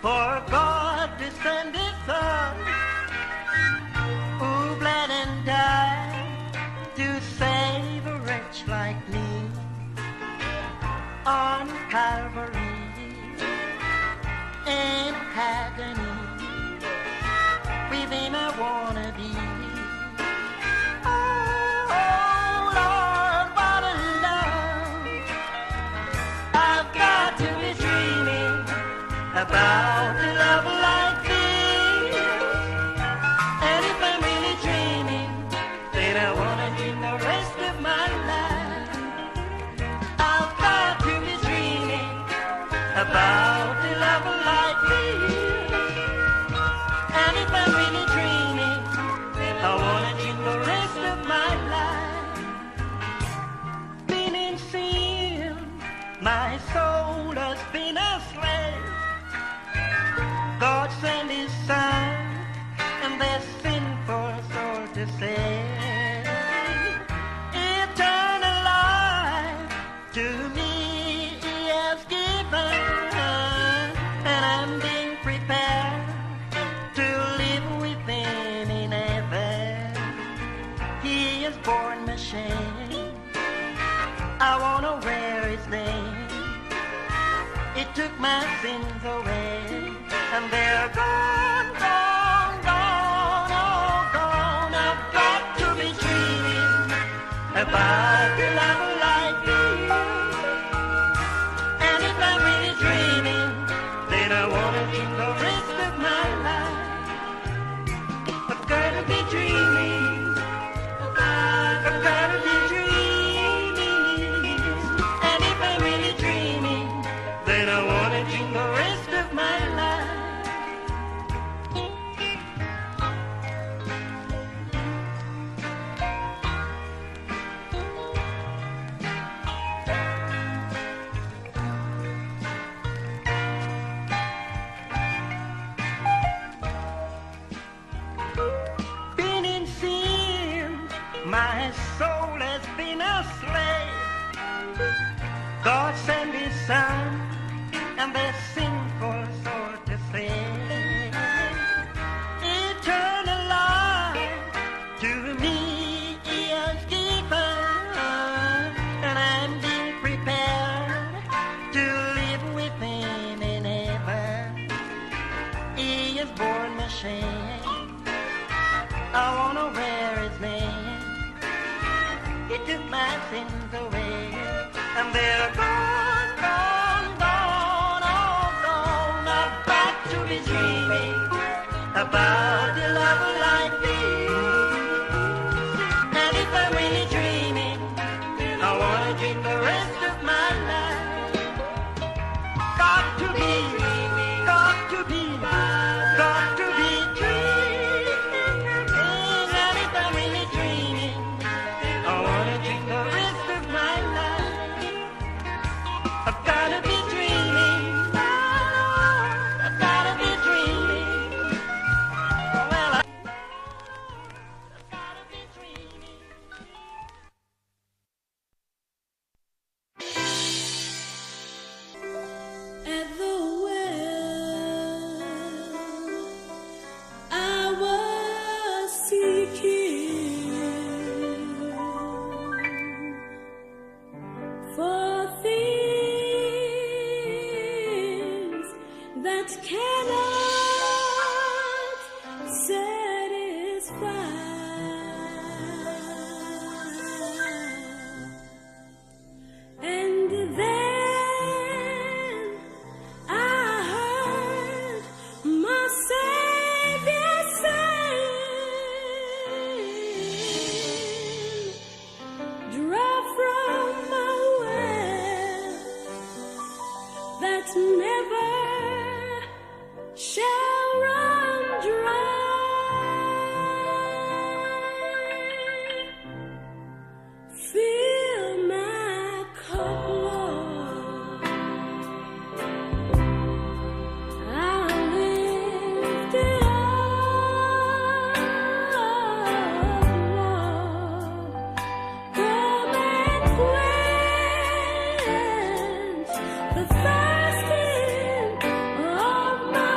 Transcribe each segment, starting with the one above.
For God to send His Son, who bled and died to save a wretch like me on Calvary in agony. With Him I wanna be. Oh Lord, what a love! I've got to be dreaming about a love like this. And if I'm really dreaming, then I wanna dream the rest of my life. I've got to be dreaming about a love like this. And if I'm really dreaming, I wanna dream the rest of my life. Been in sin, my soul has been a slave. God sent His Son, and their sinful soul to save. Eternal life to me He has given, and I'm being prepared to live with Him in heaven. He has borne my shame. I wanna wear His name. It took my sins away. And they're gone, gone, gone, oh gone. I've got to be dreaming about a love like this. And if I'm really dreaming, then I wanna dream the rest of my life. I've gotta be dreaming. I've gotta be dreaming. And if I'm really dreaming, then I wanna dream the rest of my life. Been in sin, my soul has been a slave. God sent His Son, and their sinful soul to save. Eternal life to me He has given, and I'm being prepared to live with Him in heaven. He has borne my shame. I wanna wear His name. He took my sins away, and they're gone, gone, gone, oh gone. I've got to be dreaming about a love like this. And if I'm really dreaming, I wanna dream the rest of my life. Got to be dreaming, got to be dreaming. And if I'm really dreaming, I wanna dream the rest of my life. I've gotta be dreaming. I've gotta be dreaming. Well, I've gotta be dreaming. At the well, I was seeking for things that cannot satisfy. And then I heard my Savior saying, draw from my well that never shall run dry. Fill my cup, Lord. I'll lift it up, Lord. Come and quench the thirsting of my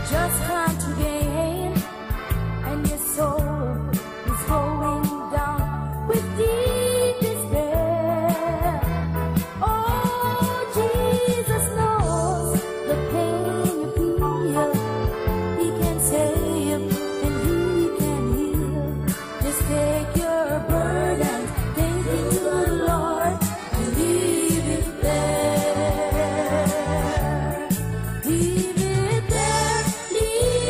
just trying to gain, and your soul is going down with deep despair. Oh, Jesus knows the pain you feel. He can save and He can heal. Just take your burden, take it to the Lord, and leave it there. Leave it there, leave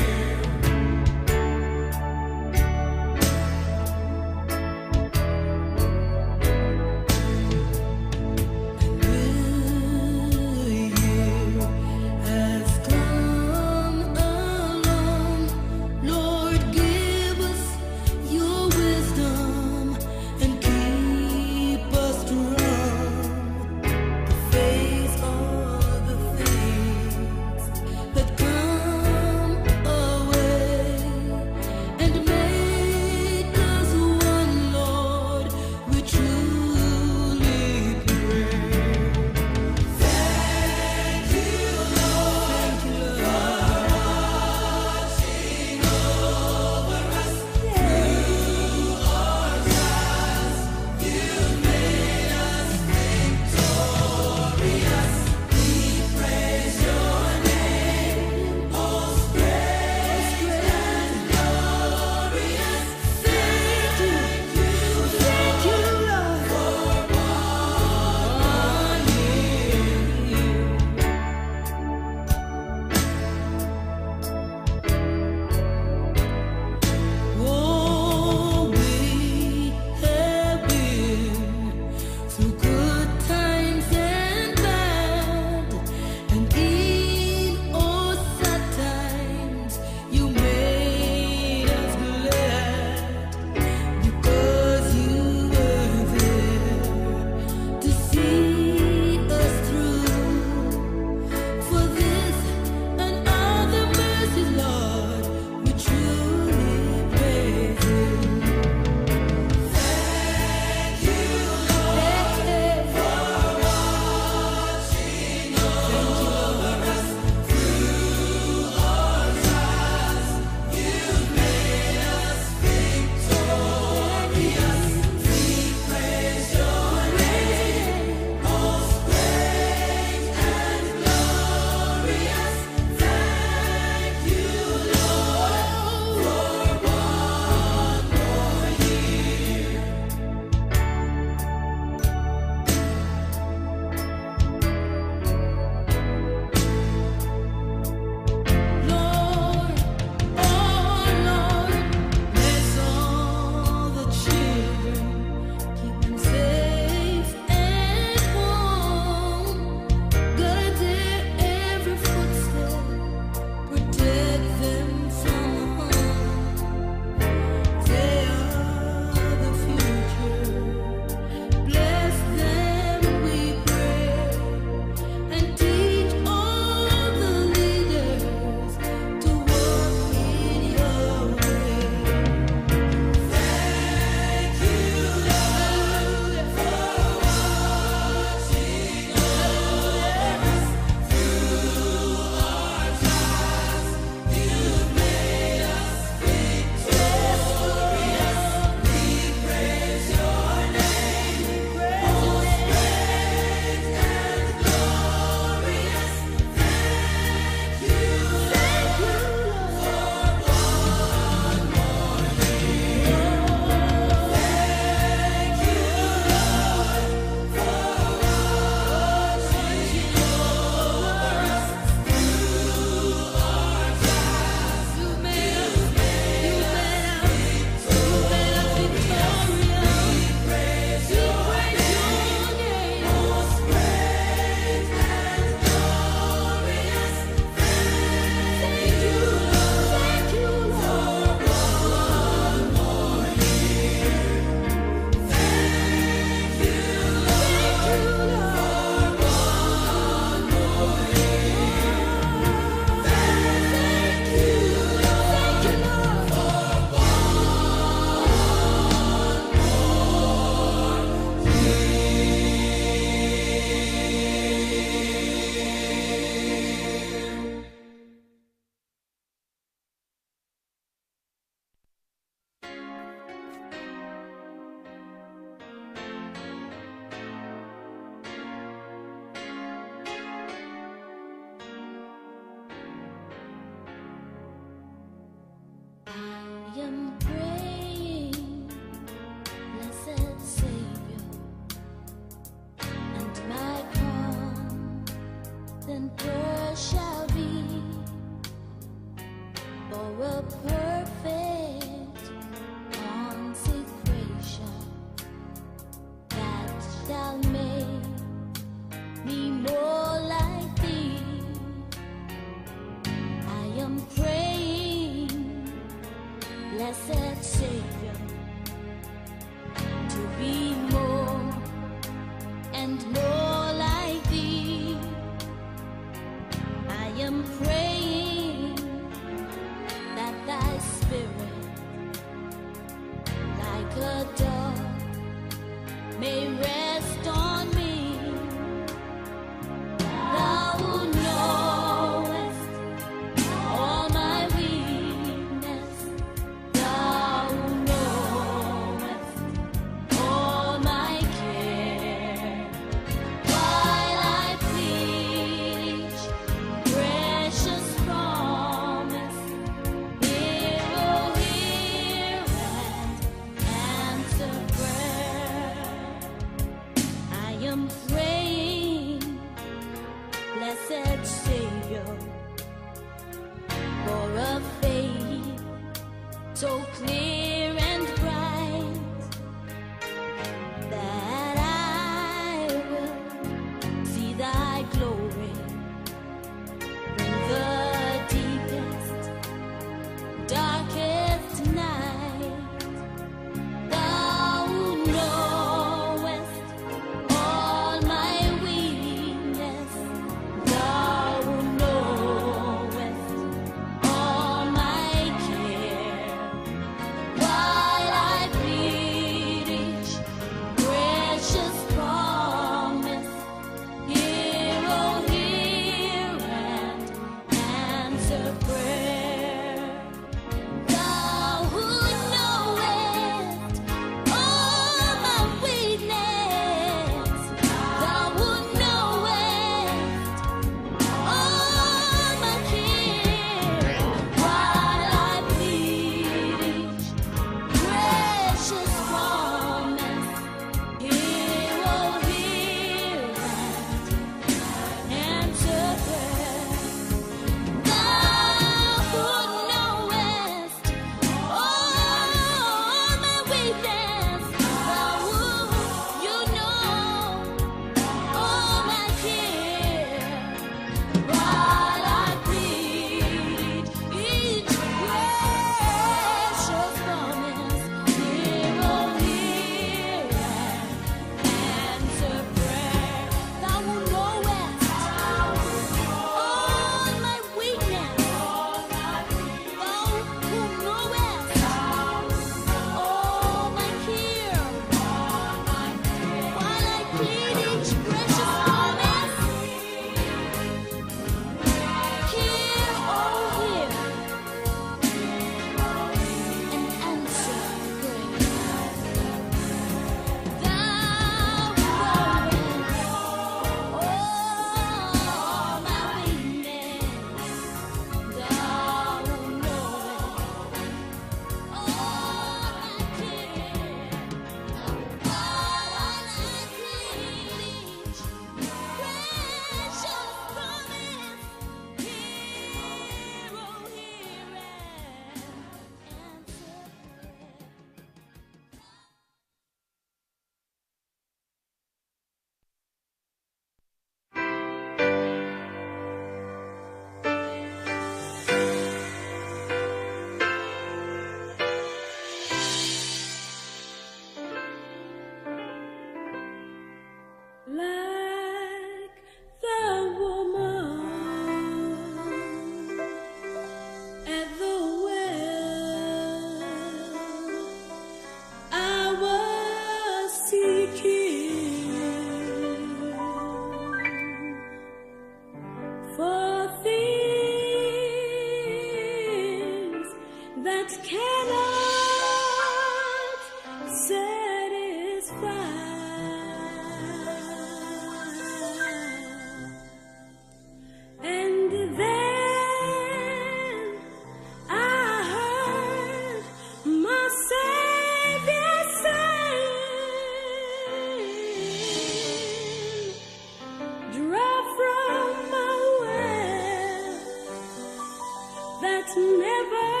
never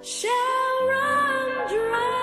shall run dry.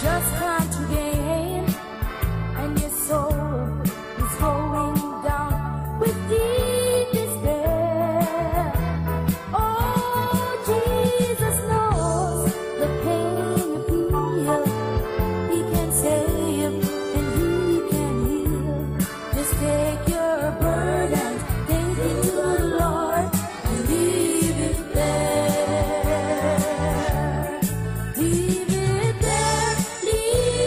just trying to gain, and your soul is going down with deep despair. Oh, Jesus knows the pain you feel. He can save and He can heal. Just take your burden, take it to the Lord, and leave it there. Leave it there, leave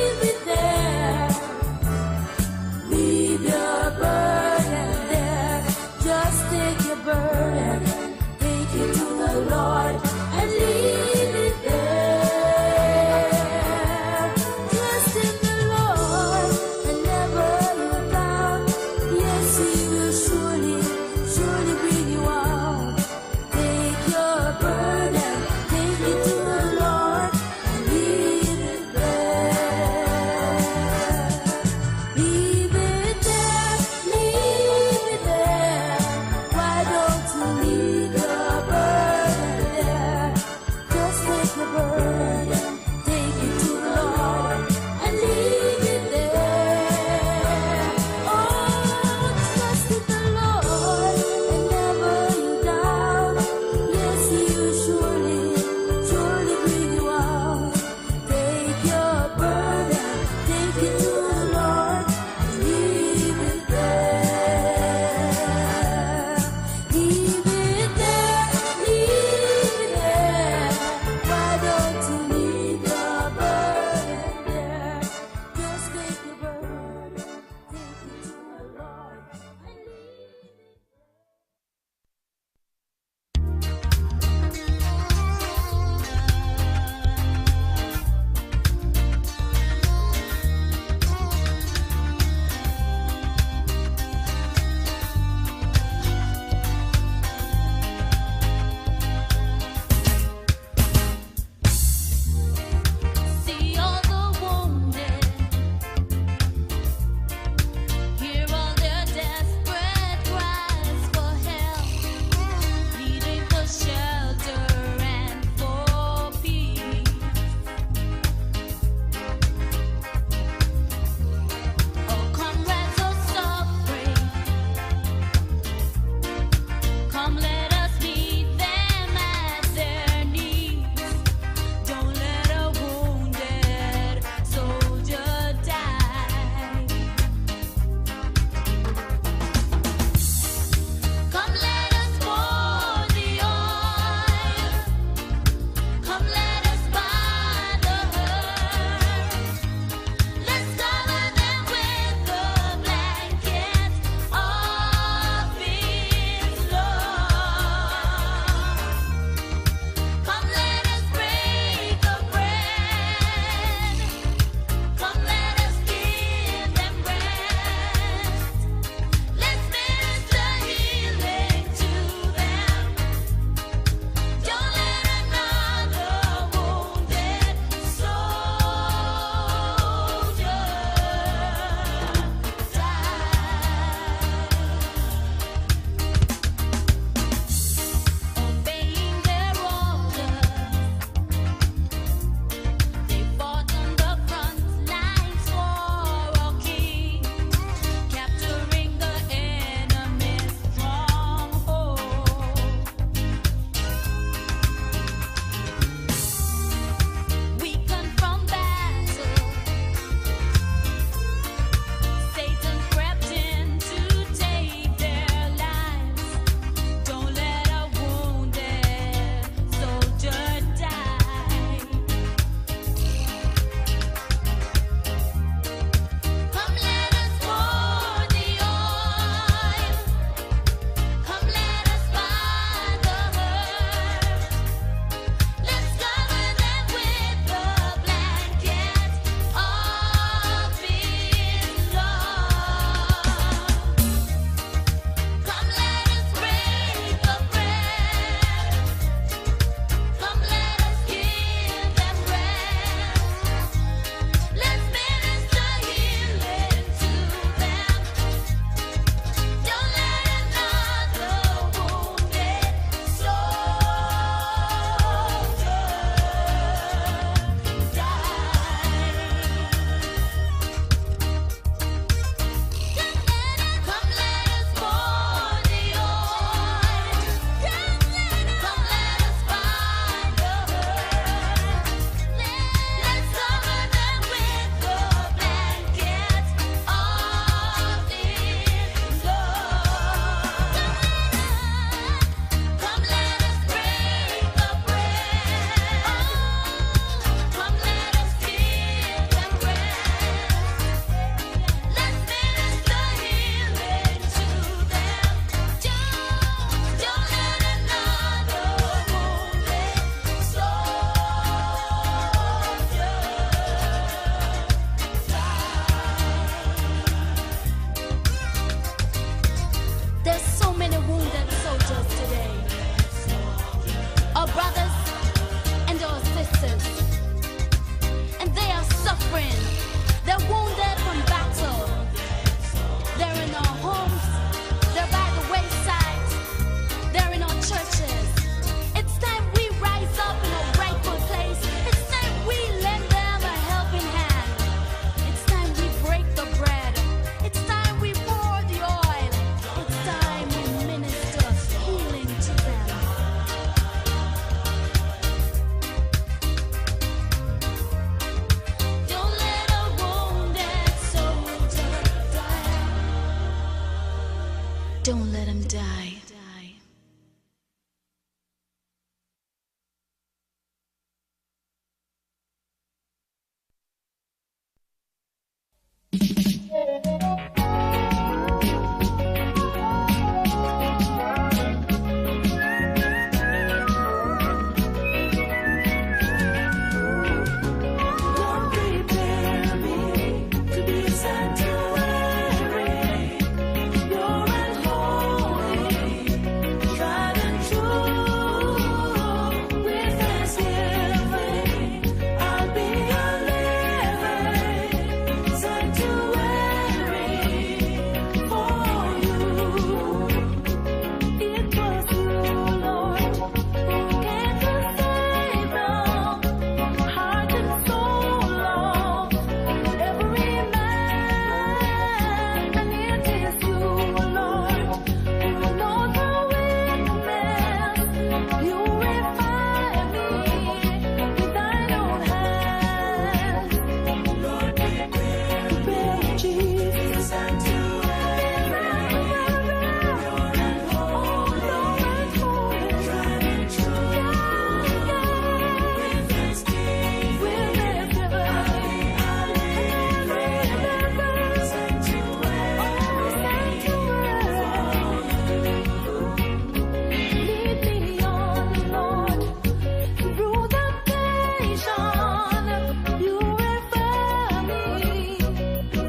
You refer me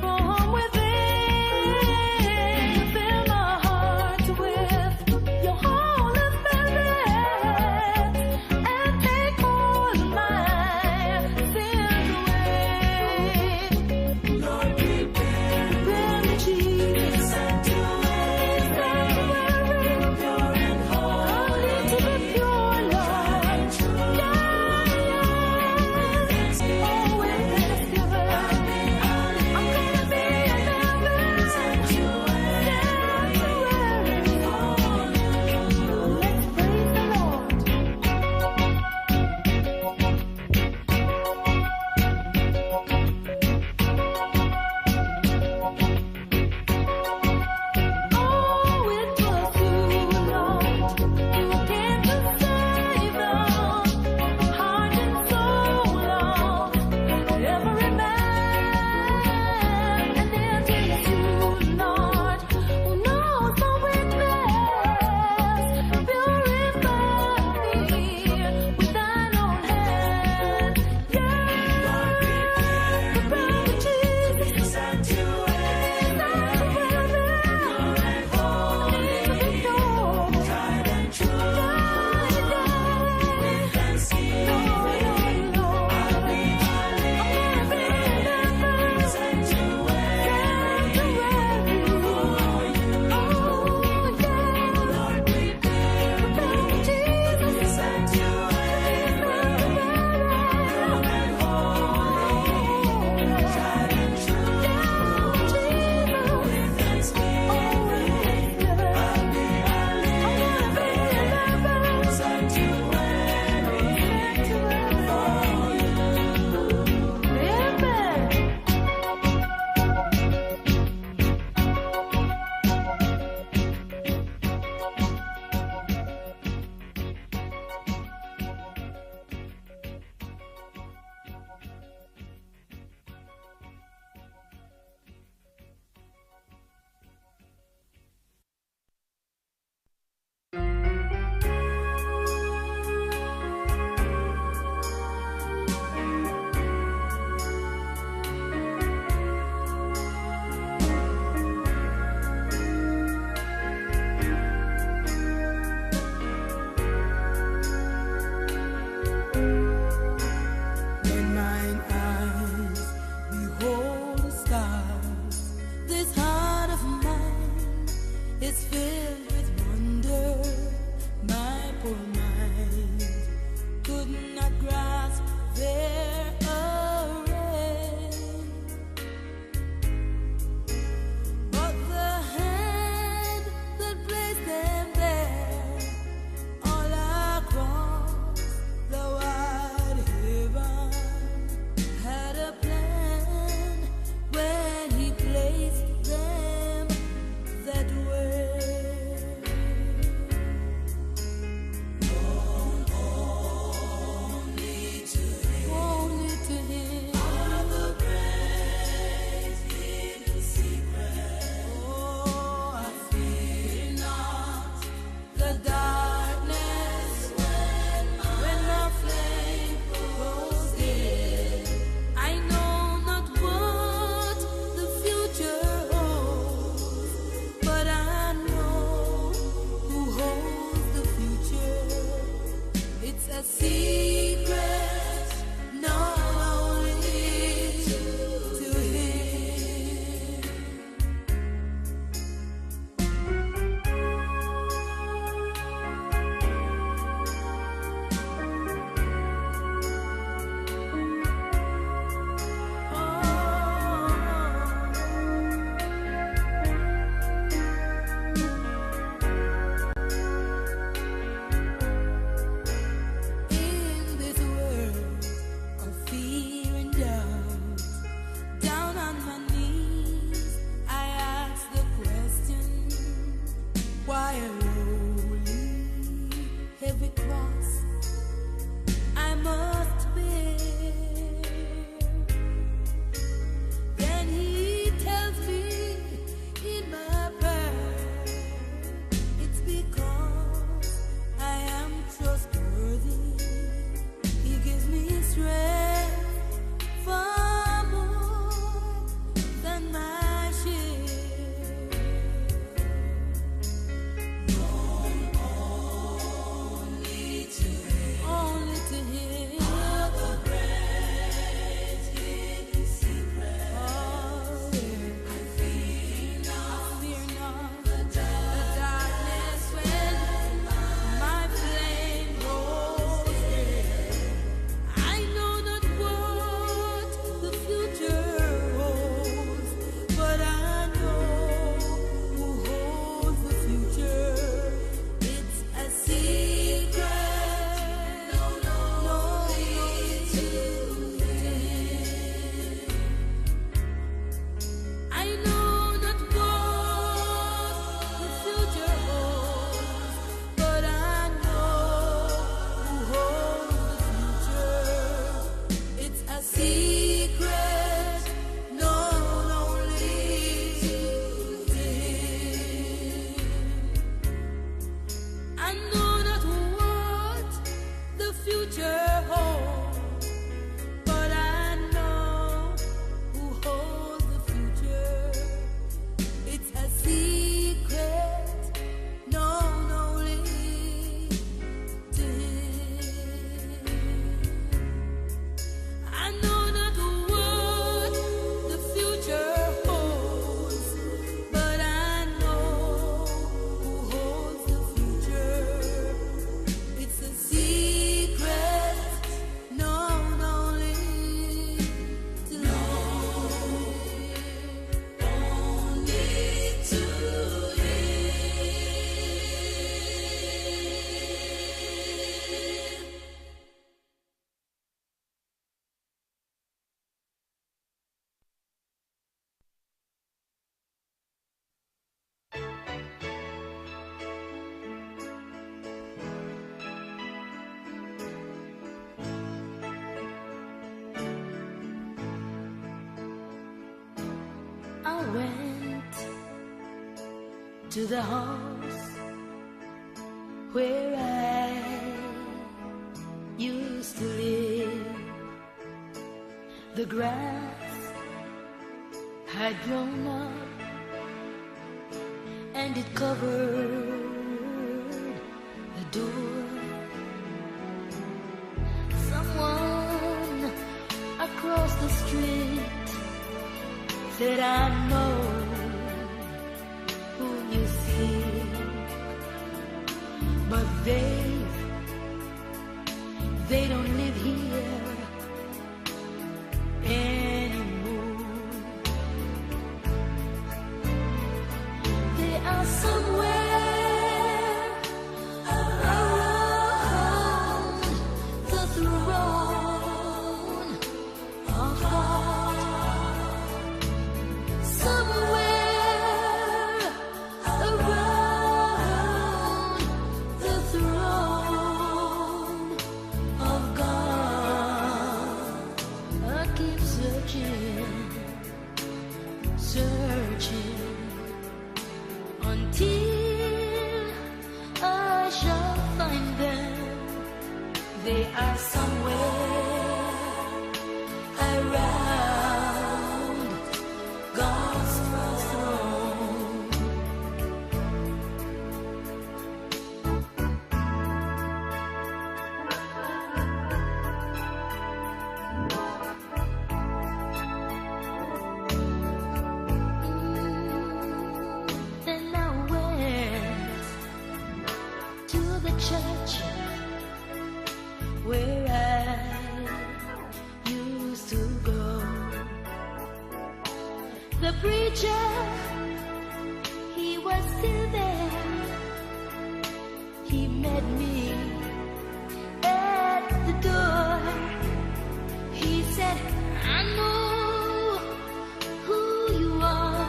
from within. Fill my heart with your Holy Spirit and take all my sins away. Lord, prepare me, Jesus, sanctuary, pure and holy. I need to be pure, Lord. Yeah, yeah. went to the house where I used to live. The grass had grown up and it covered the door. Someone across the street said, I know who you see, but they don't live here anymore. They are somewhere around the throne of God. Somewhere around the throne of God. I keep searching, searching until I shall find them. They are somewhere around God's throne. Then I went to the church where I used to go. The preacher, he was still there. He met me at the door. He said, I know who you are,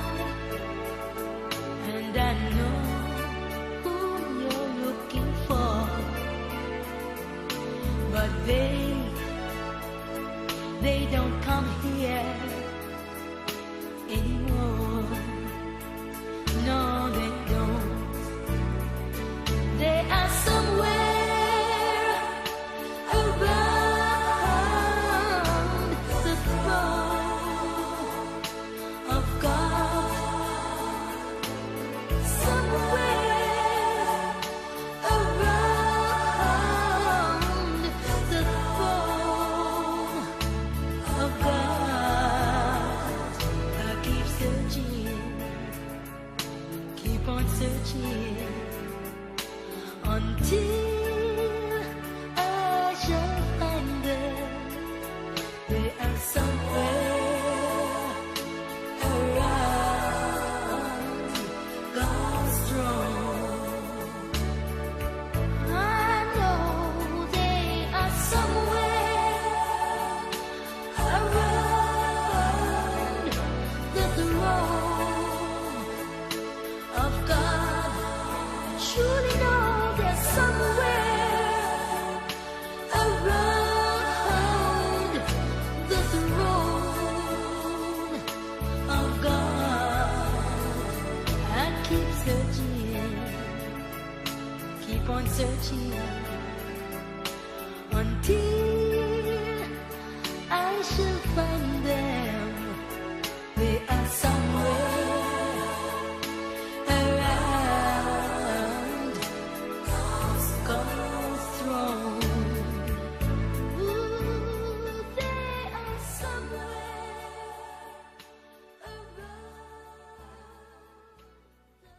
and I know who you're looking for. But they don't come here anymore. No, they don't. They are somewhere around the throne of God. Somewhere around the throne of God. I keep searching, keep on searching until I shall find them. They are somewhere around God's throne. I know they are somewhere around the throne of God. Surely know they're somewhere around the throne of God. I keep searching, keep on searching until I shall find them. They are somewhere around God's throne. Ooh, they are somewhere around the throne.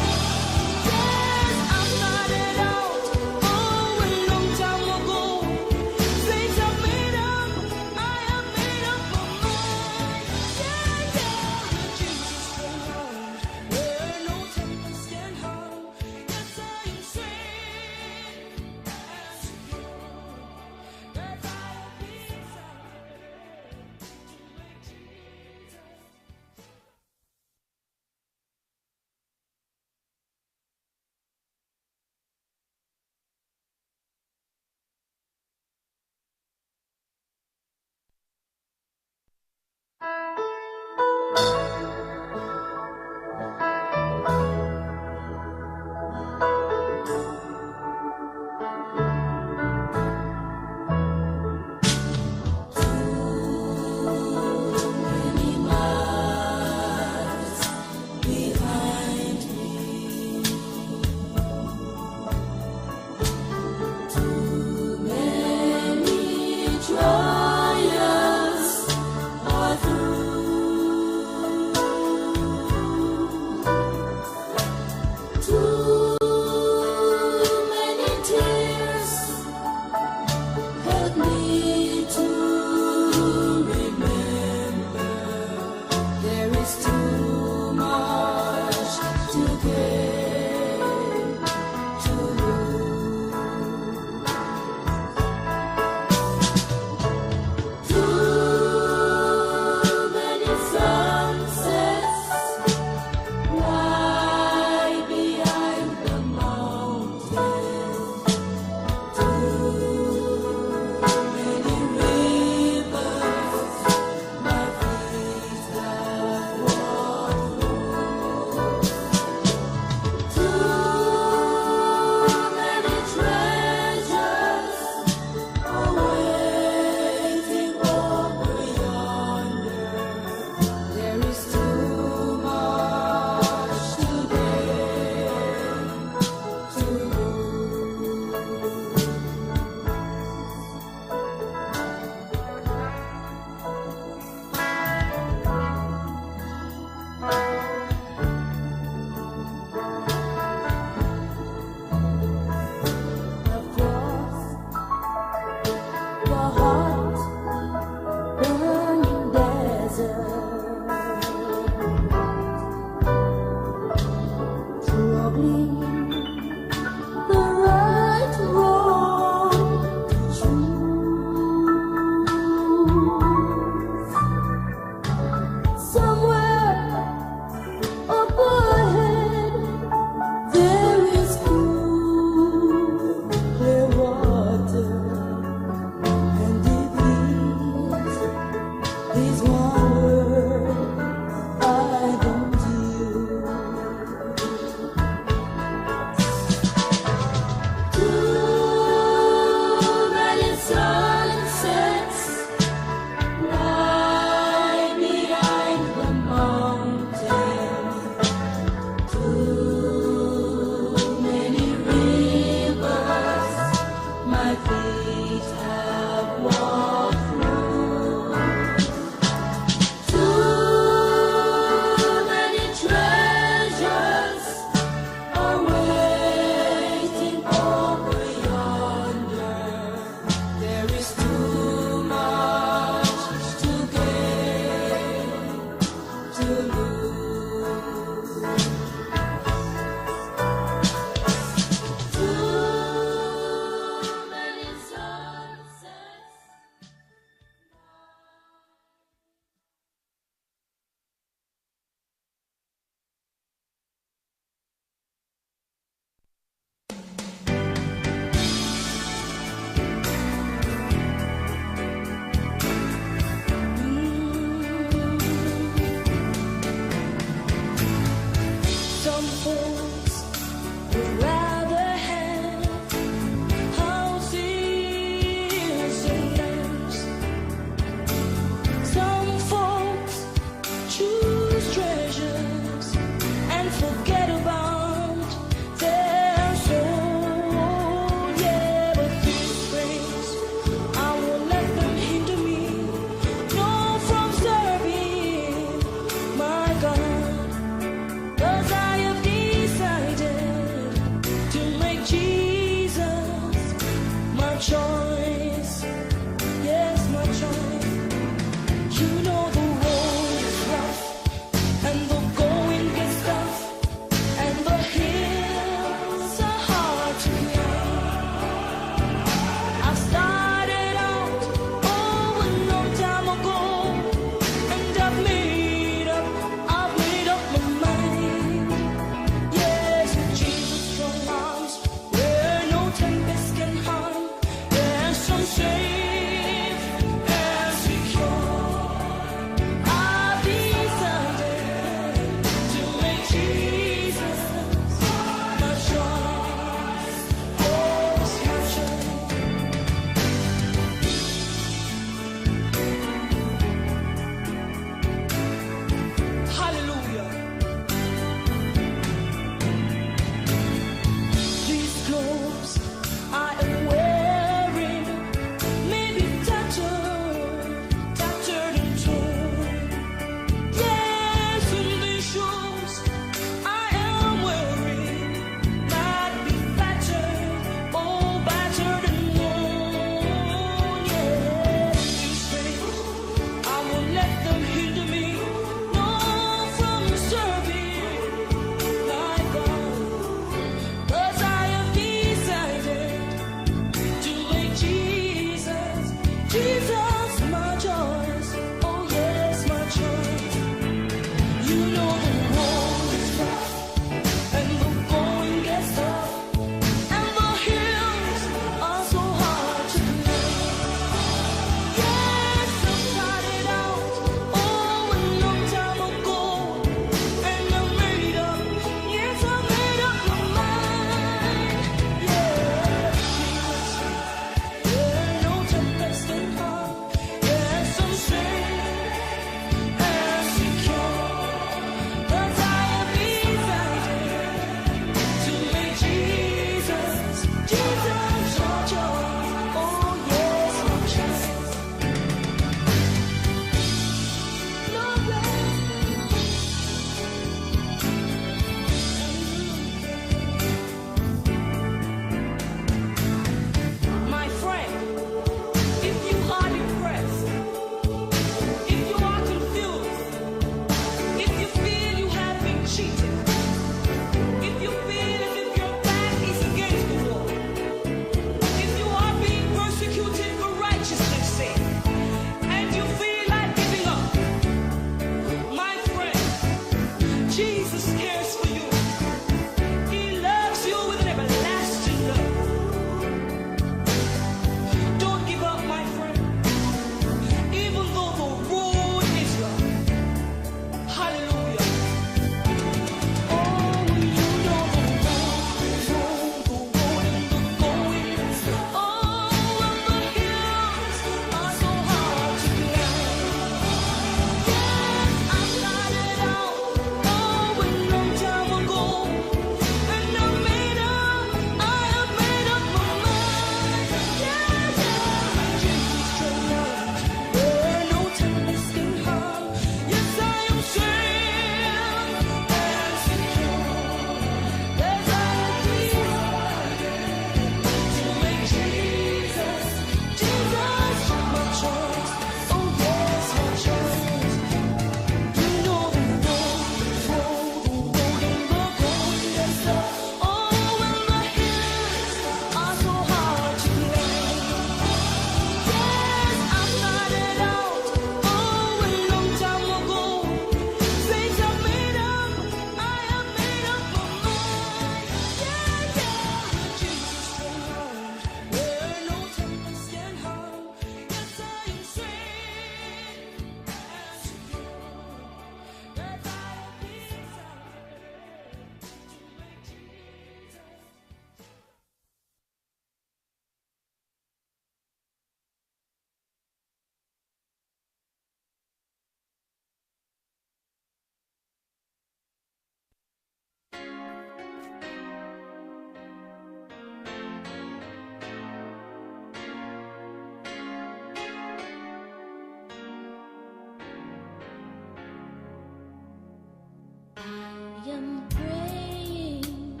am praying,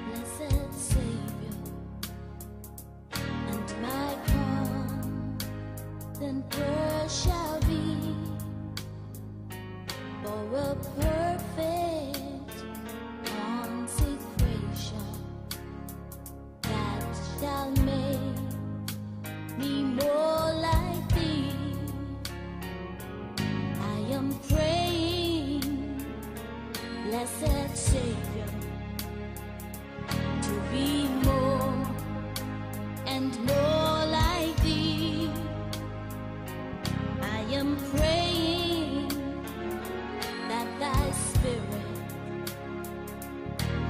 blessed Savior, and my constant prayer shall be for a perfect consecration that shall make me more like Thee. I am praying, blessed Savior, to be more and more like Thee. I am praying that Thy Spirit,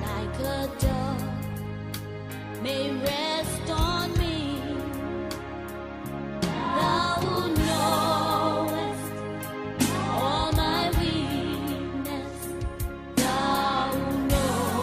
like a dove, may rest on me. Thou knowest all my weakness. Thou knowest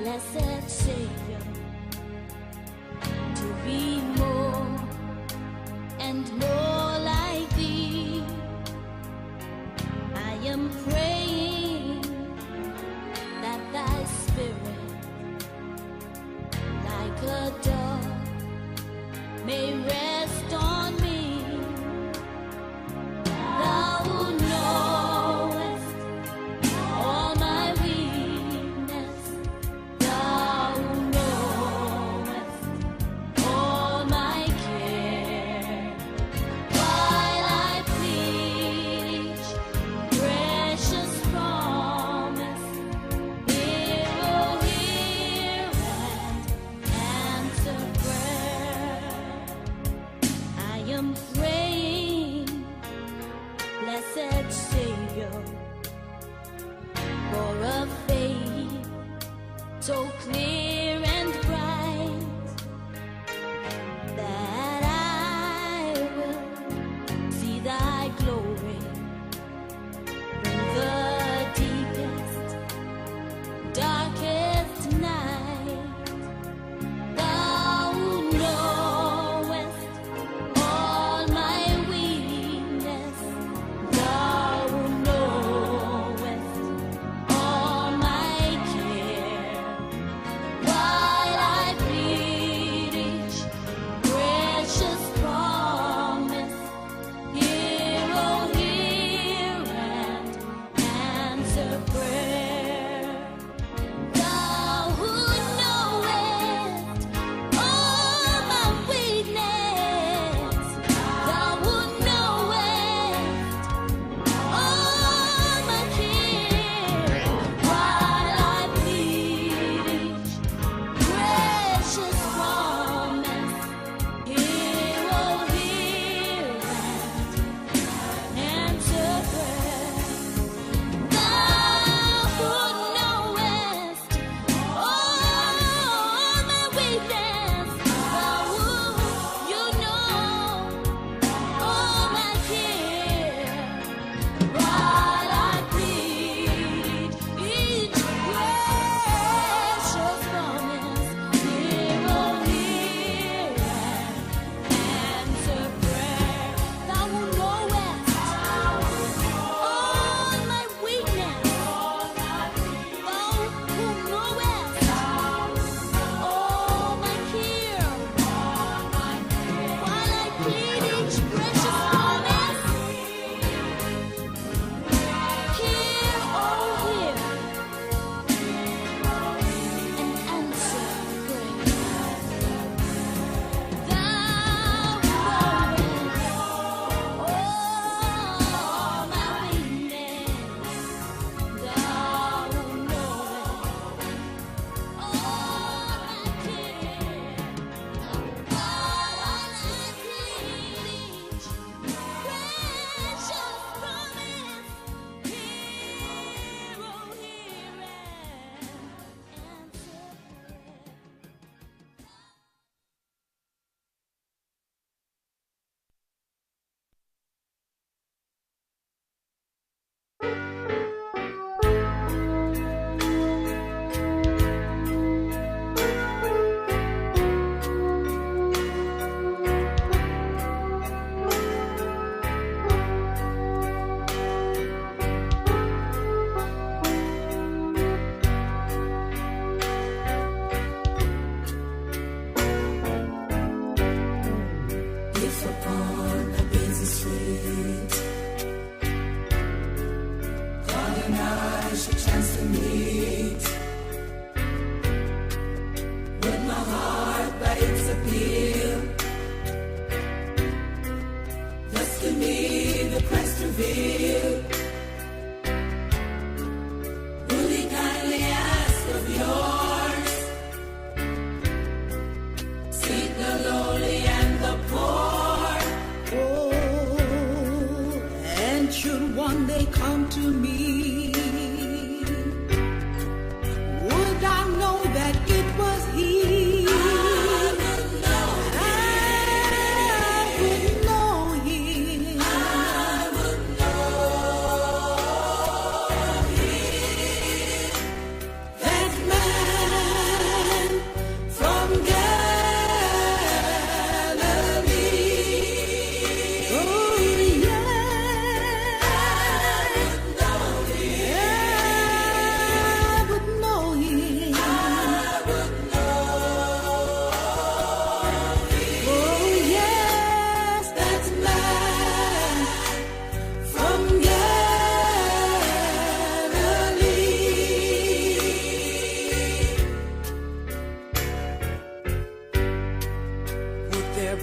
blessed Savior, to be more and more like Thee. I am praying that Thy Spirit, like a dove, may rest on me. Thou knowest all my weakness. Thou knowest all my care. While I plead each precious promise, hear, oh hear and answer prayer. I am praying, blessed Savior, for a faith so clear and bright that I will see Thy glory through the deepest, darkest night. Thou knowest all my weakness. Thou knowest all my care. While I plead each precious promise, hear, oh hear and answer prayer. Thou who knowest all my weakness, Thou who knowest all my care. While I plead each precious promise, hear, oh hear and answer prayer. Thou who knowest all my weakness, Thou who you know all my care. While I plead each precious promise, hear, oh hear and answer prayer. Thou who knowest all my weakness, Thou who knowest all my care. While I plead each precious promise, hear, oh hear and answer prayer. Thou knowest all my weakness. Thou knowest all my care. While I plead each precious promise, hear, oh hear and answer prayer. If upon a busy street God and I should chance to meet, would my heart by its appeal thus to me the Christ reveal? Will He kindly ask of yours, seek the lowly and the poor? Oh, and should one day come to me, would I know that it was He? I would know Him. I would know Him. That man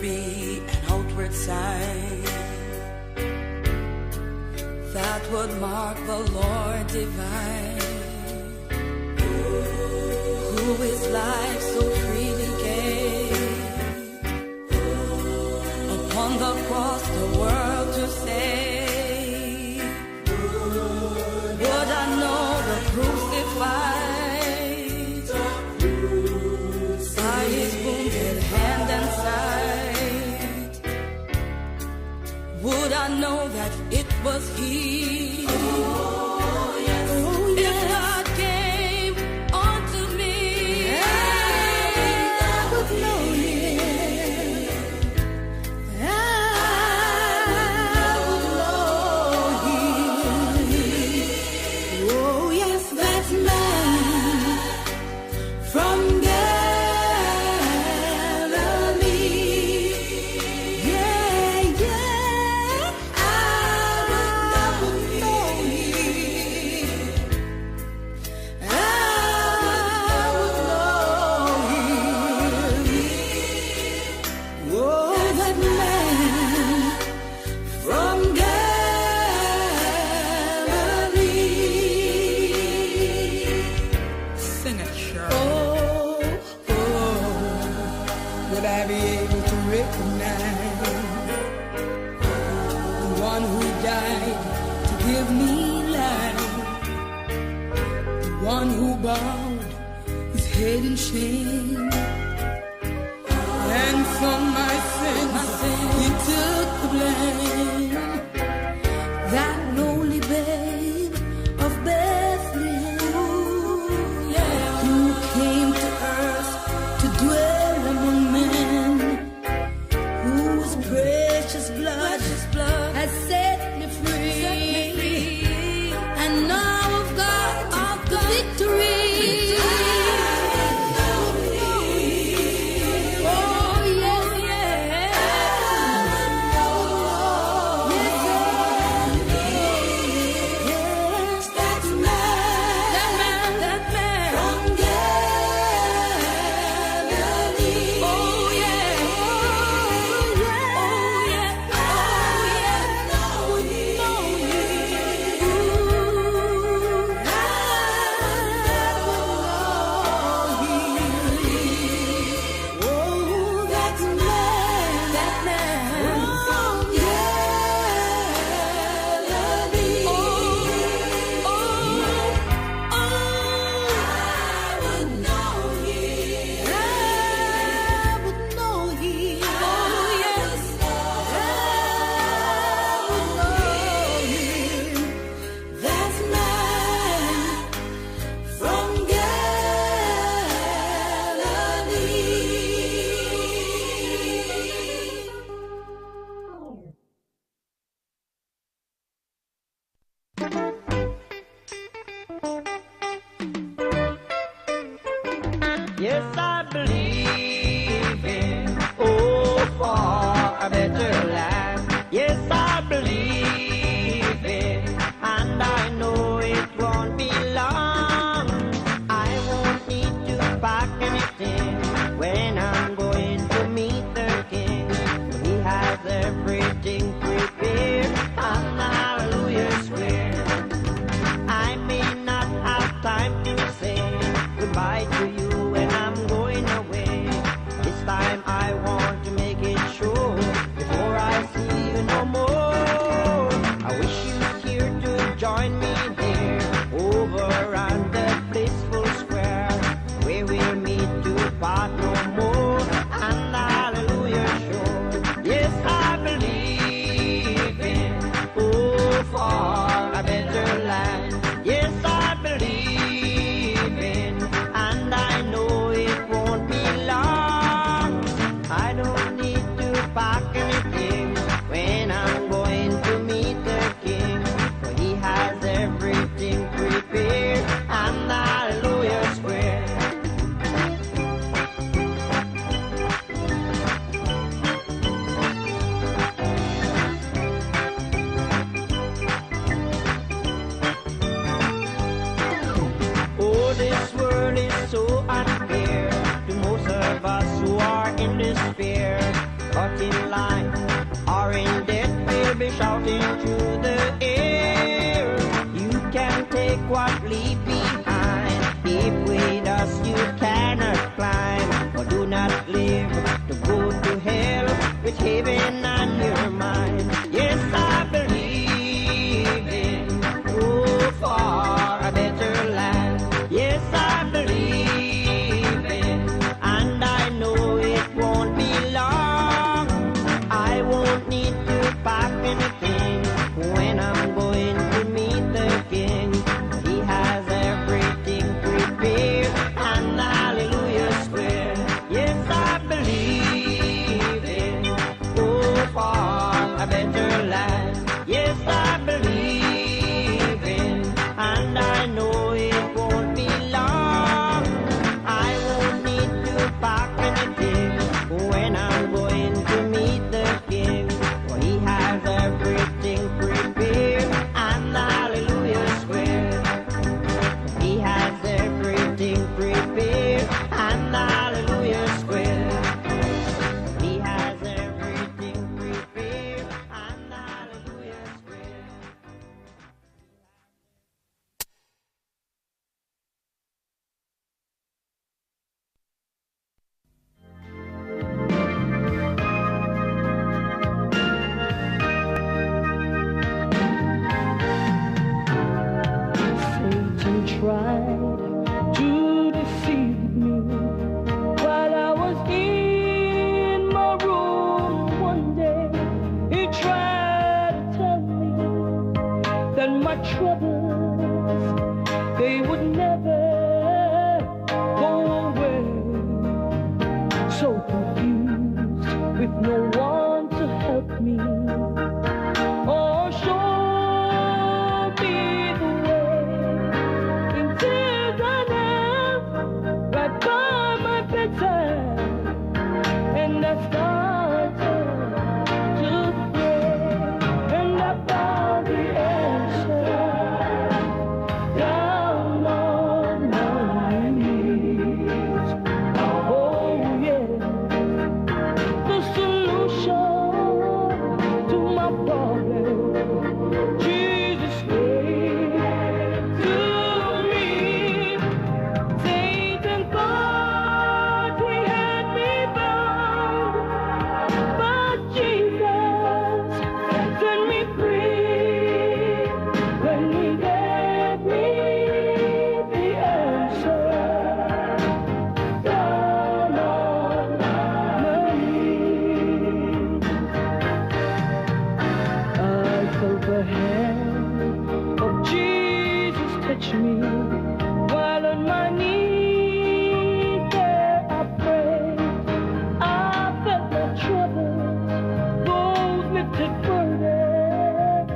be an outward sign that would mark the Lord divine, who is life so freely gave upon the cross the world to save. Would I know the crucified by his wounded hand and side? Would I know that it was he? Oh, yes. If God came unto me, I would know him. I would know him. Oh, yes, that man from Galilee. Yeah, yeah, I would know him. I would know him. Oh, that man from Galilee. Sing it, Cheryl. Would I be able to recognize the one who died to give me life, the one who bowed his head in shame, and from my sins he took the blame? That lowly babe of Bethlehem, who came to earth to dwell among men, whose precious blood has set me free, and now I've got the victory. Oh, yes, yes. Yes, that man from Galilee. Oh, yeah. Oh, yeah. Oh, yeah. I would know him. I would know him. Oh, that man from Galilee. Oh, I would know him. I would know him. Oh, yes. I would know him. That man from Galilee. Yes, I believe in for a better life. Yes, I believe in, and I know it won't be long. I won't need to pack anything when I'm going to meet the King. He has everything prepared, and hallelujah swear. I may not have time to say goodbye to you when I'm going away. This time I want to make it sure before I see you no more. I wish you were here to join me there over on the blissful square where we'll meet to part no more, and hallelujah sure. Yes, I believe in for a better land. Yes, I believe in, and I know it won't be long. I don't need to pack anything when I'm going to meet the King, for he has everything prepared, and hallelujah square. Oh, this world is so unfair to most of us who are in despair, but do not live to go to hell with heaven on your mind. Yes, I believe in, oh, for a better land. Yes, I believe in, and I know it won't be long. I won't need to pack anything when I'm going to meet the King. He has everything prepared, and the hallelujah square. Yes, I believe in, oh, for a better land. Yes, I believe in, and I know it won't be long. I won't need to pack anything when I'm going to meet the King. For he has everything prepared, and the hallelujah square. He has everything prepared, and the hallelujah square. He has everything prepared, and the hallelujah square. Satan tried to deceive me while I was in my room one day. He tried to tell me that my troubles, they would never go away. So confused with no one to help me or show me the way. In tears I knelt right by my bedside, and I started to pray, and I found the answer down on my knees. Oh yeah, the solution to my problem, Jesus gave to me. Satan thought he had me bound, but Jesus set me free when he gave me the answer down on my knees. I felt the hand of Jesus touch me while on my knees there I prayed. I felt my troubles, those lifted burdens.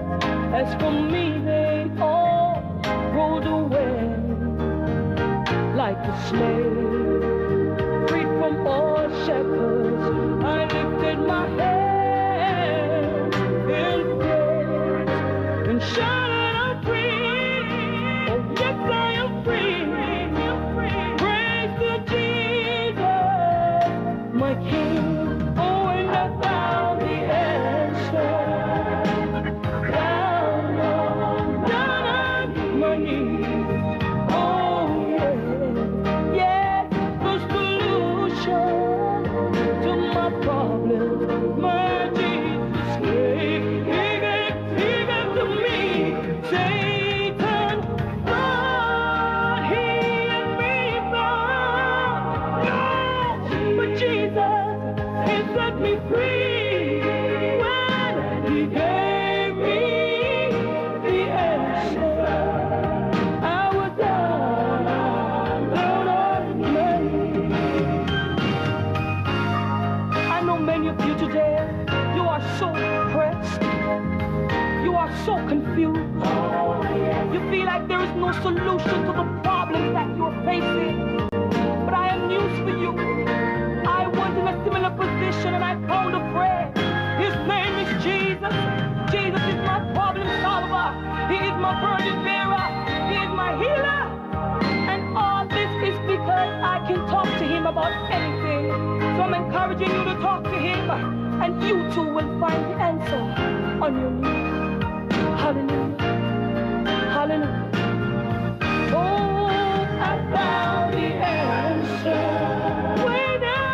As for me, they all rolled away like a slave, freed from all shackles. I lifted my hands in praise and shouted, I'm free. Oh yes, I am free. Praise to Jesus, my King. Oh, and I found the answer down on my knees. Oh yeah, yes, the solution to my problems, my Jesus gave. He gave to me. Satan thought he had me bound. No, but Jesus, he set me free when he gave me the answer. I was down on my knees. I know many of you today, you are so depressed. You are so confused. You feel like there is no solution to the problems that you are facing. But I have news for you. I was in a similar position and I found a friend. His name is Jesus. Jesus is my problem solver. He is my burden bearer. He is my healer. And all this is because I can talk to him about anything. So I'm encouraging you to talk to him, and you too will find the answer on your knees. Hallelujah. Hallelujah. Oh, I found the answer way down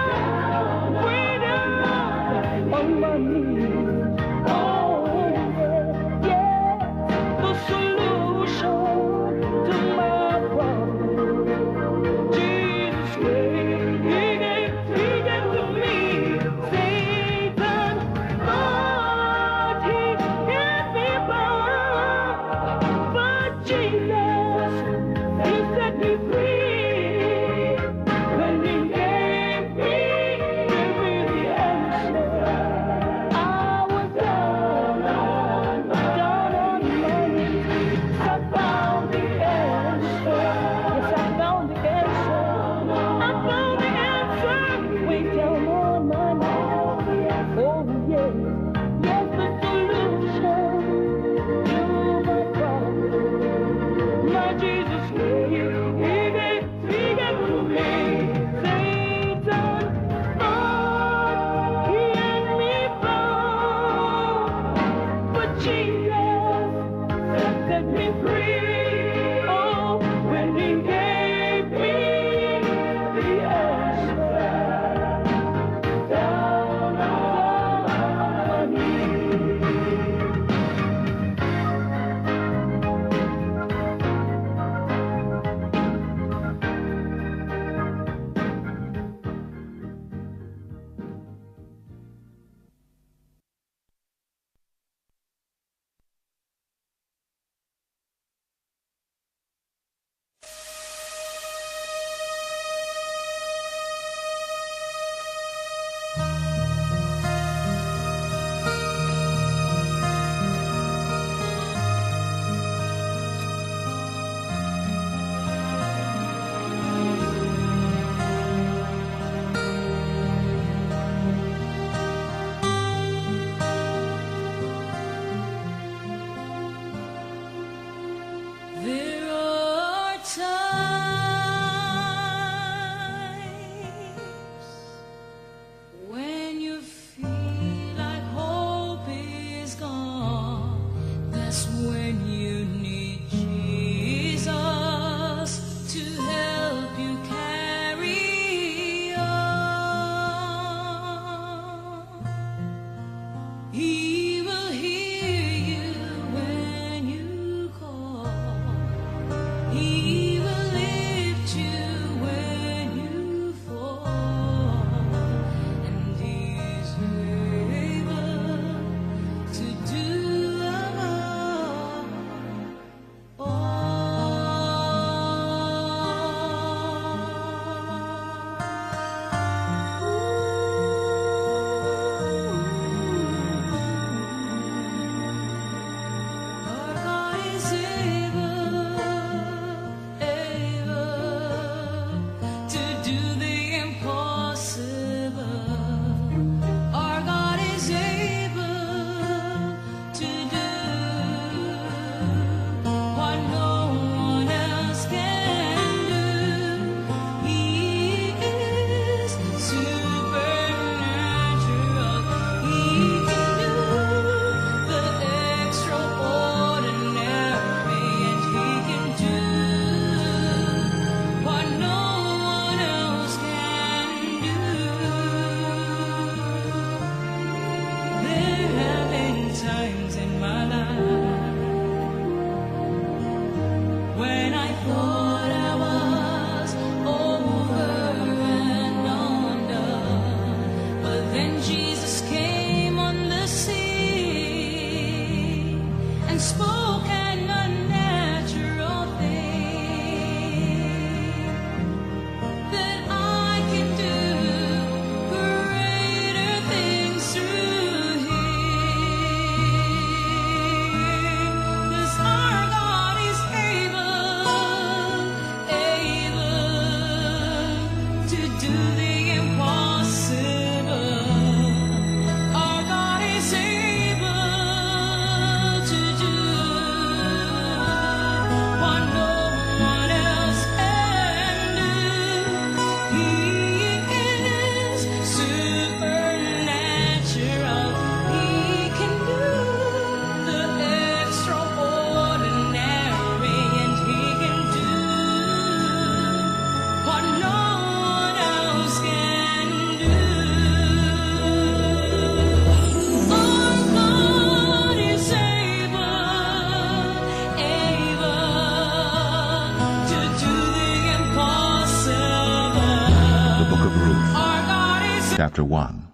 Ruth. Chapter 1.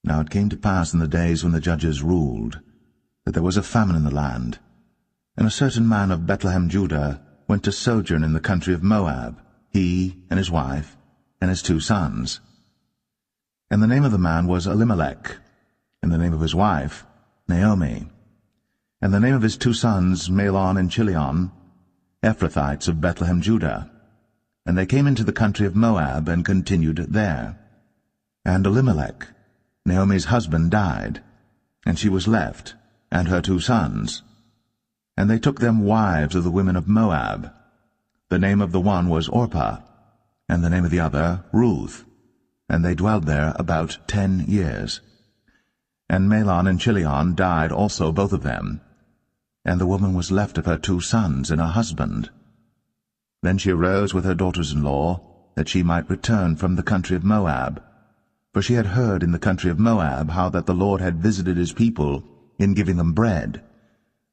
Now it came to pass in the days when the judges ruled, that there was a famine in the land. And a certain man of Bethlehem, Judah, went to sojourn in the country of Moab, he and his wife, and his 2 sons. And the name of the man was Elimelech, and the name of his wife Naomi. And the name of his 2 sons, Mahlon and Chilion, Ephrathites of Bethlehem, Judah. And they came into the country of Moab, and continued there. And Elimelech, Naomi's husband, died, and she was left, and her 2 sons. And they took them wives of the women of Moab. The name of the one was Orpah, and the name of the other Ruth. And they dwelled there about 10 years. And Mahlon and Chilion died also, both of them. And the woman was left of her 2 sons and her husband. Then she arose with her daughters-in-law, that she might return from the country of Moab. For she had heard in the country of Moab how that the Lord had visited his people in giving them bread.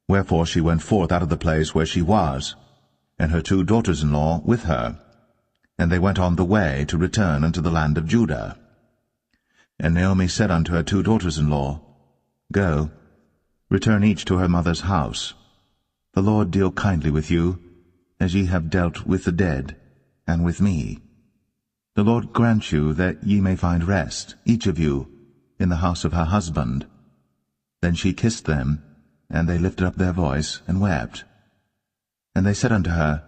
Wherefore she went forth out of the place where she was, and her 2 daughters-in-law with her. And they went on the way to return unto the land of Judah. And Naomi said unto her 2 daughters-in-law, Go, return each to her mother's house. The Lord deal kindly with you, as ye have dealt with the dead, and with me. The Lord grant you that ye may find rest, each of you, in the house of her husband. Then she kissed them, and they lifted up their voice, and wept. And they said unto her,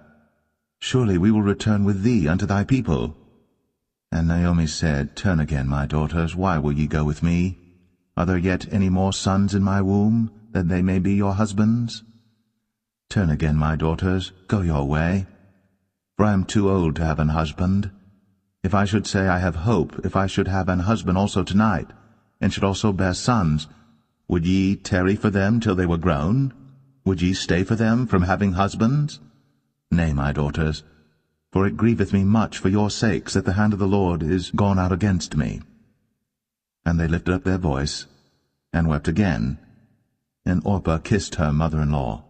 Surely we will return with thee unto thy people. And Naomi said, Turn again, my daughters, why will ye go with me? Are there yet any more sons in my womb, that they may be your husbands? Turn again, my daughters, go your way. For I am too old to have an husband. If I should say I have hope, if I should have an husband also tonight, and should also bear sons, would ye tarry for them till they were grown? Would ye stay for them from having husbands? Nay, my daughters, for it grieveth me much for your sakes that the hand of the Lord is gone out against me. And they lifted up their voice, and wept again. And Orpah kissed her mother-in-law.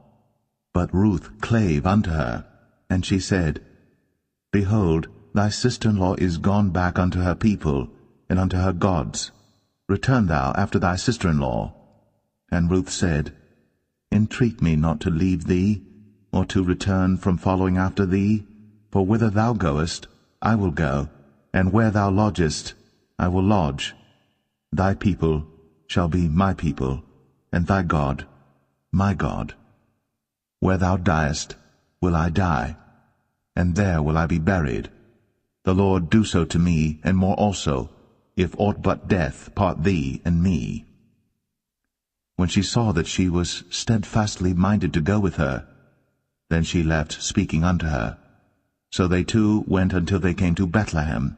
But Ruth clave unto her, and she said, Behold, thy sister-in-law is gone back unto her people, and unto her gods. Return thou after thy sister-in-law. And Ruth said, Entreat me not to leave thee, or to return from following after thee. For whither thou goest, I will go, and where thou lodgest, I will lodge. Thy people shall be my people, and thy God my God. Where thou diest will I die, and there will I be buried. The Lord do so to me, and more also, if aught but death part thee and me. When she saw that she was steadfastly minded to go with her, then she left speaking unto her. So they 2 went until they came to Bethlehem.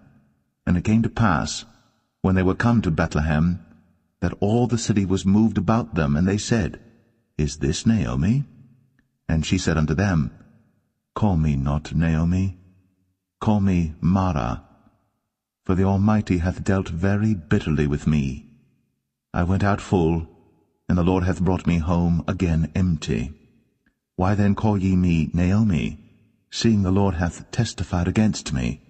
And it came to pass, when they were come to Bethlehem, that all the city was moved about them, and they said, Is this Naomi? And she said unto them, Call me not Naomi, call me Mara, for the Almighty hath dealt very bitterly with me. I went out full, and the Lord hath brought me home again empty. Why then call ye me Naomi, seeing the Lord hath testified against me,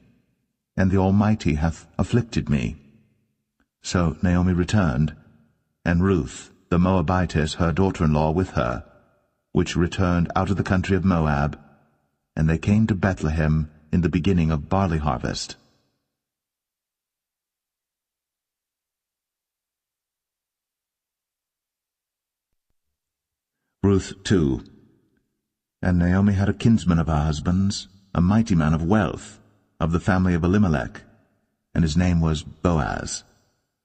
and the Almighty hath afflicted me? So Naomi returned, and Ruth the Moabitess her daughter-in-law with her, which returned out of the country of Moab, and they came to Bethlehem in the beginning of barley harvest. Ruth 2. And Naomi had a kinsman of her husband's, a mighty man of wealth, of the family of Elimelech, and his name was Boaz.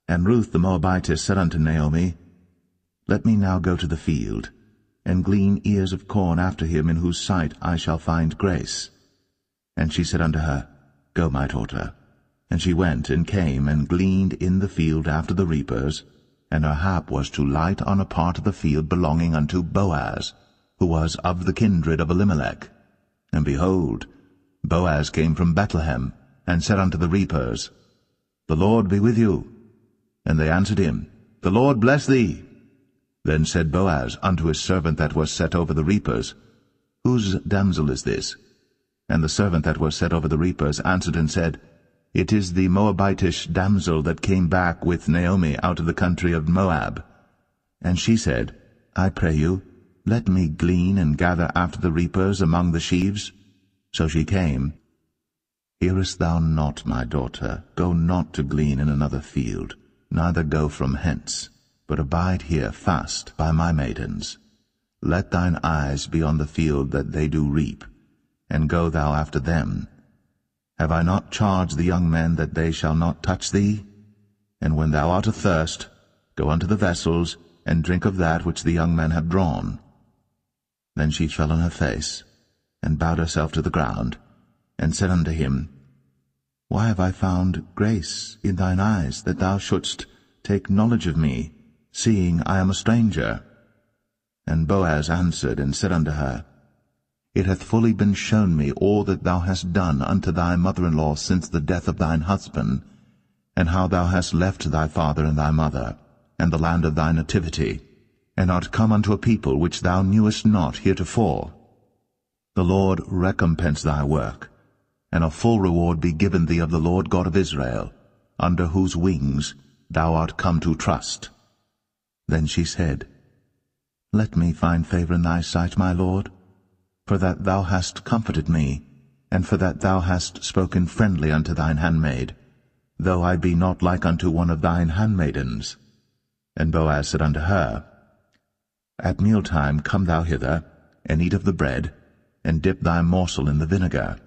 And Ruth the Moabitess said unto Naomi, Let me now go to the field, and glean ears of corn after him in whose sight I shall find grace. And she said unto her, Go, my daughter. And she went and came and gleaned in the field after the reapers, and her hap was to light on a part of the field belonging unto Boaz, who was of the kindred of Elimelech. And behold, Boaz came from Bethlehem, and said unto the reapers, The Lord be with you. And they answered him, The Lord bless thee. Then said Boaz unto his servant that was set over the reapers, Whose damsel is this? And the servant that was set over the reapers answered and said, It is the Moabitish damsel that came back with Naomi out of the country of Moab. And she said, I pray you, let me glean and gather after the reapers among the sheaves. So she came. Hearest thou not, my daughter? Go not to glean in another field, neither go from hence, but abide here fast by my maidens. Let thine eyes be on the field that they do reap, and go thou after them. Have I not charged the young men that they shall not touch thee? And when thou art athirst, go unto the vessels, and drink of that which the young men have drawn. Then she fell on her face, and bowed herself to the ground, and said unto him, Why have I found grace in thine eyes, that thou shouldst take knowledge of me, seeing I am a stranger? And Boaz answered and said unto her, It hath fully been shown me all that thou hast done unto thy mother-in-law since the death of thine husband, and how thou hast left thy father and thy mother, and the land of thy nativity, and art come unto a people which thou knewest not heretofore. The Lord recompense thy work, and a full reward be given thee of the Lord God of Israel, under whose wings thou art come to trust. Then she said, Let me find favor in thy sight, my Lord, for that thou hast comforted me, and for that thou hast spoken friendly unto thine handmaid, though I be not like unto one of thine handmaidens. And Boaz said unto her, At mealtime come thou hither, and eat of the bread, and dip thy morsel in the vinegar.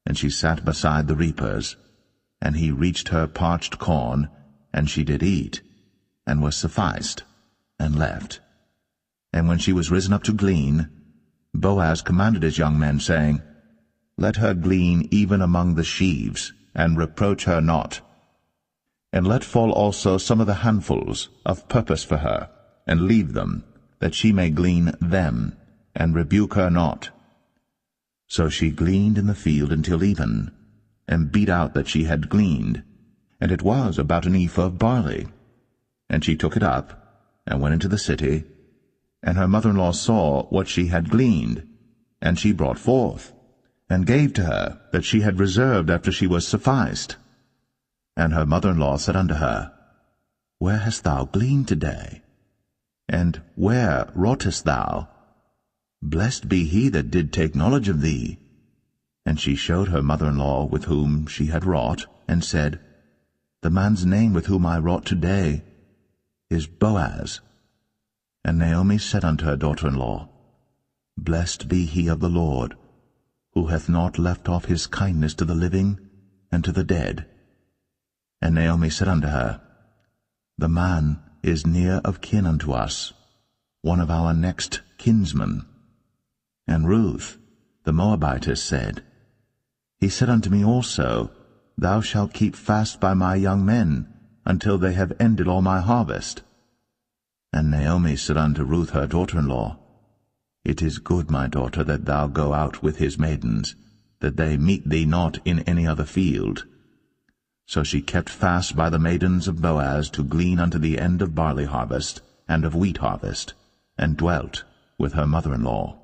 And she sat beside the reapers, and he reached her parched corn, and she did eat, and was sufficed, and left. And when she was risen up to glean, Boaz commanded his young men, saying, Let her glean even among the sheaves, and reproach her not. And let fall also some of the handfuls of purpose for her, and leave them, that she may glean them, and rebuke her not. So she gleaned in the field until even, and beat out that she had gleaned, and it was about an ephah of barley. And she took it up, and went into the city, and her mother-in-law saw what she had gleaned, and she brought forth, and gave to her that she had reserved after she was sufficed. And her mother-in-law said unto her, Where hast thou gleaned today? And where wroughtest thou? Blessed be he that did take knowledge of thee. And she showed her mother-in-law with whom she had wrought, and said, The man's name with whom I wrought today is Boaz. And Naomi said unto her daughter-in-law, Blessed be he of the Lord, who hath not left off his kindness to the living and to the dead. And Naomi said unto her, The man is near of kin unto us, one of our next kinsmen. And Ruth, the Moabitess, said, He said unto me also, Thou shalt keep fast by my young men, until they have ended all my harvest. And Naomi said unto Ruth her daughter-in-law, It is good, my daughter, that thou go out with his maidens, that they meet thee not in any other field. So she kept fast by the maidens of Boaz to glean unto the end of barley harvest and of wheat harvest, and dwelt with her mother-in-law.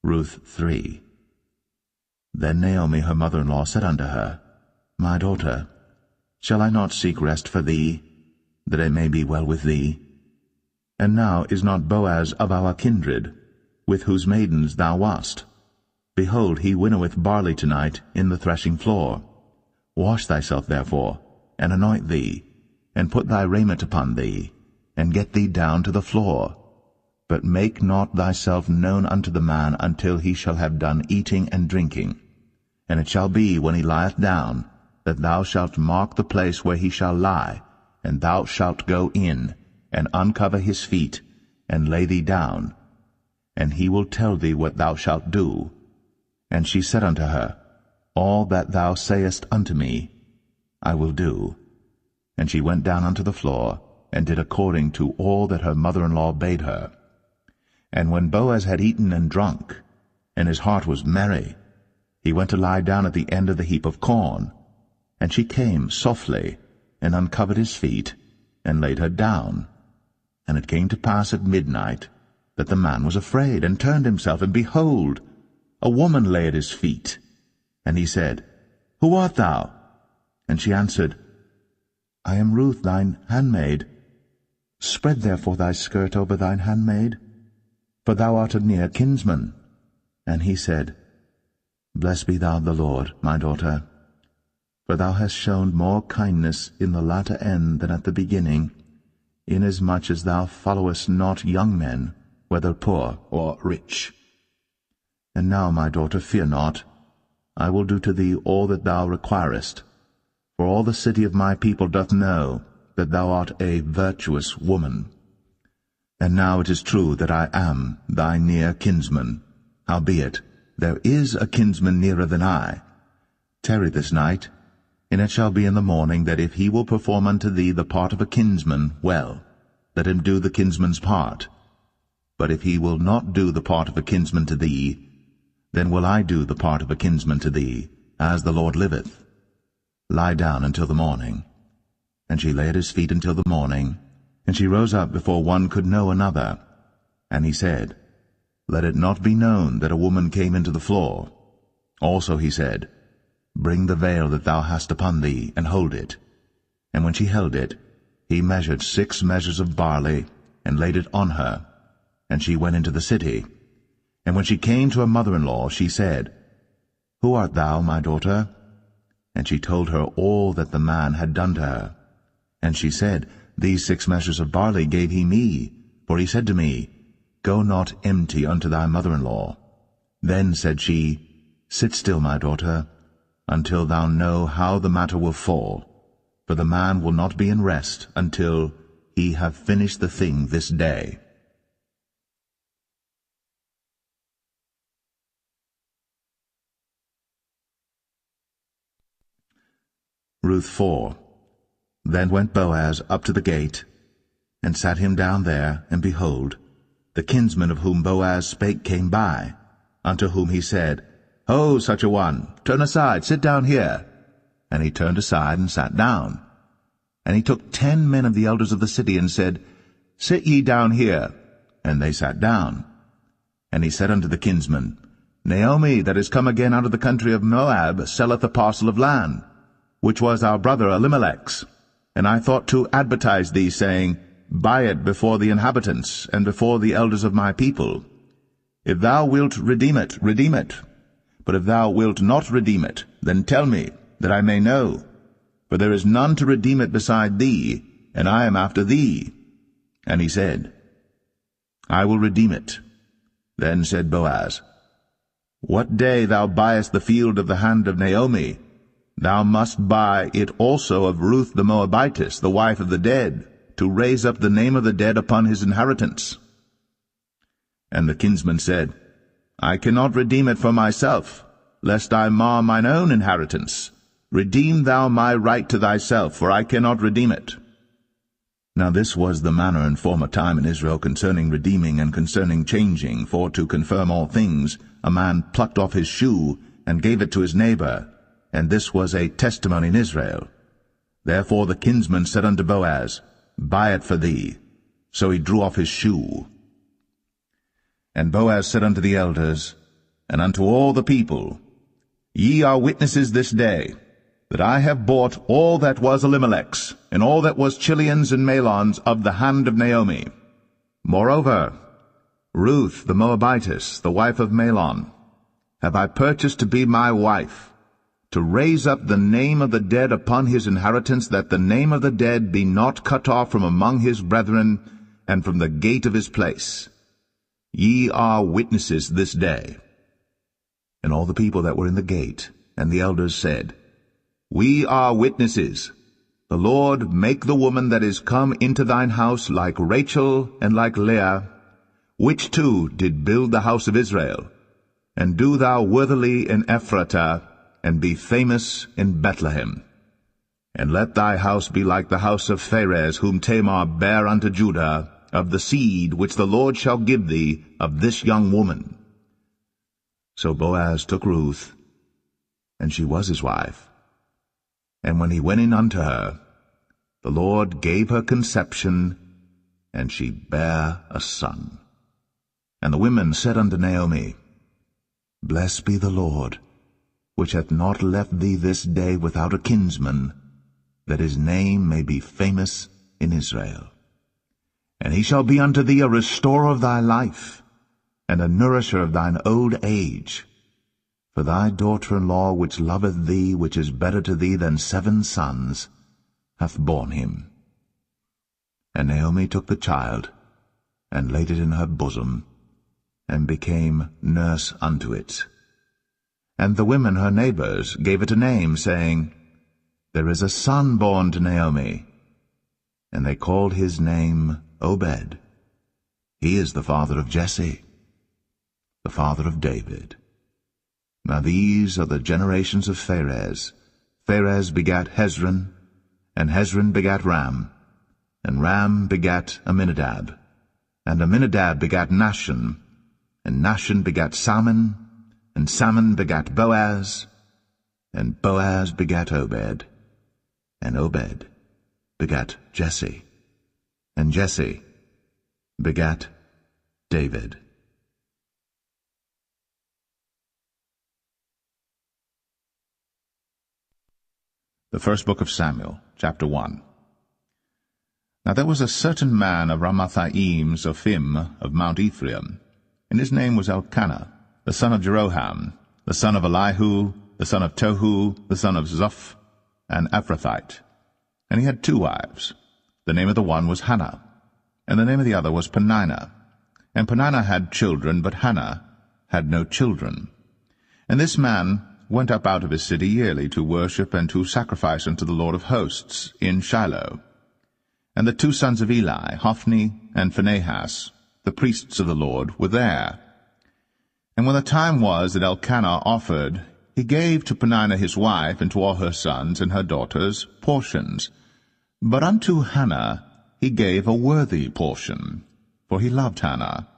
Ruth 3. Then Naomi her mother-in-law said unto her, My daughter, shall I not seek rest for thee, that it may be well with thee? And now is not Boaz of our kindred, with whose maidens thou wast? Behold, he winnoweth barley tonight in the threshing floor. Wash thyself therefore, and anoint thee, and put thy raiment upon thee, and get thee down to the floor. But make not thyself known unto the man until he shall have done eating and drinking. And it shall be, when he lieth down, that thou shalt mark the place where he shall lie, and thou shalt go in, and uncover his feet, and lay thee down, and he will tell thee what thou shalt do. And she said unto her, All that thou sayest unto me, I will do. And she went down unto the floor, and did according to all that her mother-in-law bade her. And when Boaz had eaten and drunk, and his heart was merry, he went to lie down at the end of the heap of corn. And she came softly, and uncovered his feet, and laid her down. And it came to pass at midnight, that the man was afraid, and turned himself, and behold, a woman lay at his feet. And he said, Who art thou? And she answered, I am Ruth thine handmaid. Spread therefore thy skirt over thine handmaid, for thou art a near kinsman. And he said, Blessed be thou of the Lord, my daughter, for thou hast shown more kindness in the latter end than at the beginning, inasmuch as thou followest not young men, whether poor or rich. And now, my daughter, fear not. I will do to thee all that thou requirest, for all the city of my people doth know that thou art a virtuous woman. And now it is true that I am thy near kinsman. Howbeit, there is a kinsman nearer than I. Tarry this night, and it shall be in the morning that if he will perform unto thee the part of a kinsman, well, let him do the kinsman's part. But if he will not do the part of a kinsman to thee, then will I do the part of a kinsman to thee, as the Lord liveth. Lie down until the morning. And she lay at his feet until the morning, and she rose up before one could know another. And he said, Let it not be known that a woman came into the floor. Also he said, Bring the veil that thou hast upon thee, and hold it. And when she held it, he measured 6 measures of barley, and laid it on her. And she went into the city. And when she came to her mother-in-law, she said, Who art thou, my daughter? And she told her all that the man had done to her. And she said, These 6 measures of barley gave he me, for he said to me, Go not empty unto thy mother-in-law. Then said she, Sit still, my daughter, until thou know how the matter will fall, for the man will not be in rest until he have finished the thing this day. Ruth 4. Then went Boaz up to the gate, and sat him down there, and behold, the kinsman of whom Boaz spake came by, unto whom he said, Ho, such a one, turn aside, sit down here. And he turned aside and sat down. And he took 10 men of the elders of the city, and said, Sit ye down here. And they sat down. And he said unto the kinsman, Naomi, that is come again out of the country of Moab, selleth a parcel of land, which was our brother Elimelech's. And I thought to advertise thee, saying, Buy it before the inhabitants, and before the elders of my people. If thou wilt redeem it, redeem it. But if thou wilt not redeem it, then tell me, that I may know. For there is none to redeem it beside thee, and I am after thee. And he said, I will redeem it. Then said Boaz, What day thou buyest the field of the hand of Naomi, thou must buy it also of Ruth the Moabitess, the wife of the dead, to raise up the name of the dead upon his inheritance. And the kinsman said, I cannot redeem it for myself, lest I mar mine own inheritance. Redeem thou my right to thyself, for I cannot redeem it. Now this was the manner in former time in Israel concerning redeeming and concerning changing, for to confirm all things, a man plucked off his shoe, and gave it to his neighbor, and this was a testimony in Israel. Therefore the kinsman said unto Boaz, Buy it for thee. So he drew off his shoe. And Boaz said unto the elders, and unto all the people, Ye are witnesses this day, that I have bought all that was Elimelech's, and all that was Chilion's and Mahlon's of the hand of Naomi. Moreover, Ruth the Moabitess, the wife of Mahlon, have I purchased to be my wife, to raise up the name of the dead upon his inheritance, that the name of the dead be not cut off from among his brethren, and from the gate of his place. Ye are witnesses this day. And all the people that were in the gate, and the elders said, We are witnesses. The Lord make the woman that is come into thine house like Rachel and like Leah, which two did build the house of Israel. And do thou worthily in Ephratah, and be famous in Bethlehem. And let thy house be like the house of Pharez, whom Tamar bare unto Judah, of the seed which the Lord shall give thee of this young woman. So Boaz took Ruth, and she was his wife. And when he went in unto her, the Lord gave her conception, and she bare a son. And the women said unto Naomi, Blessed be the Lord, which hath not left thee this day without a kinsman, that his name may be famous in Israel. And he shall be unto thee a restorer of thy life, and a nourisher of thine old age. For thy daughter-in-law, which loveth thee, which is better to thee than 7 sons, hath borne him. And Naomi took the child, and laid it in her bosom, and became nurse unto it. And the women her neighbors gave it a name, saying, There is a son born to Naomi. And they called his name Obed. He is the father of Jesse, the father of David. Now these are the generations of Pharez. Pharez begat Hezron, and Hezron begat Ram, and Ram begat Amminadab, and Amminadab begat Nahshon, and Nahshon begat Salmon, and Salmon begat Boaz, and Boaz begat Obed, and Obed begat Jesse, and Jesse begat David. The first book of Samuel, chapter 1. Now there was a certain man of Ramathaim Zophim of Mount Ephraim, and his name was Elkanah, the son of Jeroham, the son of Elihu, the son of Tohu, the son of Zoph, an Ephrathite. And he had 2 wives. The name of the one was Hannah, and the name of the other was Peninnah. And Peninnah had children, but Hannah had no children. And this man went up out of his city yearly to worship and to sacrifice unto the Lord of hosts in Shiloh. And the 2 sons of Eli, Hophni and Phinehas, the priests of the Lord, were there. And when the time was that Elkanah offered, he gave to Peninnah his wife and to all her sons and her daughters portions. But unto Hannah he gave a worthy portion, for he loved Hannah.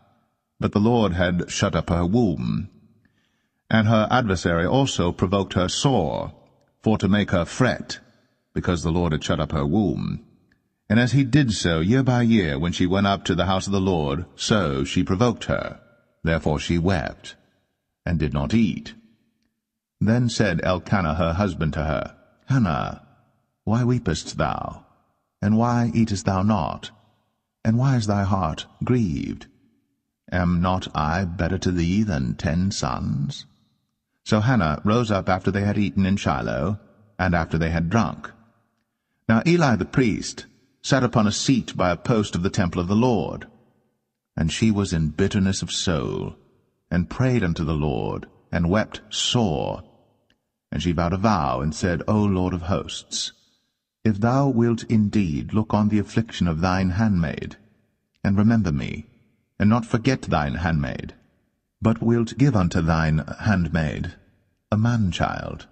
But the Lord had shut up her womb. And her adversary also provoked her sore, for to make her fret, because the Lord had shut up her womb. And as he did so year by year, when she went up to the house of the Lord, so she provoked her. Therefore she wept, and did not eat. Then said Elkanah her husband to her, Hannah, why weepest thou? And why eatest thou not? And why is thy heart grieved? Am not I better to thee than 10 sons? So Hannah rose up after they had eaten in Shiloh, and after they had drunk. Now Eli the priest sat upon a seat by a post of the temple of the Lord. And she was in bitterness of soul, and prayed unto the Lord, and wept sore. And she vowed a vow, and said, O Lord of hosts, if thou wilt indeed look on the affliction of thine handmaid, and remember me, and not forget thine handmaid, but wilt give unto thine handmaid a man-child,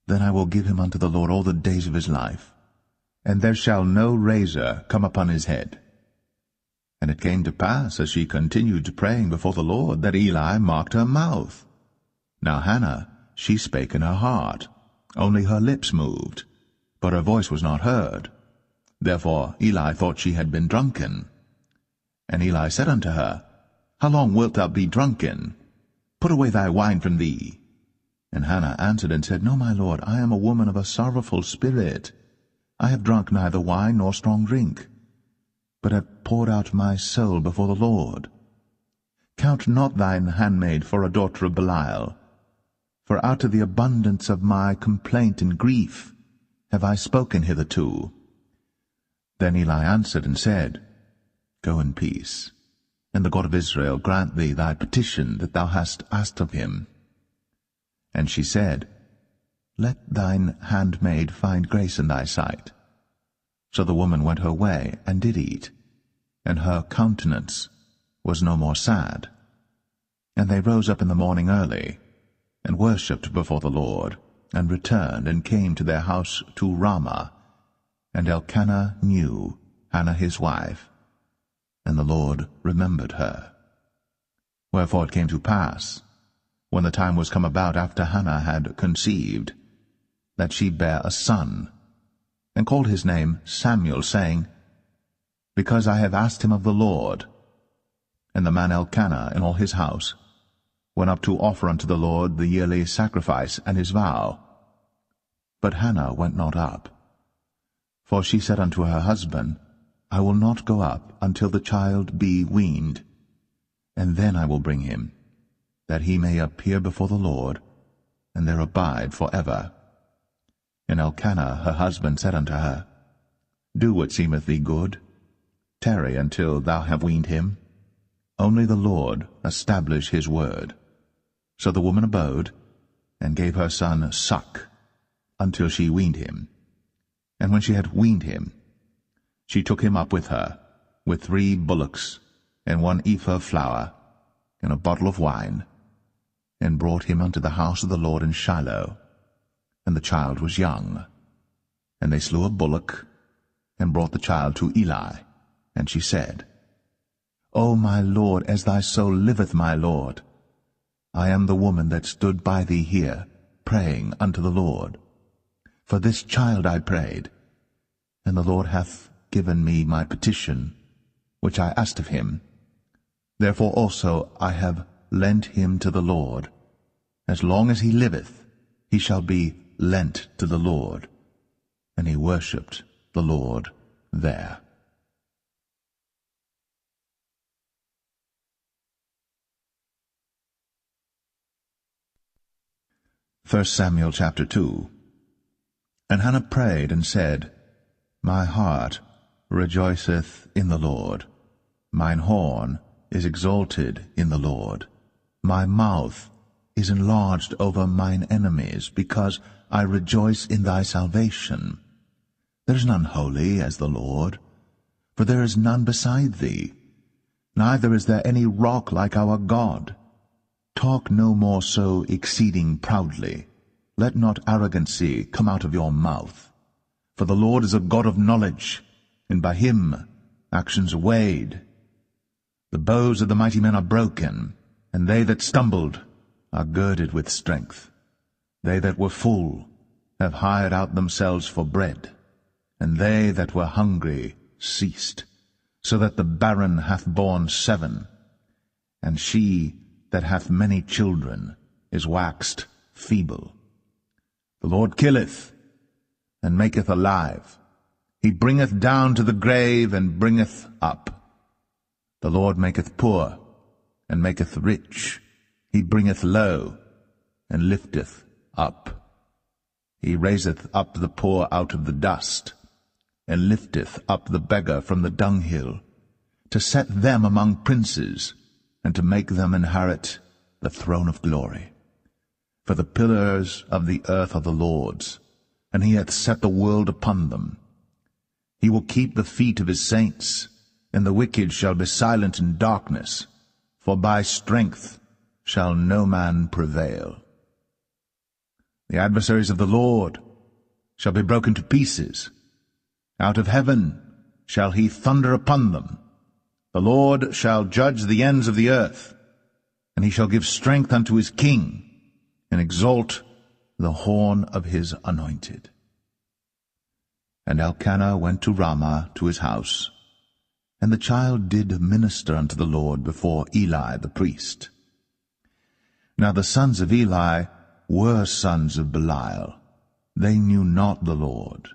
then I will give him unto the Lord all the days of his life, and there shall no razor come upon his head. And it came to pass, as she continued praying before the Lord, that Eli marked her mouth. Now Hannah, she spake in her heart, only her lips moved, but her voice was not heard. Therefore Eli thought she had been drunken. And Eli said unto her, How long wilt thou be drunken? Put away thy wine from thee. And Hannah answered and said, No, my lord, I am a woman of a sorrowful spirit. I have drunk neither wine nor strong drink, but have poured out my soul before the Lord. Count not thine handmaid for a daughter of Belial, for out of the abundance of my complaint and grief have I spoken hitherto. Then Eli answered and said, Go in peace, and the God of Israel grant thee thy petition that thou hast asked of him. And she said, Let thine handmaid find grace in thy sight. So the woman went her way, and did eat, and her countenance was no more sad. And they rose up in the morning early, and worshipped before the Lord, and returned, and came to their house to Ramah. And Elkanah knew Hannah his wife, and the Lord remembered her. Wherefore it came to pass, when the time was come about after Hannah had conceived, that she bare a son, and called his name Samuel, saying, Because I have asked him of the Lord. and the man Elkanah and all his house went up to offer unto the Lord the yearly sacrifice and his vow. But Hannah went not up. For she said unto her husband, I will not go up until the child be weaned, and then I will bring him, that he may appear before the Lord, and there abide for ever. And Elkanah her husband said unto her, Do what seemeth thee good. Tarry until thou have weaned him. Only the Lord establish his word. So the woman abode, and gave her son suck, until she weaned him. And when she had weaned him, she took him up with her, with 3 bullocks, and 1 ephah of flour, and a bottle of wine, and brought him unto the house of the Lord in Shiloh. And the child was young. And they slew a bullock, and brought the child to Eli. And she said, O my Lord, as thy soul liveth, my Lord, I am the woman that stood by thee here, praying unto the Lord. For this child I prayed, and the Lord hath given me my petition, which I asked of him. Therefore also I have lent him to the Lord. As long as he liveth, he shall be lent to the Lord. And he worshipped the Lord there. 1 Samuel chapter 2. And Hannah prayed and said, My heart rejoiceth in the Lord. Mine horn is exalted in the Lord. My mouth is enlarged over mine enemies, because I rejoice in thy salvation. There is none holy as the Lord, for there is none beside thee. Neither is there any rock like our God. Talk no more so exceeding proudly. Let not arrogancy come out of your mouth. For the Lord is a God of knowledge, and by him actions are weighed. The bows of the mighty men are broken, and they that stumbled are girded with strength. They that were full have hired out themselves for bread, and they that were hungry ceased, so that the barren hath borne 7, and she that hath many children is waxed feeble. The Lord killeth, and maketh alive. He bringeth down to the grave, and bringeth up. The Lord maketh poor, and maketh rich. He bringeth low, and lifteth up. He raiseth up the poor out of the dust, and lifteth up the beggar from the dunghill, to set them among princes, and to make them inherit the throne of glory. For the pillars of the earth are the Lord's, and he hath set the world upon them. He will keep the feet of his saints, and the wicked shall be silent in darkness, for by strength shall no man prevail. The adversaries of the Lord shall be broken to pieces. Out of heaven shall he thunder upon them. The Lord shall judge the ends of the earth, and he shall give strength unto his king, and exalt the horn of his anointed. And Elkanah went to Ramah to his house, and the child did minister unto the Lord before Eli the priest. Now the sons of Eli were sons of Belial. They knew not the Lord.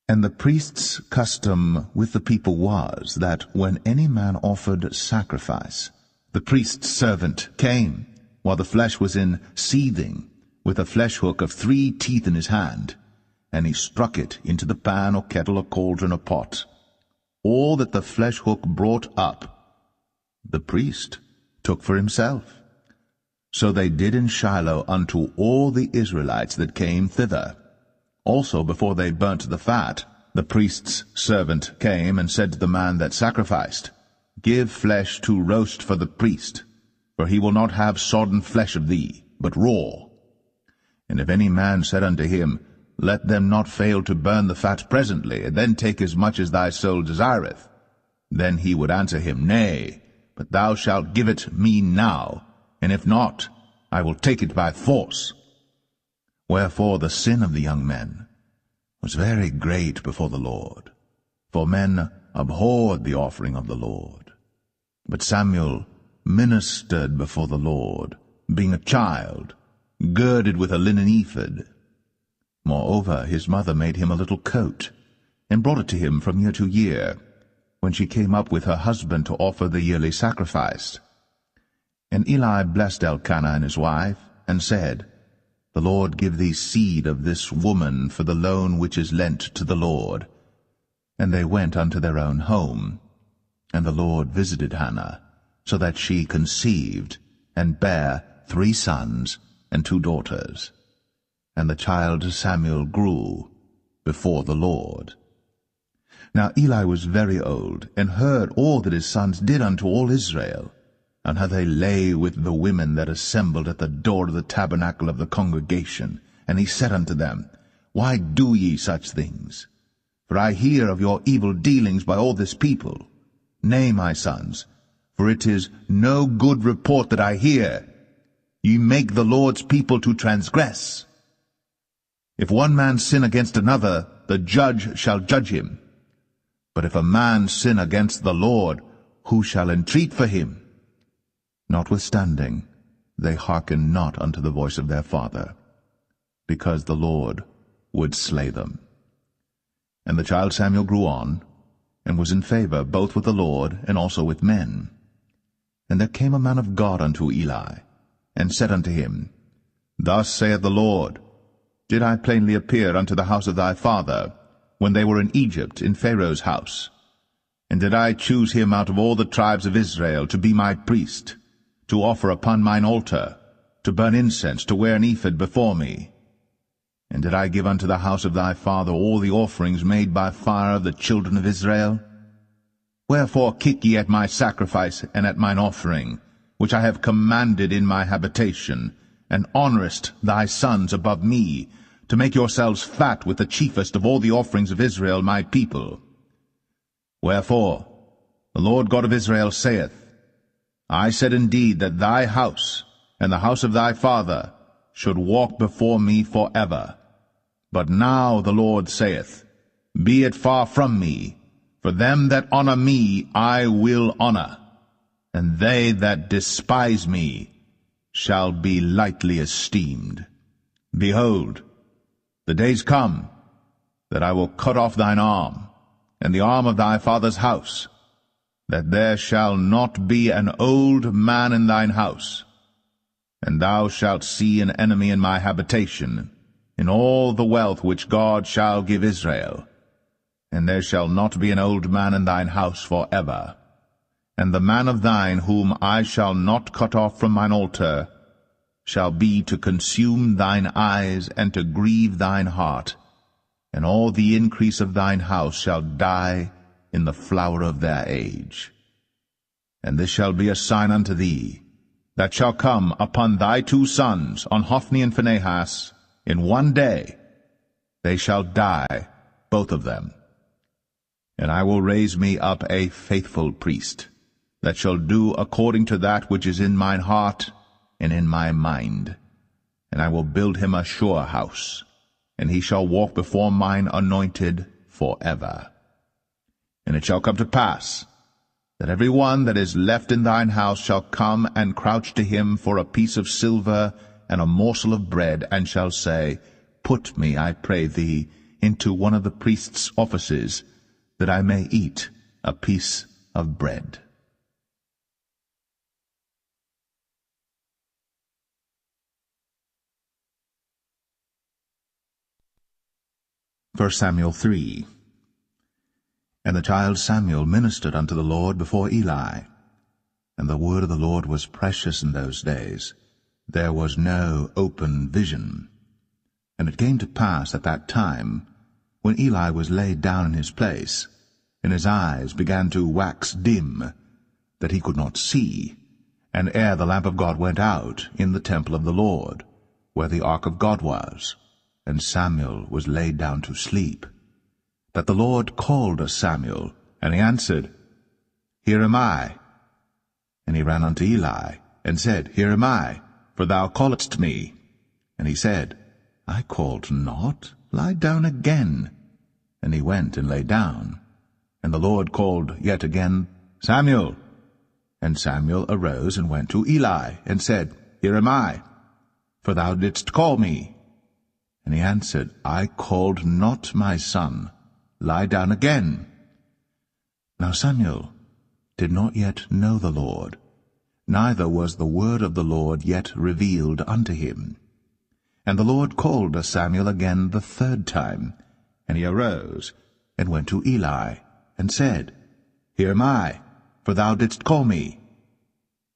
And the priest's custom with the people was, that when any man offered sacrifice, the priest's servant came, while the flesh was in seething, with a flesh hook of 3 teeth in his hand, and he struck it into the pan or kettle or cauldron or pot. All that the flesh hook brought up, the priest took for himself. So they did in Shiloh unto all the Israelites that came thither. Also before they burnt the fat, the priest's servant came and said to the man that sacrificed, Give flesh to roast for the priest, for he will not have sodden flesh of thee, but raw. And if any man said unto him, Let them not fail to burn the fat presently, and then take as much as thy soul desireth, then he would answer him, Nay, but thou shalt give it me now, and if not, I will take it by force. Wherefore the sin of the young men was very great before the Lord, for men abhorred the offering of the Lord. But Samuel ministered before the Lord, being a child, girded with a linen ephod. Moreover, his mother made him a little coat, and brought it to him from year to year, when she came up with her husband to offer the yearly sacrifice. And Eli blessed Elkanah and his wife, and said, The Lord give thee seed of this woman for the loan which is lent to the Lord. And they went unto their own home. And the Lord visited Hannah, so that she conceived, and bare 3 sons and 2 daughters. And the child Samuel grew before the Lord. Now Eli was very old, and heard all that his sons did unto all Israel, and how they lay with the women that assembled at the door of the tabernacle of the congregation. And he said unto them, Why do ye such things? For I hear of your evil dealings by all this people. Nay, my sons, for it is no good report that I hear. Ye make the Lord's people to transgress. If one man sin against another, the judge shall judge him. But if a man sin against the Lord, who shall entreat for him? Notwithstanding, they hearkened not unto the voice of their father, because the Lord would slay them. And the child Samuel grew on, and was in favor both with the Lord and also with men. And there came a man of God unto Eli, and said unto him, Thus saith the Lord, Did I plainly appear unto the house of thy father, when they were in Egypt in Pharaoh's house? And did I choose him out of all the tribes of Israel to be my priest, to offer upon mine altar, to burn incense, to wear an ephod before me? And did I give unto the house of thy father all the offerings made by fire of the children of Israel? Wherefore kick ye at my sacrifice and at mine offering, which I have commanded in my habitation, and honourest thy sons above me, to make yourselves fat with the chiefest of all the offerings of Israel my people? Wherefore the Lord God of Israel saith, I said indeed that thy house and the house of thy father should walk before me for ever. But now the Lord saith, Be it far from me, for them that honour me I will honour, and they that despise me shall be lightly esteemed. Behold, the days come that I will cut off thine arm, and the arm of thy father's house, that there shall not be an old man in thine house. And thou shalt see an enemy in my habitation, in all the wealth which God shall give Israel. And there shall not be an old man in thine house for ever. And the man of thine whom I shall not cut off from mine altar shall be to consume thine eyes and to grieve thine heart, and all the increase of thine house shall die in the flower of their age. And this shall be a sign unto thee, that shall come upon thy 2 sons, on Hophni and Phinehas, in one day. They shall die, both of them. And I will raise me up a faithful priest, that shall do according to that which is in mine heart and in my mind. And I will build him a sure house, and he shall walk before mine anointed for ever. And it shall come to pass, that every one that is left in thine house shall come and crouch to him for a piece of silver and a morsel of bread, and shall say, Put me, I pray thee, into one of the priest's offices, that I may eat a piece of bread. 1 Samuel 3. And the child Samuel ministered unto the Lord before Eli. And the word of the Lord was precious in those days. There was no open vision. And it came to pass at that time, when Eli was laid down in his place, and his eyes began to wax dim, that he could not see, and ere the lamp of God went out in the temple of the Lord, where the ark of God was, and Samuel was laid down to sleep, that the Lord called Samuel, and he answered, Here am I. And he ran unto Eli, and said, Here am I, for thou calledst me. And he said, I called not, lie down again. And he went and lay down. And the Lord called yet again, Samuel. And Samuel arose and went to Eli, and said, Here am I, for thou didst call me. And he answered, I called not, my son. Lie down again. Now Samuel did not yet know the Lord, neither was the word of the Lord yet revealed unto him. And the Lord called Samuel again the third time, and he arose, and went to Eli, and said, Here am I, for thou didst call me.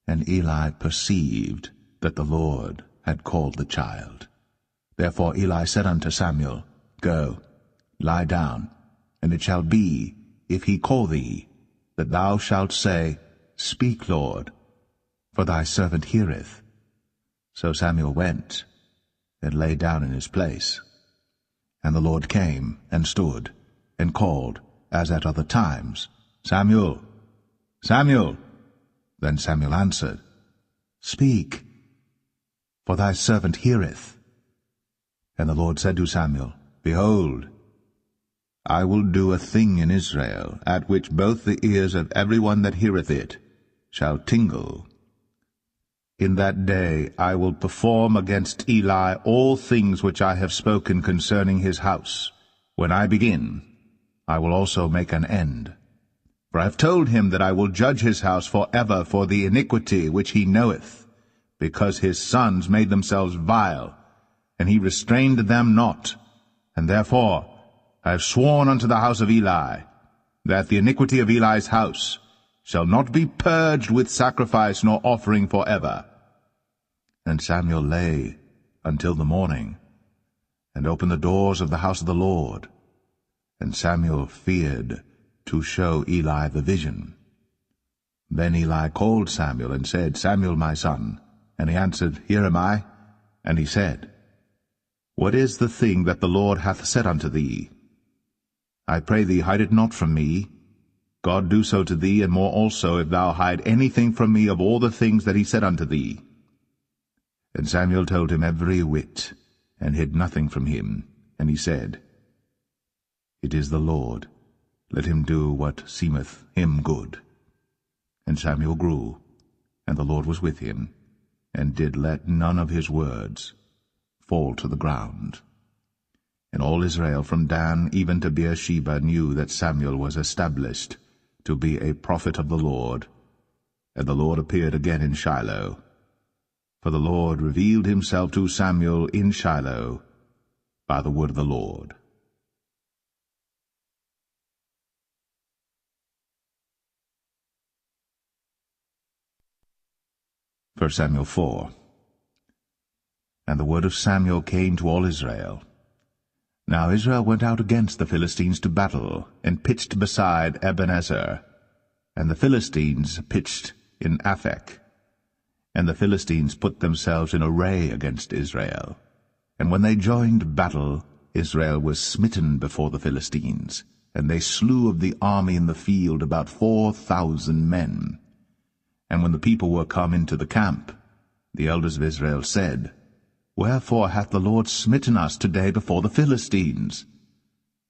And Eli perceived that the Lord had called the child. Therefore Eli said unto Samuel, Go, lie down, and it shall be, if he call thee, that thou shalt say, Speak, Lord, for thy servant heareth. So Samuel went, and lay down in his place. And the Lord came, and stood, and called, as at other times, Samuel, Samuel. Then Samuel answered, Speak, for thy servant heareth. And the Lord said to Samuel, Behold, I will do a thing in Israel, at which both the ears of every one that heareth it shall tingle. In that day I will perform against Eli all things which I have spoken concerning his house. When I begin, I will also make an end. For I have told him that I will judge his house for ever for the iniquity which he knoweth, because his sons made themselves vile, and he restrained them not. And therefore I have sworn unto the house of Eli, that the iniquity of Eli's house shall not be purged with sacrifice nor offering for ever. And Samuel lay until the morning, and opened the doors of the house of the Lord. And Samuel feared to show Eli the vision. Then Eli called Samuel, and said, Samuel, my son. And he answered, Here am I. And he said, What is the thing that the Lord hath said unto thee? I pray thee, hide it not from me. God do so to thee, and more also, if thou hide anything from me of all the things that he said unto thee. And Samuel told him every whit, and hid nothing from him. And he said, It is the Lord. Let him do what seemeth him good. And Samuel grew, and the Lord was with him, and did let none of his words fall to the ground. And all Israel from Dan even to Beersheba knew that Samuel was established to be a prophet of the Lord. And the Lord appeared again in Shiloh. For the Lord revealed himself to Samuel in Shiloh by the word of the Lord. 1 Samuel 4. And the word of Samuel came to all Israel. Now Israel went out against the Philistines to battle, and pitched beside Ebenezer. And the Philistines pitched in Aphek. And the Philistines put themselves in array against Israel. And when they joined battle, Israel was smitten before the Philistines, and they slew of the army in the field about 4,000 men. And when the people were come into the camp, the elders of Israel said, Wherefore hath the Lord smitten us today before the Philistines?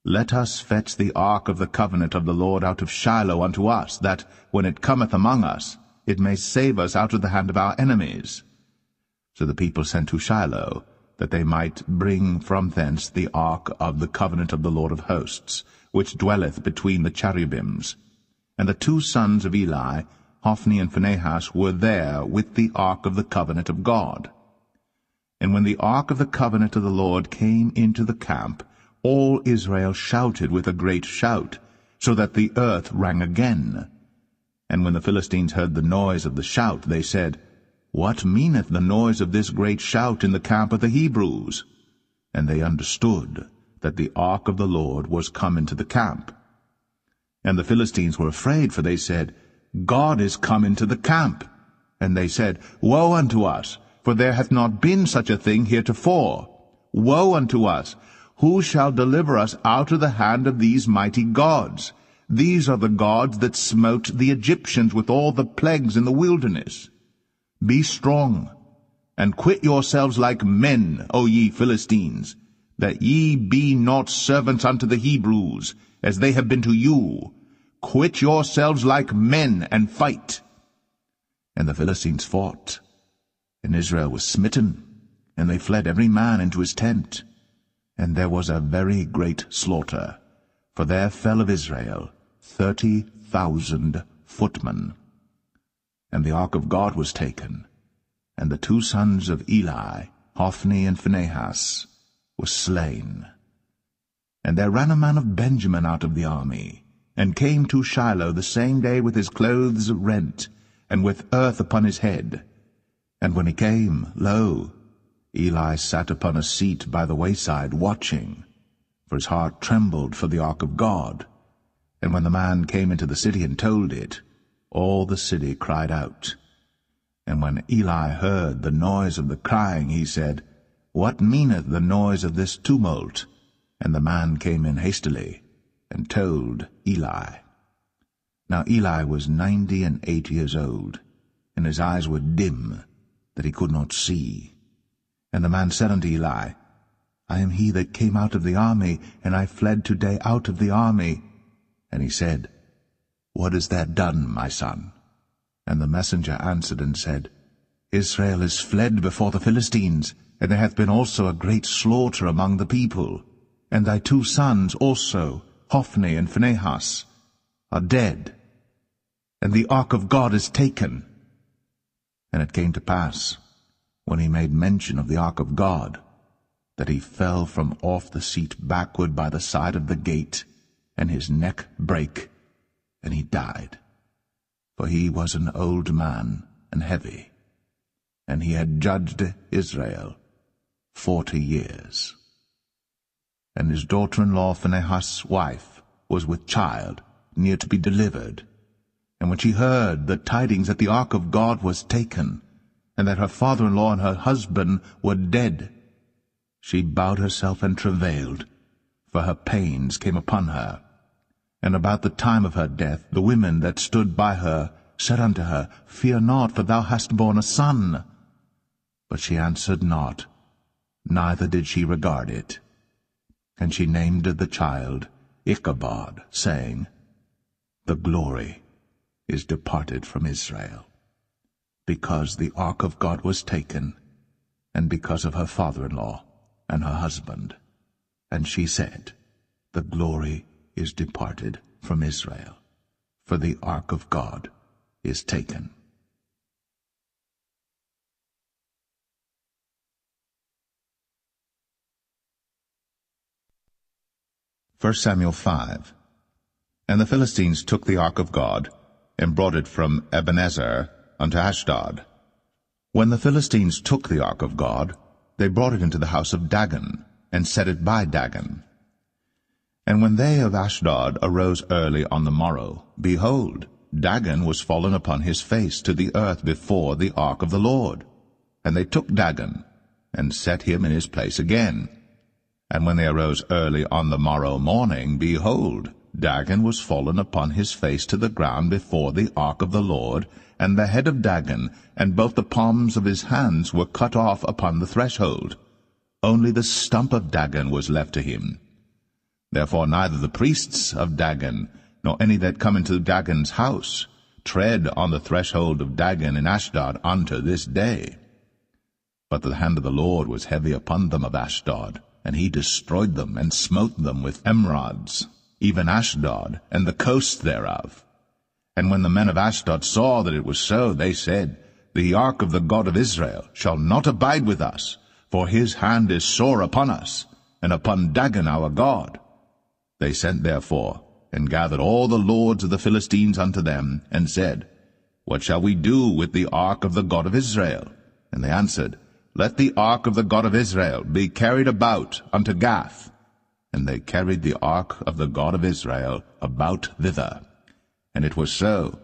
Let us fetch the ark of the covenant of the Lord out of Shiloh unto us, that, when it cometh among us, it may save us out of the hand of our enemies. So the people sent to Shiloh, that they might bring from thence the ark of the covenant of the Lord of hosts, which dwelleth between the cherubims. And the two sons of Eli, Hophni and Phinehas, were there with the ark of the covenant of God. And when the ark of the covenant of the Lord came into the camp, all Israel shouted with a great shout, so that the earth rang again. And when the Philistines heard the noise of the shout, they said, What meaneth the noise of this great shout in the camp of the Hebrews? And they understood that the ark of the Lord was come into the camp. And the Philistines were afraid, for they said, God is come into the camp. And they said, Woe unto us, for there hath not been such a thing heretofore. Woe unto us! Who shall deliver us out of the hand of these mighty gods? These are the gods that smote the Egyptians with all the plagues in the wilderness. Be strong, and quit yourselves like men, O ye Philistines, that ye be not servants unto the Hebrews, as they have been to you. Quit yourselves like men, and fight. And the Philistines fought, and Israel was smitten, and they fled every man into his tent. And there was a very great slaughter, for there fell of Israel 30,000 footmen. And the ark of God was taken, and the 2 sons of Eli, Hophni and Phinehas, were slain. And there ran a man of Benjamin out of the army, and came to Shiloh the same day with his clothes rent, and with earth upon his head. And when he came, lo, Eli sat upon a seat by the wayside, watching, for his heart trembled for the ark of God. And when the man came into the city and told it, all the city cried out. And when Eli heard the noise of the crying, he said, What meaneth the noise of this tumult? And the man came in hastily, and told Eli. Now Eli was 98 years old, and his eyes were dim, that he could not see. And the man said unto Eli, I am he that came out of the army, and I fled today out of the army. And he said, What hast thou done, my son? And the messenger answered and said, Israel is fled before the Philistines, and there hath been also a great slaughter among the people. And thy 2 sons also, Hophni and Phinehas, are dead, and the ark of God is taken. And it came to pass, when he made mention of the ark of God, that he fell from off the seat backward by the side of the gate, and his neck brake, and he died. For he was an old man and heavy, and he had judged Israel 40 years. And his daughter-in-law Phinehas' wife was with child, near to be delivered. And when she heard the tidings that the ark of God was taken, and that her father-in-law and her husband were dead, she bowed herself and travailed, for her pains came upon her. And about the time of her death, the women that stood by her said unto her, Fear not, for thou hast borne a son. But she answered not, neither did she regard it. And she named the child Ichabod, saying, The glory is departed from Israel, because the ark of God was taken, and because of her father-in-law and her husband. And she said, The glory is departed from Israel, for the ark of God is taken. 1 Samuel 5. And the Philistines took the ark of God, and brought it from Ebenezer unto Ashdod. When the Philistines took the ark of God, they brought it into the house of Dagon, and set it by Dagon. And when they of Ashdod arose early on the morrow, behold, Dagon was fallen upon his face to the earth before the ark of the Lord. And they took Dagon, and set him in his place again. And when they arose early on the morrow morning, behold, Dagon was fallen upon his face to the ground before the ark of the Lord, and the head of Dagon and both the palms of his hands were cut off upon the threshold. Only the stump of Dagon was left to him. Therefore neither the priests of Dagon, nor any that come into Dagon's house, tread on the threshold of Dagon in Ashdod unto this day. But the hand of the Lord was heavy upon them of Ashdod, and he destroyed them, and smote them with emerods, even Ashdod, and the coast thereof. And when the men of Ashdod saw that it was so, they said, The ark of the God of Israel shall not abide with us, for his hand is sore upon us, and upon Dagon our God. They sent therefore, and gathered all the lords of the Philistines unto them, and said, What shall we do with the ark of the God of Israel? And they answered, Let the ark of the God of Israel be carried about unto Gath. And they carried the ark of the God of Israel about thither. And it was so,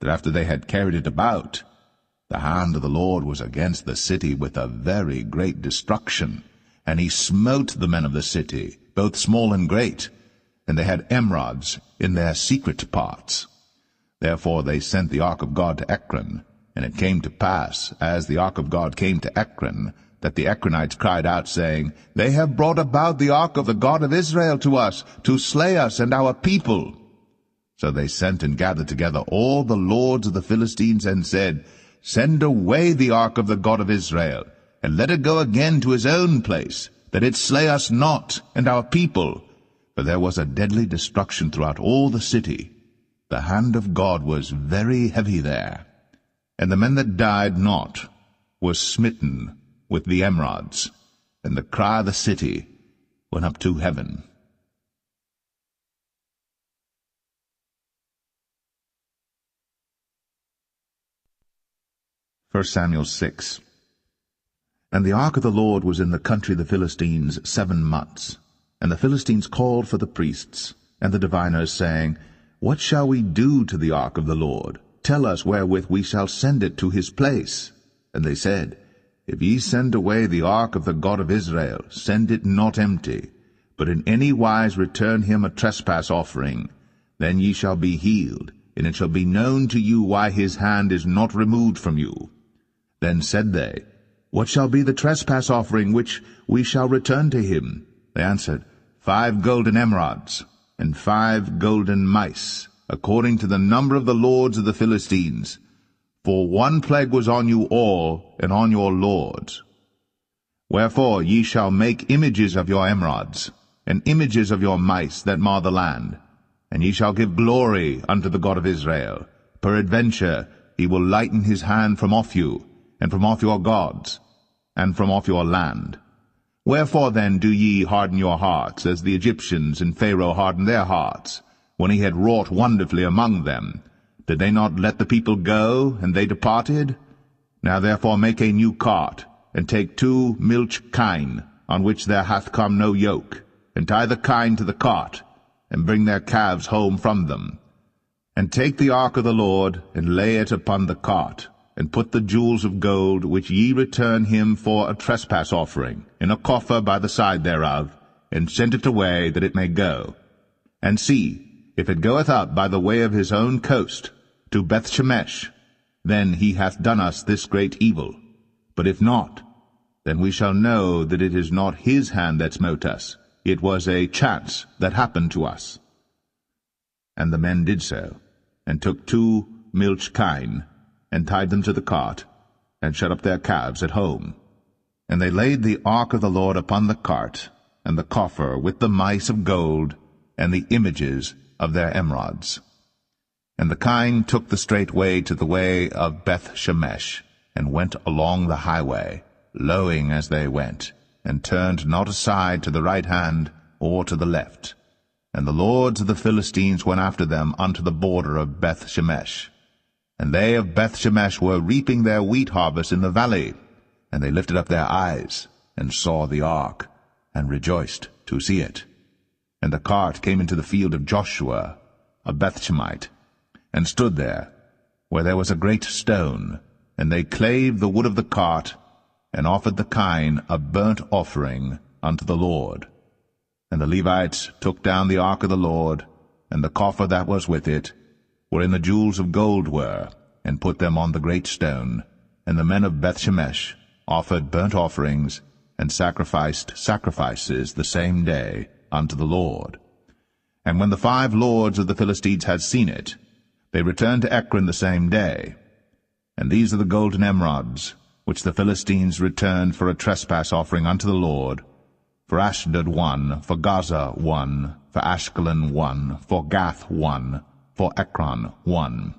that after they had carried it about, the hand of the Lord was against the city with a very great destruction. And he smote the men of the city, both small and great, and they had emerods in their secret parts. Therefore they sent the ark of God to Ekron. And it came to pass, as the ark of God came to Ekron, that the Ekronites cried out, saying, They have brought about the ark of the God of Israel to us, to slay us and our people. So they sent and gathered together all the lords of the Philistines, and said, Send away the ark of the God of Israel, and let it go again to his own place, that it slay us not and our people. For there was a deadly destruction throughout all the city. The hand of God was very heavy there. And the men that died not were smitten with the emerods, and the cry of the city went up to heaven. 1 Samuel 6. And the ark of the Lord was in the country of the Philistines 7 months. And the Philistines called for the priests and the diviners, saying, What shall we do to the ark of the Lord? Tell us wherewith we shall send it to his place. And they said, If ye send away the ark of the God of Israel, send it not empty, but in any wise return him a trespass offering. Then ye shall be healed, and it shall be known to you why his hand is not removed from you. Then said they, What shall be the trespass offering which we shall return to him? They answered, 5 golden emerods, and 5 golden mice, according to the number of the lords of the Philistines. For 1 plague was on you all, and on your lords. Wherefore ye shall make images of your emerods, and images of your mice that mar the land. And ye shall give glory unto the God of Israel. Peradventure he will lighten his hand from off you, and from off your gods, and from off your land. Wherefore then do ye harden your hearts, as the Egyptians and Pharaoh hardened their hearts, when he had wrought wonderfully among them? Did they not let the people go, and they departed? Now therefore make a new cart, and take 2 milch kine, on which there hath come no yoke, and tie the kine to the cart, and bring their calves home from them. And take the ark of the Lord, and lay it upon the cart, and put the jewels of gold, which ye return him for a trespass offering, in a coffer by the side thereof, and send it away, that it may go. And see, if it goeth up by the way of his own coast, to Bethshemesh, then he hath done us this great evil. But if not, then we shall know that it is not his hand that smote us. It was a chance that happened to us. And the men did so, and took 2 milch kine, and tied them to the cart, and shut up their calves at home. And they laid the ark of the Lord upon the cart, and the coffer with the mice of gold, and the images of their emerods. And the kine took the straight way to the way of Bethshemesh, and went along the highway, lowing as they went, and turned not aside to the right hand or to the left. And the lords of the Philistines went after them unto the border of Bethshemesh. And they of Bethshemesh were reaping their wheat harvest in the valley. And they lifted up their eyes, and saw the ark, and rejoiced to see it. And the cart came into the field of Joshua, a Bethshemite, and stood there, where there was a great stone. And they clave the wood of the cart, and offered the kine a burnt offering unto the Lord. And the Levites took down the ark of the Lord, and the coffer that was with it, wherein the jewels of gold were, and put them on the great stone. And the men of Bethshemesh offered burnt offerings, and sacrificed sacrifices the same day unto the Lord. And when the 5 lords of the Philistines had seen it, they returned to Ekron the same day. And these are the golden emerods, which the Philistines returned for a trespass offering unto the Lord: for Ashdod 1, for Gaza 1, for Ashkelon 1, for Gath 1, for Ekron 1.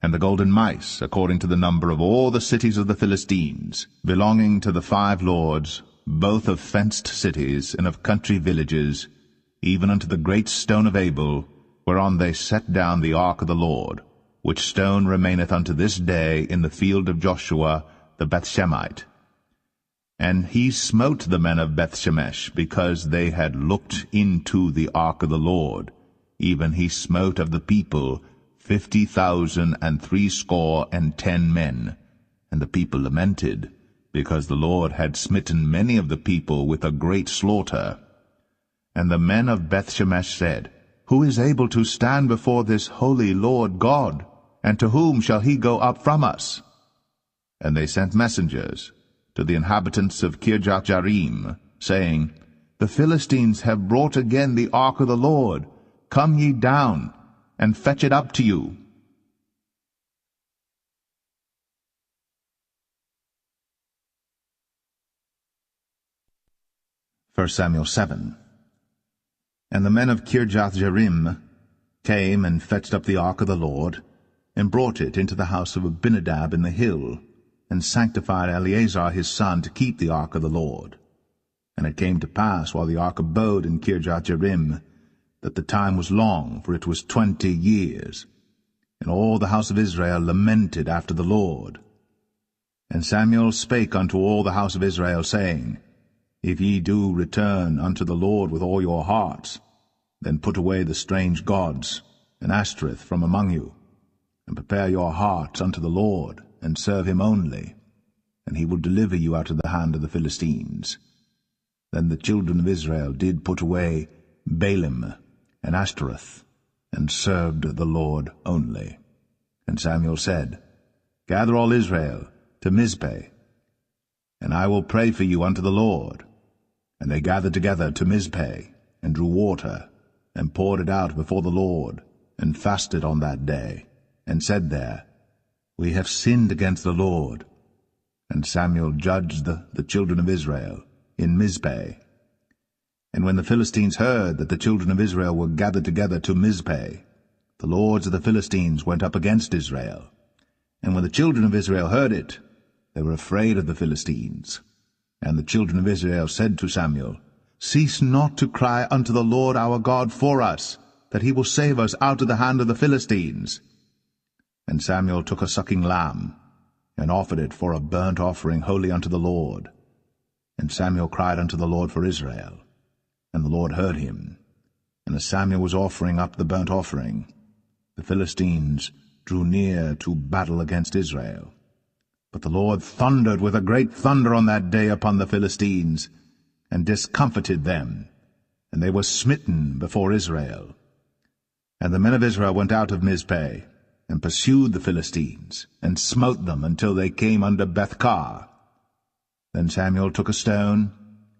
And the golden mice, according to the number of all the cities of the Philistines, belonging to the 5 lords, both of fenced cities and of country villages, even unto the great stone of Abel, whereon they set down the ark of the Lord, which stone remaineth unto this day in the field of Joshua the Bethshemite. And he smote the men of Bethshemesh, because they had looked into the ark of the Lord. Even he smote of the people 50,010 men. And the people lamented, because the Lord had smitten many of the people with a great slaughter. And the men of Bethshemesh said, Who is able to stand before this holy Lord God? And to whom shall he go up from us? And they sent messengers to the inhabitants of Kirjath-jearim, saying, The Philistines have brought again the ark of the Lord. Come ye down, and fetch it up to you. 1 Samuel 7. And the men of Kirjath-jearim came and fetched up the ark of the Lord, and brought it into the house of Abinadab in the hill, and sanctified Eleazar his son to keep the ark of the Lord. And it came to pass, while the ark abode in Kirjath-jearim, that the time was long, for it was 20 years. And all the house of Israel lamented after the Lord. And Samuel spake unto all the house of Israel, saying, If ye do return unto the Lord with all your hearts, then put away the strange gods and Ashtoreth from among you, and prepare your hearts unto the Lord, and serve him only, and he will deliver you out of the hand of the Philistines. Then the children of Israel did put away Baalim and Ashtoreth, and served the Lord only. And Samuel said, Gather all Israel to Mizpeh, and I will pray for you unto the Lord. And they gathered together to Mizpeh, and drew water, and poured it out before the Lord, and fasted on that day, and said there, We have sinned against the Lord. And Samuel judged the children of Israel in Mizpeh. And when the Philistines heard that the children of Israel were gathered together to Mizpeh, the lords of the Philistines went up against Israel. And when the children of Israel heard it, they were afraid of the Philistines. And the children of Israel said to Samuel, Cease not to cry unto the Lord our God for us, that he will save us out of the hand of the Philistines. And Samuel took a sucking lamb, and offered it for a burnt offering holy unto the Lord. And Samuel cried unto the Lord for Israel, and the Lord heard him. And as Samuel was offering up the burnt offering, the Philistines drew near to battle against Israel. But the Lord thundered with a great thunder on that day upon the Philistines, and discomfited them, and they were smitten before Israel. And the men of Israel went out of Mizpeh, and pursued the Philistines, and smote them until they came under Bethkar. Then Samuel took a stone,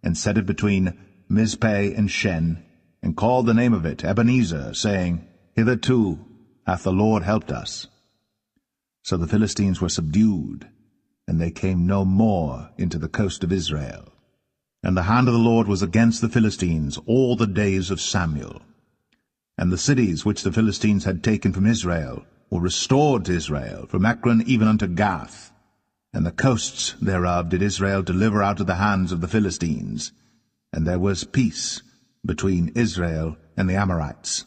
and set it between Mizpeh and Shen, and called the name of it Ebenezer, saying, Hitherto hath the Lord helped us. So the Philistines were subdued, and they came no more into the coast of Israel. And the hand of the Lord was against the Philistines all the days of Samuel. And the cities which the Philistines had taken from Israel were restored to Israel, from Ekron even unto Gath. And the coasts thereof did Israel deliver out of the hands of the Philistines. And there was peace between Israel and the Amorites.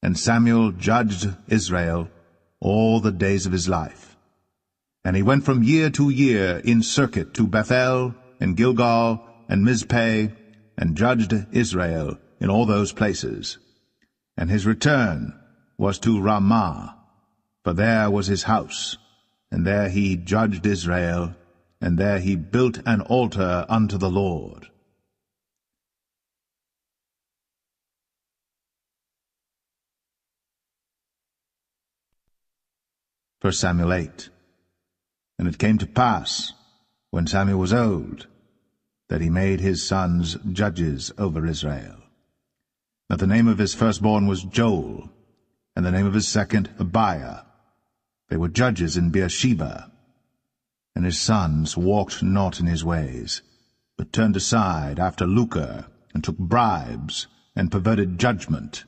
And Samuel judged Israel all the days of his life. And he went from year to year in circuit to Bethel and Gilgal and Mizpeh, and judged Israel in all those places. And his return was to Ramah, for there was his house, and there he judged Israel, and there he built an altar unto the Lord. First Samuel 8. And it came to pass, when Samuel was old, that he made his sons judges over Israel. Now the name of his firstborn was Joel, and the name of his second Abiah. They were judges in Beersheba. And his sons walked not in his ways, but turned aside after lucre, and took bribes, and perverted judgment.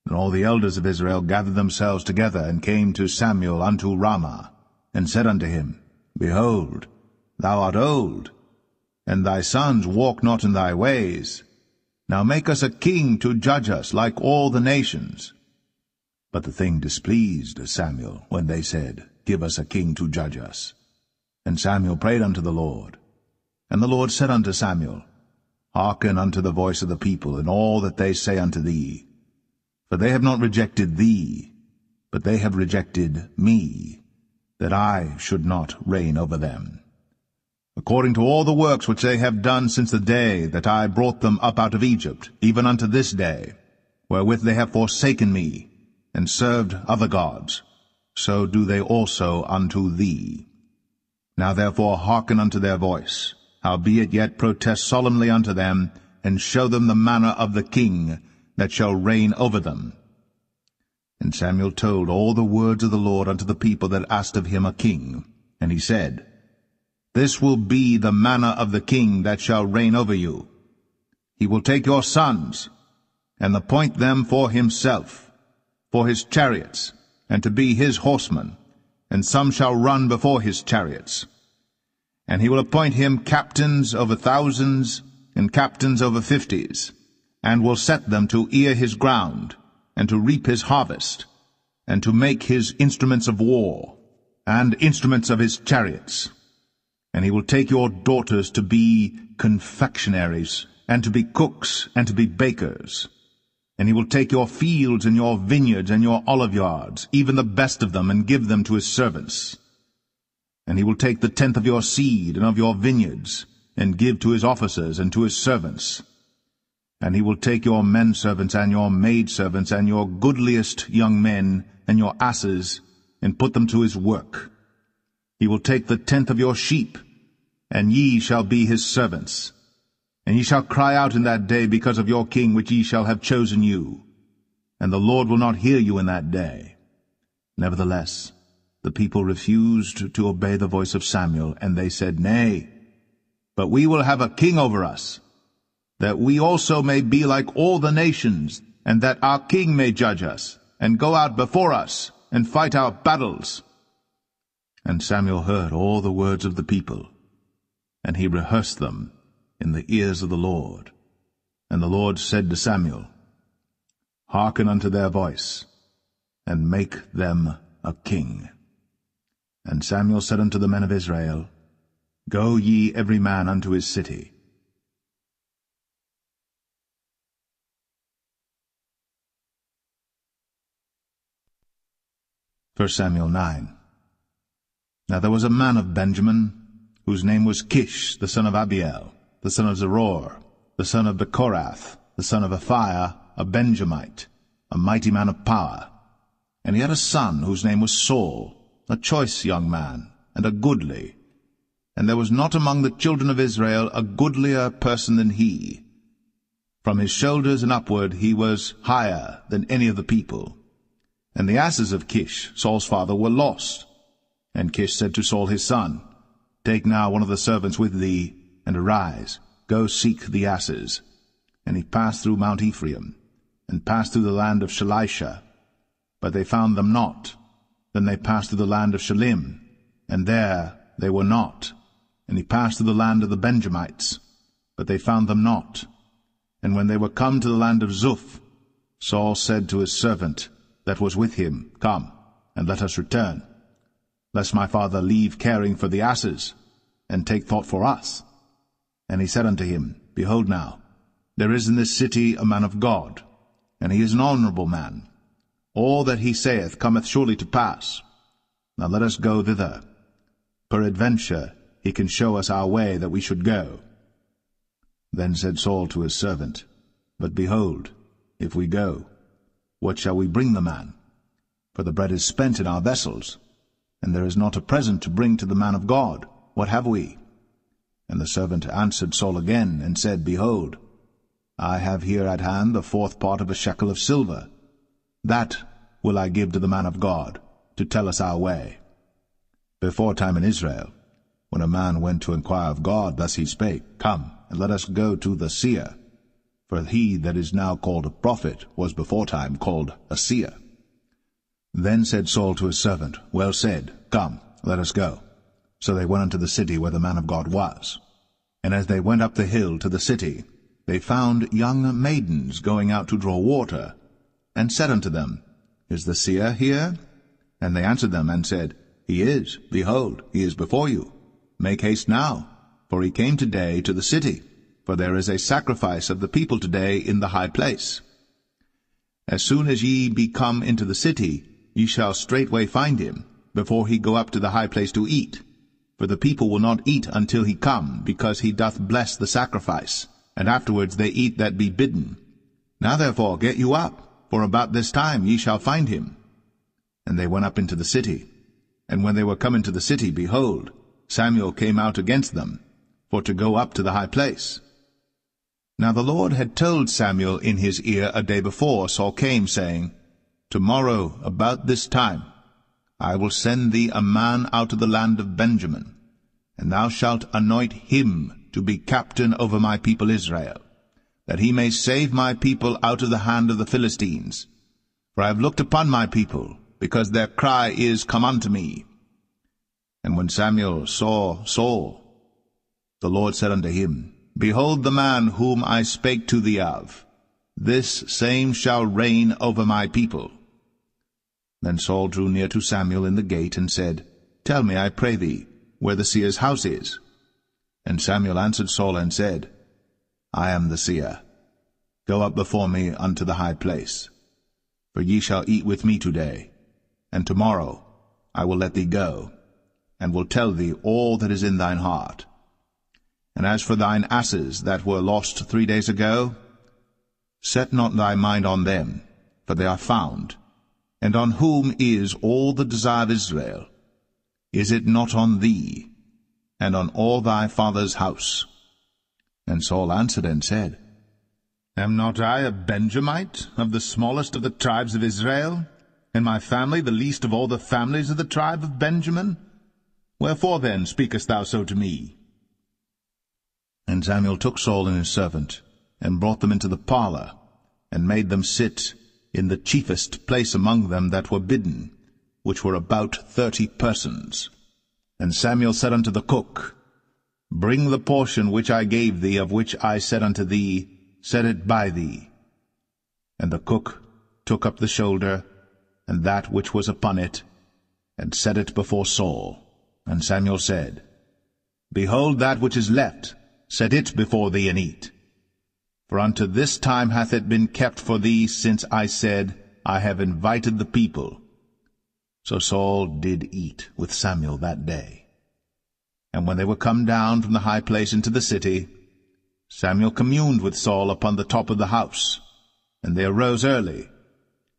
And all the elders of Israel gathered themselves together, and came to Samuel unto Ramah, and said unto him, Behold, thou art old, and thy sons walk not in thy ways. Now make us a king to judge us like all the nations. But the thing displeased Samuel, when they said, Give us a king to judge us. And Samuel prayed unto the Lord. And the Lord said unto Samuel, Hearken unto the voice of the people, in all that they say unto thee. For they have not rejected thee, but they have rejected me, that I should not reign over them. According to all the works which they have done since the day that I brought them up out of Egypt, even unto this day, wherewith they have forsaken me, and served other gods, so do they also unto thee. Now therefore hearken unto their voice, howbeit yet protest solemnly unto them, and show them the manner of the king that shall reign over them. And Samuel told all the words of the Lord unto the people that asked of him a king. And he said, This will be the manner of the king that shall reign over you. He will take your sons, and appoint them for himself, for his chariots, and to be his horsemen, and some shall run before his chariots. And he will appoint him captains over thousands, and captains over 50s, and will set them to ear his ground, and to reap his harvest, and to make his instruments of war, and instruments of his chariots. And he will take your daughters to be confectionaries, and to be cooks, and to be bakers. And he will take your fields, and your vineyards, and your oliveyards, even the best of them, and give them to his servants. And he will take the tenth of your seed, and of your vineyards, and give to his officers, and to his servants. And he will take your men-servants, and your maid-servants, and your goodliest young men, and your asses, and put them to his work. He will take the tenth of your sheep, and ye shall be his servants. And ye shall cry out in that day because of your king which ye shall have chosen you. And the Lord will not hear you in that day. Nevertheless, the people refused to obey the voice of Samuel, and they said, Nay, but we will have a king over us, that we also may be like all the nations, and that our king may judge us, and go out before us, and fight our battles. And Samuel heard all the words of the people, and he rehearsed them in the ears of the Lord. And the Lord said to Samuel, Hearken unto their voice, and make them a king. And Samuel said unto the men of Israel, Go ye every man unto his city. 1 Samuel 9. Now there was a man of Benjamin, whose name was Kish, the son of Abiel, the son of Zeror, the son of Bechorath, the son of Aphiah, a Benjamite, a mighty man of power. And he had a son whose name was Saul, a choice young man, and a goodly. And there was not among the children of Israel a goodlier person than he. From his shoulders and upward he was higher than any of the people. And the asses of Kish, Saul's father, were lost. And Kish said to Saul his son, Take now one of the servants with thee, and arise, go seek the asses. And he passed through Mount Ephraim, and passed through the land of Shalisha. But they found them not. Then they passed through the land of Shalim, and there they were not. And he passed through the land of the Benjamites, but they found them not. And when they were come to the land of Zuph, Saul said to his servant that was with him, Come, and let us return, lest my father leave caring for the asses, and take thought for us. And he said unto him, Behold now, there is in this city a man of God, and he is an honorable man. All that he saith cometh surely to pass. Now let us go thither. Peradventure he can show us our way that we should go. Then said Saul to his servant, But behold, if we go, what shall we bring the man? For the bread is spent in our vessels, and there is not a present to bring to the man of God. What have we? And the servant answered Saul again, and said, Behold, I have here at hand the 4th part of a shekel of silver. That will I give to the man of God, to tell us our way. Before time in Israel, when a man went to inquire of God, thus he spake, Come, and let us go to the seer. For he that is now called a prophet was before time called a seer. Then said Saul to his servant, Well said, Come, let us go. So they went unto the city where the man of God was. And as they went up the hill to the city, they found young maidens going out to draw water, and said unto them, Is the seer here? And they answered them, and said, He is. Behold, he is before you. Make haste now, for he came today to the city, for there is a sacrifice of the people today in the high place. As soon as ye be come into the city, ye shall straightway find him, before he go up to the high place to eat. For the people will not eat until he come, because he doth bless the sacrifice, and afterwards they eat that be bidden. Now therefore get you up, for about this time ye shall find him. And they went up into the city. And when they were come into the city, behold, Samuel came out against them, for to go up to the high place. Now the Lord had told Samuel in his ear a day before Saul came, saying, Tomorrow, about this time, I will send thee a man out of the land of Benjamin, and thou shalt anoint him to be captain over my people Israel, that he may save my people out of the hand of the Philistines. For I have looked upon my people, because their cry is come unto me. And when Samuel saw Saul, the Lord said unto him, Behold the man whom I spake to thee of. This same shall reign over my people. Then Saul drew near to Samuel in the gate, and said, Tell me, I pray thee, where the seer's house is. And Samuel answered Saul, and said, I am the seer. Go up before me unto the high place. For ye shall eat with me today, and tomorrow I will let thee go, and will tell thee all that is in thine heart. And as for thine asses that were lost 3 days ago, set not thy mind on them, for they are found. And on whom is all the desire of Israel? Is it not on thee, and on all thy father's house? And Saul answered and said, Am not I a Benjamite, of the smallest of the tribes of Israel, and my family the least of all the families of the tribe of Benjamin? Wherefore then speakest thou so to me? And Samuel took Saul and his servant, and brought them into the parlor, and made them sit in the chiefest place among them that were bidden, which were about 30 persons. And Samuel said unto the cook, Bring the portion which I gave thee, of which I said unto thee, Set it by thee. And the cook took up the shoulder, and that which was upon it, and set it before Saul. And Samuel said, Behold that which is left, set it before thee, and eat. For unto this time hath it been kept for thee, since I said, I have invited the people. So Saul did eat with Samuel that day. And when they were come down from the high place into the city, Samuel communed with Saul upon the top of the house. And they arose early.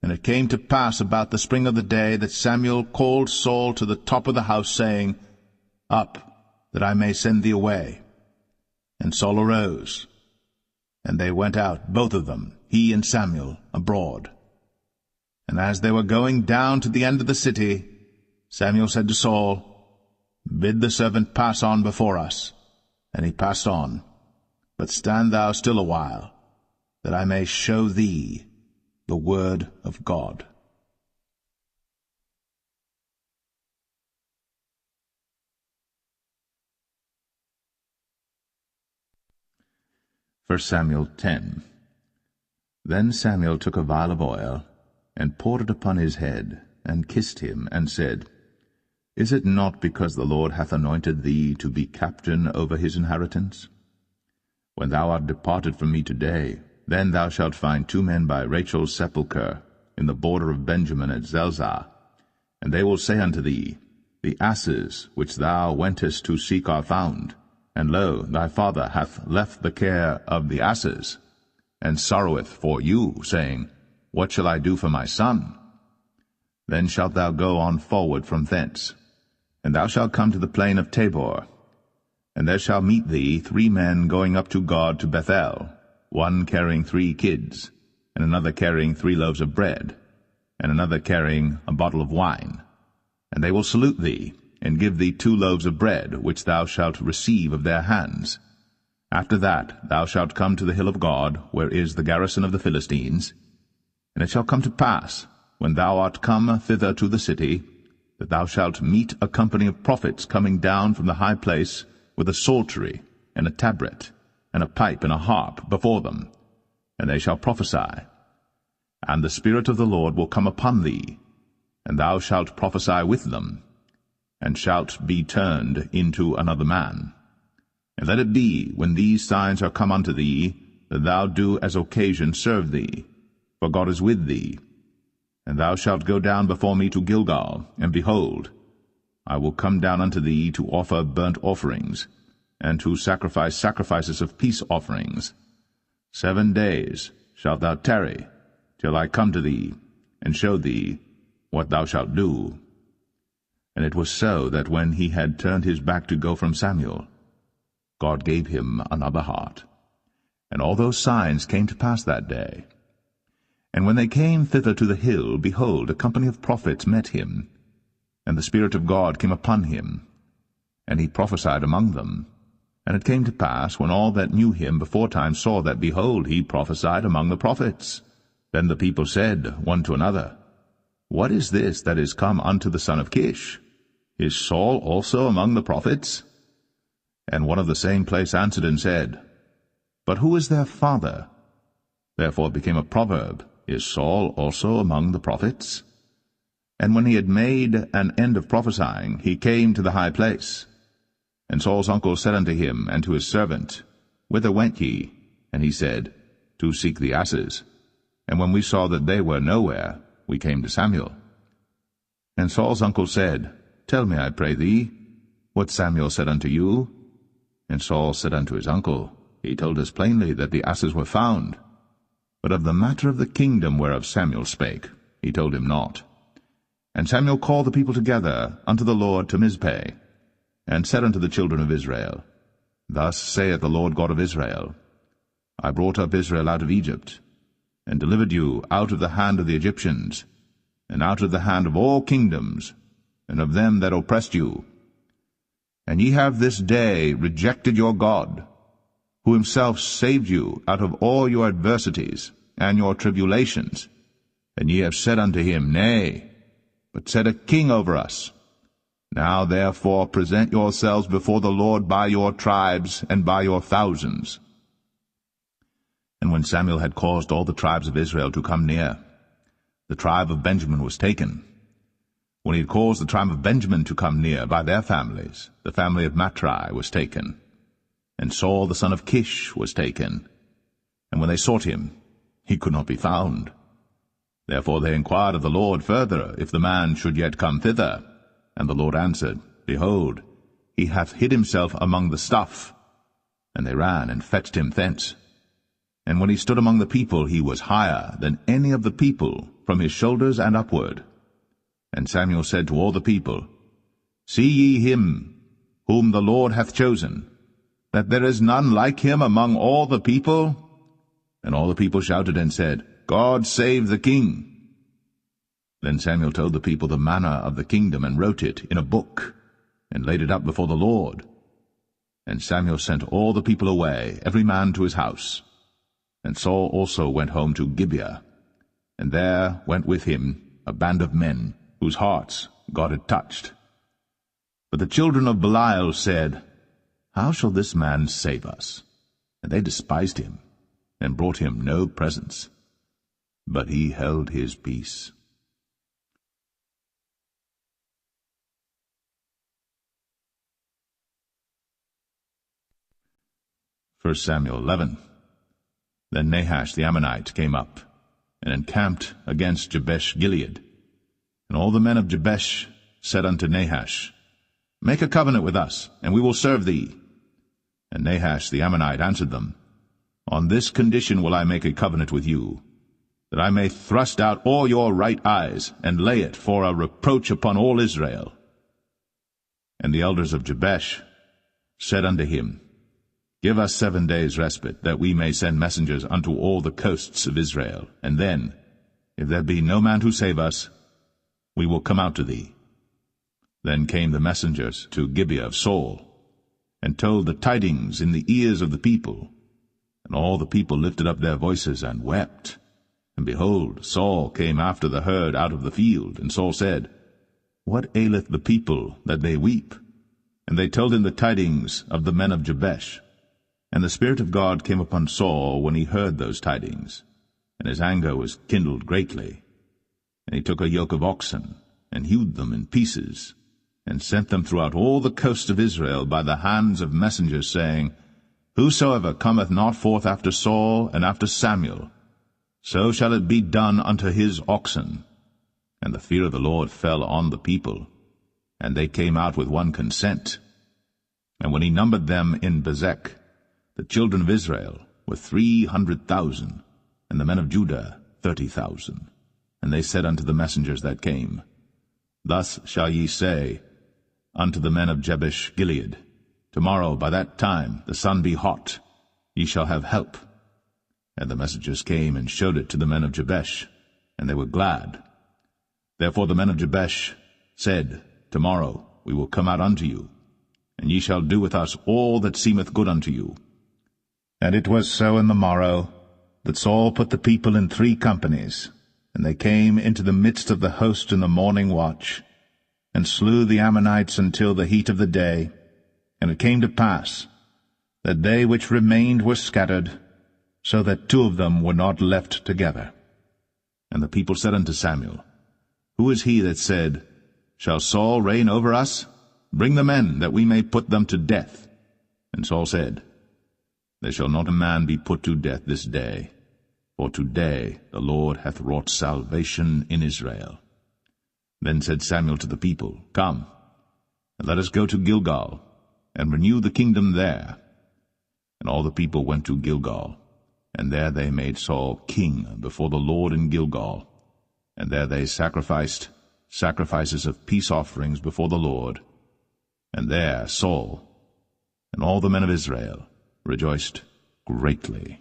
And it came to pass about the spring of the day that Samuel called Saul to the top of the house, saying, Up, that I may send thee away. And Saul arose. And they went out, both of them, he and Samuel, abroad. And as they were going down to the end of the city, Samuel said to Saul, Bid the servant pass on before us. And he passed on. But stand thou still a while, that I may show thee the word of God. 1 Samuel 10. Then Samuel took a vial of oil, and poured it upon his head, and kissed him, and said, Is it not because the Lord hath anointed thee to be captain over his inheritance? When thou art departed from me today, then thou shalt find 2 men by Rachel's sepulchre, in the border of Benjamin at Zelzah. And they will say unto thee, The asses which thou wentest to seek are found, and lo, thy father hath left the care of the asses, and sorroweth for you, saying, What shall I do for my son? Then shalt thou go on forward from thence, and thou shalt come to the plain of Tabor. And there shall meet thee 3 men going up to God to Bethel, one carrying 3 kids, and another carrying 3 loaves of bread, and another carrying a bottle of wine. And they will salute thee, and give thee 2 loaves of bread, which thou shalt receive of their hands. After that thou shalt come to the hill of God, where is the garrison of the Philistines. And it shall come to pass, when thou art come thither to the city, that thou shalt meet a company of prophets coming down from the high place, with a psaltery, and a tabret, and a pipe, and a harp before them, and they shall prophesy. And the Spirit of the Lord will come upon thee, and thou shalt prophesy with them, and shalt be turned into another man. And let it be, when these signs are come unto thee, that thou do as occasion serve thee, for God is with thee. And thou shalt go down before me to Gilgal, and behold, I will come down unto thee to offer burnt offerings, and to sacrifice sacrifices of peace offerings. 7 days shalt thou tarry, till I come to thee, and show thee what thou shalt do. And it was so that when he had turned his back to go from Samuel, God gave him another heart. And all those signs came to pass that day. And when they came thither to the hill, behold, a company of prophets met him, and the Spirit of God came upon him, and he prophesied among them. And it came to pass, when all that knew him beforetime saw that, behold, he prophesied among the prophets, then the people said one to another, What is this that is come unto the son of Kish? Is Saul also among the prophets? And one of the same place answered and said, But who is their father? Therefore it became a proverb, Is Saul also among the prophets? And when he had made an end of prophesying, he came to the high place. And Saul's uncle said unto him and to his servant, Whither went ye? And he said, To seek the asses. And when we saw that they were nowhere, we came to Samuel. And Saul's uncle said, Tell me, I pray thee, what Samuel said unto you. And Saul said unto his uncle, He told us plainly that the asses were found. But of the matter of the kingdom whereof Samuel spake, he told him not. And Samuel called the people together unto the Lord to Mizpeh, and said unto the children of Israel, Thus saith the Lord God of Israel, I brought up Israel out of Egypt, and delivered you out of the hand of the Egyptians, and out of the hand of all kingdoms, and of them that oppressed you. And ye have this day rejected your God, who himself saved you out of all your adversities and your tribulations. And ye have said unto him, Nay, but set a king over us. Now therefore present yourselves before the Lord by your tribes and by your thousands. And when Samuel had caused all the tribes of Israel to come near, the tribe of Benjamin was taken. When he had caused the tribe of Benjamin to come near by their families, the family of Matri was taken. And Saul the son of Kish was taken. And when they sought him, he could not be found. Therefore they inquired of the Lord further, if the man should yet come thither. And the Lord answered, Behold, he hath hid himself among the stuff. And they ran and fetched him thence. And when he stood among the people, he was higher than any of the people, from his shoulders and upward. And Samuel said to all the people, See ye him, whom the Lord hath chosen, that there is none like him among all the people? And all the people shouted and said, God save the king. Then Samuel told the people the manner of the kingdom, and wrote it in a book, and laid it up before the Lord. And Samuel sent all the people away, every man to his house. And Saul also went home to Gibeah, and there went with him a band of men, whose hearts God had touched. But the children of Belial said, How shall this man save us? And they despised him, and brought him no presents. But he held his peace. 1 Samuel 11. Then Nahash the Ammonite came up, and encamped against Jabesh-Gilead. And all the men of Jabesh said unto Nahash, Make a covenant with us, and we will serve thee. And Nahash the Ammonite answered them, On this condition will I make a covenant with you, that I may thrust out all your right eyes, and lay it for a reproach upon all Israel. And the elders of Jabesh said unto him, Give us 7 days' respite, that we may send messengers unto all the coasts of Israel. And then, if there be no man to save us, we will come out to thee. Then came the messengers to Gibeah of Saul, and told the tidings in the ears of the people. And all the people lifted up their voices and wept. And behold, Saul came after the herd out of the field. And Saul said, What aileth the people that they weep? And they told him the tidings of the men of Jabesh. And the Spirit of God came upon Saul when he heard those tidings, and his anger was kindled greatly. And he took a yoke of oxen, and hewed them in pieces, and sent them throughout all the coast of Israel by the hands of messengers, saying, Whosoever cometh not forth after Saul and after Samuel, so shall it be done unto his oxen. And the fear of the Lord fell on the people, and they came out with one consent. And when he numbered them in Bezek, the children of Israel were 300,000, and the men of Judah 30,000. And they said unto the messengers that came, Thus shall ye say unto the men of Jabesh-Gilead, Tomorrow by that time the sun be hot, ye shall have help. And the messengers came and showed it to the men of Jabesh, and they were glad. Therefore the men of Jabesh said, Tomorrow we will come out unto you. and ye shall do with us all that seemeth good unto you. And it was so in the morrow, that Saul put the people in 3 companies, and they came into the midst of the host in the morning watch, and slew the Ammonites until the heat of the day. And it came to pass, that they which remained were scattered, so that 2 of them were not left together. And the people said unto Samuel, Who is he that said, Shall Saul reign over us? Bring the men, that we may put them to death. And Saul said, There shall not a man be put to death this day, for today the Lord hath wrought salvation in Israel. Then said Samuel to the people, Come, and let us go to Gilgal, and renew the kingdom there. And all the people went to Gilgal, and there they made Saul king before the Lord in Gilgal. And there they sacrificed sacrifices of peace offerings before the Lord. And there Saul and all the men of Israel rejoiced greatly.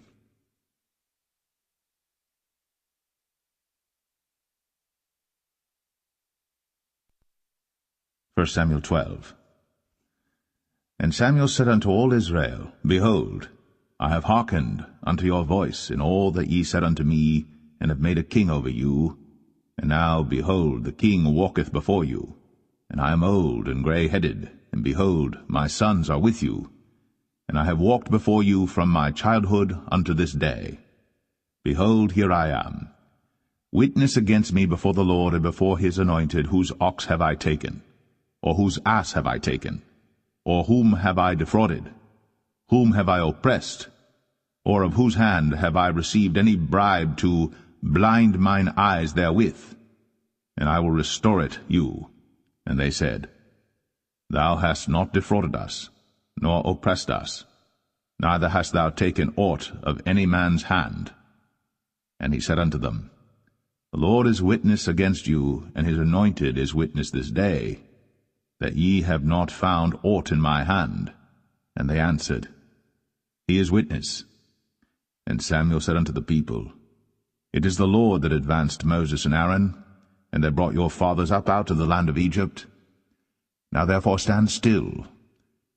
1 Samuel 12. And Samuel said unto all Israel, Behold, I have hearkened unto your voice in all that ye said unto me, and have made a king over you. And now, behold, the king walketh before you, and I am old and grey-headed, and behold, my sons are with you. And I have walked before you from my childhood unto this day. Behold, here I am. Witness against me before the Lord and before his anointed, whose ox have I taken? Or whose ass have I taken? Or whom have I defrauded? Whom have I oppressed? Or of whose hand have I received any bribe to blind mine eyes therewith? And I will restore it you. And they said, Thou hast not defrauded us, nor oppressed us, neither hast thou taken aught of any man's hand. And he said unto them, The Lord is witness against you, and his anointed is witness this day, that ye have not found aught in my hand. And they answered, He is witness. And Samuel said unto the people, It is the Lord that advanced Moses and Aaron, and that brought your fathers up out of the land of Egypt. Now therefore stand still,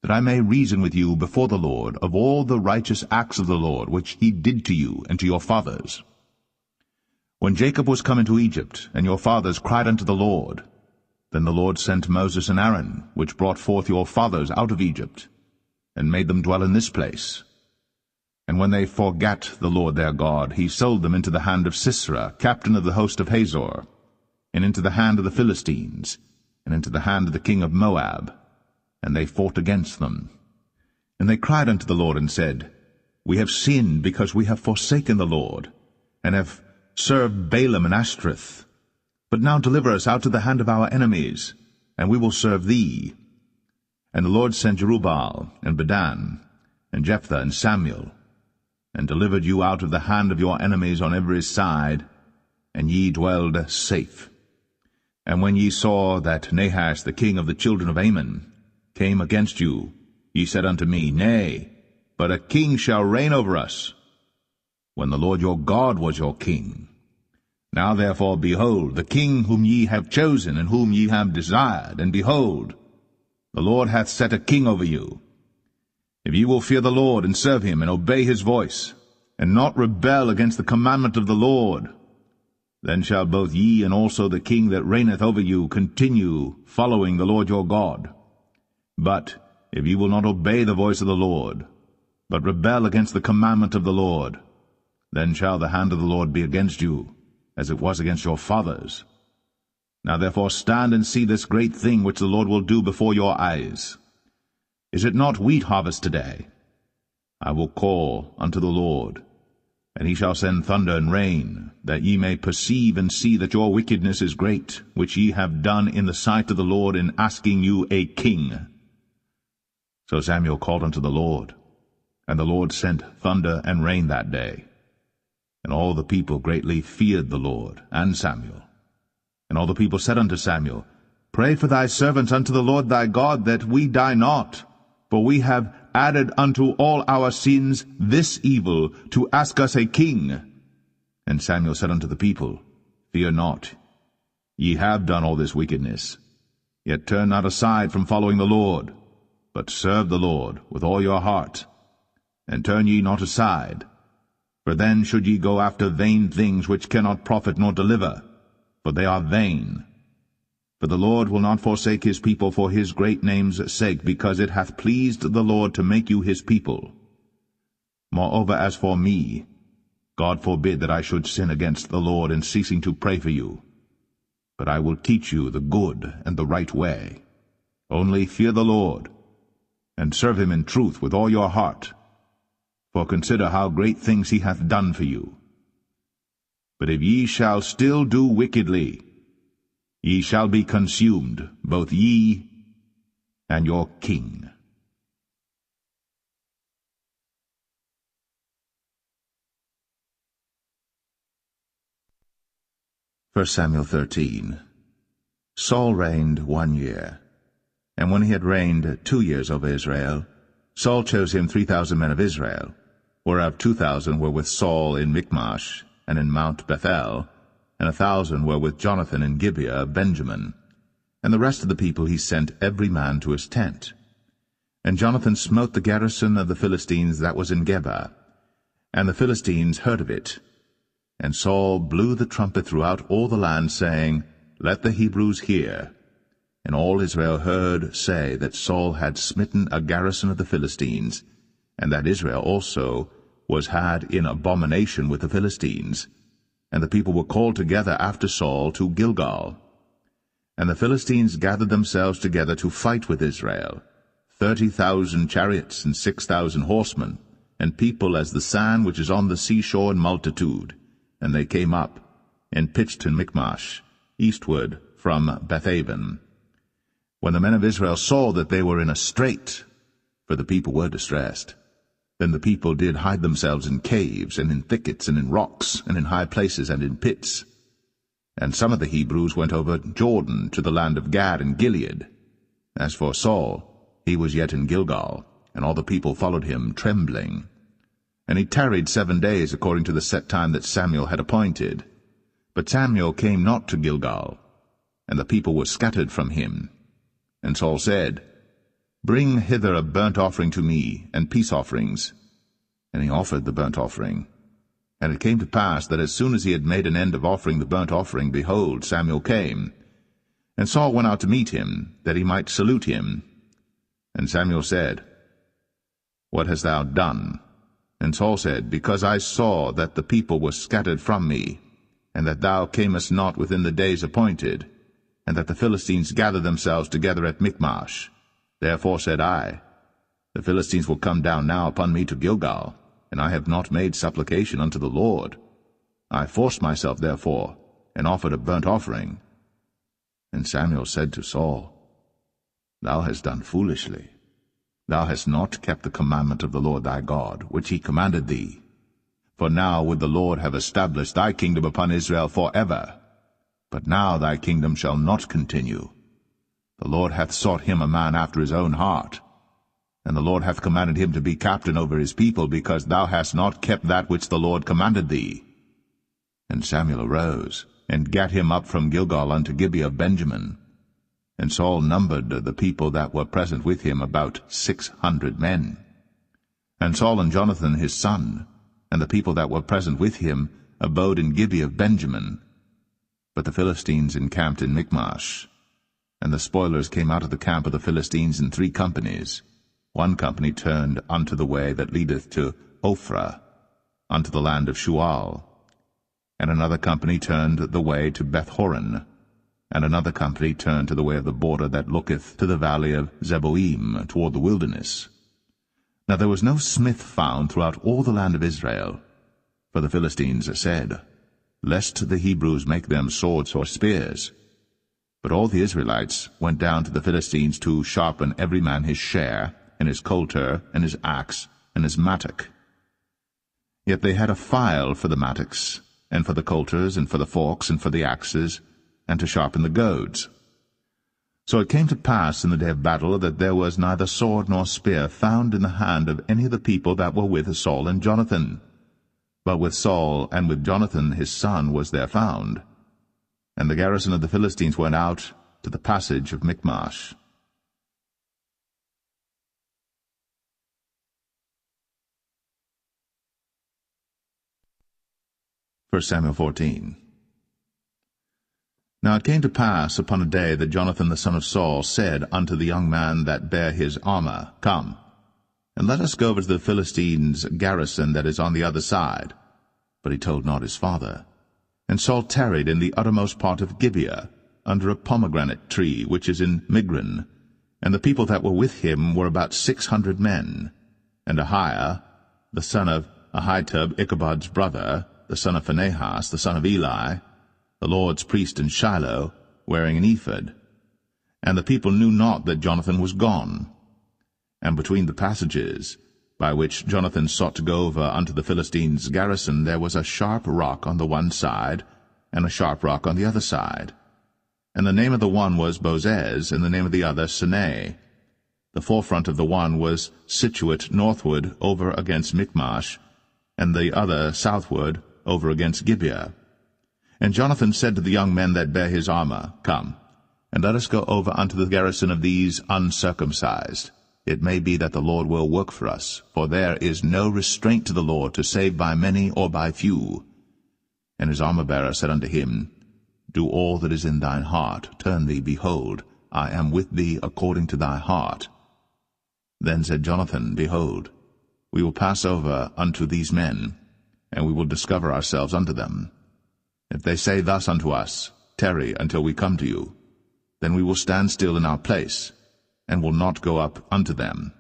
that I may reason with you before the Lord of all the righteous acts of the Lord, which he did to you and to your fathers. When Jacob was come into Egypt, and your fathers cried unto the Lord, then the Lord sent Moses and Aaron, which brought forth your fathers out of Egypt, and made them dwell in this place. And when they forgat the Lord their God, he sold them into the hand of Sisera, captain of the host of Hazor, and into the hand of the Philistines, and into the hand of the king of Moab. And they fought against them. And they cried unto the Lord, and said, We have sinned, because we have forsaken the Lord, and have served Balaam and Ashtoreth. But now deliver us out of the hand of our enemies, and we will serve thee. And the Lord sent Jerubbaal, and Bedan, and Jephthah, and Samuel, and delivered you out of the hand of your enemies on every side, and ye dwelled safe. And when ye saw that Nahash the king of the children of Ammon came against you, ye said unto me, Nay, but a king shall reign over us, when the Lord your God was your king. Now therefore, behold, the king whom ye have chosen, and whom ye have desired, and behold, the Lord hath set a king over you. If ye will fear the Lord, and serve him, and obey his voice, and not rebel against the commandment of the Lord, then shall both ye and also the king that reigneth over you continue following the Lord your God. But if ye will not obey the voice of the Lord, but rebel against the commandment of the Lord, then shall the hand of the Lord be against you, as it was against your fathers. Now therefore stand and see this great thing which the Lord will do before your eyes. Is it not wheat harvest today? I will call unto the Lord, and he shall send thunder and rain, that ye may perceive and see that your wickedness is great, which ye have done in the sight of the Lord in asking you a king. So Samuel called unto the Lord, and the Lord sent thunder and rain that day. And all the people greatly feared the Lord and Samuel. And all the people said unto Samuel, Pray for thy servants unto the Lord thy God, that we die not, for we have added unto all our sins this evil, to ask us a king. And Samuel said unto the people, Fear not, ye have done all this wickedness, yet turn not aside from following the Lord. but serve the Lord with all your heart, and turn ye not aside. For then should ye go after vain things which cannot profit nor deliver, for they are vain. For the Lord will not forsake his people for his great name's sake, because it hath pleased the Lord to make you his people. Moreover, as for me, God forbid that I should sin against the Lord in ceasing to pray for you. But I will teach you the good and the right way. Only fear the Lord, and serve him in truth with all your heart. For consider how great things he hath done for you. But if ye shall still do wickedly, ye shall be consumed, both ye and your king. 1 Samuel 13. Saul reigned 1 year. And when he had reigned 2 years over Israel, Saul chose him 3,000 men of Israel, whereof 2,000 were with Saul in Michmash and in Mount Bethel, and 1,000 were with Jonathan in Gibeah of Benjamin. And the rest of the people he sent every man to his tent. And Jonathan smote the garrison of the Philistines that was in Geba. And the Philistines heard of it. And Saul blew the trumpet throughout all the land, saying, Let the Hebrews hear. And all Israel heard say that Saul had smitten a garrison of the Philistines, and that Israel also was had in abomination with the Philistines. And the people were called together after Saul to Gilgal. And the Philistines gathered themselves together to fight with Israel, 30,000 chariots and 6,000 horsemen, and people as the sand which is on the seashore in multitude. And they came up, and pitched in Michmash, eastward from Bethaven. When the men of Israel saw that they were in a strait, for the people were distressed, then the people did hide themselves in caves, and in thickets, and in rocks, and in high places, and in pits. And some of the Hebrews went over Jordan to the land of Gad and Gilead. As for Saul, he was yet in Gilgal, and all the people followed him trembling. And he tarried 7 days according to the set time that Samuel had appointed. But Samuel came not to Gilgal, and the people were scattered from him. And Saul said, Bring hither a burnt offering to me, and peace offerings. And he offered the burnt offering. And it came to pass that as soon as he had made an end of offering the burnt offering, behold, Samuel came. And Saul went out to meet him, that he might salute him. And Samuel said, What hast thou done? And Saul said, Because I saw that the people were scattered from me, and that thou camest not within the days appointed, and that the Philistines gathered themselves together at Michmash. Therefore said I, The Philistines will come down now upon me to Gilgal, and I have not made supplication unto the Lord. I forced myself therefore, and offered a burnt offering. And Samuel said to Saul, Thou hast done foolishly. Thou hast not kept the commandment of the Lord thy God, which he commanded thee. For now would the Lord have established thy kingdom upon Israel forever. But now thy kingdom shall not continue. The Lord hath sought him a man after his own heart. And the Lord hath commanded him to be captain over his people, because thou hast not kept that which the Lord commanded thee. And Samuel arose, and gat him up from Gilgal unto Gibeah of Benjamin. And Saul numbered the people that were present with him about 600 men. And Saul and Jonathan his son, and the people that were present with him, abode in Gibeah of Benjamin. But the Philistines encamped in Michmash. And the spoilers came out of the camp of the Philistines in 3 companies. 1 company turned unto the way that leadeth to Ophrah, unto the land of Shual. And another company turned the way to Beth-horon. And another company turned to the way of the border that looketh to the valley of Zeboim, toward the wilderness. Now there was no smith found throughout all the land of Israel. For the Philistines said, Lest the Hebrews make them swords or spears. But all the Israelites went down to the Philistines to sharpen every man his share, and his coulter, and his axe, and his mattock. Yet they had a file for the mattocks, and for the coulters, and for the forks, and for the axes, and to sharpen the goads. So it came to pass in the day of battle that there was neither sword nor spear found in the hand of any of the people that were with Saul and Jonathan. But with Saul and with Jonathan his son was there found. And the garrison of the Philistines went out to the passage of Michmash. 1 Samuel 14. Now it came to pass upon a day that Jonathan the son of Saul said unto the young man that bare his armor, Come, and let us go over to the Philistines' garrison that is on the other side. But he told not his father. And Saul tarried in the uttermost part of Gibeah, under a pomegranate tree which is in Migron. And the people that were with him were about 600 men. And Ahiah, the son of Ahitub, Ichabod's brother, the son of Phinehas, the son of Eli, the Lord's priest in Shiloh, wearing an ephod. And the people knew not that Jonathan was gone. And between the passages, by which Jonathan sought to go over unto the Philistines' garrison, there was a sharp rock on the one side, and a sharp rock on the other side. And the name of the one was Bozez, and the name of the other Sinai. The forefront of the one was situate northward over against Michmash, and the other southward over against Gibeah. And Jonathan said to the young men that bare his armor, Come, and let us go over unto the garrison of these uncircumcised. It may be that the Lord will work for us, for there is no restraint to the Lord to save by many or by few. And his armor-bearer said unto him, Do all that is in thine heart. Turn thee, behold, I am with thee according to thy heart. Then said Jonathan, Behold, we will pass over unto these men, and we will discover ourselves unto them. If they say thus unto us, Tarry until we come to you, then we will stand still in our place, and will not go up unto them.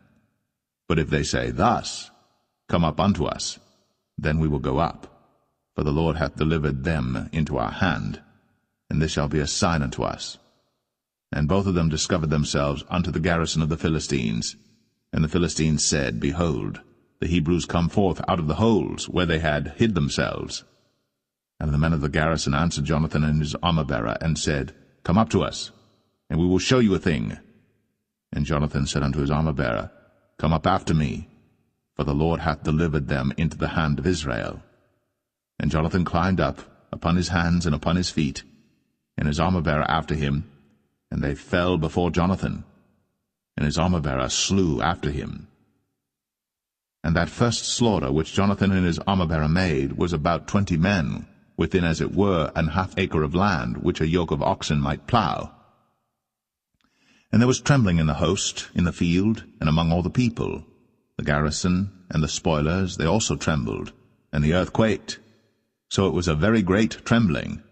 But if they say thus, Come up unto us, then we will go up, for the Lord hath delivered them into our hand, and this shall be a sign unto us. And both of them discovered themselves unto the garrison of the Philistines. And the Philistines said, Behold, the Hebrews come forth out of the holes where they had hid themselves. And the men of the garrison answered Jonathan and his armor-bearer, and said, Come up to us, and we will show you a thing. And Jonathan said unto his armor-bearer, Come up after me, for the Lord hath delivered them into the hand of Israel. And Jonathan climbed up upon his hands and upon his feet, and his armor-bearer after him, and they fell before Jonathan, and his armor-bearer slew after him. And that first slaughter which Jonathan and his armor-bearer made was about 20 men, within as it were an half acre of land, which a yoke of oxen might plough. And there was trembling in the host, in the field, and among all the people. The garrison and the spoilers, they also trembled, and the earth quaked. So it was a very great trembling.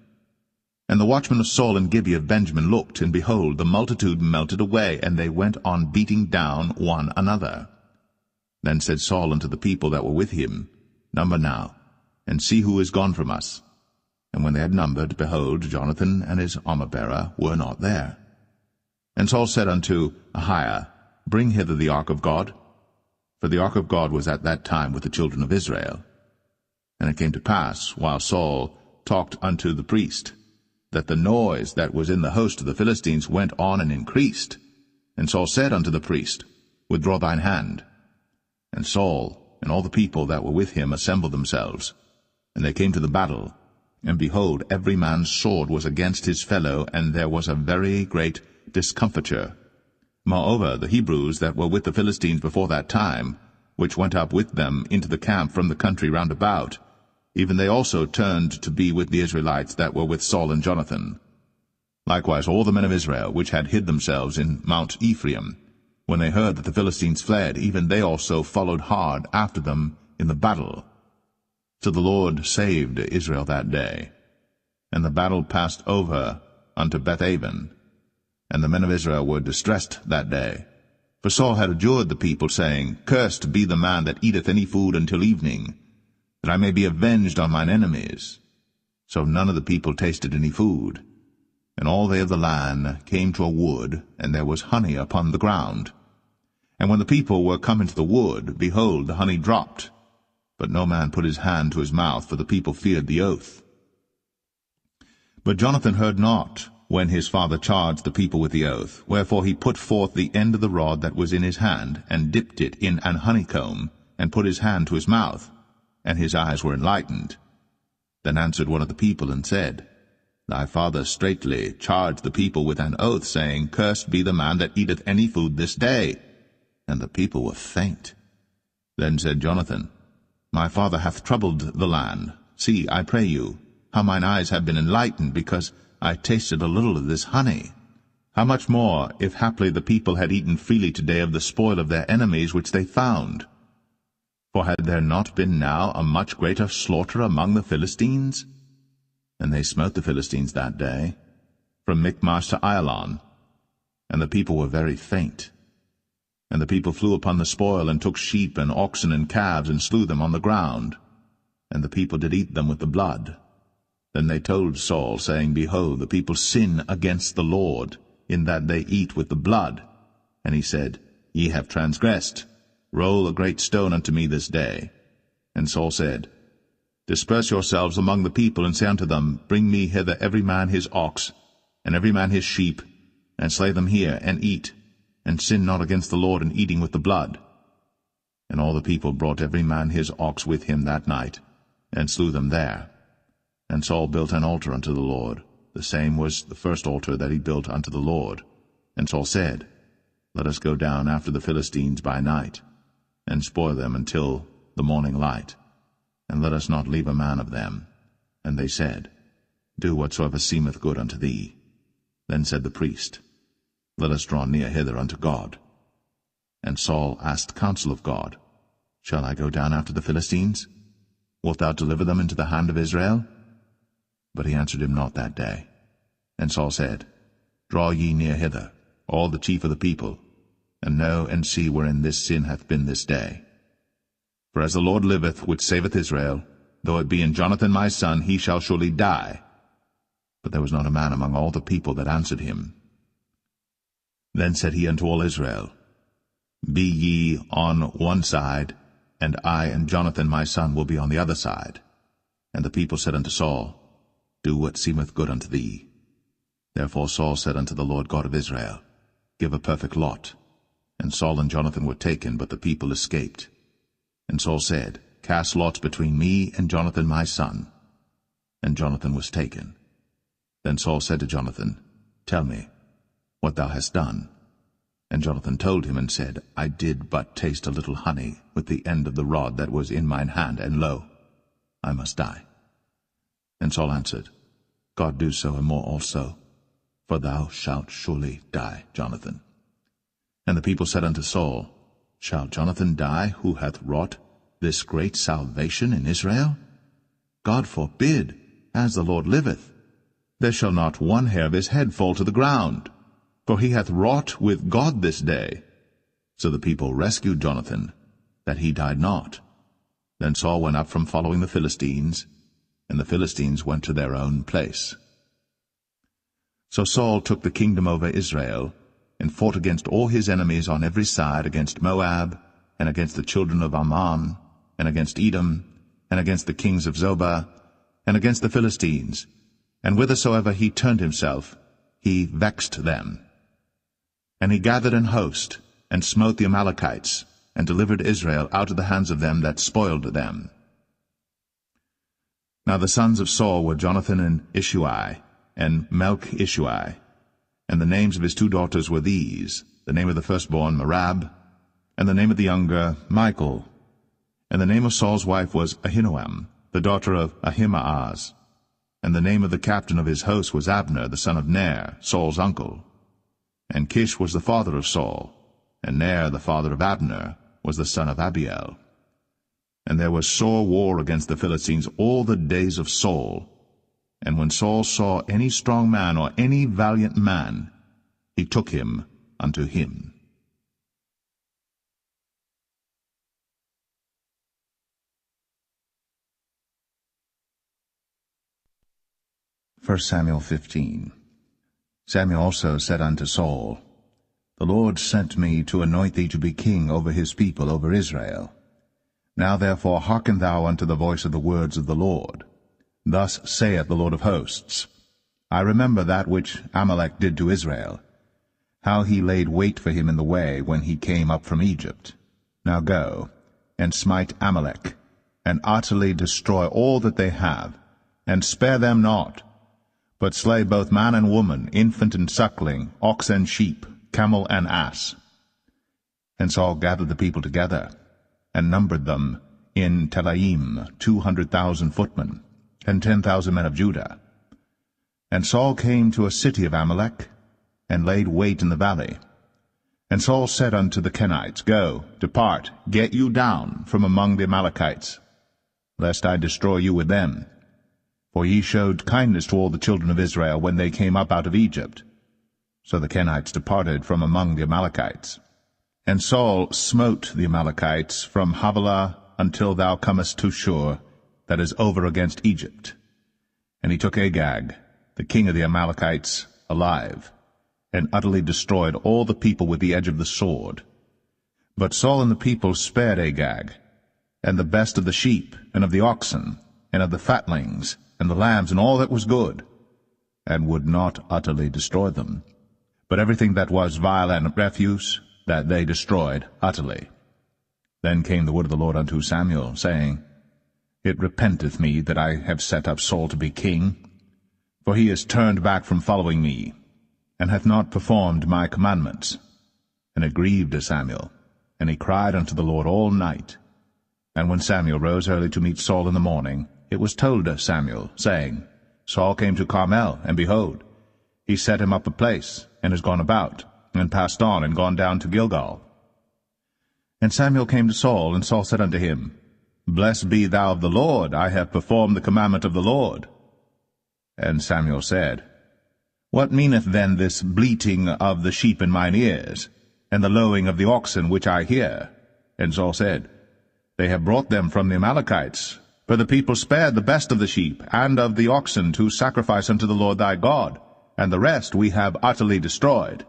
And the watchmen of Saul and Gibeah of Benjamin looked, and behold, the multitude melted away, and they went on beating down one another. Then said Saul unto the people that were with him, Number now, and see who is gone from us. And when they had numbered, behold, Jonathan and his armor-bearer were not there. And Saul said unto Ahiah, Bring hither the ark of God. For the ark of God was at that time with the children of Israel. And it came to pass, while Saul talked unto the priest, that the noise that was in the host of the Philistines went on and increased. And Saul said unto the priest, Withdraw thine hand. And Saul and all the people that were with him assembled themselves. And they came to the battle. And behold, every man's sword was against his fellow, and there was a very great discomfiture. Moreover, the Hebrews that were with the Philistines before that time, which went up with them into the camp from the country round about, even they also turned to be with the Israelites that were with Saul and Jonathan. Likewise all the men of Israel, which had hid themselves in Mount Ephraim, when they heard that the Philistines fled, even they also followed hard after them in the battle. So the Lord saved Israel that day. And the battle passed over unto Bethaven. And the men of Israel were distressed that day. For Saul had adjured the people, saying, Cursed be the man that eateth any food until evening, that I may be avenged on mine enemies. So none of the people tasted any food. And all they of the land came to a wood, and there was honey upon the ground. And when the people were come into the wood, behold, the honey dropped. But no man put his hand to his mouth, for the people feared the oath. But Jonathan heard not, when his father charged the people with the oath. Wherefore he put forth the end of the rod that was in his hand, and dipped it in an honeycomb, and put his hand to his mouth, and his eyes were enlightened. Then answered one of the people, and said, Thy father straitly charged the people with an oath, saying, Cursed be the man that eateth any food this day. And the people were faint. Then said Jonathan, My father hath troubled the land, See, I pray you, how mine eyes have been enlightened, because I tasted a little of this honey. How much more, if haply the people had eaten freely today of the spoil of their enemies which they found? For had there not been now a much greater slaughter among the Philistines? And they smote the Philistines that day, from Michmash to Ailon, and the people were very faint. And the people flew upon the spoil, and took sheep and oxen and calves, and slew them on the ground. And the people did eat them with the blood. Then they told Saul, saying, Behold, the people sin against the Lord, in that they eat with the blood. And he said, Ye have transgressed. Roll a great stone unto me this day. And Saul said, Disperse yourselves among the people, and say unto them, Bring me hither every man his ox, and every man his sheep, and slay them here, and eat, and sin not against the Lord in eating with the blood. And all the people brought every man his ox with him that night, and slew them there. And Saul built an altar unto the Lord. The same was the first altar that he built unto the Lord. And Saul said, Let us go down after the Philistines by night, and spoil them until the morning light, and let us not leave a man of them. And they said, Do whatsoever seemeth good unto thee. Then said the priest, Let us draw near hither unto God. And Saul asked counsel of God, Shall I go down after the Philistines? Wilt thou deliver them into the hand of Israel? But he answered him not that day. And Saul said, Draw ye near hither, all the chief of the people, and know and see wherein this sin hath been this day. For as the Lord liveth, which saveth Israel, though it be in Jonathan my son, he shall surely die. But there was not a man among all the people that answered him. Then said he unto all Israel, Be ye on one side, and I and Jonathan my son will be on the other side. And the people said unto Saul, Do what seemeth good unto thee. Therefore Saul said unto the Lord God of Israel, Give a perfect lot. And Saul and Jonathan were taken, but the people escaped. And Saul said, Cast lots between me and Jonathan my son. And Jonathan was taken. Then Saul said to Jonathan, Tell me what thou hast done. And Jonathan told him, and said, I did but taste a little honey with the end of the rod that was in mine hand, and lo, I must die. And Saul answered, God do so and more also, for thou shalt surely die, Jonathan. And the people said unto Saul, Shall Jonathan die, who hath wrought this great salvation in Israel? God forbid, as the Lord liveth. There shall not one hair of his head fall to the ground, for he hath wrought with God this day. So the people rescued Jonathan, that he died not. Then Saul went up from following the Philistines, and the Philistines went to their own place. So Saul took the kingdom over Israel, and fought against all his enemies on every side, against Moab, and against the children of Ammon, and against Edom, and against the kings of Zobah, and against the Philistines. And whithersoever he turned himself, he vexed them. And he gathered an host, and smote the Amalekites, and delivered Israel out of the hands of them that spoiled them. Now the sons of Saul were Jonathan and Ishuai, and Melch-Ishuai. And the names of his two daughters were these, the name of the firstborn Merab, and the name of the younger Michal. And the name of Saul's wife was Ahinoam, the daughter of Ahimaaz. And the name of the captain of his host was Abner, the son of Ner, Saul's uncle. And Kish was the father of Saul, and Ner, the father of Abner, was the son of Abiel. And there was sore war against the Philistines all the days of Saul. And when Saul saw any strong man or any valiant man, he took him unto him. 1 Samuel 15. Samuel also said unto Saul, The Lord sent me to anoint thee to be king over his people, over Israel. Now therefore hearken thou unto the voice of the words of the Lord. Thus saith the Lord of hosts, I remember that which Amalek did to Israel, how he laid wait for him in the way when he came up from Egypt. Now go, and smite Amalek, and utterly destroy all that they have, and spare them not, but slay both man and woman, infant and suckling, ox and sheep, camel and ass. And Saul gathered the people together, and numbered them in Telaim 200,000 footmen, and 10,000 men of Judah. And Saul came to a city of Amalek, and laid wait in the valley. And Saul said unto the Kenites, Go, depart, get you down from among the Amalekites, lest I destroy you with them. For ye showed kindness to all the children of Israel when they came up out of Egypt. So the Kenites departed from among the Amalekites. And Saul smote the Amalekites from Havilah until thou comest to Shur, that is over against Egypt. And he took Agag, the king of the Amalekites, alive, and utterly destroyed all the people with the edge of the sword. But Saul and the people spared Agag, and the best of the sheep, and of the oxen, and of the fatlings, and the lambs, and all that was good, and would not utterly destroy them. But everything that was vile and refuse, that they destroyed utterly. Then came the word of the Lord unto Samuel, saying, It repenteth me that I have set up Saul to be king, for he is turned back from following me, and hath not performed my commandments. And it grieved Samuel, and he cried unto the Lord all night. And when Samuel rose early to meet Saul in the morning, it was told Samuel, saying, Saul came to Carmel, and behold, he set him up a place, and is gone about, and passed on, and gone down to Gilgal. And Samuel came to Saul, and Saul said unto him, Blessed be thou of the Lord, I have performed the commandment of the Lord. And Samuel said, What meaneth then this bleating of the sheep in mine ears, and the lowing of the oxen which I hear? And Saul said, They have brought them from the Amalekites, for the people spared the best of the sheep and of the oxen to sacrifice unto the Lord thy God, and the rest we have utterly destroyed.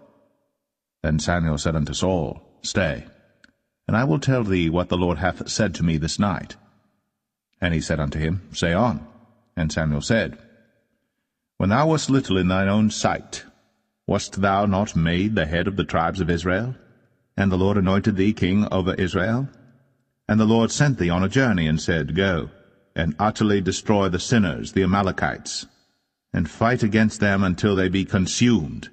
Then Samuel said unto Saul, Stay, and I will tell thee what the Lord hath said to me this night. And he said unto him, Say on. And Samuel said, When thou wast little in thine own sight, wast thou not made the head of the tribes of Israel? And the Lord anointed thee king over Israel? And the Lord sent thee on a journey, and said, Go, and utterly destroy the sinners, the Amalekites, and fight against them until they be consumed.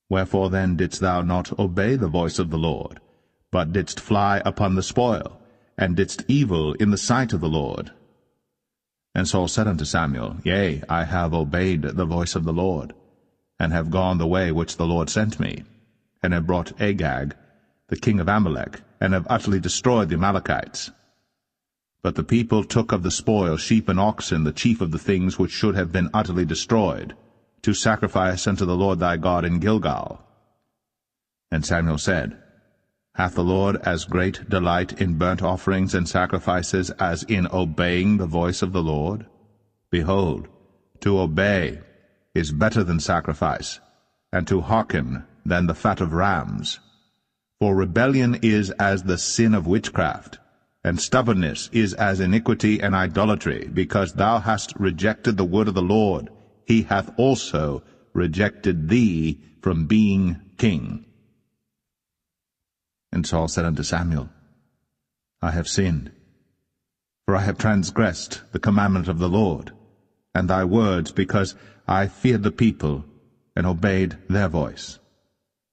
Wherefore then didst thou not obey the voice of the Lord, but didst fly upon the spoil, and didst evil in the sight of the Lord? And Saul said unto Samuel, Yea, I have obeyed the voice of the Lord, and have gone the way which the Lord sent me, and have brought Agag, the king of Amalek, and have utterly destroyed the Amalekites. But the people took of the spoil sheep and oxen, the chief of the things which should have been utterly destroyed, to sacrifice unto the Lord thy God in Gilgal. And Samuel said, Hath the Lord as great delight in burnt offerings and sacrifices as in obeying the voice of the Lord? Behold, to obey is better than sacrifice, and to hearken than the fat of rams. For rebellion is as the sin of witchcraft, and stubbornness is as iniquity and idolatry. Because thou hast rejected the word of the Lord, he hath also rejected thee from being king. And Saul said unto Samuel, I have sinned, for I have transgressed the commandment of the Lord, and thy words, because I feared the people, and obeyed their voice.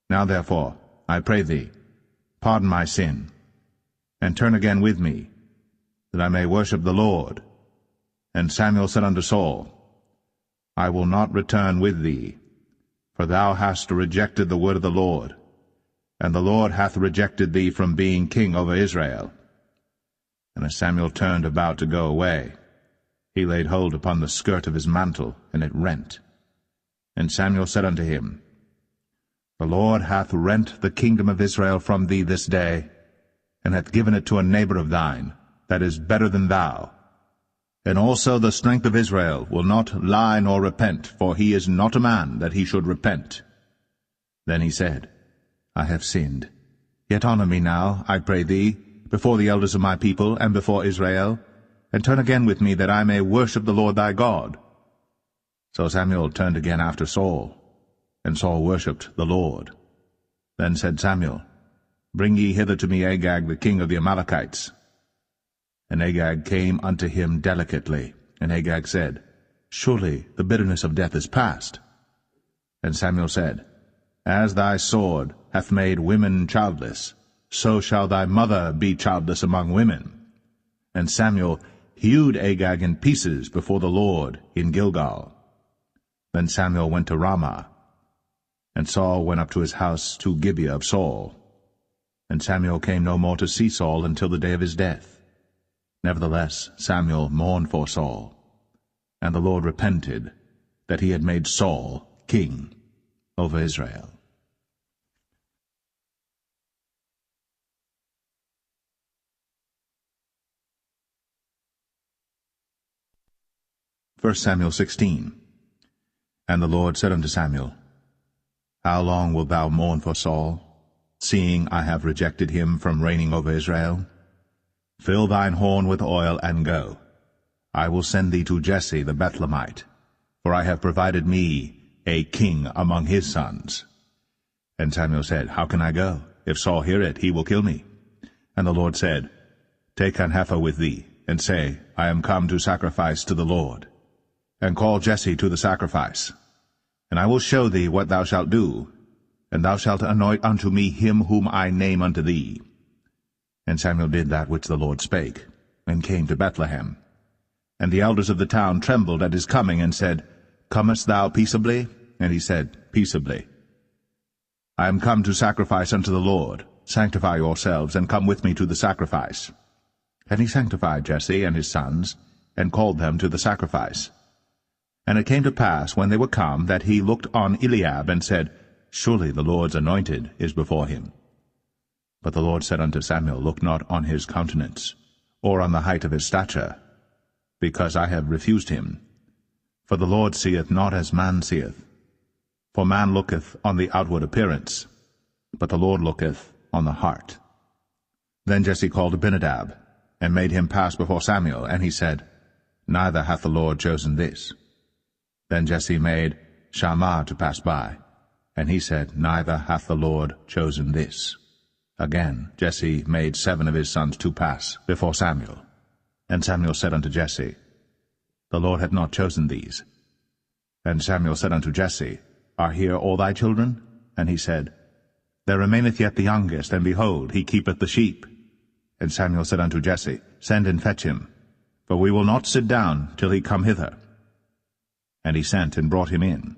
Now therefore, I pray thee, pardon my sin, and turn again with me, that I may worship the Lord. And Samuel said unto Saul, I will not return with thee, for thou hast rejected the word of the Lord, and the Lord hath rejected thee from being king over Israel. And as Samuel turned about to go away, he laid hold upon the skirt of his mantle, and it rent. And Samuel said unto him, The Lord hath rent the kingdom of Israel from thee this day, and hath given it to a neighbor of thine, that is better than thou. And also the strength of Israel will not lie nor repent, for he is not a man that he should repent. Then he said, I have sinned. Yet honor me now, I pray thee, before the elders of my people, and before Israel, and turn again with me, that I may worship the Lord thy God. So Samuel turned again after Saul, and Saul worshipped the Lord. Then said Samuel, Bring ye hither to me Agag the king of the Amalekites. And Agag came unto him delicately. And Agag said, Surely the bitterness of death is past. And Samuel said, As thy sword hath made women childless, so shall thy mother be childless among women. And Samuel hewed Agag in pieces before the Lord in Gilgal. Then Samuel went to Ramah, and Saul went up to his house to Gibeah of Saul. And Samuel came no more to see Saul until the day of his death. Nevertheless Samuel mourned for Saul, and the Lord repented that he had made Saul king over Israel. 1 Samuel 16. And the Lord said unto Samuel, How long wilt thou mourn for Saul, seeing I have rejected him from reigning over Israel? Fill thine horn with oil, and go. I will send thee to Jesse the Bethlehemite, for I have provided me a king among his sons. And Samuel said, How can I go? If Saul hear it, he will kill me. And the Lord said, Take an heifer with thee, and say, I am come to sacrifice to the Lord. And call Jesse to the sacrifice. And I will show thee what thou shalt do, and thou shalt anoint unto me him whom I name unto thee. And Samuel did that which the Lord spake, and came to Bethlehem. And the elders of the town trembled at his coming, and said, Comest thou peaceably? And he said, Peaceably. I am come to sacrifice unto the Lord. Sanctify yourselves, and come with me to the sacrifice. And he sanctified Jesse and his sons, and called them to the sacrifice. And it came to pass, when they were come, that he looked on Eliab, and said, Surely the Lord's anointed is before him. But the Lord said unto Samuel, Look not on his countenance, or on the height of his stature, because I have refused him. For the Lord seeth not as man seeth. For man looketh on the outward appearance, but the Lord looketh on the heart. Then Jesse called Abinadab, and made him pass before Samuel, and he said, Neither hath the Lord chosen this. Then Jesse made Shammah to pass by, and he said, Neither hath the Lord chosen this. Again Jesse made 7 of his sons to pass before Samuel. And Samuel said unto Jesse, The Lord hath not chosen these. And Samuel said unto Jesse, Are here all thy children? And he said, There remaineth yet the youngest, and behold, he keepeth the sheep. And Samuel said unto Jesse, Send and fetch him, for we will not sit down till he come hither. And he sent and brought him in.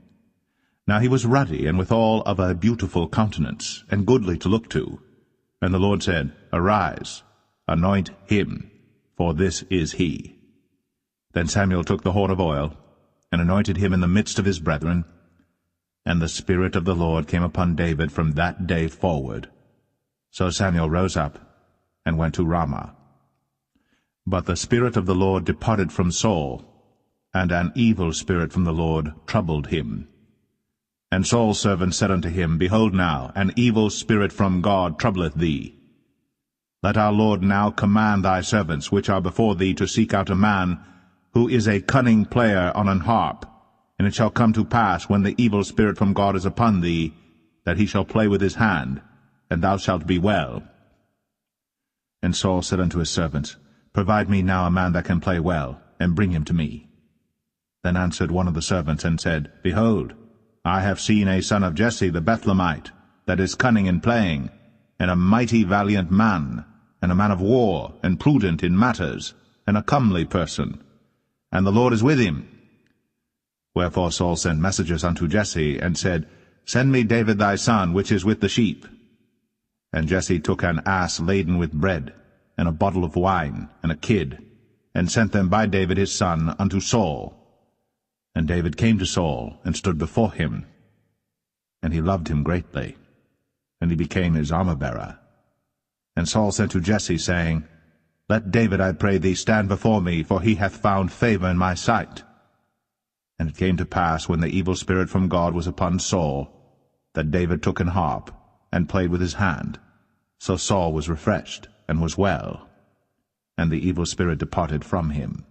Now he was ruddy, and withal of a beautiful countenance, and goodly to look to. And the Lord said, Arise, anoint him, for this is he. Then Samuel took the horn of oil, and anointed him in the midst of his brethren. And the Spirit of the Lord came upon David from that day forward. So Samuel rose up, and went to Ramah. But the Spirit of the Lord departed from Saul, and an evil spirit from the Lord troubled him. And Saul's servant said unto him, Behold now, an evil spirit from God troubleth thee. Let our Lord now command thy servants, which are before thee, to seek out a man who is a cunning player on an harp. And it shall come to pass, when the evil spirit from God is upon thee, that he shall play with his hand, and thou shalt be well. And Saul said unto his servants, Provide me now a man that can play well, and bring him to me. Then answered one of the servants, and said, Behold, I have seen a son of Jesse the Bethlehemite, that is cunning in playing, and a mighty valiant man, and a man of war, and prudent in matters, and a comely person. And the Lord is with him. Wherefore Saul sent messengers unto Jesse, and said, Send me David thy son, which is with the sheep. And Jesse took an ass laden with bread, and a bottle of wine, and a kid, and sent them by David his son unto Saul. And David came to Saul, and stood before him. And he loved him greatly, and he became his armor-bearer. And Saul said to Jesse, saying, Let David, I pray thee, stand before me, for he hath found favor in my sight. And it came to pass, when the evil spirit from God was upon Saul, that David took an harp, and played with his hand. So Saul was refreshed, and was well, and the evil spirit departed from him.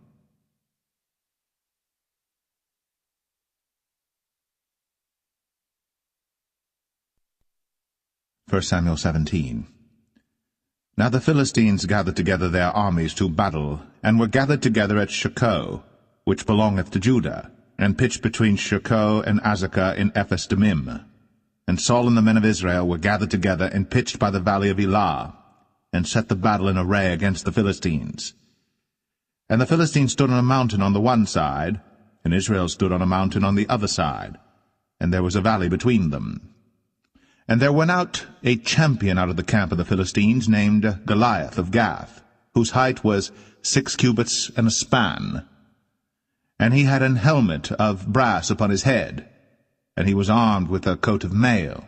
1 Samuel 17. Now the Philistines gathered together their armies to battle, and were gathered together at Shochoh, which belongeth to Judah, and pitched between Shochoh and Azekah in Ephes-dammim. And Saul and the men of Israel were gathered together, and pitched by the valley of Elah, and set the battle in array against the Philistines. And the Philistines stood on a mountain on the one side, and Israel stood on a mountain on the other side, and there was a valley between them. And there went out a champion out of the camp of the Philistines, named Goliath of Gath, whose height was 6 cubits and a span. And he had an helmet of brass upon his head, and he was armed with a coat of mail,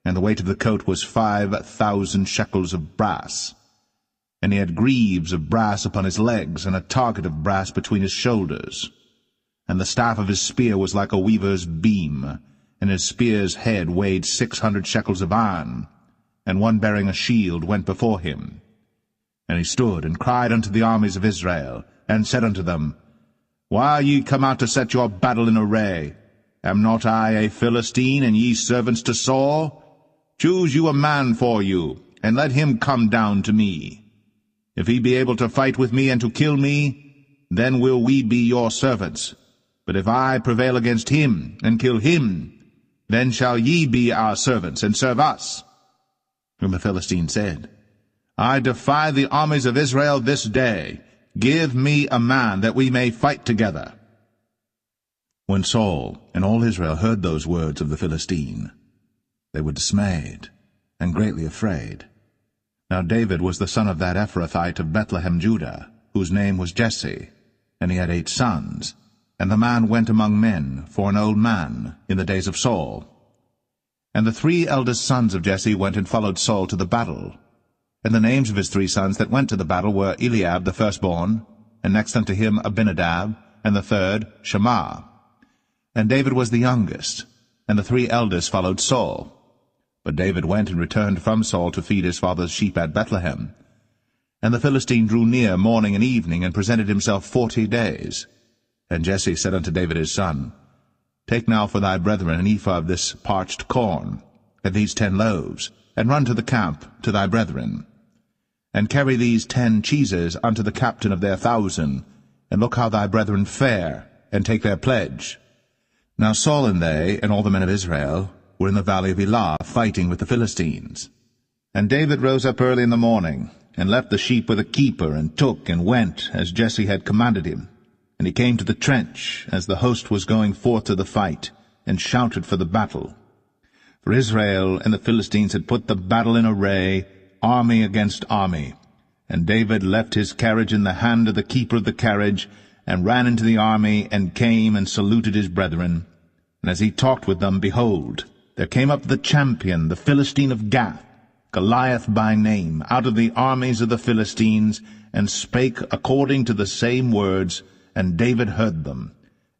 and the weight of the coat was 5,000 shekels of brass. And he had greaves of brass upon his legs, and a target of brass between his shoulders. And the staff of his spear was like a weaver's beam, and his spear's head weighed 600 shekels of iron, and one bearing a shield went before him. And he stood and cried unto the armies of Israel, and said unto them, Why are ye come out to set your battle in array? Am not I a Philistine, and ye servants to Saul? Choose you a man for you, and let him come down to me. If he be able to fight with me and to kill me, then will we be your servants. But if I prevail against him, and kill him, then shall ye be our servants, and serve us. And the Philistine said, I defy the armies of Israel this day. Give me a man, that we may fight together. When Saul and all Israel heard those words of the Philistine, they were dismayed, and greatly afraid. Now David was the son of that Ephrathite of Bethlehem, Judah, whose name was Jesse, and he had 8 sons. And the man went among men for an old man in the days of Saul. And the 3 eldest sons of Jesse went and followed Saul to the battle. And the names of his 3 sons that went to the battle were Eliab the firstborn, and next unto him Abinadab, and the third Shammah. And David was the youngest, and the 3 eldest followed Saul. But David went and returned from Saul to feed his father's sheep at Bethlehem. And the Philistine drew near morning and evening, and presented himself 40 days. And Jesse said unto David his son, Take now for thy brethren an ephah of this parched corn, and these 10 loaves, and run to the camp to thy brethren. And carry these 10 cheeses unto the captain of their 1,000, and look how thy brethren fare, and take their pledge. Now Saul and they, and all the men of Israel, were in the valley of Elah, fighting with the Philistines. And David rose up early in the morning, and left the sheep with a keeper, and took and went, as Jesse had commanded him. And he came to the trench, as the host was going forth to the fight, and shouted for the battle. For Israel and the Philistines had put the battle in array, army against army. And David left his carriage in the hand of the keeper of the carriage, and ran into the army, and came and saluted his brethren. And as he talked with them, behold, there came up the champion, the Philistine of Gath, Goliath by name, out of the armies of the Philistines, and spake according to the same words, and David heard them.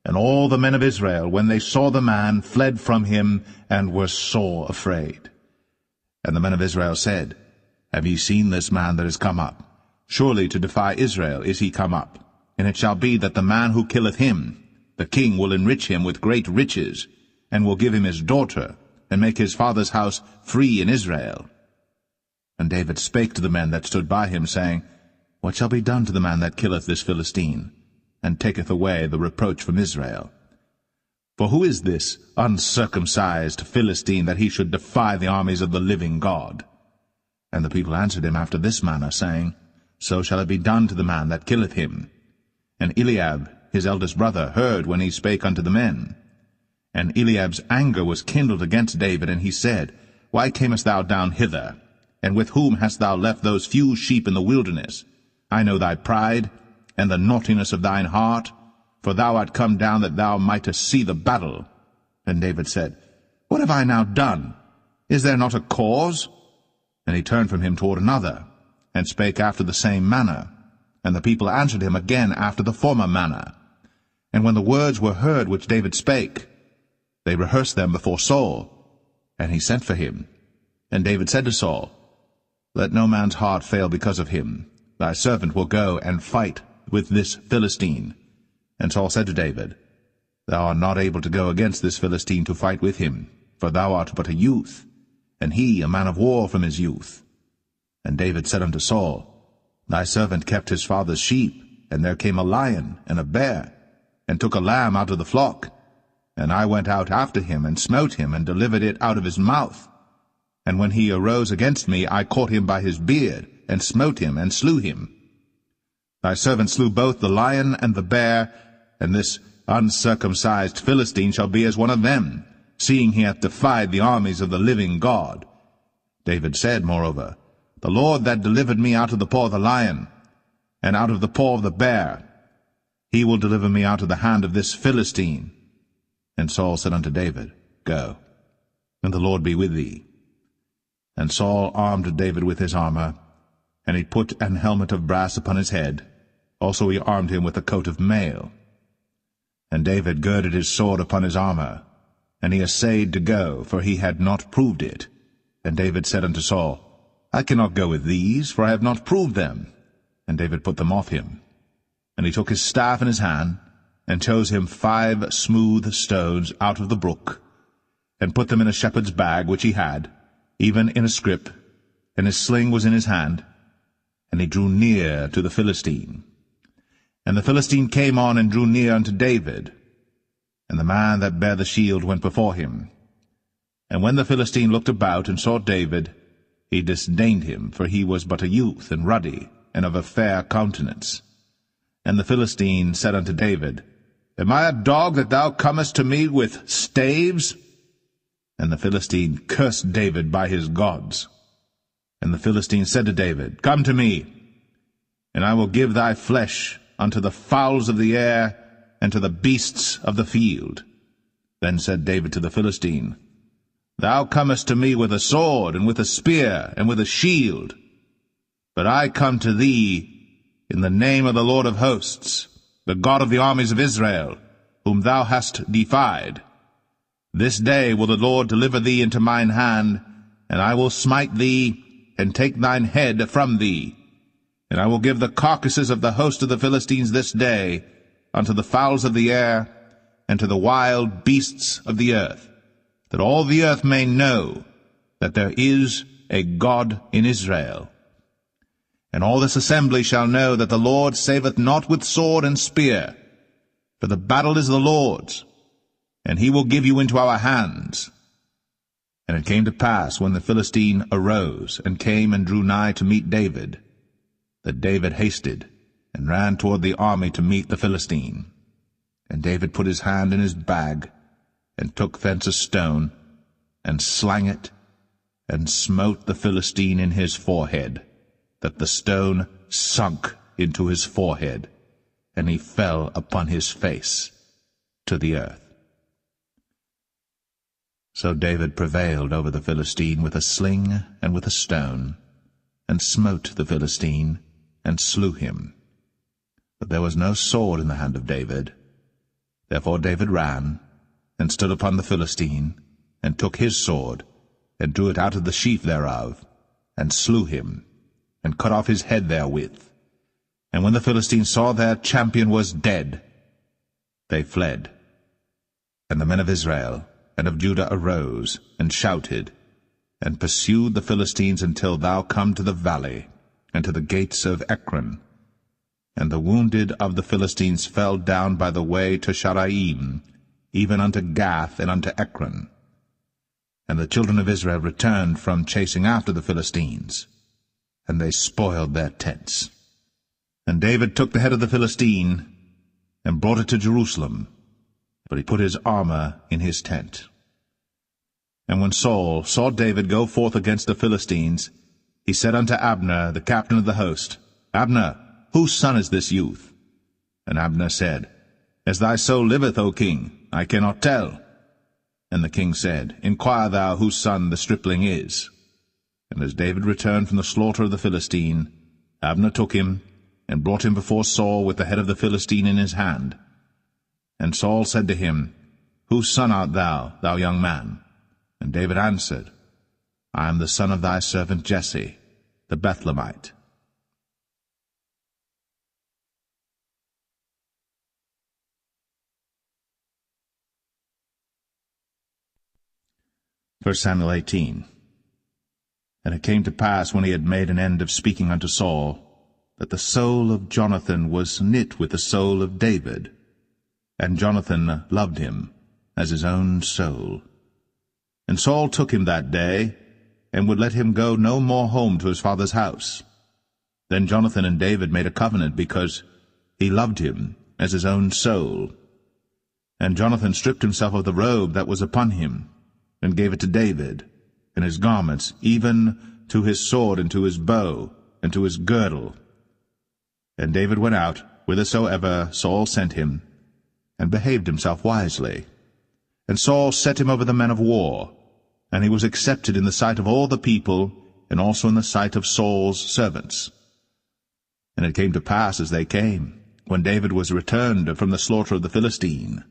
And all the men of Israel, when they saw the man, fled from him, and were sore afraid. And the men of Israel said, Have ye seen this man that is come up? Surely to defy Israel is he come up. And it shall be that the man who killeth him, the king will enrich him with great riches, and will give him his daughter, and make his father's house free in Israel. And David spake to the men that stood by him, saying, What shall be done to the man that killeth this Philistine, and taketh away the reproach from Israel? For who is this uncircumcised Philistine, that he should defy the armies of the living God? And the people answered him after this manner, saying, So shall it be done to the man that killeth him. And Eliab, his eldest brother, heard when he spake unto the men. And Eliab's anger was kindled against David, and he said, Why camest thou down hither? And with whom hast thou left those few sheep in the wilderness? I know thy pride, and the naughtiness of thine heart, for thou art come down that thou mightest see the battle. And David said, What have I now done? Is there not a cause? And he turned from him toward another, and spake after the same manner. And the people answered him again after the former manner. And when the words were heard which David spake, they rehearsed them before Saul. And he sent for him. And David said to Saul, Let no man's heart fail because of him. Thy servant will go and fight with this Philistine. And Saul said to David, Thou art not able to go against this Philistine to fight with him, for thou art but a youth, and he a man of war from his youth. And David said unto Saul, Thy servant kept his father's sheep, and there came a lion and a bear, and took a lamb out of the flock. And I went out after him, and smote him, and delivered it out of his mouth. And when he arose against me, I caught him by his beard, and smote him, and slew him. Thy servant slew both the lion and the bear, and this uncircumcised Philistine shall be as one of them, seeing he hath defied the armies of the living God. David said, moreover, The Lord that delivered me out of the paw of the lion, and out of the paw of the bear, he will deliver me out of the hand of this Philistine. And Saul said unto David, Go, and the Lord be with thee. And Saul armed David with his armor, and he put an helmet of brass upon his head. Also he armed him with a coat of mail. And David girded his sword upon his armor, and he essayed to go, for he had not proved it. And David said unto Saul, I cannot go with these, for I have not proved them. And David put them off him. And he took his staff in his hand, and chose him 5 smooth stones out of the brook, and put them in a shepherd's bag which he had, even in a scrip, and his sling was in his hand. And he drew near to the Philistine. And the Philistine came on and drew near unto David, and the man that bare the shield went before him. And when the Philistine looked about and saw David, he disdained him, for he was but a youth, and ruddy, and of a fair countenance. And the Philistine said unto David, Am I a dog that thou comest to me with staves? And the Philistine cursed David by his gods. And the Philistine said to David, Come to me, and I will give thy flesh unto the fowls of the air, and to the beasts of the field. Then said David to the Philistine, Thou comest to me with a sword, and with a spear, and with a shield. But I come to thee in the name of the Lord of hosts, the God of the armies of Israel, whom thou hast defied. This day will the Lord deliver thee into mine hand, and I will smite thee, and take thine head from thee. And I will give the carcasses of the host of the Philistines this day unto the fowls of the air, and to the wild beasts of the earth, that all the earth may know that there is a God in Israel. And all this assembly shall know that the Lord saveth not with sword and spear, for the battle is the Lord's, and he will give you into our hands. And it came to pass, when the Philistine arose, and came and drew nigh to meet David, that David hasted, and ran toward the army to meet the Philistine. And David put his hand in his bag, and took thence a stone, and slang it, and smote the Philistine in his forehead, that the stone sunk into his forehead, and he fell upon his face to the earth. So David prevailed over the Philistine with a sling and with a stone, and smote the Philistine, and slew him. But there was no sword in the hand of David. Therefore David ran, and stood upon the Philistine, and took his sword, and drew it out of the sheath thereof, and slew him, and cut off his head therewith. And when the Philistines saw their champion was dead, they fled. And the men of Israel and of Judah arose, and shouted, and pursued the Philistines until thou come to the valley, and to the gates of Ekron. And the wounded of the Philistines fell down by the way to Sharaim, even unto Gath and unto Ekron. And the children of Israel returned from chasing after the Philistines, and they spoiled their tents. And David took the head of the Philistine, and brought it to Jerusalem, but he put his armor in his tent. And when Saul saw David go forth against the Philistines, he said unto Abner, the captain of the host, Abner, whose son is this youth? And Abner said, As thy soul liveth, O king, I cannot tell. And the king said, Inquire thou whose son the stripling is. And as David returned from the slaughter of the Philistine, Abner took him, and brought him before Saul with the head of the Philistine in his hand. And Saul said to him, Whose son art thou, thou young man? And David answered, I am the son of thy servant Jesse, the Bethlehemite. 1 Samuel 18. And it came to pass, when he had made an end of speaking unto Saul, that the soul of Jonathan was knit with the soul of David, and Jonathan loved him as his own soul. And Saul took him that day, and would let him go no more home to his father's house. Then Jonathan and David made a covenant, because he loved him as his own soul. And Jonathan stripped himself of the robe that was upon him, and gave it to David, and his garments, even to his sword, and to his bow, and to his girdle. And David went out whithersoever Saul sent him, and behaved himself wisely. And Saul set him over the men of war, and he was accepted in the sight of all the people, and also in the sight of Saul's servants. And it came to pass, as they came, when David was returned from the slaughter of the Philistine,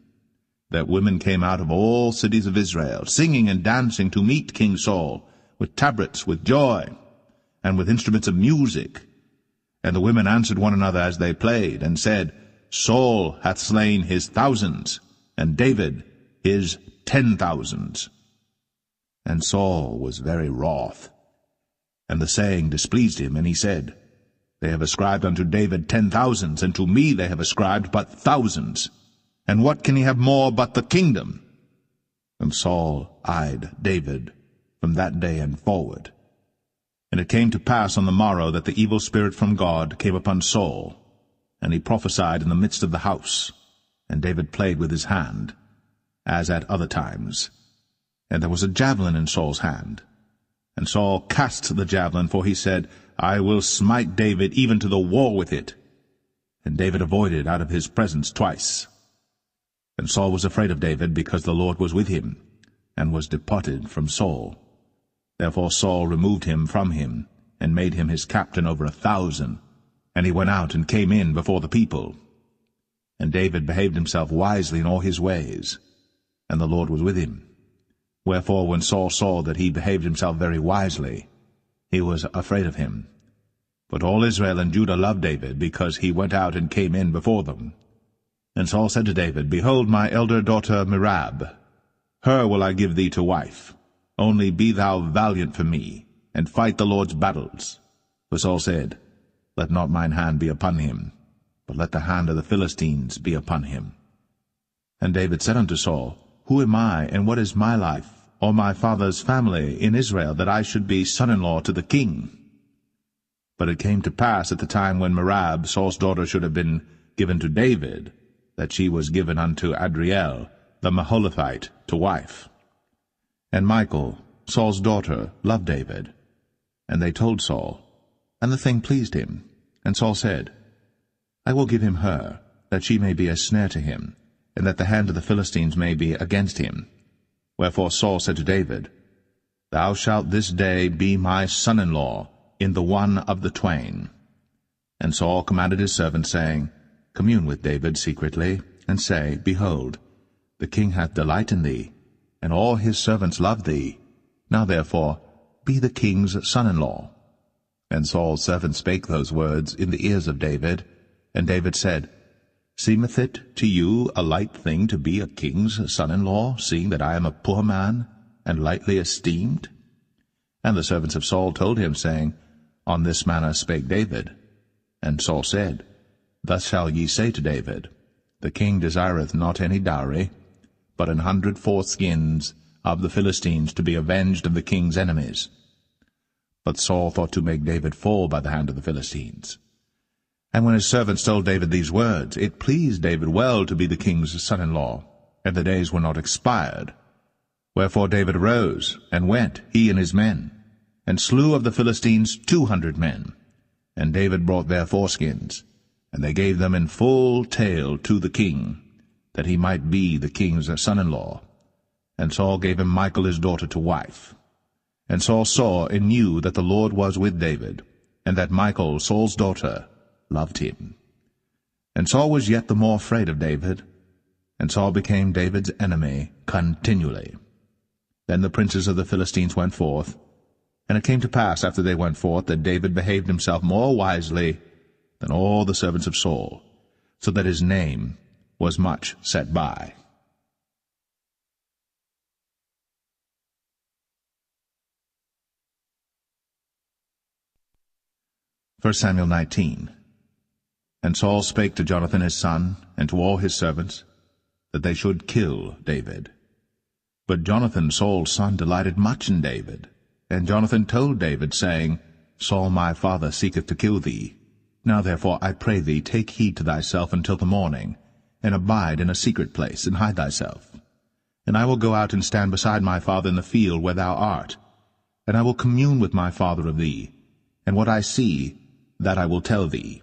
that women came out of all cities of Israel, singing and dancing to meet King Saul, with tabrets, with joy, and with instruments of music. And the women answered one another as they played, and said, Saul hath slain his thousands, and David his 10,000s. And Saul was very wroth, and the saying displeased him, and he said, They have ascribed unto David 10,000s, and to me they have ascribed but thousands. And what can he have more but the kingdom? And Saul eyed David from that day and forward. And it came to pass on the morrow that the evil spirit from God came upon Saul, and he prophesied in the midst of the house. And David played with his hand, as at other times. And there was a javelin in Saul's hand. And Saul cast the javelin, for he said, I will smite David even to the wall with it. And David avoided out of his presence twice. And Saul was afraid of David, because the Lord was with him, and was departed from Saul. Therefore Saul removed him from him, and made him his captain over 1,000. And he went out and came in before the people. And David behaved himself wisely in all his ways, and the Lord was with him. Wherefore when Saul saw that he behaved himself very wisely, he was afraid of him. But all Israel and Judah loved David, because he went out and came in before them. And Saul said to David, Behold my elder daughter Merab, her will I give thee to wife. Only be thou valiant for me, and fight the Lord's battles. For Saul said, Let not mine hand be upon him, but let the hand of the Philistines be upon him. And David said unto Saul, Who am I, and what is my life, or my father's family in Israel, that I should be son-in-law to the king? But it came to pass at the time when Merab, Saul's daughter, should have been given to David, that she was given unto Adriel, the Maholathite, to wife. And Michal, Saul's daughter, loved David. And they told Saul, and the thing pleased him. And Saul said, I will give him her, that she may be a snare to him, and that the hand of the Philistines may be against him. Wherefore Saul said to David, Thou shalt this day be my son-in-law in the one of the twain. And Saul commanded his servants, saying, Commune with David secretly, and say, Behold, the king hath delight in thee, and all his servants love thee. Now therefore be the king's son-in-law. And Saul's servants spake those words in the ears of David. And David said, Seemeth it to you a light thing to be a king's son-in-law, seeing that I am a poor man, and lightly esteemed? And the servants of Saul told him, saying, On this manner spake David. And Saul said, Thus shall ye say to David, The king desireth not any dowry, but 100 foreskins of the Philistines to be avenged of the king's enemies. But Saul thought to make David fall by the hand of the Philistines. And when his servants told David these words, it pleased David well to be the king's son-in-law, and the days were not expired. Wherefore David arose, and went, he and his men, and slew of the Philistines 200 men. And David brought their foreskins, and they gave them in full tale to the king, that he might be the king's son-in-law. And Saul gave him Michal his daughter to wife. And Saul saw and knew that the Lord was with David, and that Michal, Saul's daughter, loved him. And Saul was yet the more afraid of David, and Saul became David's enemy continually. Then the princes of the Philistines went forth, and it came to pass after they went forth that David behaved himself more wisely than all the servants of Saul, so that his name was much set by. 1 Samuel 19. And Saul spake to Jonathan his son, and to all his servants, that they should kill David. But Jonathan Saul's son delighted much in David. And Jonathan told David, saying, Saul my father seeketh to kill thee. Now therefore, I pray thee, take heed to thyself until the morning, and abide in a secret place, and hide thyself. And I will go out and stand beside my father in the field where thou art, and I will commune with my father of thee, and what I see, that I will tell thee.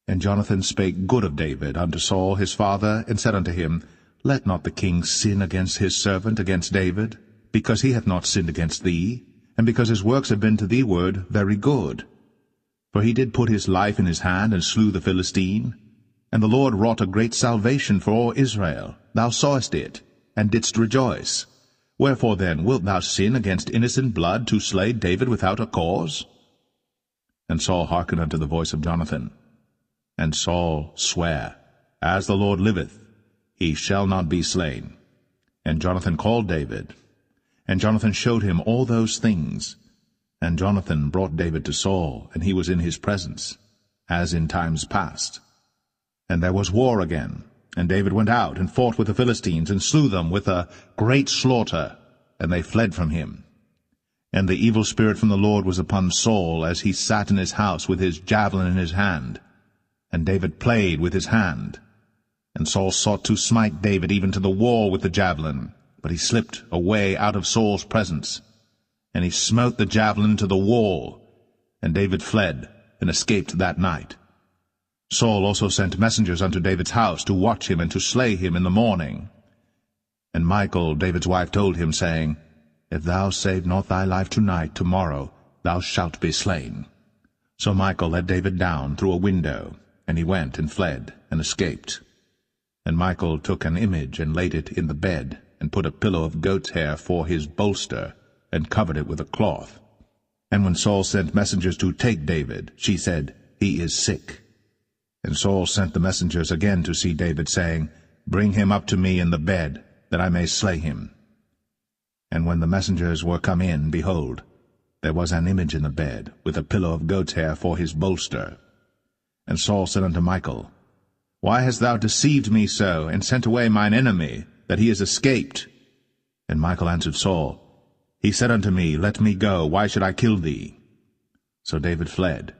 And Jonathan spake good of David unto Saul his father, and said unto him, Let not the king sin against his servant, against David, because he hath not sinned against thee, and because his works have been to thee ward very good. For he did put his life in his hand, and slew the Philistine. And the Lord wrought a great salvation for all Israel. Thou sawest it, and didst rejoice. Wherefore then wilt thou sin against innocent blood, to slay David without a cause? And Saul hearkened unto the voice of Jonathan. And Saul sware, As the Lord liveth, he shall not be slain. And Jonathan called David. And Jonathan showed him all those things. And Jonathan brought David to Saul, and he was in his presence, as in times past. And there was war again, and David went out and fought with the Philistines, and slew them with a great slaughter, and they fled from him. And the evil spirit from the Lord was upon Saul, as he sat in his house with his javelin in his hand. And David played with his hand. And Saul sought to smite David even to the wall with the javelin, but he slipped away out of Saul's presence. And he smote the javelin to the wall, and David fled, and escaped that night. Saul also sent messengers unto David's house, to watch him and to slay him in the morning. And Michal, David's wife, told him, saying, If thou save not thy life tonight, tomorrow thou shalt be slain. So Michal let David down through a window, and he went and fled, and escaped. And Michal took an image, and laid it in the bed, and put a pillow of goat's hair for his bolster, and covered it with a cloth. And when Saul sent messengers to take David, she said, He is sick. And Saul sent the messengers again to see David, saying, Bring him up to me in the bed, that I may slay him. And when the messengers were come in, behold, there was an image in the bed, with a pillow of goat's hair for his bolster. And Saul said unto Michal, Why hast thou deceived me so, and sent away mine enemy, that he is escaped? And Michal answered Saul, He said unto me, Let me go, why should I kill thee? So David fled,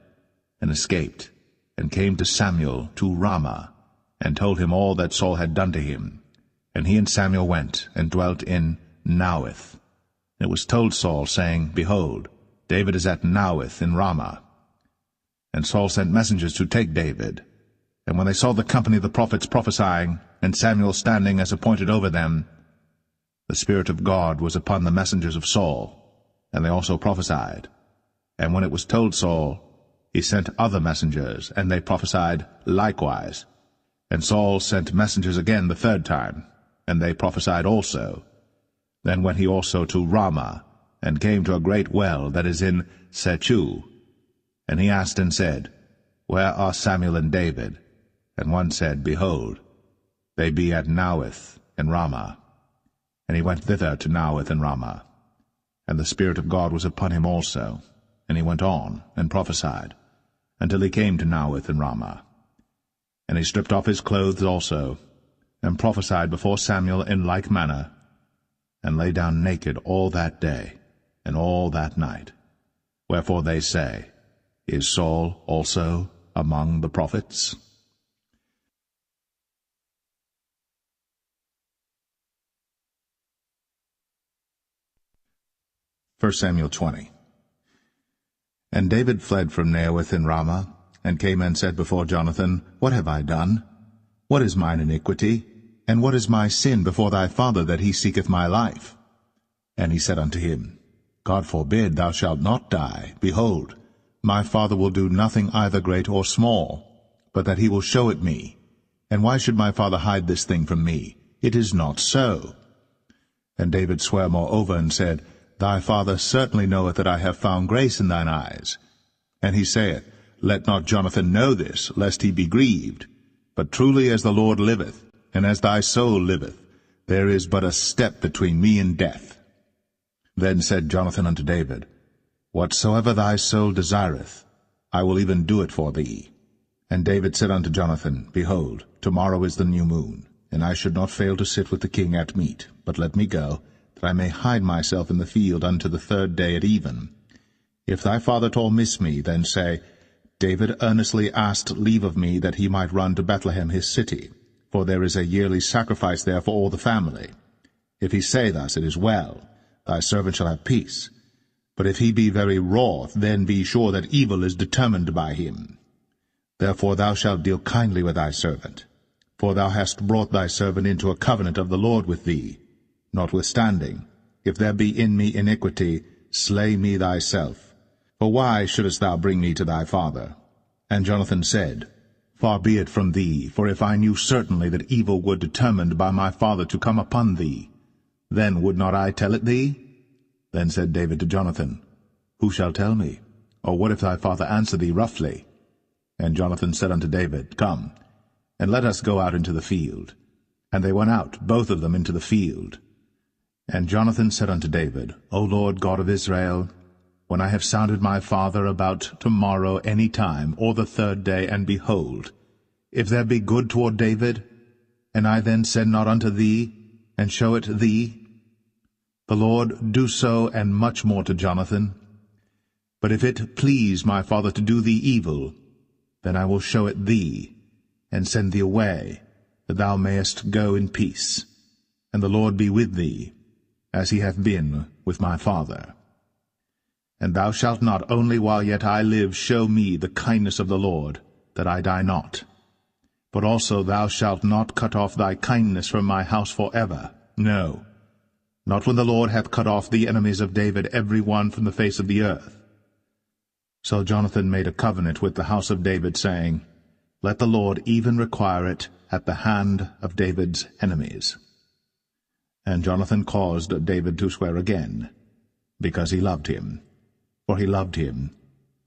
and escaped, and came to Samuel to Ramah, and told him all that Saul had done to him. And he and Samuel went, and dwelt in Naueth. And it was told Saul, saying, Behold, David is at Naueth in Ramah. And Saul sent messengers to take David. And when they saw the company of the prophets prophesying, and Samuel standing as appointed over them, the Spirit of God was upon the messengers of Saul, and they also prophesied. And when it was told Saul, he sent other messengers, and they prophesied likewise. And Saul sent messengers again the third time, and they prophesied also. Then went he also to Ramah, and came to a great well that is in Sechu. And he asked and said, Where are Samuel and David? And one said, Behold, they be at Naueth in Ramah. And he went thither to Naueth in Ramah. And the Spirit of God was upon him also. And he went on, and prophesied, until he came to Naueth in Ramah. And he stripped off his clothes also, and prophesied before Samuel in like manner, and lay down naked all that day, and all that night. Wherefore they say, Is Saul also among the prophets? 1 Samuel 20. And David fled from Naueth in Ramah, and came and said before Jonathan, What have I done? What is mine iniquity? And what is my sin before thy father, that he seeketh my life? And he said unto him, God forbid, thou shalt not die. Behold, my father will do nothing either great or small, but that he will show it me. And why should my father hide this thing from me? It is not so. And David sware moreover, and said, Thy father certainly knoweth that I have found grace in thine eyes. And he saith, Let not Jonathan know this, lest he be grieved. But truly as the Lord liveth, and as thy soul liveth, there is but a step between me and death. Then said Jonathan unto David, Whatsoever thy soul desireth, I will even do it for thee. And David said unto Jonathan, Behold, tomorrow is the new moon, and I should not fail to sit with the king at meat, but let me go, that I may hide myself in the field unto the third day at even. If thy father at all miss me, then say, David earnestly asked leave of me that he might run to Bethlehem his city, for there is a yearly sacrifice there for all the family. If he say thus, it is well, thy servant shall have peace. But if he be very wroth, then be sure that evil is determined by him. Therefore thou shalt deal kindly with thy servant, for thou hast brought thy servant into a covenant of the Lord with thee. Notwithstanding, if there be in me iniquity, slay me thyself. For why shouldest thou bring me to thy father? And Jonathan said, Far be it from thee, for if I knew certainly that evil were determined by my father to come upon thee, then would not I tell it thee? Then said David to Jonathan, Who shall tell me? Or what if thy father answer thee roughly? And Jonathan said unto David, Come, and let us go out into the field. And they went out, both of them, into the field. And Jonathan said unto David, O Lord God of Israel, when I have sounded my father about tomorrow any time, or the third day, and behold, if there be good toward David, and I then send not unto thee, and show it thee, the Lord do so, and much more to Jonathan. But if it please my father to do thee evil, then I will show it thee, and send thee away, that thou mayest go in peace, and the Lord be with thee, as he hath been with my father. And thou shalt not only while yet I live show me the kindness of the Lord, that I die not, but also thou shalt not cut off thy kindness from my house for ever, no, not when the Lord hath cut off the enemies of David every one from the face of the earth. So Jonathan made a covenant with the house of David, saying, Let the Lord even require it at the hand of David's enemies. And Jonathan caused David to swear again, because he loved him, for he loved him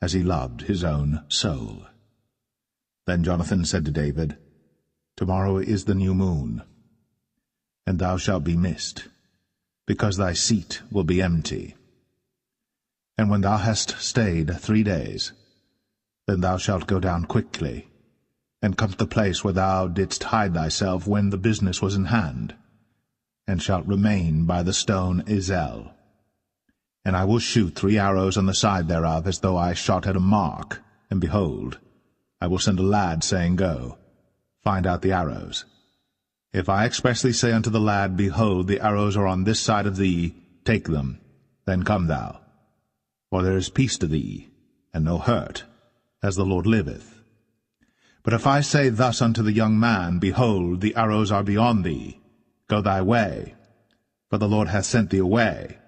as he loved his own soul. Then Jonathan said to David, Tomorrow is the new moon, and thou shalt be missed, because thy seat will be empty. And when thou hast stayed 3 days, then thou shalt go down quickly, and come to the place where thou didst hide thyself when the business was in hand, and shalt remain by the stone Ezel. And I will shoot 3 arrows on the side thereof, as though I shot at a mark, and behold, I will send a lad, saying, Go, find out the arrows. If I expressly say unto the lad, Behold, the arrows are on this side of thee, take them, then come thou. For there is peace to thee, and no hurt, as the Lord liveth. But if I say thus unto the young man, Behold, the arrows are beyond thee, go thy way, for the Lord hath sent thee away.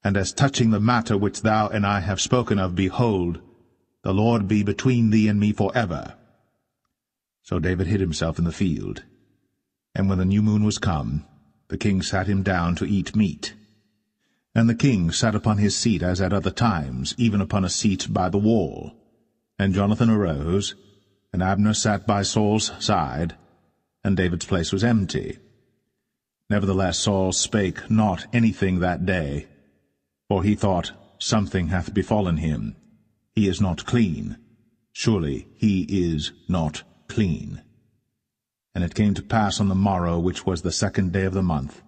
And as touching the matter which thou and I have spoken of, behold, the Lord be between thee and me forever. So David hid himself in the field. And when the new moon was come, the king sat him down to eat meat. And the king sat upon his seat as at other times, even upon a seat by the wall. And Jonathan arose, and Abner sat by Saul's side, and David's place was empty. Nevertheless Saul spake not anything that day, for he thought, Something hath befallen him. He is not clean. Surely he is not clean. And it came to pass on the morrow, which was the 2nd day of the month,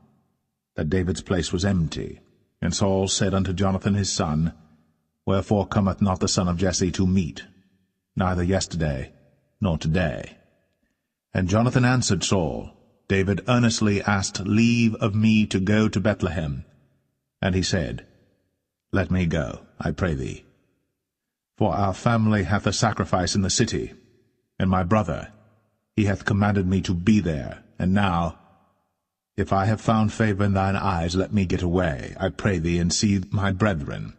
that David's place was empty. And Saul said unto Jonathan his son, Wherefore cometh not the son of Jesse to meat, neither yesterday nor today? And Jonathan answered Saul, David earnestly asked leave of me to go to Bethlehem. And he said, Let me go, I pray thee. For our family hath a sacrifice in the city, and my brother, he hath commanded me to be there. And now, if I have found favor in thine eyes, let me get away, I pray thee, and see my brethren.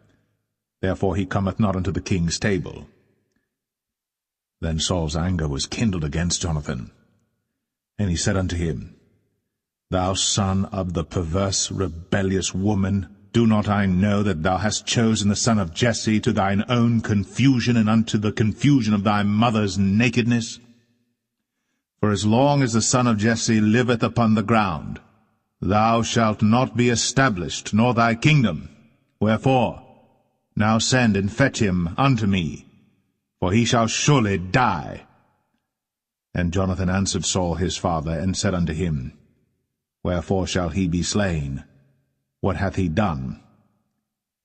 Therefore he cometh not unto the king's table. Then Saul's anger was kindled against Jonathan. And he said unto him, Thou son of the perverse, rebellious woman, do not I know that thou hast chosen the son of Jesse to thine own confusion, and unto the confusion of thy mother's nakedness? For as long as the son of Jesse liveth upon the ground, thou shalt not be established, nor thy kingdom. Wherefore, now send and fetch him unto me, for he shall surely die. And Jonathan answered Saul his father, and said unto him, Wherefore shall he be slain? What hath he done?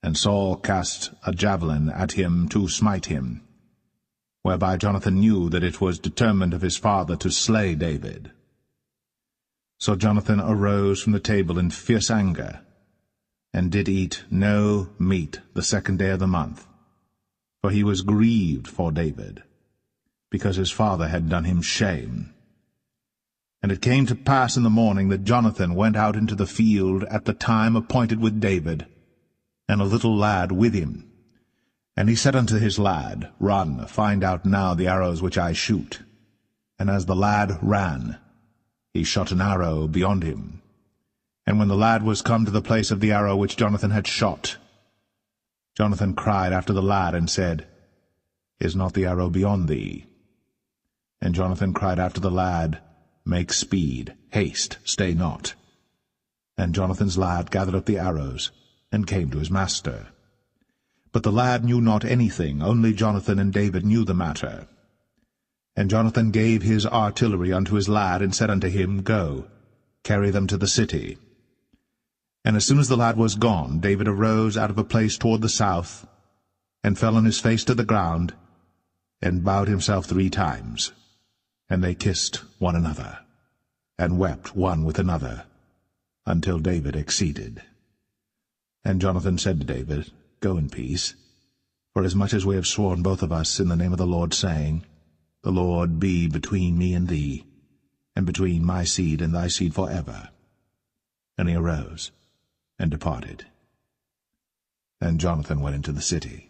And Saul cast a javelin at him to smite him, whereby Jonathan knew that it was determined of his father to slay David. So Jonathan arose from the table in fierce anger, and did eat no meat the 2nd day of the month, for he was grieved for David, because his father had done him shame. And it came to pass in the morning that Jonathan went out into the field at the time appointed with David, and a little lad with him. And he said unto his lad, Run, find out now the arrows which I shoot. And as the lad ran, he shot an arrow beyond him. And when the lad was come to the place of the arrow which Jonathan had shot, Jonathan cried after the lad, and said, Is not the arrow beyond thee? And Jonathan cried after the lad, Make speed, haste, stay not. And Jonathan's lad gathered up the arrows, and came to his master. But the lad knew not anything, only Jonathan and David knew the matter. And Jonathan gave his artillery unto his lad, and said unto him, Go, carry them to the city. And as soon as the lad was gone, David arose out of a place toward the south, and fell on his face to the ground, and bowed himself 3 times. And they kissed one another, and wept one with another, until David exceeded. And Jonathan said to David, Go in peace, forasmuch as we have sworn both of us in the name of the Lord, saying, The Lord be between me and thee, and between my seed and thy seed forever. And he arose, and departed. And Jonathan went into the city.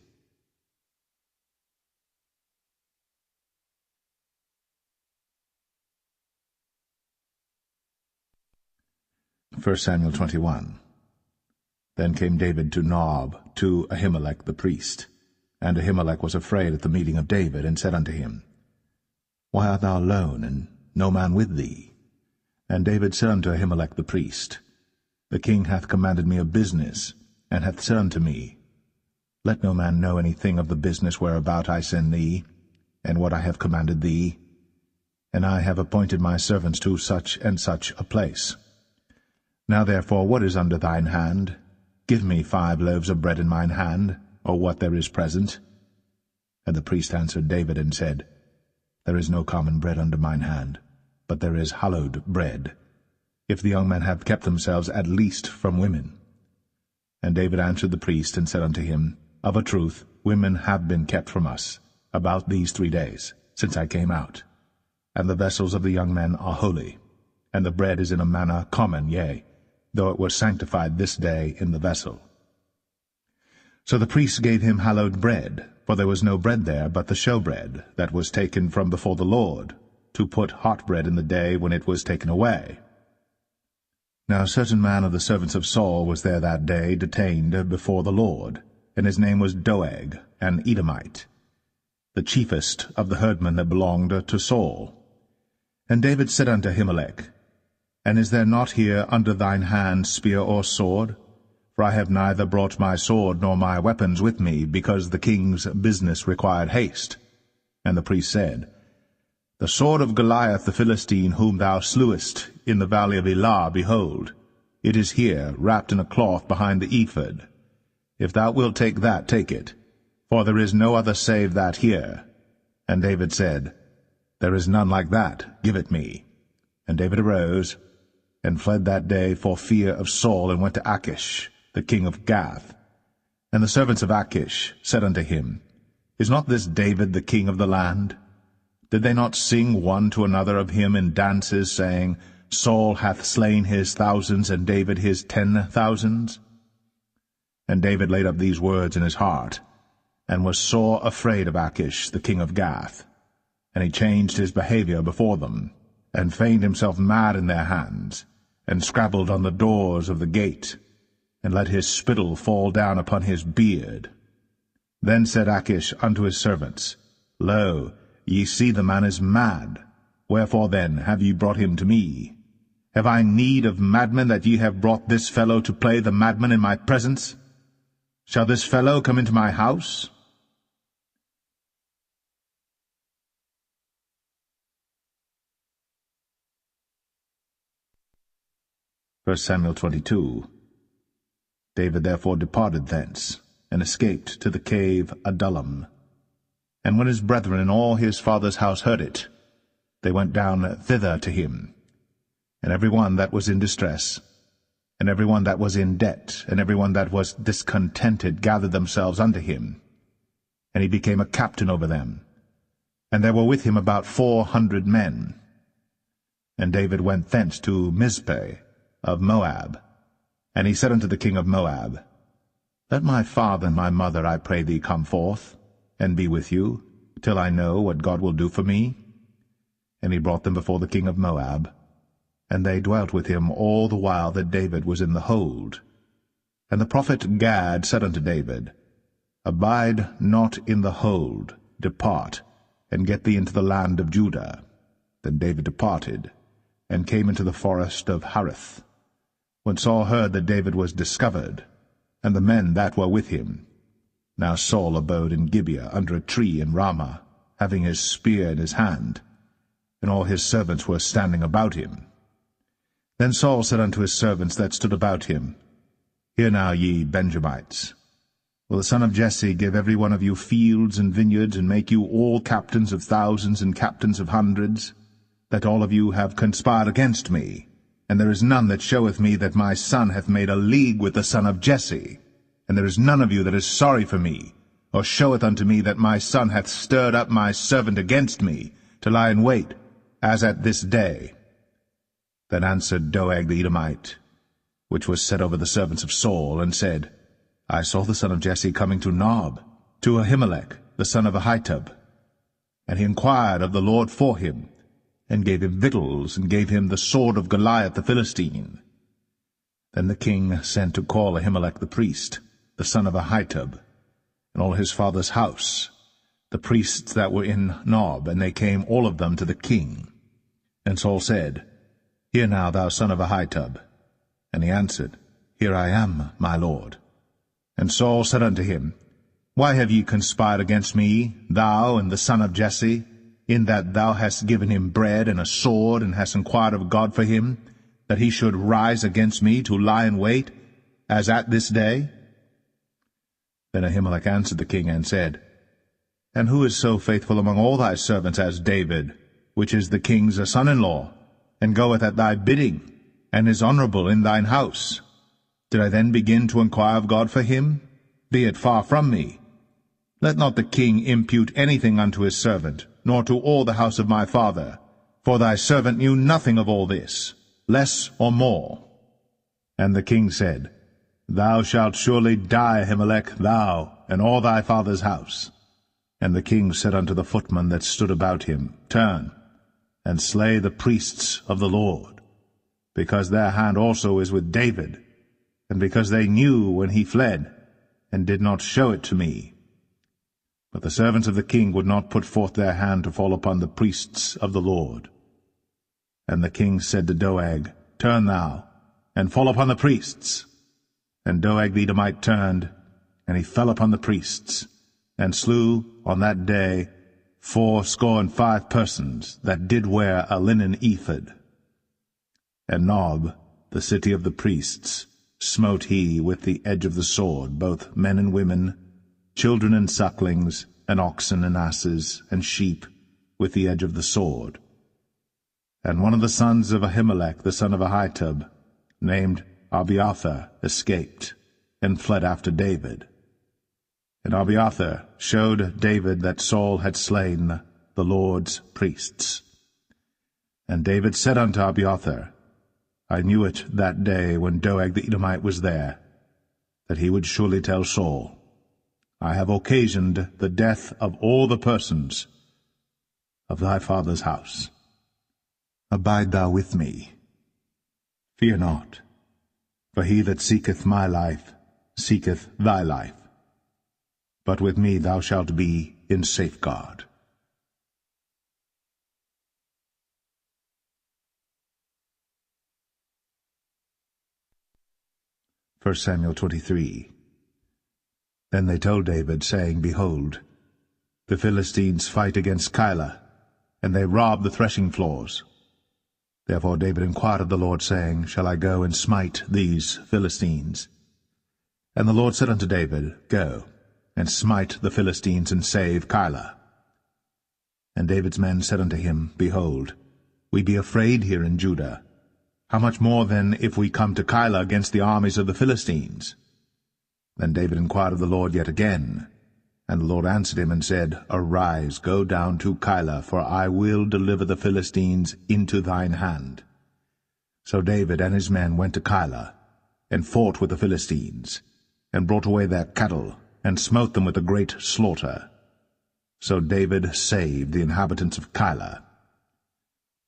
1 Samuel 21. Then came David to Nob, to Ahimelech the priest. And Ahimelech was afraid at the meeting of David, and said unto him, Why art thou alone, and no man with thee? And David said unto Ahimelech the priest, The king hath commanded me a business, and hath said unto me, Let no man know anything of the business whereabout I send thee, and what I have commanded thee. And I have appointed my servants to such and such a place. Now therefore, what is under thine hand? Give me 5 loaves of bread in mine hand, or what there is present. And the priest answered David, and said, There is no common bread under mine hand, but there is hallowed bread, if the young men have kept themselves at least from women. And David answered the priest, and said unto him, Of a truth, women have been kept from us, about these 3 days, since I came out. And the vessels of the young men are holy, and the bread is in a manner common, yea, though it was sanctified this day in the vessel. So the priests gave him hallowed bread, for there was no bread there but the showbread, that was taken from before the Lord, to put hot bread in the day when it was taken away. Now a certain man of the servants of Saul was there that day, detained before the Lord, and his name was Doeg, an Edomite, the chiefest of the herdmen that belonged to Saul. And David said unto Ahimelech, And is there not here under thine hand spear or sword? For I have neither brought my sword nor my weapons with me, because the king's business required haste. And the priest said, The sword of Goliath the Philistine, whom thou slewest in the valley of Elah, behold, it is here, wrapped in a cloth behind the ephod. If thou wilt take that, take it, for there is no other save that here. And David said, There is none like that, give it me. And David arose, and fled that day for fear of Saul, and went to Achish, the king of Gath. And the servants of Achish said unto him, Is not this David the king of the land? Did they not sing one to another of him in dances, saying, Saul hath slain his thousands, and David his 10,000s? And David laid up these words in his heart, and was sore afraid of Achish, the king of Gath. And he changed his behavior before them, and feigned himself mad in their hands, and scrabbled on the doors of the gate, and let his spittle fall down upon his beard. Then said Achish unto his servants, Lo, ye see the man is mad. Wherefore then have ye brought him to me? Have I need of madmen, that ye have brought this fellow to play the madman in my presence? Shall this fellow come into my house? First Samuel 22. David therefore departed thence, and escaped to the cave Adullam. And when his brethren and all his father's house heard it, they went down thither to him. And every one that was in distress, and every one that was in debt, and every one that was discontented gathered themselves unto him. And he became a captain over them. And there were with him about 400 men. And David went thence to Mizpeh of Moab. And he said unto the king of Moab, Let my father and my mother, I pray thee, come forth, and be with you, till I know what God will do for me. And he brought them before the king of Moab, and they dwelt with him all the while that David was in the hold. And the prophet Gad said unto David, Abide not in the hold, depart, and get thee into the land of Judah. Then David departed, and came into the forest of Hareth. When Saul heard that David was discovered, and the men that were with him. Now Saul abode in Gibeah under a tree in Ramah, having his spear in his hand, and all his servants were standing about him. Then Saul said unto his servants that stood about him, Hear now, ye Benjamites, will the son of Jesse give every one of you fields and vineyards, and make you all captains of thousands and captains of hundreds, that all of you have conspired against me? And there is none that showeth me that my son hath made a league with the son of Jesse. And there is none of you that is sorry for me, or showeth unto me that my son hath stirred up my servant against me, to lie in wait, as at this day. Then answered Doeg the Edomite, which was set over the servants of Saul, and said, I saw the son of Jesse coming to Nob, to Ahimelech, the son of Ahitub. And he inquired of the Lord for him, and gave him victuals, and gave him the sword of Goliath the Philistine. Then the king sent to call Ahimelech the priest, the son of Ahitub, and all his father's house, the priests that were in Nob, and they came all of them to the king. And Saul said, Hear now, thou son of Ahitub. And he answered, Here I am, my lord. And Saul said unto him, Why have ye conspired against me, thou and the son of Jesse, in that thou hast given him bread and a sword, and hast inquired of God for him, that he should rise against me to lie in wait, as at this day? Then Ahimelech answered the king, and said, And who is so faithful among all thy servants as David, which is the king's son-in-law, and goeth at thy bidding, and is honorable in thine house? Did I then begin to inquire of God for him? Be it far from me. Let not the king impute anything unto his servant, nor to all the house of my father, for thy servant knew nothing of all this, less or more. And the king said, Thou shalt surely die, Ahimelech, thou, and all thy father's house. And the king said unto the footmen that stood about him, Turn, and slay the priests of the Lord, because their hand also is with David, and because they knew when he fled, and did not show it to me. But the servants of the king would not put forth their hand to fall upon the priests of the Lord. And the king said to Doeg, Turn thou, and fall upon the priests. And Doeg the Edomite turned, and he fell upon the priests, and slew on that day 85 persons that did wear a linen ephod. And Nob, the city of the priests, smote he with the edge of the sword, both men and women, children and sucklings, and oxen and asses, and sheep, with the edge of the sword. And one of the sons of Ahimelech, the son of Ahitub, named Abiathar, escaped, and fled after David. And Abiathar showed David that Saul had slain the Lord's priests. And David said unto Abiathar, I knew it that day when Doeg the Edomite was there, that he would surely tell Saul, I have occasioned the death of all the persons of thy father's house. Abide thou with me. Fear not, for he that seeketh my life seeketh thy life. But with me thou shalt be in safeguard. 1 Samuel 23. Then they told David, saying, Behold, the Philistines fight against Keilah, and they rob the threshing floors. Therefore David inquired of the Lord, saying, Shall I go and smite these Philistines? And the Lord said unto David, Go, and smite the Philistines, and save Keilah. And David's men said unto him, Behold, we be afraid here in Judah. How much more then if we come to Keilah against the armies of the Philistines? Then David inquired of the Lord yet again. And the Lord answered him and said, Arise, go down to Keilah, for I will deliver the Philistines into thine hand. So David and his men went to Keilah, and fought with the Philistines, and brought away their cattle, and smote them with a great slaughter. So David saved the inhabitants of Keilah.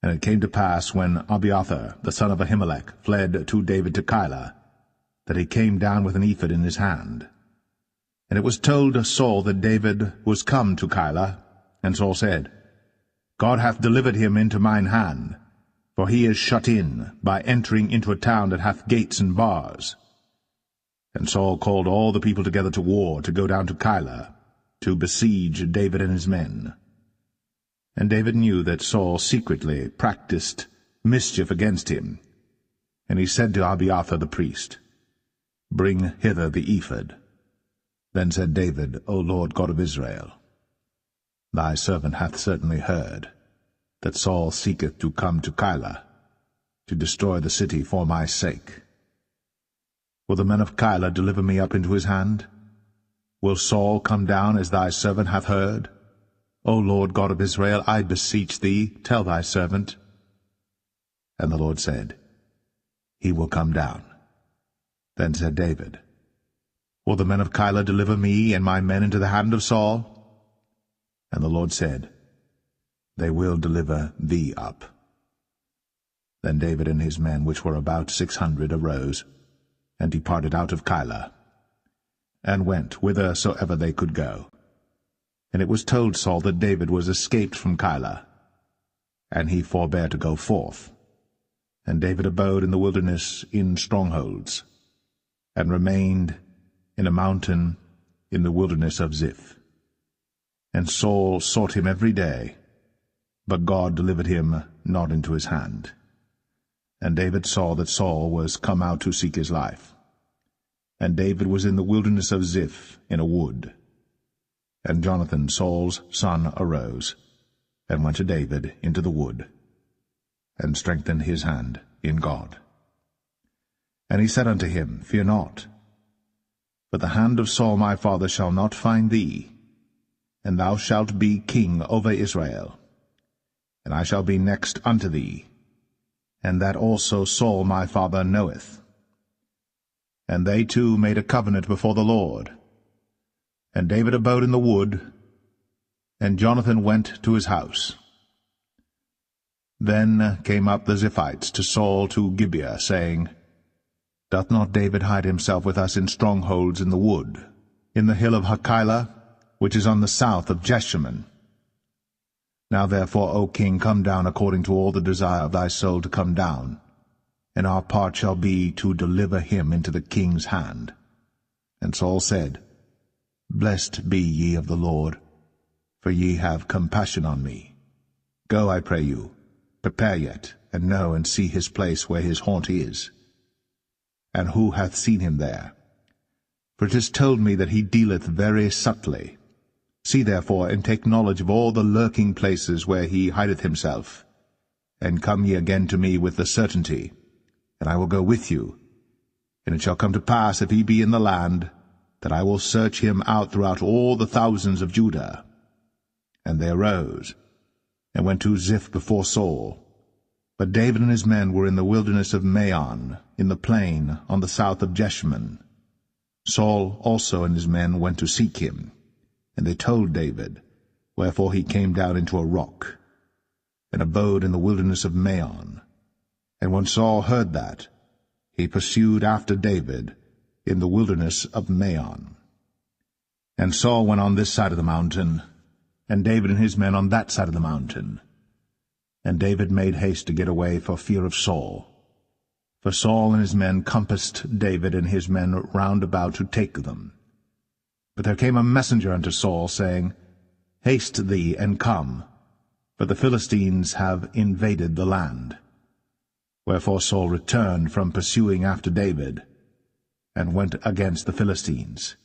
And it came to pass, when Abiathar the son of Ahimelech fled to David to Keilah, that he came down with an ephod in his hand. And it was told Saul that David was come to Keilah, and Saul said, God hath delivered him into mine hand, for he is shut in by entering into a town that hath gates and bars. And Saul called all the people together to war, to go down to Keilah, to besiege David and his men. And David knew that Saul secretly practiced mischief against him. And he said to Abiathar the priest, Bring hither the ephod. Then said David, O Lord God of Israel, Thy servant hath certainly heard that Saul seeketh to come to Keilah, to destroy the city for my sake. Will the men of Keilah deliver me up into his hand? Will Saul come down as thy servant hath heard? O Lord God of Israel, I beseech thee, tell thy servant. And the Lord said, He will come down. Then said David, Will the men of Keilah deliver me and my men into the hand of Saul? And the Lord said, They will deliver thee up. Then David and his men, which were about 600, arose, and departed out of Keilah, and went whithersoever they could go. And it was told Saul that David was escaped from Keilah, and he forbare to go forth. And David abode in the wilderness in strongholds, and remained in a mountain in the wilderness of Ziph. And Saul sought him every day, but God delivered him not into his hand. And David saw that Saul was come out to seek his life. And David was in the wilderness of Ziph in a wood. And Jonathan, Saul's son, arose, and went to David into the wood, and strengthened his hand in God. And he said unto him, Fear not, but the hand of Saul my father shall not find thee, and thou shalt be king over Israel, and I shall be next unto thee, and that also Saul my father knoweth. And they two made a covenant before the Lord. And David abode in the wood, and Jonathan went to his house. Then came up the Ziphites to Saul to Gibeah, saying, Doth not David hide himself with us in strongholds in the wood, in the hill of Hachilah, which is on the south of Jeshimon? Now therefore, O king, come down according to all the desire of thy soul to come down, and our part shall be to deliver him into the king's hand. And Saul said, Blessed be ye of the Lord, for ye have compassion on me. Go, I pray you, prepare yet, and know and see his place where his haunt is. And who hath seen him there? For it is told me that he dealeth very subtly. See therefore, and take knowledge of all the lurking places where he hideth himself, and come ye again to me with the certainty, and I will go with you. And it shall come to pass, if he be in the land, that I will search him out throughout all the thousands of Judah. And they arose, and went to Ziph before Saul. But David and his men were in the wilderness of Maon, in the plain on the south of Jeshimon. Saul also and his men went to seek him, and they told David, wherefore he came down into a rock, and abode in the wilderness of Maon. And when Saul heard that, he pursued after David in the wilderness of Maon. And Saul went on this side of the mountain, and David and his men on that side of the mountain. And David made haste to get away for fear of Saul. For Saul and his men compassed David and his men round about to take them. But there came a messenger unto Saul, saying, Haste thee, and come, for the Philistines have invaded the land. Wherefore Saul returned from pursuing after David, and went against the Philistines.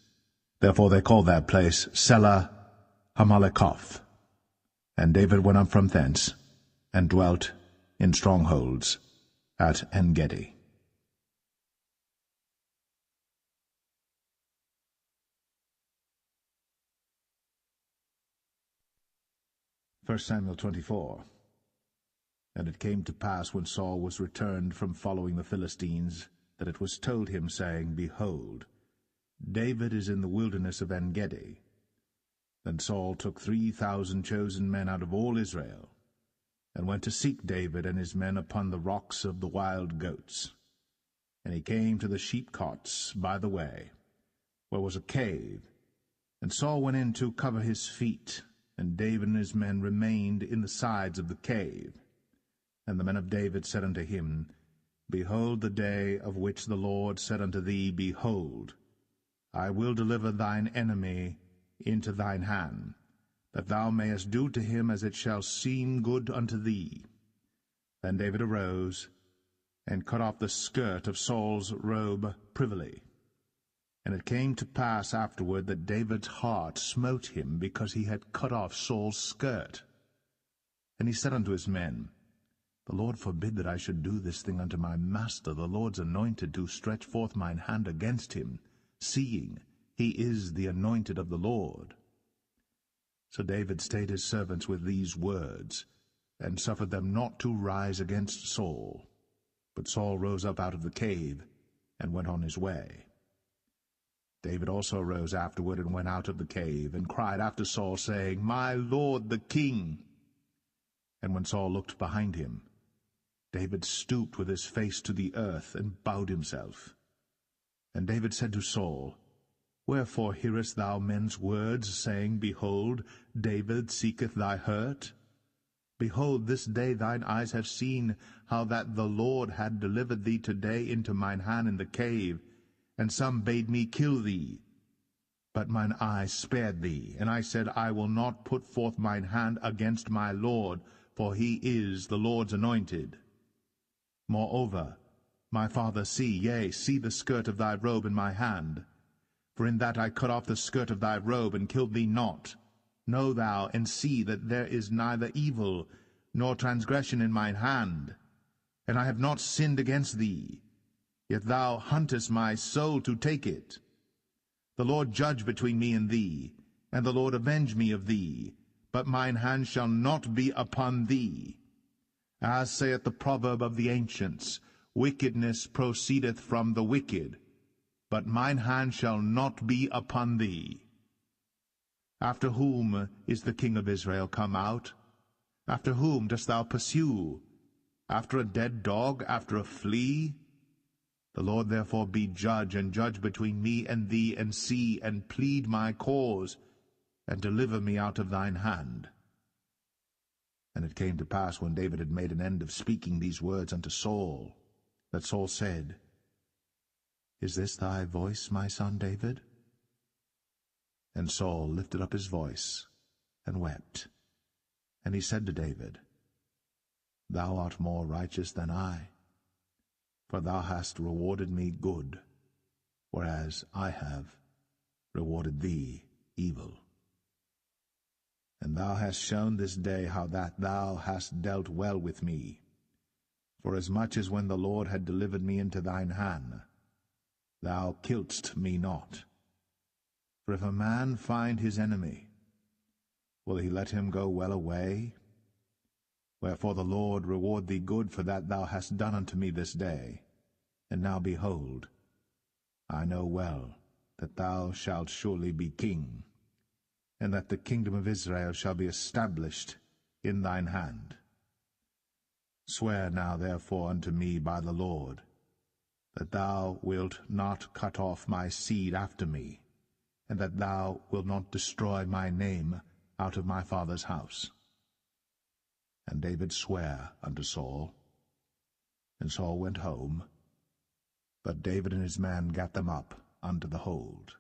Therefore they called that place Selah Hamaleketh. And David went up from thence, and dwelt in strongholds at En-gedi. 1 Samuel 24. And it came to pass, when Saul was returned from following the Philistines, that it was told him, saying, Behold, David is in the wilderness of En-gedi. Then Saul took 3,000 chosen men out of all Israel, and went to seek David and his men upon the rocks of the wild goats. And he came to the sheepcotes by the way, where was a cave, and Saul went in to cover his feet, and David and his men remained in the sides of the cave. And the men of David said unto him, Behold the day of which the Lord said unto thee, Behold, I will deliver thine enemy into thine hand, that thou mayest do to him as it shall seem good unto thee. Then David arose, and cut off the skirt of Saul's robe privily. And it came to pass afterward that David's heart smote him, because he had cut off Saul's skirt. And he said unto his men, The Lord forbid that I should do this thing unto my master, the Lord's anointed, to stretch forth mine hand against him, seeing he is the anointed of the Lord. So David stayed his servants with these words, and suffered them not to rise against Saul. But Saul rose up out of the cave, and went on his way. David also rose afterward, and went out of the cave, and cried after Saul, saying, My lord the king. And when Saul looked behind him, David stooped with his face to the earth, and bowed himself. And David said to Saul, Wherefore hearest thou men's words, saying, Behold, David seeketh thy hurt? Behold, this day thine eyes have seen how that the Lord had delivered thee today into mine hand in the cave, and some bade me kill thee. But mine eyes spared thee, and I said, I will not put forth mine hand against my Lord, for he is the Lord's anointed. Moreover, my father, see the skirt of thy robe in my hand. For in that I cut off the skirt of thy robe, and killed thee not. Know thou, and see that there is neither evil nor transgression in mine hand, and I have not sinned against thee. Yet thou huntest my soul to take it. The Lord judge between me and thee, and the Lord avenge me of thee, but mine hand shall not be upon thee. As saith the proverb of the ancients, Wickedness proceedeth from the wicked, but mine hand shall not be upon thee. After whom is the king of Israel come out? After whom dost thou pursue? After a dead dog, after a flea? The Lord therefore be judge, and judge between me and thee, and see, and plead my cause, and deliver me out of thine hand. And it came to pass, when David had made an end of speaking these words unto Saul, that Saul said, Is this thy voice, my son David? And Saul lifted up his voice, and wept. And he said to David, Thou art more righteous than I, for thou hast rewarded me good, whereas I have rewarded thee evil. And thou hast shown this day how that thou hast dealt well with me, forasmuch as when the Lord had delivered me into thine hand, thou killedst me not. For if a man find his enemy, will he let him go well away? Wherefore the Lord reward thee good for that thou hast done unto me this day. And now behold, I know well that thou shalt surely be king, and that the kingdom of Israel shall be established in thine hand. Swear now therefore unto me by the Lord, that thou wilt not cut off my seed after me, and that thou wilt not destroy my name out of my father's house. And David sware unto Saul, and Saul went home, but David and his men gat them up unto the hold.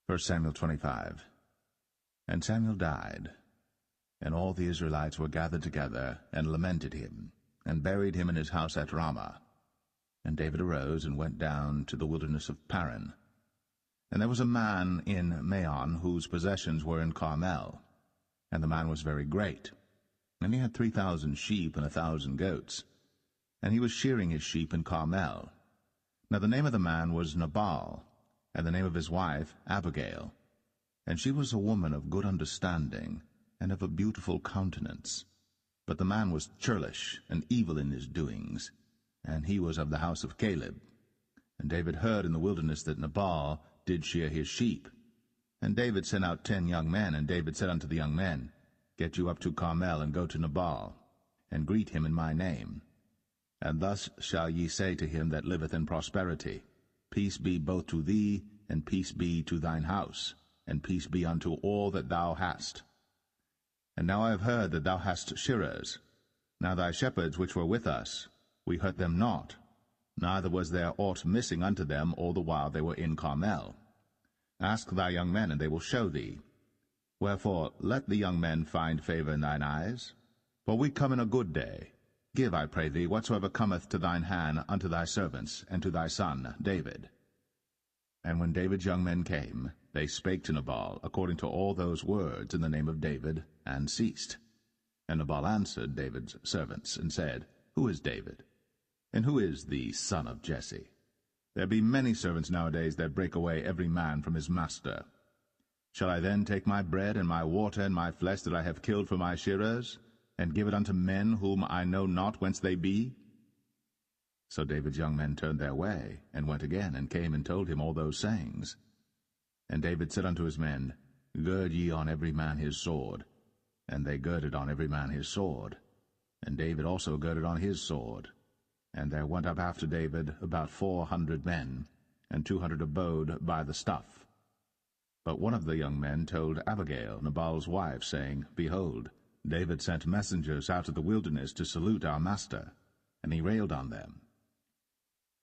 First Samuel 25. And Samuel died, And all the Israelites were gathered together, and lamented him, and buried him in his house at Ramah. And David arose and went down to the wilderness of Paran. And there was a man in Maon whose possessions were in Carmel, and the man was very great. And he had 3,000 sheep and 1,000 goats, and he was shearing his sheep in Carmel. Now the name of the man was Nabal, and the name of his wife Abigail. And she was a woman of good understanding, and of a beautiful countenance. But the man was churlish and evil in his doings, and he was of the house of Caleb. And David heard in the wilderness that Nabal did shear his sheep. And David sent out 10 young men, and David said unto the young men, Get you up to Carmel, and go to Nabal, and greet him in my name. And thus shall ye say to him that liveth in prosperity, Peace be both to thee, and peace be to thine house, and peace be unto all that thou hast. And now I have heard that thou hast shearers. Now thy shepherds which were with us, we hurt them not, neither was there aught missing unto them all the while they were in Carmel. Ask thy young men, and they will show thee. Wherefore let the young men find favor in thine eyes. For we come in a good day. Give, I pray thee, whatsoever cometh to thine hand unto thy servants, and to thy son David. And when David's young men came, they spake to Nabal according to all those words in the name of David, and ceased. And Nabal answered David's servants, and said, Who is David? And who is the son of Jesse? There be many servants nowadays that break away every man from his master. Shall I then take my bread and my water and my flesh that I have killed for my shearers, and give it unto men whom I know not whence they be? So David's young men turned their way, and went again, and came and told him all those sayings. And David said unto his men, Gird ye on every man his sword. And they girded on every man his sword. And David also girded on his sword. And there went up after David about 400 men, and 200 abode by the stuff. But one of the young men told Abigail, Nabal's wife, saying, Behold, David sent messengers out of the wilderness to salute our master, and he railed on them.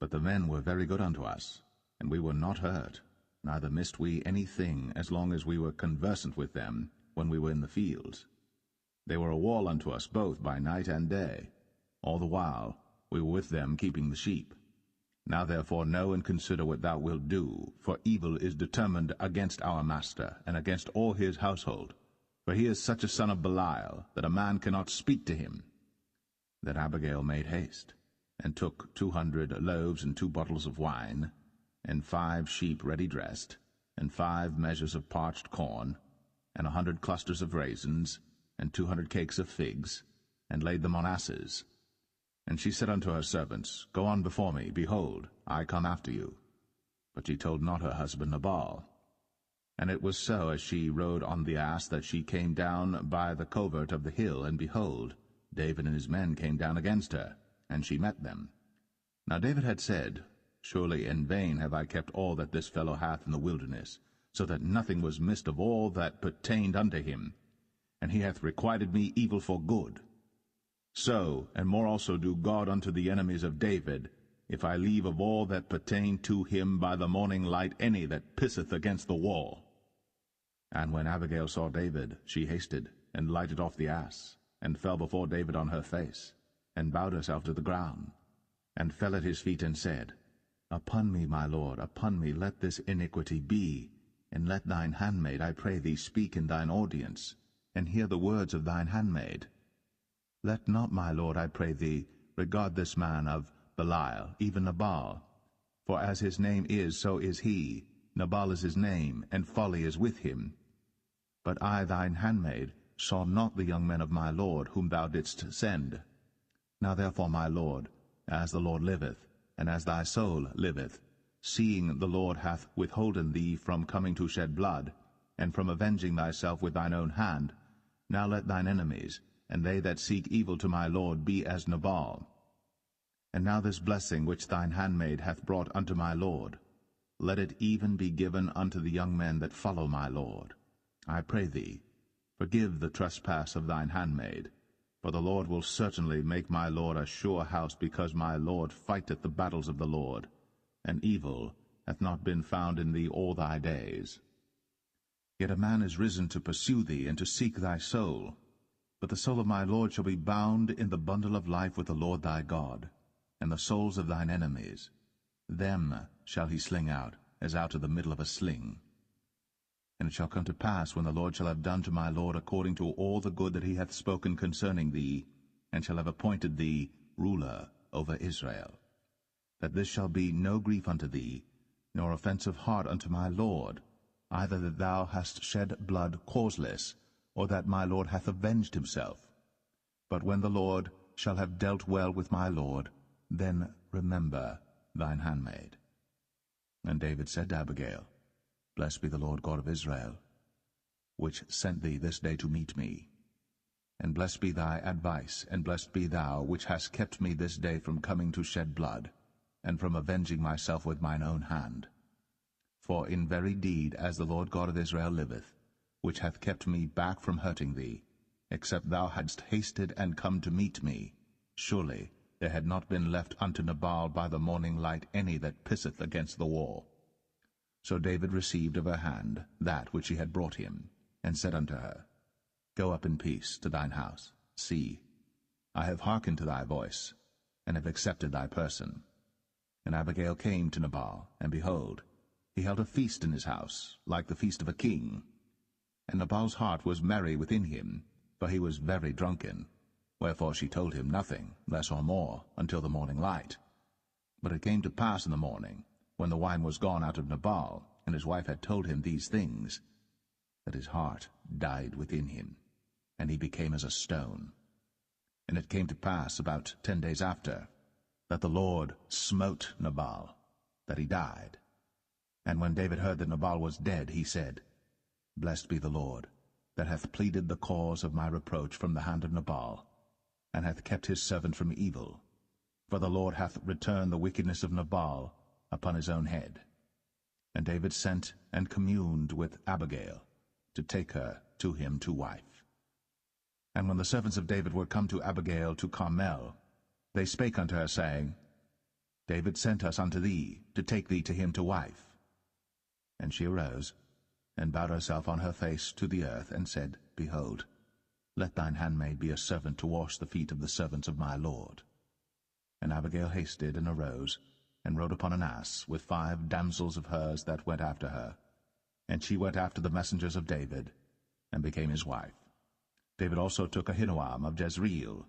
But the men were very good unto us, and we were not hurt, neither missed we any thing as long as we were conversant with them when we were in the fields. They were a wall unto us both by night and day. All the while we were with them keeping the sheep. Now therefore know and consider what thou wilt do, for evil is determined against our master, and against all his household. For he is such a son of Belial, that a man cannot speak to him. Then Abigail made haste, and took 200 loaves and 2 bottles of wine, and 5 sheep ready dressed, and 5 measures of parched corn, and 100 clusters of raisins, and 200 cakes of figs, and laid them on asses. And she said unto her servants, Go on before me, behold, I come after you. But she told not her husband Nabal. And it was so, as she rode on the ass, that she came down by the covert of the hill, and behold, David and his men came down against her, and she met them. Now David had said, Surely in vain have I kept all that this fellow hath in the wilderness, so that nothing was missed of all that pertained unto him, and he hath requited me evil for good. So, and more also do God unto the enemies of David, if I leave of all that pertain to him by the morning light any that pisseth against the wall. And when Abigail saw David, she hasted, and lighted off the ass, and fell before David on her face, and bowed herself to the ground, and fell at his feet, and said, Upon me, my lord, upon me let this iniquity be, and let thine handmaid, I pray thee, speak in thine audience, and hear the words of thine handmaid. Let not, my lord, I pray thee, regard this man of Belial, even Nabal. For as his name is, so is he. Nabal is his name, and folly is with him. But I, thine handmaid, saw not the young men of my lord, whom thou didst send. Now therefore, my lord, as the Lord liveth, and as thy soul liveth, seeing the Lord hath withholden thee from coming to shed blood, and from avenging thyself with thine own hand, now let thine enemies, and they that seek evil to my lord, be as Nabal. And now this blessing which thine handmaid hath brought unto my lord, let it even be given unto the young men that follow my lord. I pray thee, forgive the trespass of thine handmaid, for the Lord will certainly make my lord a sure house, because my lord fighteth the battles of the Lord, and evil hath not been found in thee all thy days. Yet a man is risen to pursue thee, and to seek thy soul. But the soul of my Lord shall be bound in the bundle of life with the Lord thy God, and the souls of thine enemies, them shall he sling out, as out of the middle of a sling. And it shall come to pass, when the Lord shall have done to my Lord according to all the good that he hath spoken concerning thee, and shall have appointed thee ruler over Israel, that this shall be no grief unto thee, nor offense of heart unto my Lord, either that thou hast shed blood causeless, or that my Lord hath avenged himself. But when the Lord shall have dealt well with my Lord, then remember thine handmaid. And David said to Abigail, Blessed be the Lord God of Israel, which sent thee this day to meet me. And blessed be thy advice, and blessed be thou, which hast kept me this day from coming to shed blood, and from avenging myself with mine own hand. For in very deed, as the Lord God of Israel liveth, which hath kept me back from hurting thee, except thou hadst hasted and come to meet me, surely there had not been left unto Nabal by the morning light any that pisseth against the wall. So David received of her hand that which she had brought him, and said unto her, Go up in peace to thine house. See, I have hearkened to thy voice, and have accepted thy person. And Abigail came to Nabal, and behold, he held a feast in his house, like the feast of a king. And Nabal's heart was merry within him, for he was very drunken. Wherefore she told him nothing, less or more, until the morning light. But it came to pass in the morning, when the wine was gone out of Nabal, and his wife had told him these things, that his heart died within him, and he became as a stone. And it came to pass about 10 days after, that the Lord smote Nabal, that he died. And when David heard that Nabal was dead, he said, Blessed be the Lord, that hath pleaded the cause of my reproach from the hand of Nabal, and hath kept his servant from evil. For the Lord hath returned the wickedness of Nabal upon his own head. And David sent and communed with Abigail, to take her to him to wife. And when the servants of David were come to Abigail to Carmel, they spake unto her, saying, David sent us unto thee, to take thee to him to wife. And she arose, and bowed herself on her face to the earth, and said, Behold, let thine handmaid be a servant to wash the feet of the servants of my Lord. And Abigail hasted, and arose, and rode upon an ass, with 5 damsels of hers that went after her. And she went after the messengers of David, and became his wife. David also took Ahinoam of Jezreel,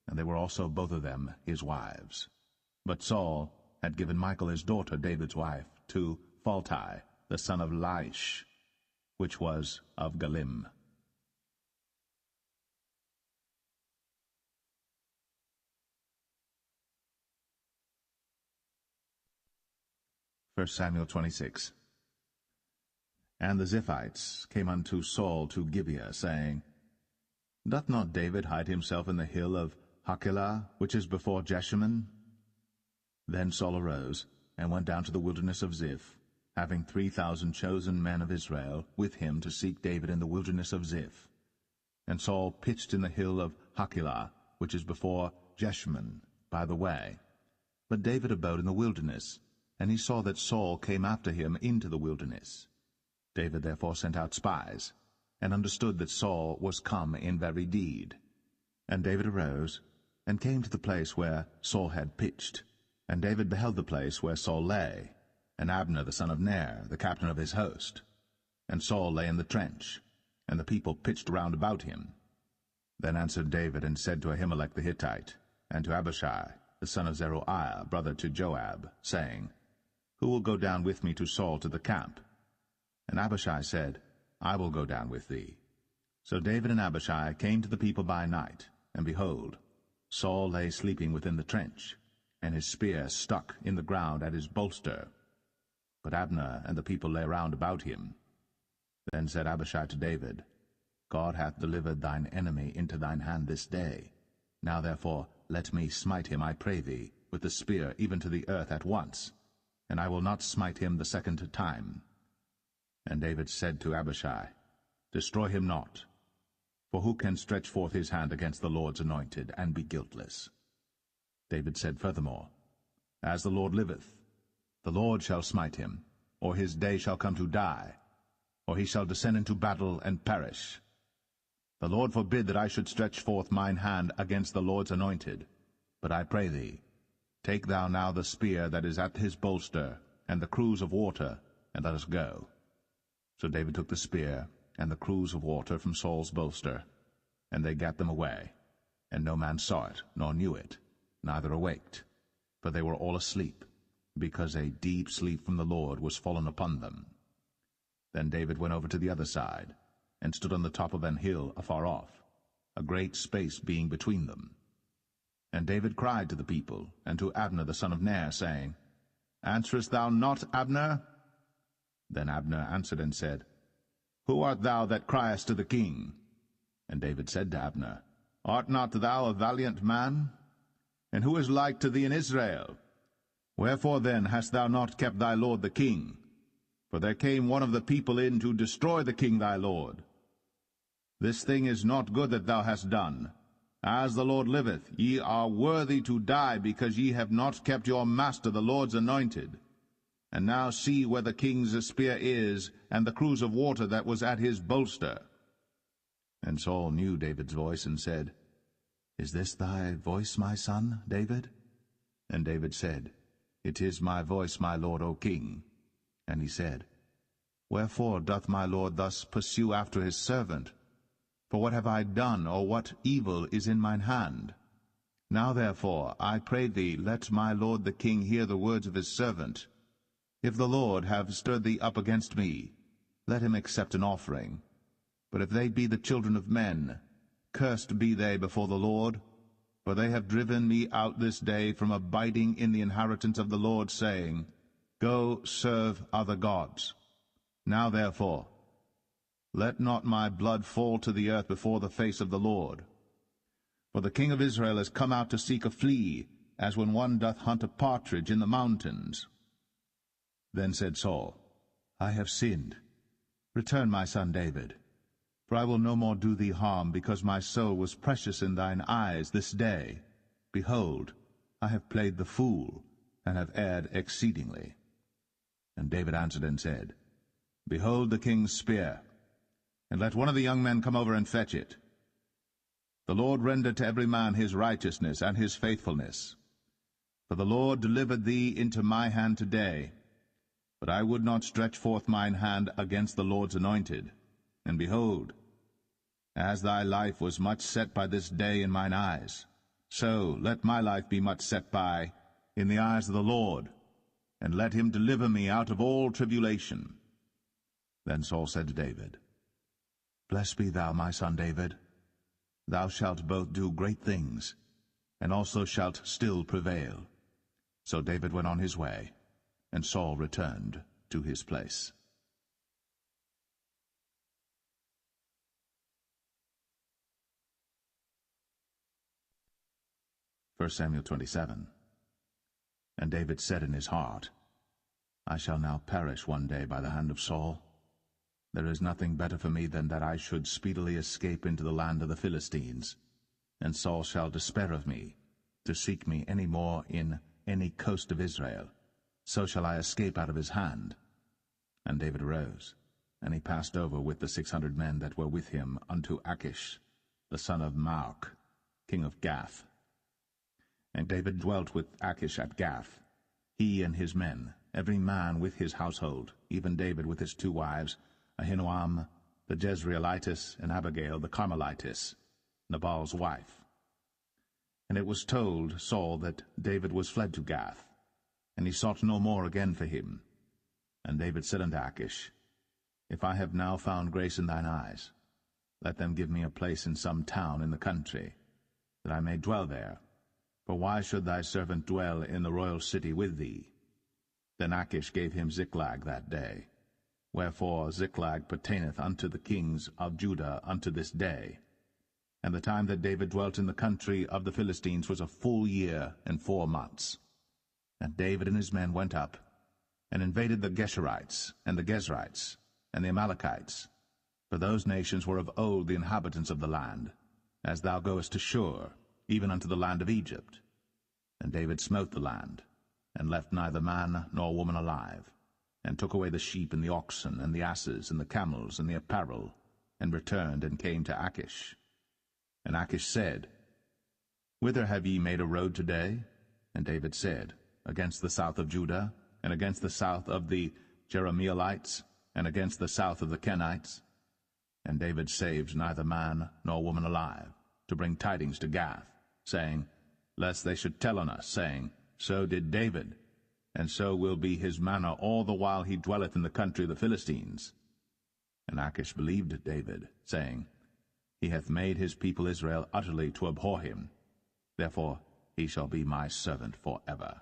and they were also both of them his wives. But Saul had given Michal his daughter, David's wife, to Phalti, the son of Laish, which was of Galim. 1 Samuel 26. And the Ziphites came unto Saul to Gibeah, saying, Doth not David hide himself in the hill of Hachilah, which is before Jeshimon? Then Saul arose, and went down to the wilderness of Ziph, having 3,000 chosen men of Israel with him to seek David in the wilderness of Ziph. And Saul pitched in the hill of Hachilah, which is before Jeshimon, by the way. But David abode in the wilderness, and he saw that Saul came after him into the wilderness. David therefore sent out spies, and understood that Saul was come in very deed. And David arose, and came to the place where Saul had pitched. And David beheld the place where Saul lay, and Abner the son of Ner, the captain of his host. And Saul lay in the trench, and the people pitched round about him. Then answered David, and said to Ahimelech the Hittite, and to Abishai the son of Zeruiah, brother to Joab, saying, Who will go down with me to Saul to the camp? And Abishai said, I will go down with thee. So David and Abishai came to the people by night, and behold, Saul lay sleeping within the trench, and his spear stuck in the ground at his bolster. But Abner and the people lay round about him. Then said Abishai to David, God hath delivered thine enemy into thine hand this day. Now therefore let me smite him, I pray thee, with the spear even to the earth at once, and I will not smite him the second time. And David said to Abishai, Destroy him not, for who can stretch forth his hand against the Lord's anointed, and be guiltless? David said furthermore, As the Lord liveth, the Lord shall smite him, or his day shall come to die, or he shall descend into battle and perish. The Lord forbid that I should stretch forth mine hand against the Lord's anointed. But I pray thee, take thou now the spear that is at his bolster, and the cruse of water, and let us go. So David took the spear and the cruse of water from Saul's bolster, and they gat them away, and no man saw it, nor knew it, neither awaked, for they were all asleep, because a deep sleep from the Lord was fallen upon them. Then David went over to the other side, and stood on the top of an hill afar off, a great space being between them. And David cried to the people, and to Abner the son of Ner, saying, Answerest thou not, Abner? Then Abner answered and said, Who art thou that criest to the king? And David said to Abner, Art not thou a valiant man? And who is like to thee in Israel? Wherefore then hast thou not kept thy lord the king? For there came one of the people in to destroy the king thy lord. This thing is not good that thou hast done. As the Lord liveth, ye are worthy to die, because ye have not kept your master the Lord's anointed. And now see where the king's spear is, and the cruse of water that was at his bolster. And Saul knew David's voice, and said, Is this thy voice, my son, David? And David said, It is my voice, my lord, O king. And he said, Wherefore doth my lord thus pursue after his servant? For what have I done, or what evil is in mine hand? Now therefore, I pray thee, let my lord the king hear the words of his servant. If the Lord have stirred thee up against me, let him accept an offering. But if they be the children of men, cursed be they before the Lord. For they have driven me out this day from abiding in the inheritance of the Lord, saying, Go serve other gods. Now therefore, let not my blood fall to the earth before the face of the Lord. For the king of Israel is come out to seek a flea, as when one doth hunt a partridge in the mountains. Then said Saul, I have sinned. Return, my son David. For I will no more do thee harm, because my soul was precious in thine eyes this day. Behold, I have played the fool, and have erred exceedingly. And David answered and said, Behold the king's spear, and let one of the young men come over and fetch it. The Lord render to every man his righteousness and his faithfulness. For the Lord delivered thee into my hand today. But I would not stretch forth mine hand against the Lord's anointed. And behold, as thy life was much set by this day in mine eyes, so let my life be much set by in the eyes of the Lord, and let him deliver me out of all tribulation. Then Saul said to David, Blessed be thou, my son David. Thou shalt both do great things, and also shalt still prevail. So David went on his way, and Saul returned to his place. 1 Samuel 27. And David said in his heart, I shall now perish one day by the hand of Saul. There is nothing better for me than that I should speedily escape into the land of the Philistines, and Saul shall despair of me, to seek me any more in any coast of Israel. So shall I escape out of his hand. And David arose, and he passed over with the 600 men that were with him unto Achish, the son of Maach, king of Gath. And David dwelt with Achish at Gath, he and his men, every man with his household, even David with his 2 wives, Ahinoam the Jezreelitess, and Abigail the Carmelitess, Nabal's wife. And it was told Saul that David was fled to Gath, and he sought no more again for him. And David said unto Achish, If I have now found grace in thine eyes, let them give me a place in some town in the country, that I may dwell there. For why should thy servant dwell in the royal city with thee? Then Achish gave him Ziklag that day. Wherefore Ziklag pertaineth unto the kings of Judah unto this day. And the time that David dwelt in the country of the Philistines was a full year and 4 months. And David and his men went up, and invaded the Geshurites, and the Gezrites, and the Amalekites. For those nations were of old the inhabitants of the land, as thou goest to Shur, even unto the land of Egypt. And David smote the land, and left neither man nor woman alive, and took away the sheep and the oxen and the asses and the camels and the apparel, and returned and came to Achish. And Achish said, Whither have ye made a road today? And David said, Against the south of Judah, and against the south of the Jerahmeelites, and against the south of the Kenites. And David saved neither man nor woman alive, to bring tidings to Gath, saying, Lest they should tell on us, saying, So did David, and so will be his manner all the while he dwelleth in the country of the Philistines. And Achish believed David, saying, He hath made his people Israel utterly to abhor him. Therefore he shall be my servant for ever.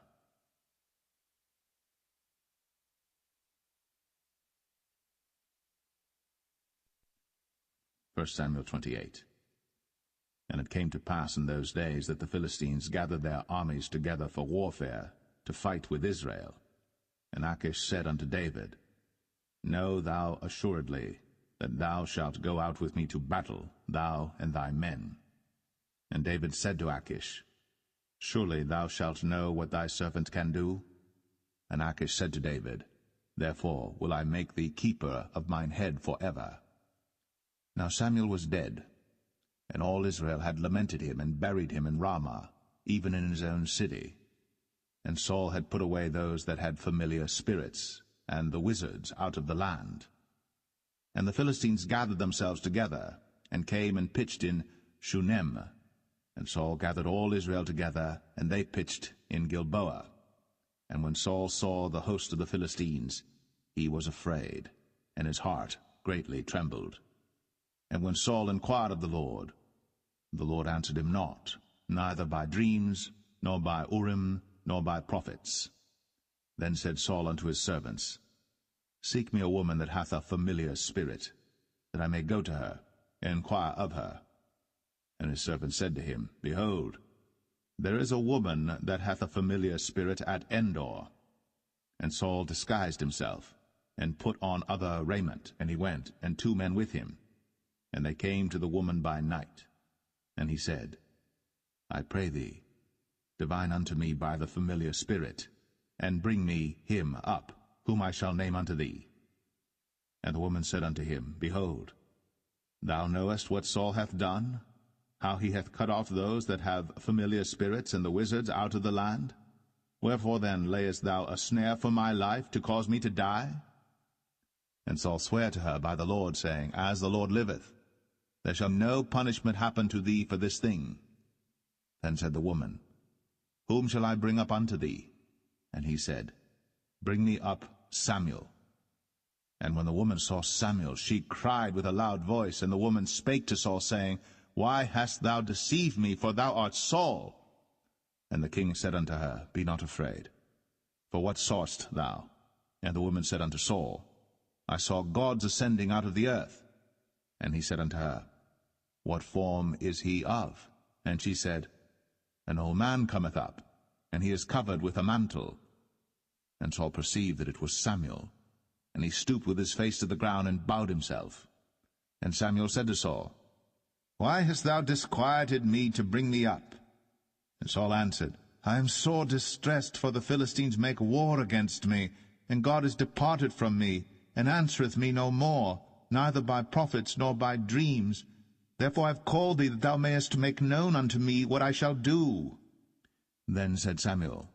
1 Samuel 28. And it came to pass in those days that the Philistines gathered their armies together for warfare, to fight with Israel. And Achish said unto David, Know thou assuredly that thou shalt go out with me to battle, thou and thy men. And David said to Achish, Surely thou shalt know what thy servant can do? And Achish said to David, Therefore will I make thee keeper of mine head for ever. Now Samuel was dead, and all Israel had lamented him and buried him in Ramah, even in his own city. And Saul had put away those that had familiar spirits, and the wizards out of the land. And the Philistines gathered themselves together, and came and pitched in Shunem. And Saul gathered all Israel together, and they pitched in Gilboa. And when Saul saw the host of the Philistines, he was afraid, and his heart greatly trembled. And when Saul inquired of the Lord answered him not, neither by dreams, nor by Urim, nor by prophets. Then said Saul unto his servants, Seek me a woman that hath a familiar spirit, that I may go to her, and inquire of her. And his servant said to him, Behold, there is a woman that hath a familiar spirit at Endor. And Saul disguised himself, and put on other raiment, and he went, and 2 men with him. And they came to the woman by night. And he said, I pray thee, divine unto me by the familiar spirit, and bring me him up, whom I shall name unto thee. And the woman said unto him, Behold, thou knowest what Saul hath done, how he hath cut off those that have familiar spirits and the wizards out of the land? Wherefore then layest thou a snare for my life, to cause me to die? And Saul sware to her by the Lord, saying, As the Lord liveth, there shall no punishment happen to thee for this thing. Then said the woman, Whom shall I bring up unto thee? And he said, Bring me up Samuel. And when the woman saw Samuel, she cried with a loud voice. And the woman spake to Saul, saying, Why hast thou deceived me? For thou art Saul. And the king said unto her, Be not afraid. For what sawest thou? And the woman said unto Saul, I saw gods ascending out of the earth. And he said unto her, What form is he of? And she said, An old man cometh up, and he is covered with a mantle. And Saul perceived that it was Samuel. And he stooped with his face to the ground, and bowed himself. And Samuel said to Saul, Why hast thou disquieted me to bring me up? And Saul answered, I am sore distressed, for the Philistines make war against me, and God is departed from me, and answereth me no more, neither by prophets nor by dreams. Therefore I have called thee, that thou mayest make known unto me what I shall do. Then said Samuel,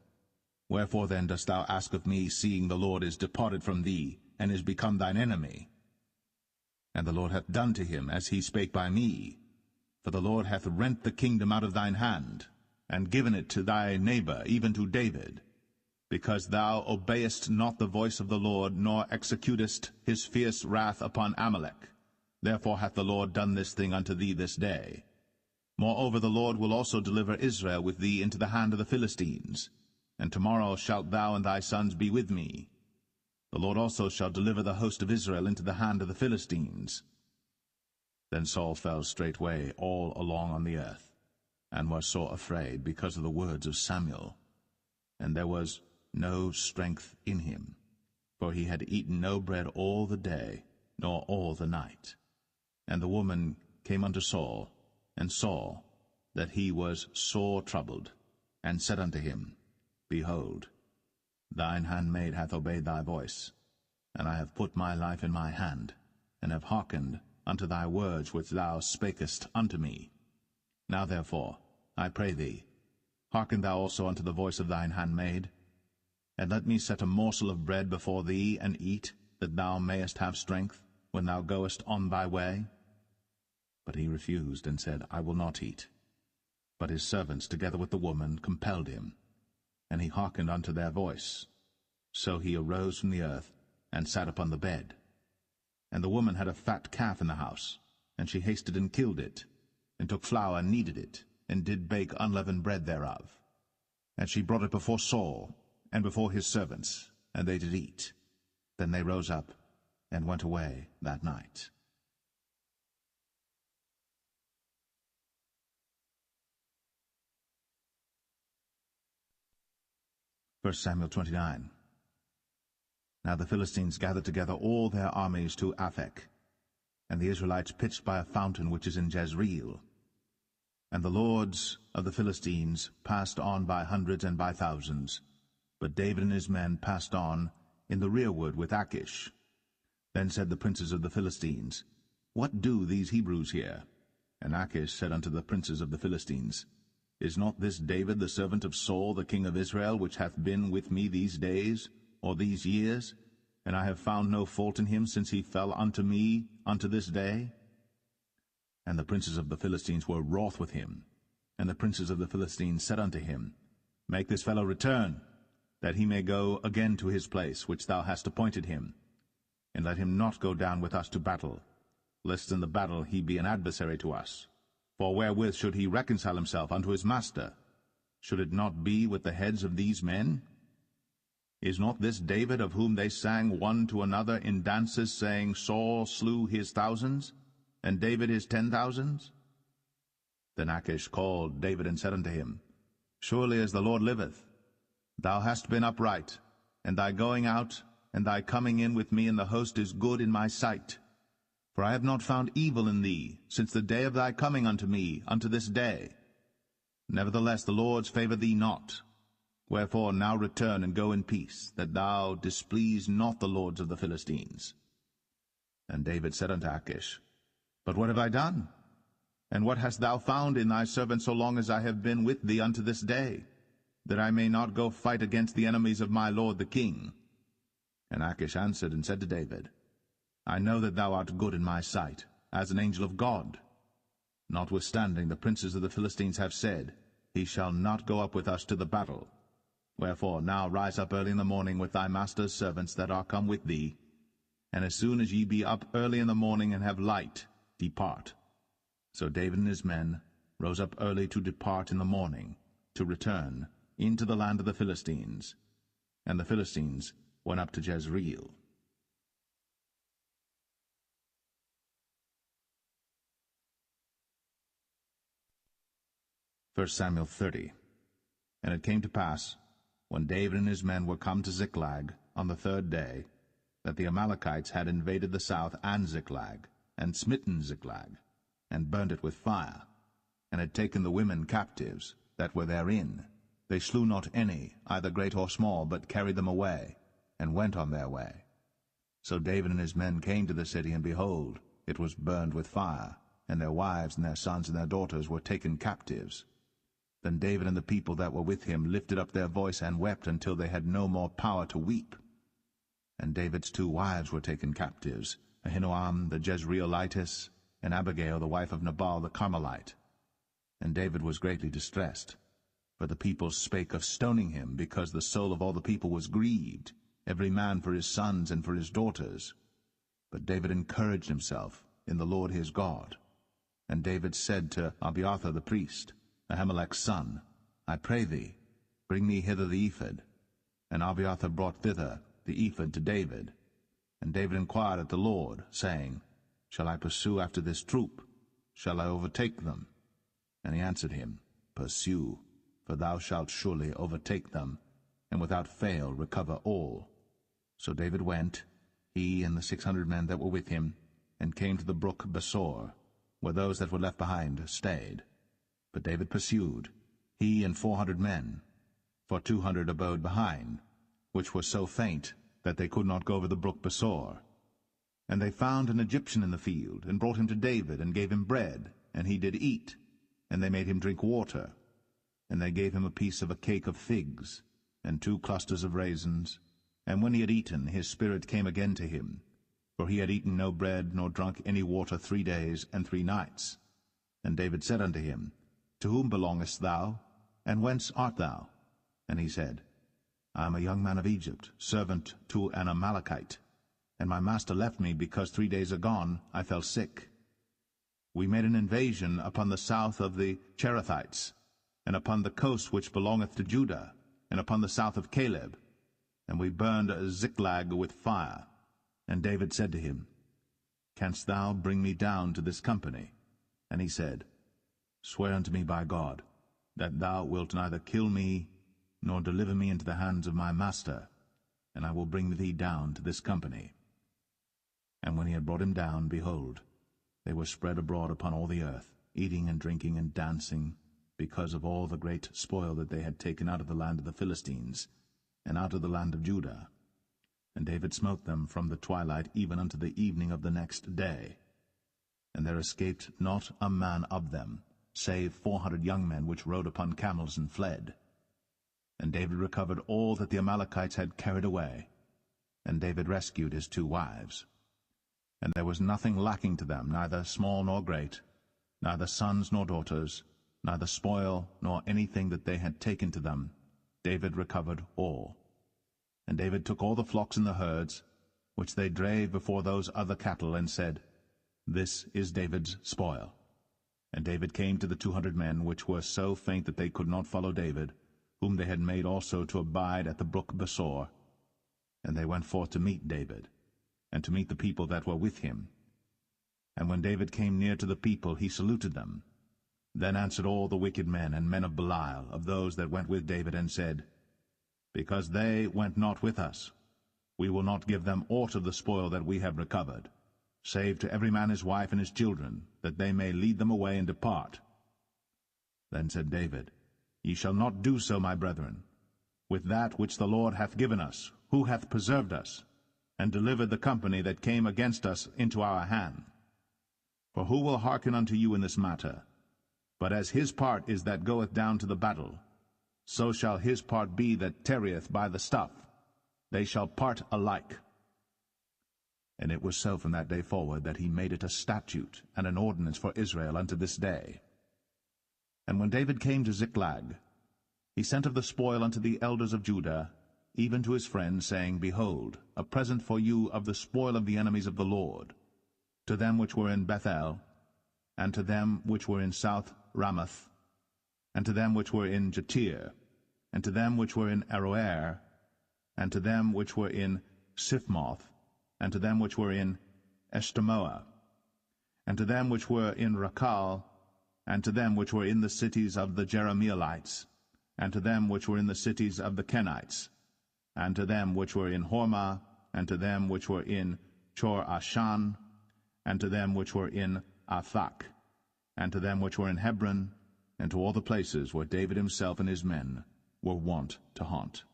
Wherefore then dost thou ask of me, seeing the Lord is departed from thee, and is become thine enemy? And the Lord hath done to him as he spake by me. For the Lord hath rent the kingdom out of thine hand, and given it to thy neighbor, even to David, because thou obeyest not the voice of the Lord, nor executest his fierce wrath upon Amalek. Therefore hath the Lord done this thing unto thee this day. Moreover the Lord will also deliver Israel with thee into the hand of the Philistines. And tomorrow shalt thou and thy sons be with me. The Lord also shall deliver the host of Israel into the hand of the Philistines. Then Saul fell straightway all along on the earth, and was sore afraid because of the words of Samuel. And there was no strength in him, for he had eaten no bread all the day, nor all the night. And the woman came unto Saul, and saw that he was sore troubled, and said unto him, Behold, thine handmaid hath obeyed thy voice, and I have put my life in my hand, and have hearkened unto thy words which thou spakest unto me. Now therefore, I pray thee, hearken thou also unto the voice of thine handmaid, and let me set a morsel of bread before thee, and eat, that thou mayest have strength, when thou goest on thy way. But he refused, and said, I will not eat. But his servants, together with the woman, compelled him, and he hearkened unto their voice. So he arose from the earth, and sat upon the bed. And the woman had a fat calf in the house, and she hasted and killed it, and took flour and kneaded it, and did bake unleavened bread thereof. And she brought it before Saul, and before his servants, and they did eat. Then they rose up, and went away that night. First Samuel 29. Now the Philistines gathered together all their armies to Aphek, and the Israelites pitched by a fountain which is in Jezreel. And the lords of the Philistines passed on by hundreds and by thousands, but David and his men passed on in the rearward with Achish. Then said the princes of the Philistines, What do these Hebrews here? And Achish said unto the princes of the Philistines, Is not this David the servant of Saul the king of Israel, which hath been with me these days, or these years? And I have found no fault in him since he fell unto me unto this day. And the princes of the Philistines were wroth with him. And the princes of the Philistines said unto him, Make this fellow return, that he may go again to his place which thou hast appointed him, and let him not go down with us to battle, lest in the battle he be an adversary to us. For wherewith should he reconcile himself unto his master? Should it not be with the heads of these men? Is not this David, of whom they sang one to another in dances, saying, Saul slew his thousands, and David his 10,000s? Then Achish called David and said unto him, Surely as the Lord liveth, thou hast been upright, and thy going out and thy coming in with me in the host is good in my sight. For I have not found evil in thee since the day of thy coming unto me unto this day. Nevertheless the Lord's favour thee not. Wherefore now return and go in peace, that thou displease not the lords of the Philistines. And David said unto Achish, But what have I done? And what hast thou found in thy servant so long as I have been with thee unto this day, that I may not go fight against the enemies of my lord the king? And Achish answered and said to David, I know that thou art good in my sight, as an angel of God. Notwithstanding the princes of the Philistines have said, He shall not go up with us to the battle. Wherefore now rise up early in the morning with thy master's servants that are come with thee, and as soon as ye be up early in the morning and have light, depart. So David and his men rose up early to depart in the morning, to return into the land of the Philistines. And the Philistines went up to Jezreel. 1 Samuel 30. And it came to pass, when David and his men were come to Ziklag on the third day, that the Amalekites had invaded the south and Ziklag, and smitten Ziklag, and burned it with fire, and had taken the women captives that were therein. They slew not any, either great or small, but carried them away, and went on their way. So David and his men came to the city, and behold, it was burned with fire, and their wives and their sons and their daughters were taken captives. Then David and the people that were with him lifted up their voice and wept until they had no more power to weep. And David's 2 wives were taken captives, Ahinoam the Jezreelitess, and Abigail the wife of Nabal the Carmelite. And David was greatly distressed, for the people spake of stoning him, because the soul of all the people was grieved, every man for his sons and for his daughters. But David encouraged himself in the Lord his God. And David said to Abiathar the priest, Ahimelech's son, I pray thee, bring me hither the ephod. And Abiathar brought thither the ephod to David. And David inquired at the Lord, saying, Shall I pursue after this troop? Shall I overtake them? And he answered him, Pursue, for thou shalt surely overtake them, and without fail recover all. So David went, he and the 600 men that were with him, and came to the brook Besor, where those that were left behind stayed. But David pursued, he and 400 men, for 200 abode behind, which were so faint that they could not go over the brook Besor. And they found an Egyptian in the field, and brought him to David, and gave him bread, and he did eat. And they made him drink water. And they gave him a piece of a cake of figs, and 2 clusters of raisins. And when he had eaten, his spirit came again to him, for he had eaten no bread, nor drunk any water 3 days and 3 nights. And David said unto him, To whom belongest thou, and whence art thou? And he said, I am a young man of Egypt, servant to an Amalekite. And my master left me, because 3 days agone I fell sick. We made an invasion upon the south of the Cherethites, and upon the coast which belongeth to Judah, and upon the south of Caleb, and we burned Ziklag with fire. And David said to him, Canst thou bring me down to this company? And he said, Swear unto me by God, that thou wilt neither kill me, nor deliver me into the hands of my master, and I will bring thee down to this company. And when he had brought him down, behold, they were spread abroad upon all the earth, eating and drinking and dancing, because of all the great spoil that they had taken out of the land of the Philistines, and out of the land of Judah. And David smote them from the twilight even unto the evening of the next day. And there escaped not a man of them, save 400 young men which rode upon camels and fled. And David recovered all that the Amalekites had carried away, and David rescued his 2 wives. And there was nothing lacking to them, neither small nor great, neither sons nor daughters, neither spoil nor anything that they had taken to them. David recovered all. And David took all the flocks and the herds, which they drave before those other cattle, and said, This is David's spoil. And David came to the 200 men, which were so faint that they could not follow David, whom they had made also to abide at the brook Besor. And they went forth to meet David, and to meet the people that were with him. And when David came near to the people, he saluted them. Then answered all the wicked men and men of Belial, of those that went with David, and said, Because they went not with us, we will not give them aught of the spoil that we have recovered, save to every man his wife and his children, that they may lead them away and depart. Then said David, Ye shall not do so, my brethren, with that which the Lord hath given us, who hath preserved us, and delivered the company that came against us into our hand. For who will hearken unto you in this matter? But as his part is that goeth down to the battle, so shall his part be that tarrieth by the stuff. They shall part alike. And it was so from that day forward that he made it a statute and an ordinance for Israel unto this day. And when David came to Ziklag, he sent of the spoil unto the elders of Judah, even to his friends, saying, Behold, a present for you of the spoil of the enemies of the Lord, to them which were in Bethel, and to them which were in South Ramoth, and to them which were in Jatir, and to them which were in Aroer, and to them which were in Siphmoth, and to them which were in Eshtemoa, and to them which were in Rakal, and to them which were in the cities of the Jerahmeelites, and to them which were in the cities of the Kenites, and to them which were in Hormah, and to them which were in Chor-Ashan, and to them which were in Athak, and to them which were in Hebron, and to all the places where David himself and his men were wont to haunt.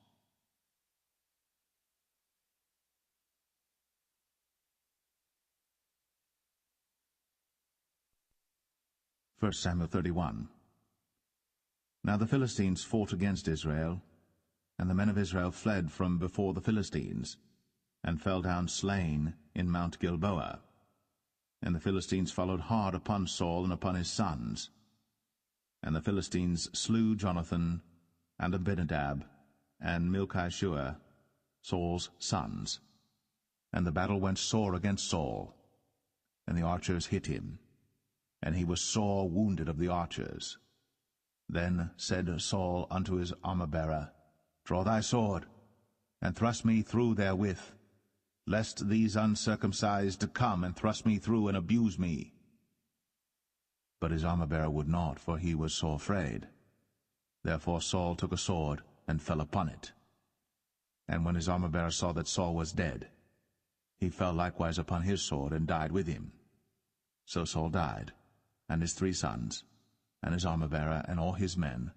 1 Samuel 31. Now the Philistines fought against Israel, and the men of Israel fled from before the Philistines, and fell down slain in Mount Gilboa. And the Philistines followed hard upon Saul and upon his sons. And the Philistines slew Jonathan, and Abinadab, and Malchishua, Saul's sons. And the battle went sore against Saul, and the archers hit him, and he was sore wounded of the archers. Then said Saul unto his armor-bearer, Draw thy sword, and thrust me through therewith, lest these uncircumcised come and thrust me through and abuse me. But his armor-bearer would not, for he was sore afraid. Therefore Saul took a sword, and fell upon it. And when his armor-bearer saw that Saul was dead, he fell likewise upon his sword, and died with him. So Saul died, and his 3 sons, and his armor-bearer, and all his men,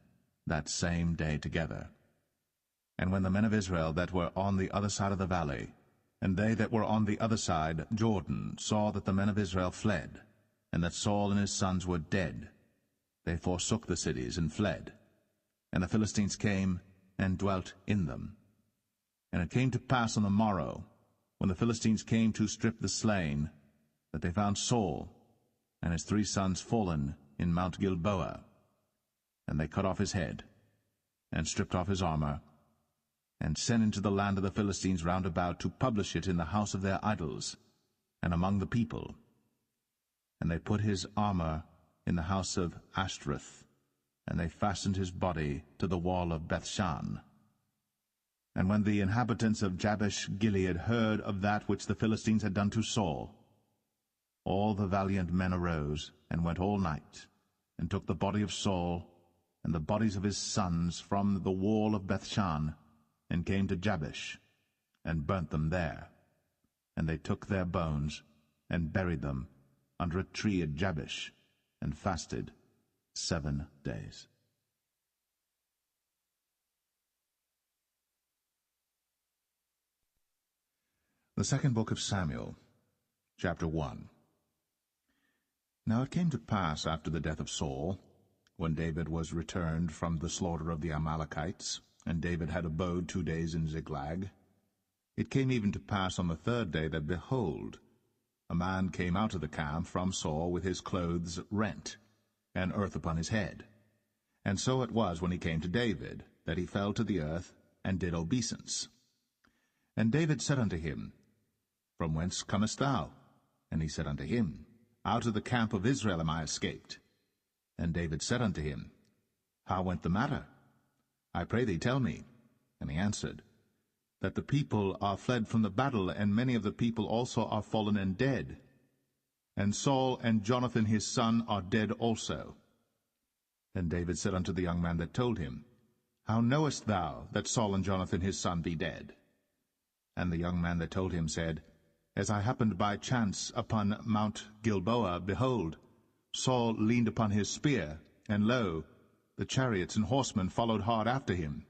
that same day together. And when the men of Israel that were on the other side of the valley And they that were on the other side Jordan saw that the men of Israel fled, and that Saul and his sons were dead. They forsook the cities and fled. And the Philistines came and dwelt in them. And it came to pass on the morrow, when the Philistines came to strip the slain, that they found Saul and his 3 sons fallen in Mount Gilboa. And they cut off his head, and stripped off his armor, and sent into the land of the Philistines round about to publish it in the house of their idols, and among the people. And they put his armor in the house of Ashtoreth, and they fastened his body to the wall of Bethshan. And when the inhabitants of Jabesh Gilead heard of that which the Philistines had done to Saul, all the valiant men arose, and went all night, and took the body of Saul, and the bodies of his sons from the wall of Bethshan, and came to Jabesh, and burnt them there. And they took their bones, and buried them under a tree at Jabesh, and fasted 7 days. The second book of Samuel, chapter 1. Now it came to pass after the death of Saul, when David was returned from the slaughter of the Amalekites, and David had abode 2 days in Ziklag, it came even to pass on the 3rd day that, behold, a man came out of the camp from Saul with his clothes rent, and earth upon his head. And so it was when he came to David, that he fell to the earth, and did obeisance. And David said unto him, From whence comest thou? And he said unto him, Out of the camp of Israel am I escaped. And David said unto him, How went the matter? I pray thee, tell me. And he answered, That the people are fled from the battle, and many of the people also are fallen and dead. And Saul and Jonathan his son are dead also. Then David said unto the young man that told him, How knowest thou that Saul and Jonathan his son be dead? And the young man that told him said, As I happened by chance upon Mount Gilboa, behold, Saul leaned upon his spear, and lo, the chariots and horsemen followed hard after him.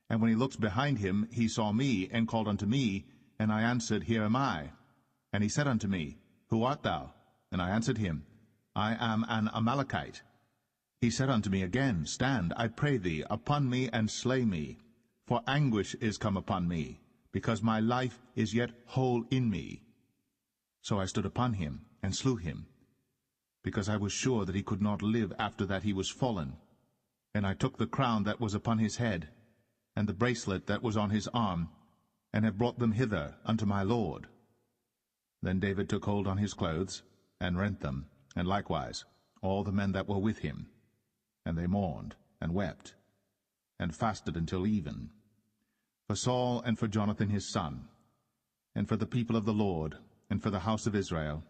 And when he looked behind him, he saw me, and called unto me, and I answered, Here am I. And he said unto me, Who art thou? And I answered him, I am an Amalekite. He said unto me again, Stand, I pray thee, upon me, and slay me, for anguish is come upon me, because my life is yet whole in me. So I stood upon him, and slew him, because I was sure that he could not live after that he was fallen. And I took the crown that was upon his head, and the bracelet that was on his arm, and have brought them hither unto my lord. Then David took hold on his clothes, and rent them, and likewise all the men that were with him. And they mourned, and wept, and fasted until even, for Saul and for Jonathan his son, and for the people of the Lord, and for the house of Israel,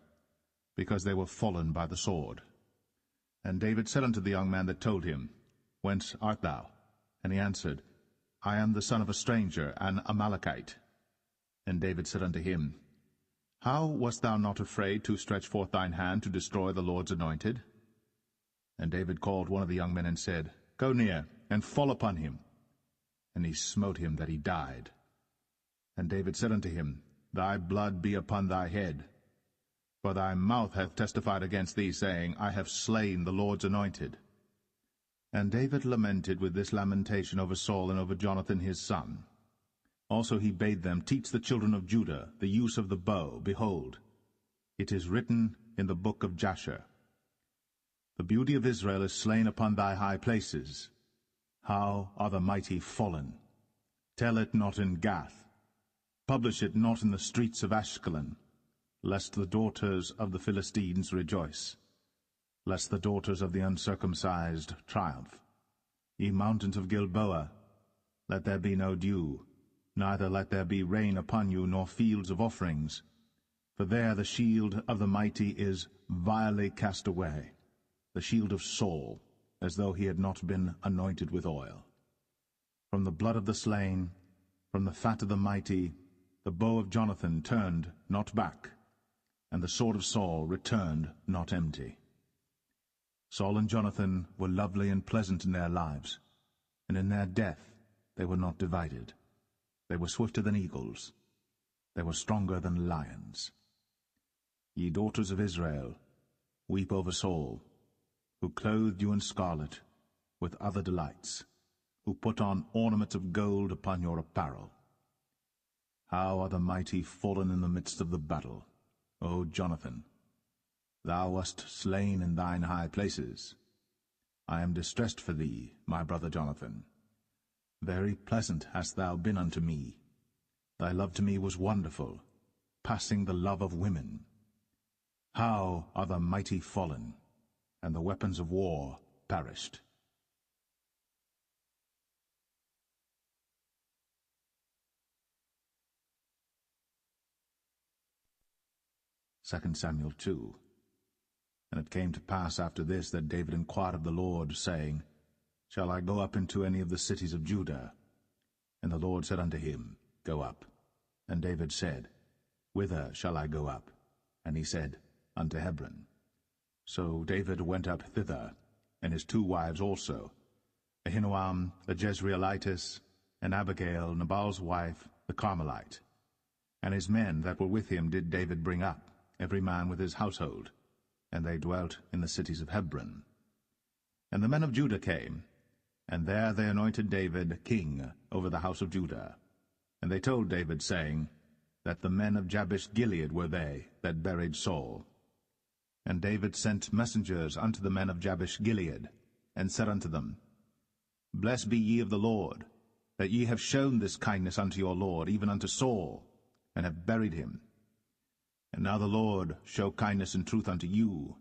because they were fallen by the sword. And David said unto the young man that told him, Whence art thou? And he answered, I am the son of a stranger, an Amalekite. And David said unto him, How wast thou not afraid to stretch forth thine hand to destroy the Lord's anointed? And David called one of the young men and said, Go near, and fall upon him. And he smote him that he died. And David said unto him, Thy blood be upon thy head. For thy mouth hath testified against thee, saying, I have slain the Lord's anointed. And David lamented with this lamentation over Saul and over Jonathan his son. Also he bade them teach the children of Judah the use of the bow. Behold, it is written in the book of Jasher, The beauty of Israel is slain upon thy high places. How are the mighty fallen? Tell it not in Gath. Publish it not in the streets of Ashkelon, lest the daughters of the Philistines rejoice, lest the daughters of the uncircumcised triumph. Ye mountains of Gilboa, let there be no dew, neither let there be rain upon you, nor fields of offerings. For there the shield of the mighty is vilely cast away, the shield of Saul, as though he had not been anointed with oil. From the blood of the slain, from the fat of the mighty, the bow of Jonathan turned not back, and the sword of Saul returned not empty. Saul and Jonathan were lovely and pleasant in their lives, and in their death they were not divided. They were swifter than eagles. they were stronger than lions. Ye daughters of Israel, weep over Saul, who clothed you in scarlet with other delights, who put on ornaments of gold upon your apparel. How are the mighty fallen in the midst of the battle, O Jonathan! Thou wast slain in thine high places. I am distressed for thee, my brother Jonathan. Very pleasant hast thou been unto me. Thy love to me was wonderful, passing the love of women. How are the mighty fallen, and the weapons of war perished. 2 Samuel 2. And it came to pass after this that David inquired of the Lord, saying, Shall I go up into any of the cities of Judah? And the Lord said unto him, Go up. And David said, Whither shall I go up? And he said, Unto Hebron. So David went up thither, and his 2 wives also, Ahinoam the Jezreelitess, and Abigail Nabal's wife, the Carmelite. And his men that were with him did David bring up, every man with his household, and they dwelt in the cities of Hebron. And the men of Judah came, and there they anointed David king over the house of Judah. And they told David, saying, that the men of Jabesh-Gilead were they that buried Saul. And David sent messengers unto the men of Jabesh-Gilead, and said unto them, Blessed be ye of the Lord, that ye have shown this kindness unto your Lord, even unto Saul, and have buried him. And now the Lord show kindness and truth unto you,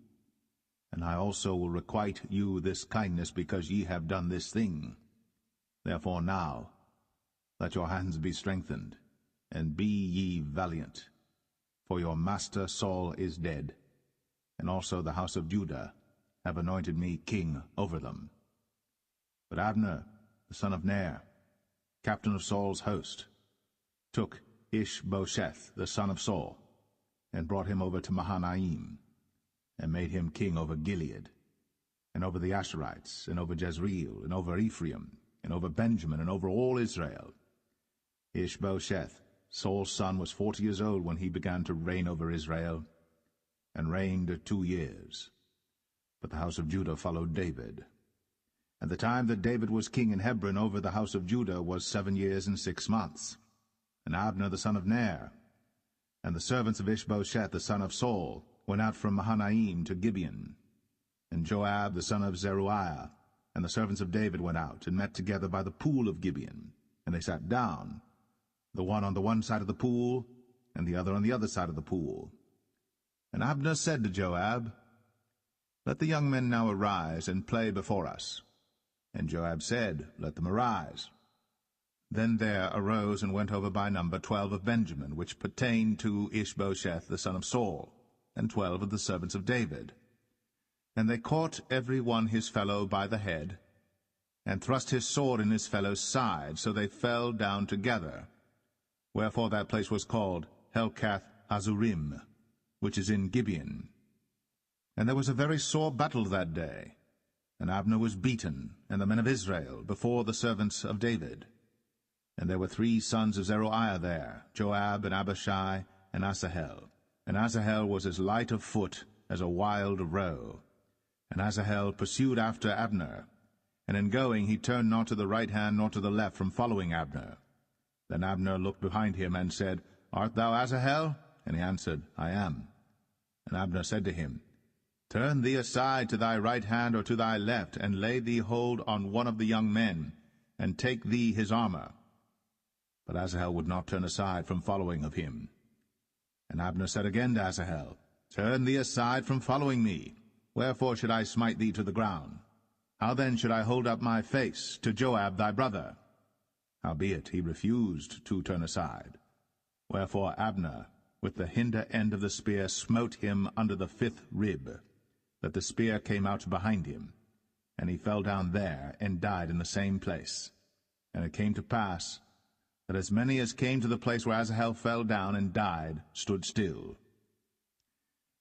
and I also will requite you this kindness, because ye have done this thing. Therefore now let your hands be strengthened, and be ye valiant, for your master Saul is dead, and also the house of Judah have anointed me king over them. But Abner, the son of Ner, captain of Saul's host, took Ishbosheth, the son of Saul, and brought him over to Mahanaim, and made him king over Gilead, and over the Asherites, and over Jezreel, and over Ephraim, and over Benjamin, and over all Israel. Ishbosheth, Saul's son, was 40 years old when he began to reign over Israel, and reigned 2 years. But the house of Judah followed David. And the time that David was king in Hebron over the house of Judah was 7 years and 6 months. And Abner the son of Ner, and the servants of Ishbosheth the son of Saul, went out from Mahanaim to Gibeon. And Joab the son of Zeruiah and the servants of David went out, and met together by the pool of Gibeon. And they sat down, the one on the one side of the pool, and the other on the other side of the pool. And Abner said to Joab, Let the young men now arise, and play before us. And Joab said, Let them arise. Then there arose and went over by number 12 of Benjamin, which pertained to Ishbosheth the son of Saul, and 12 of the servants of David. And they caught every one his fellow by the head, and thrust his sword in his fellow's side, so they fell down together. Wherefore that place was called Helkath Hazurim, which is in Gibeon. And there was a very sore battle that day, and Abner was beaten, and the men of Israel, before the servants of David. And there were 3 sons of Zeruiah there, Joab, and Abishai, and Asahel. And Asahel was as light of foot as a wild roe. And Asahel pursued after Abner, and in going he turned not to the right hand nor to the left from following Abner. Then Abner looked behind him, and said, Art thou Asahel? And he answered, I am. And Abner said to him, Turn thee aside to thy right hand or to thy left, and lay thee hold on one of the young men, and take thee his armor. But Asahel would not turn aside from following of him. And Abner said again to Asahel, Turn thee aside from following me. Wherefore should I smite thee to the ground? How then should I hold up my face to Joab thy brother? Howbeit he refused to turn aside. Wherefore Abner with the hinder end of the spear smote him under the 5th rib, that the spear came out behind him, and he fell down there, and died in the same place. And it came to pass, that as many as came to the place where Asahel fell down and died stood still.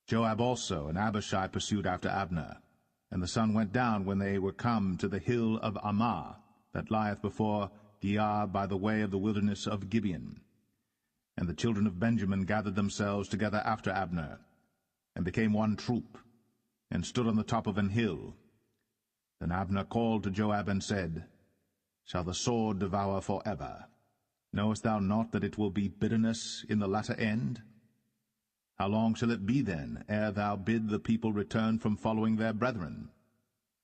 Joab also and Abishai pursued after Abner, and the sun went down when they were come to the hill of Ammah, that lieth before Giah by the way of the wilderness of Gibeon. And the children of Benjamin gathered themselves together after Abner, and became one troop, and stood on the top of an hill. Then Abner called to Joab and said, Shall the sword devour forever? Knowest thou not that it will be bitterness in the latter end? How long shall it be then, ere thou bid the people return from following their brethren?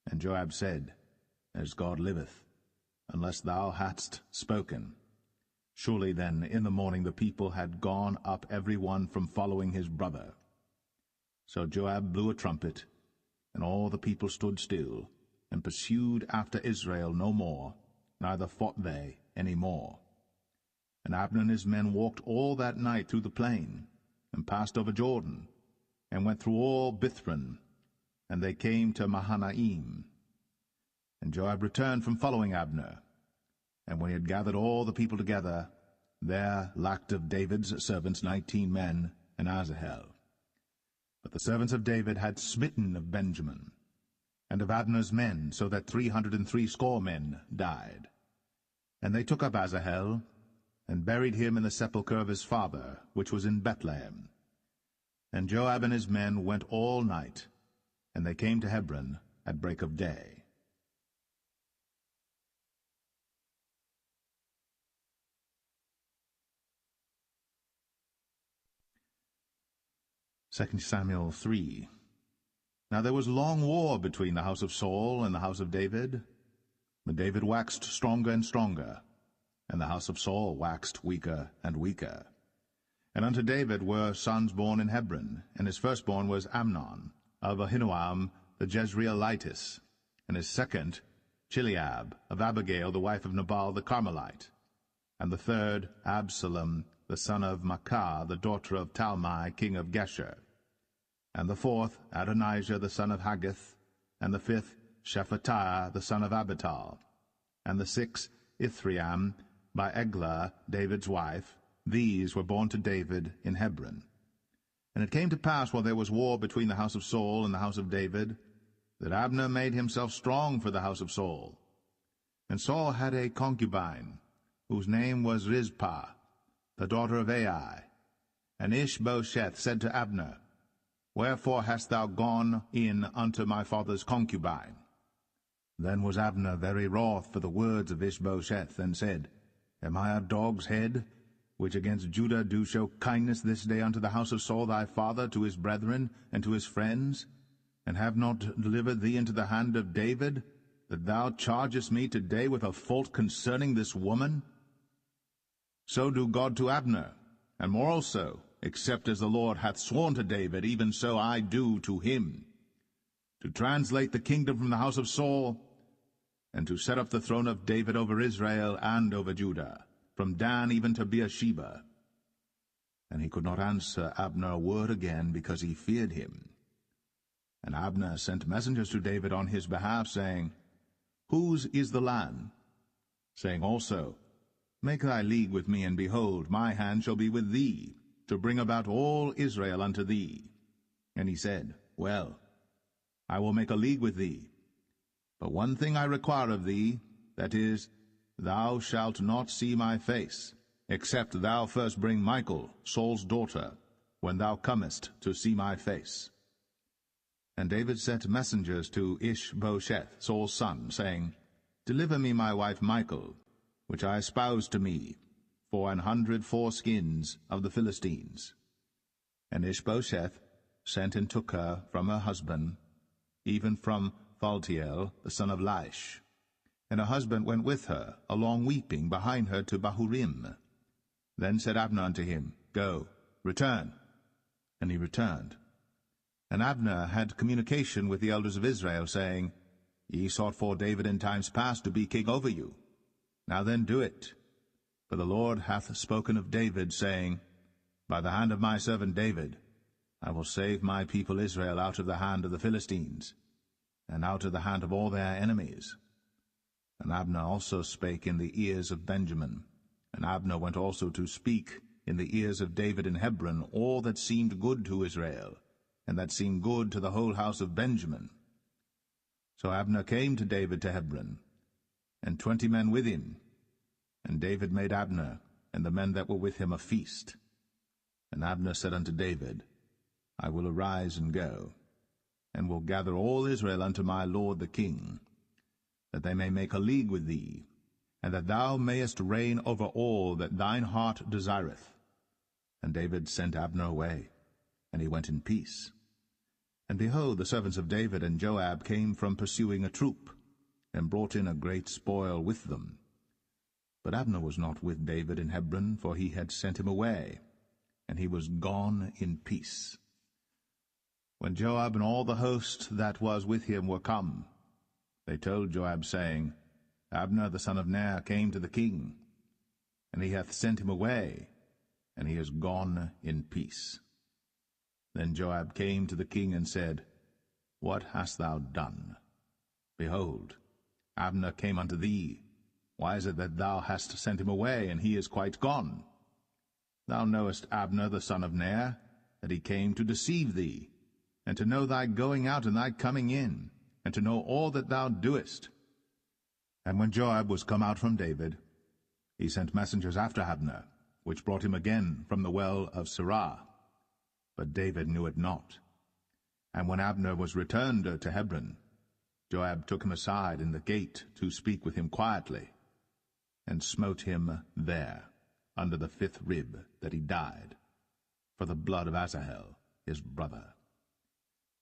And Joab said, As God liveth, unless thou hadst spoken. Surely then in the morning the people had gone up every one from following his brother. So Joab blew a trumpet, and all the people stood still, and pursued after Israel no more, neither fought they any more. And Abner and his men walked all that night through the plain, and passed over Jordan, and went through all Bithron, and they came to Mahanaim. And Joab returned from following Abner. And when he had gathered all the people together, there lacked of David's servants 19 men, and Asahel. But the servants of David had smitten of Benjamin, and of Abner's men, so that 360 men died. And they took up Asahel, and buried him in the sepulchre of his father, which was in Bethlehem. And Joab and his men went all night, and they came to Hebron at break of day. 2 Samuel 3. Now there was long war between the house of Saul and the house of David. But David waxed stronger and stronger, and the house of Saul waxed weaker and weaker. And unto David were sons born in Hebron, and his firstborn was Amnon, of Ahinoam the Jezreelitess, and his second Chileab, of Abigail the wife of Nabal the Carmelite, and the third Absalom, the son of Maacah, the daughter of Talmai, king of Geshur, and the fourth Adonijah, the son of Haggith, and the fifth Shephatiah, the son of Abital, and the sixth Ithream, by Eglah, David's wife. These were born to David in Hebron. And it came to pass, while there was war between the house of Saul and the house of David, that Abner made himself strong for the house of Saul. And Saul had a concubine, whose name was Rizpah, the daughter of Ai. And Ishbosheth said to Abner, Wherefore hast thou gone in unto my father's concubine? Then was Abner very wroth for the words of Ishbosheth, and said, Am I a dog's head, which against Judah do show kindness this day unto the house of Saul thy father, to his brethren, and to his friends, and have not delivered thee into the hand of David, that thou chargest me today with a fault concerning this woman? So do God to Abner, and more also, except as the Lord hath sworn to David, even so I do to him, to translate the kingdom from the house of Saul, and to set up the throne of David over Israel and over Judah, from Dan even to Beersheba. And he could not answer Abner a word again, because he feared him. And Abner sent messengers to David on his behalf, saying, Whose is the land? Saying also, Make thy league with me, and behold, my hand shall be with thee, to bring about all Israel unto thee. And he said, Well, I will make a league with thee. But one thing I require of thee, that is, thou shalt not see my face, except thou first bring Michal, Saul's daughter, when thou comest to see my face. And David sent messengers to Ishbosheth, Saul's son, saying, Deliver me my wife Michal, which I espoused to me, for 100 foreskins of the Philistines. And Ishbosheth sent and took her from her husband, even from Phaltiel, the son of Laish. And her husband went with her, along weeping, behind her to Bahurim. Then said Abner unto him, Go, return. And he returned. And Abner had communication with the elders of Israel, saying, Ye sought for David in times past to be king over you. Now then do it. For the Lord hath spoken of David, saying, By the hand of my servant David I will save my people Israel out of the hand of the Philistines, and out of the hand of all their enemies. And Abner also spake in the ears of Benjamin. And Abner went also to speak in the ears of David in Hebron all that seemed good to Israel, and that seemed good to the whole house of Benjamin. So Abner came to David to Hebron, and 20 men with him. And David made Abner and the men that were with him a feast. And Abner said unto David, I will arise and go, and will gather all Israel unto my lord the king, that they may make a league with thee, and that thou mayest reign over all that thine heart desireth. And David sent Abner away, and he went in peace. And behold, the servants of David and Joab came from pursuing a troop, and brought in a great spoil with them. But Abner was not with David in Hebron, for he had sent him away, and he was gone in peace. When Joab and all the host that was with him were come, they told Joab, saying, Abner the son of Ner came to the king, and he hath sent him away, and he is gone in peace. Then Joab came to the king and said, What hast thou done? Behold, Abner came unto thee. Why is it that thou hast sent him away, and he is quite gone? Thou knowest Abner the son of Ner, that he came to deceive thee, and to know thy going out and thy coming in, and to know all that thou doest. And when Joab was come out from David, he sent messengers after Abner, which brought him again from the well of Sirah. But David knew it not. And when Abner was returned to Hebron, Joab took him aside in the gate to speak with him quietly, and smote him there, under the 5th rib, that he died, for the blood of Asahel his brother.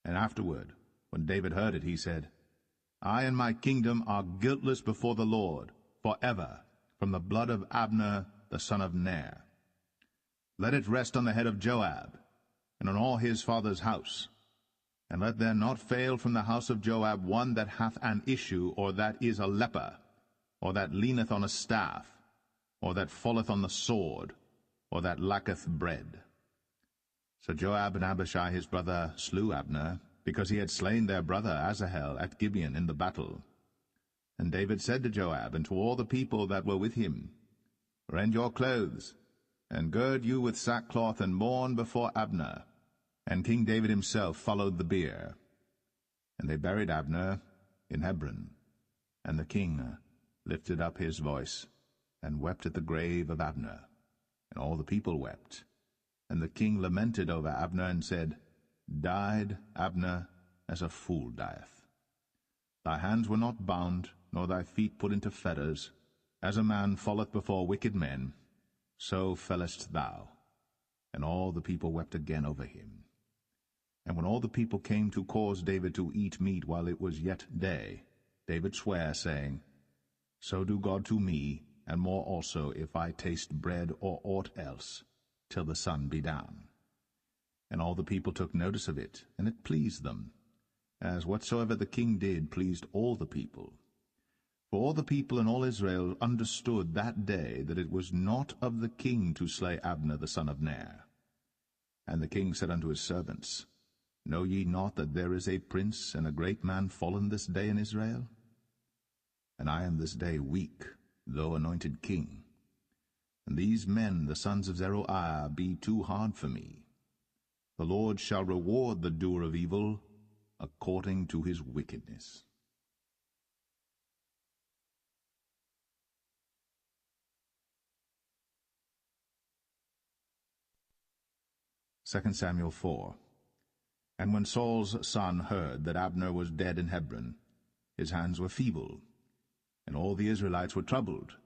And afterward, when David heard it, he said, I and my kingdom are guiltless before the Lord, for ever, from the blood of Abner the son of Ner. Let it rest on the head of Joab, and on all his father's house. And let there not fail from the house of Joab one that hath an issue, or that is a leper, or that leaneth on a staff, or that falleth on the sword, or that lacketh bread. So Joab and Abishai his brother slew Abner, because he had slain their brother Asahel at Gibeon in the battle. And David said to Joab and to all the people that were with him, Rend your clothes, and gird you with sackcloth, and mourn before Abner. And King David himself followed the bier. And they buried Abner in Hebron. And the king lifted up his voice, and wept at the grave of Abner. And all the people wept. And the king lamented over Abner, and said, Died Abner as a fool dieth. Thy hands were not bound, nor thy feet put into fetters. As a man falleth before wicked men, so fellest thou. And all the people wept again over him. And when all the people came to cause David to eat meat while it was yet day, David sware, saying, So do God to me, and more also, if I taste bread or aught else, till the sun be down. And all the people took notice of it, and it pleased them, as whatsoever the king did pleased all the people. For all the people and all Israel understood that day that it was not of the king to slay Abner the son of Ner. And the king said unto his servants, Know ye not that there is a prince and a great man fallen this day in Israel? And I am this day weak, though anointed king. And these men, the sons of Zeruiah, be too hard for me. The Lord shall reward the doer of evil according to his wickedness. 2 Samuel 4. And when Saul's son heard that Abner was dead in Hebron, his hands were feeble, and all the Israelites were troubled.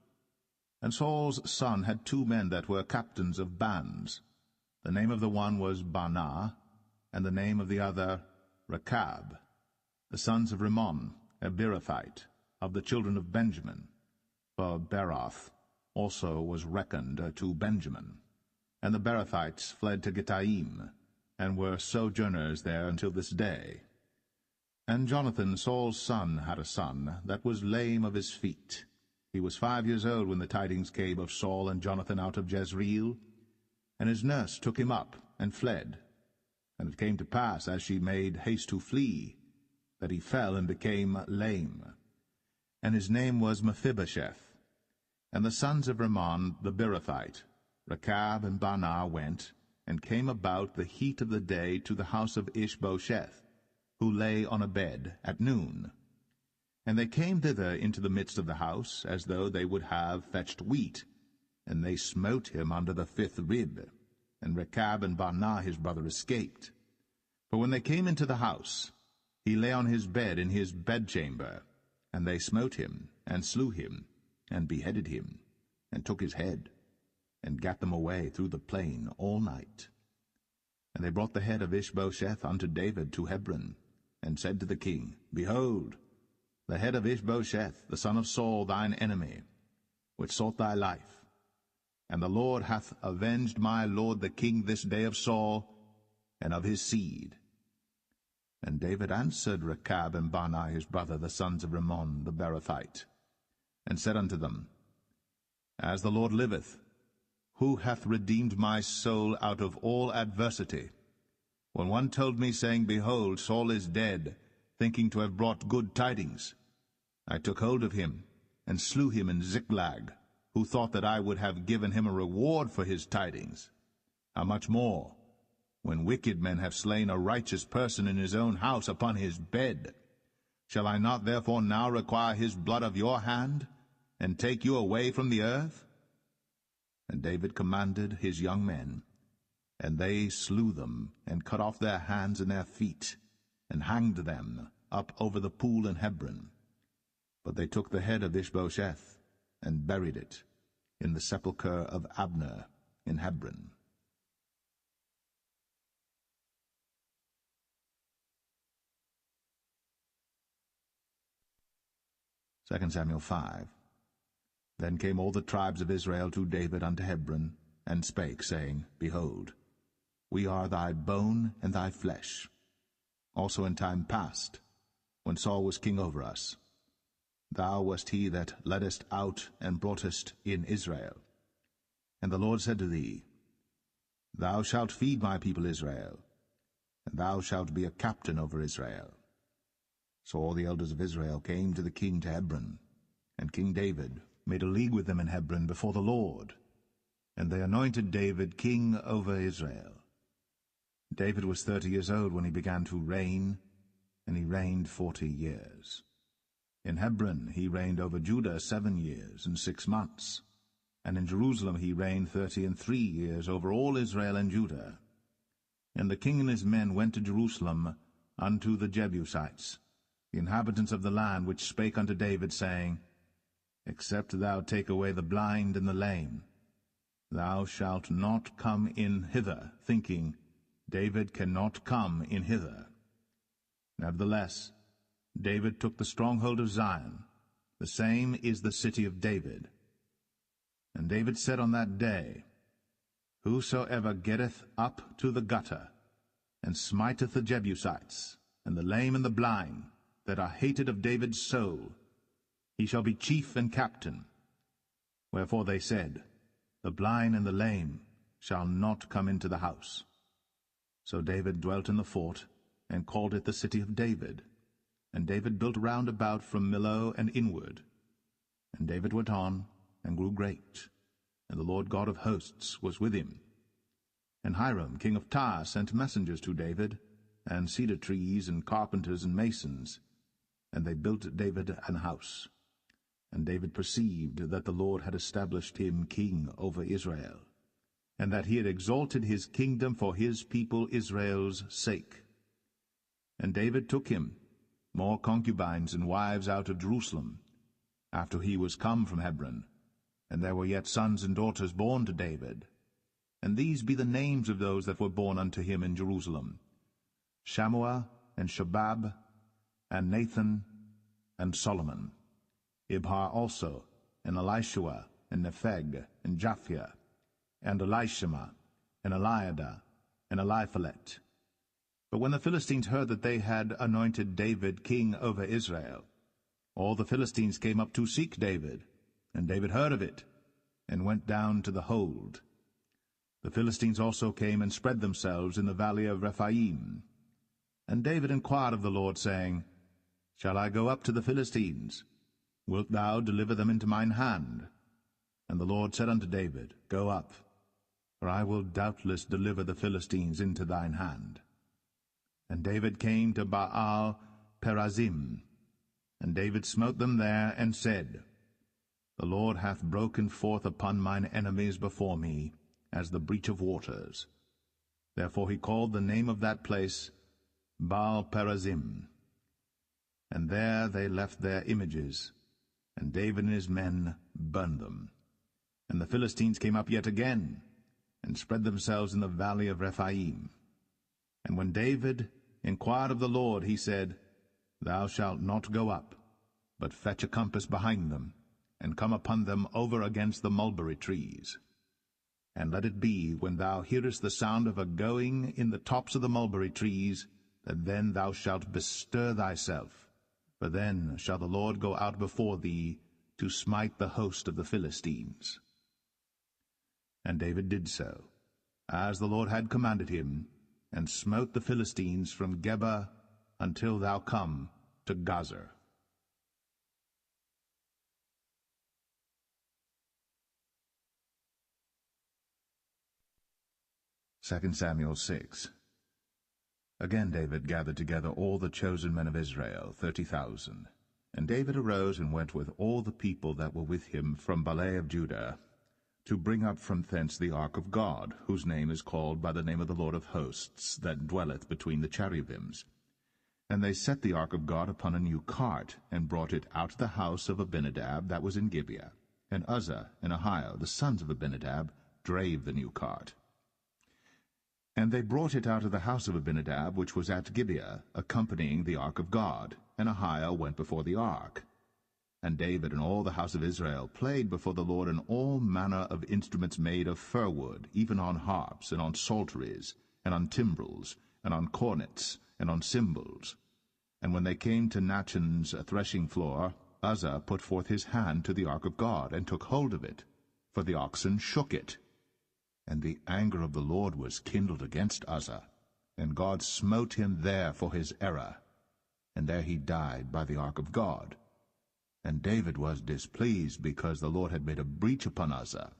And Saul's son had 2 men that were captains of bands. The name of the one was Baanah, and the name of the other Rechab, the sons of Rimmon, a Beerothite, of the children of Benjamin. For Beeroth also was reckoned to Benjamin. And the Beerothites fled to Gittaim, and were sojourners there until this day. And Jonathan, Saul's son, had a son that was lame of his feet. He was 5 years old when the tidings came of Saul and Jonathan out of Jezreel. And his nurse took him up, and fled. And it came to pass, as she made haste to flee, that he fell and became lame. And his name was Mephibosheth. And the sons of Rimmon the Beerothite, Rechab and Baanah, went, and came about the heat of the day to the house of Ishbosheth, who lay on a bed at noon. And they came thither into the midst of the house, as though they would have fetched wheat, and they smote him under the 5th rib. and Rechab and Baanah his brother escaped. For when they came into the house, he lay on his bed in his bedchamber, and they smote him, and slew him, and beheaded him, and took his head, and gat them away through the plain all night. And they brought the head of Ishbosheth unto David to Hebron, and said to the king, Behold, the head of Ishbosheth, the son of Saul, thine enemy, which sought thy life. And the Lord hath avenged my lord the king this day of Saul, and of his seed. And David answered Rechab and Baanah his brother, the sons of Rimmon the Beerothite, and said unto them, As the Lord liveth, who hath redeemed my soul out of all adversity? When one told me, saying, Behold, Saul is dead, thinking to have brought good tidings, I took hold of him, and slew him in Ziklag, who thought that I would have given him a reward for his tidings. How much more, when wicked men have slain a righteous person in his own house upon his bed? Shall I not therefore now require his blood of your hand, and take you away from the earth? And David commanded his young men, and they slew them, and cut off their hands and their feet, and hanged them up over the pool in Hebron. But they took the head of Ishbosheth, and buried it in the sepulchre of Abner in Hebron. 2 Samuel 5. Then came all the tribes of Israel to David unto Hebron, and spake, saying, Behold, we are thy bone and thy flesh. Also in time past, when Saul was king over us, thou wast he that leddest out and broughtest in Israel. And the Lord said to thee, Thou shalt feed my people Israel, and thou shalt be a captain over Israel. So all the elders of Israel came to the king to Hebron, and King David made a league with them in Hebron before the Lord, and they anointed David king over Israel. David was 30 years old when he began to reign, and he reigned 40 years. In Hebron he reigned over Judah 7 years and 6 months, and in Jerusalem he reigned 33 years over all Israel and Judah. And the king and his men went to Jerusalem unto the Jebusites, the inhabitants of the land, which spake unto David, saying, Except thou take away the blind and the lame, thou shalt not come in hither, thinking, David cannot come in hither. Nevertheless, David took the stronghold of Zion, the same is the city of David. And David said on that day, Whosoever getteth up to the gutter, and smiteth the Jebusites, and the lame and the blind, that are hated of David's soul, he shall be chief and captain. Wherefore they said, The blind and the lame shall not come into the house. So David dwelt in the fort, and called it the city of David. And David built round about from Millo and inward. And David went on, and grew great, and the Lord God of hosts was with him. And Hiram king of Tyre sent messengers to David, and cedar trees, and carpenters, and masons, and they built David an house. And David perceived that the Lord had established him king over Israel, and that he had exalted his kingdom for his people Israel's sake. And David took him more concubines and wives out of Jerusalem, after he was come from Hebron, and there were yet sons and daughters born to David. And these be the names of those that were born unto him in Jerusalem, Shammua, and Shobab, and Nathan, and Solomon, Ibhar also, and Elishua, and Nepheg, and Japhia, and Elishama, and Eliada, and Eliphalet. But when the Philistines heard that they had anointed David king over Israel, all the Philistines came up to seek David, and David heard of it, and went down to the hold. The Philistines also came and spread themselves in the valley of Rephaim. And David inquired of the Lord, saying, Shall I go up to the Philistines? Wilt thou deliver them into mine hand? And the Lord said unto David, Go up, for I will doubtless deliver the Philistines into thine hand. And David came to Baal Perazim, and David smote them there, and said, The Lord hath broken forth upon mine enemies before me, as the breach of waters. Therefore he called the name of that place Baal-perazim. And there they left their images, and David and his men burned them. And the Philistines came up yet again, and spread themselves in the valley of Rephaim. And when David inquired of the Lord, he said, Thou shalt not go up, but fetch a compass behind them, and come upon them over against the mulberry trees. And let it be, when thou hearest the sound of a going in the tops of the mulberry trees, that then thou shalt bestir thyself, for then shall the Lord go out before thee to smite the host of the Philistines. And David did so, as the Lord had commanded him, and smote the Philistines from Geba until thou come to Gazer. 2 Samuel 6. Again David gathered together all the chosen men of Israel, 30,000. And David arose and went with all the people that were with him from Baalah of Judah, to bring up from thence the ark of God, whose name is called by the name of the Lord of hosts, that dwelleth between the cherubims. And they set the ark of God upon a new cart, and brought it out of the house of Abinadab that was in Gibeah. And Uzzah and Ahio, the sons of Abinadab, drave the new cart. And they brought it out of the house of Abinadab, which was at Gibeah, accompanying the ark of God, and Ahio went before the ark. And David and all the house of Israel played before the Lord in all manner of instruments made of fir wood, even on harps, and on psalteries, and on timbrels, and on cornets, and on cymbals. And when they came to Nachon's threshing floor, Uzzah put forth his hand to the ark of God, and took hold of it, for the oxen shook it. And the anger of the Lord was kindled against Uzzah, and God smote him there for his error, and there he died by the ark of God. And David was displeased, because the Lord had made a breach upon Uzzah,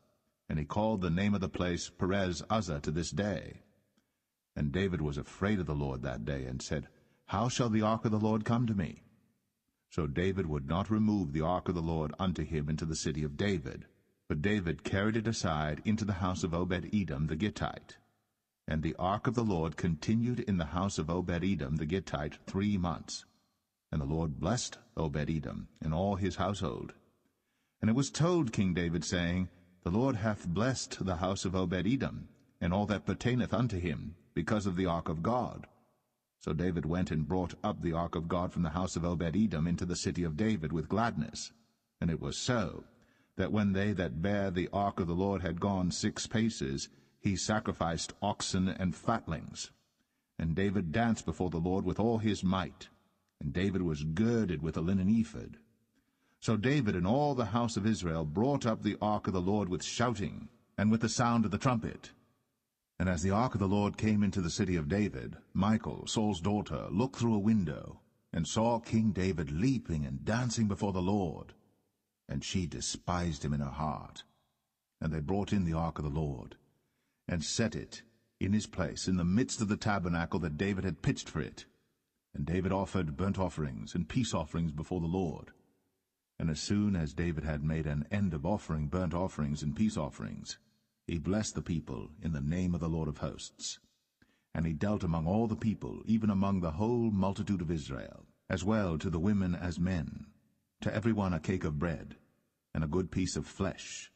and he called the name of the place Perez Uzzah to this day. And David was afraid of the Lord that day, and said, How shall the ark of the Lord come to me? So David would not remove the ark of the Lord unto him into the city of David, but David carried it aside into the house of Obed-Edom the Gittite. And the ark of the Lord continued in the house of Obed-Edom the Gittite 3 months. And the Lord blessed Obed-Edom and all his household. And it was told King David, saying, The Lord hath blessed the house of Obed-Edom, and all that pertaineth unto him, because of the ark of God. So David went and brought up the ark of God from the house of Obed-Edom into the city of David with gladness. And it was so, that when they that bare the ark of the Lord had gone 6 paces, he sacrificed oxen and fatlings. And David danced before the Lord with all his might, and David was girded with a linen ephod. So David and all the house of Israel brought up the ark of the Lord with shouting, and with the sound of the trumpet. And as the ark of the Lord came into the city of David, Michal, Saul's daughter, looked through a window, and saw King David leaping and dancing before the Lord. And she despised him in her heart. And they brought in the ark of the Lord, and set it in his place in the midst of the tabernacle that David had pitched for it. And David offered burnt offerings and peace offerings before the Lord. And as soon as David had made an end of offering burnt offerings and peace offerings, he blessed the people in the name of the Lord of hosts. And he dealt among all the people, even among the whole multitude of Israel, as well to the women as men, to every one a cake of bread, and a good piece of flesh,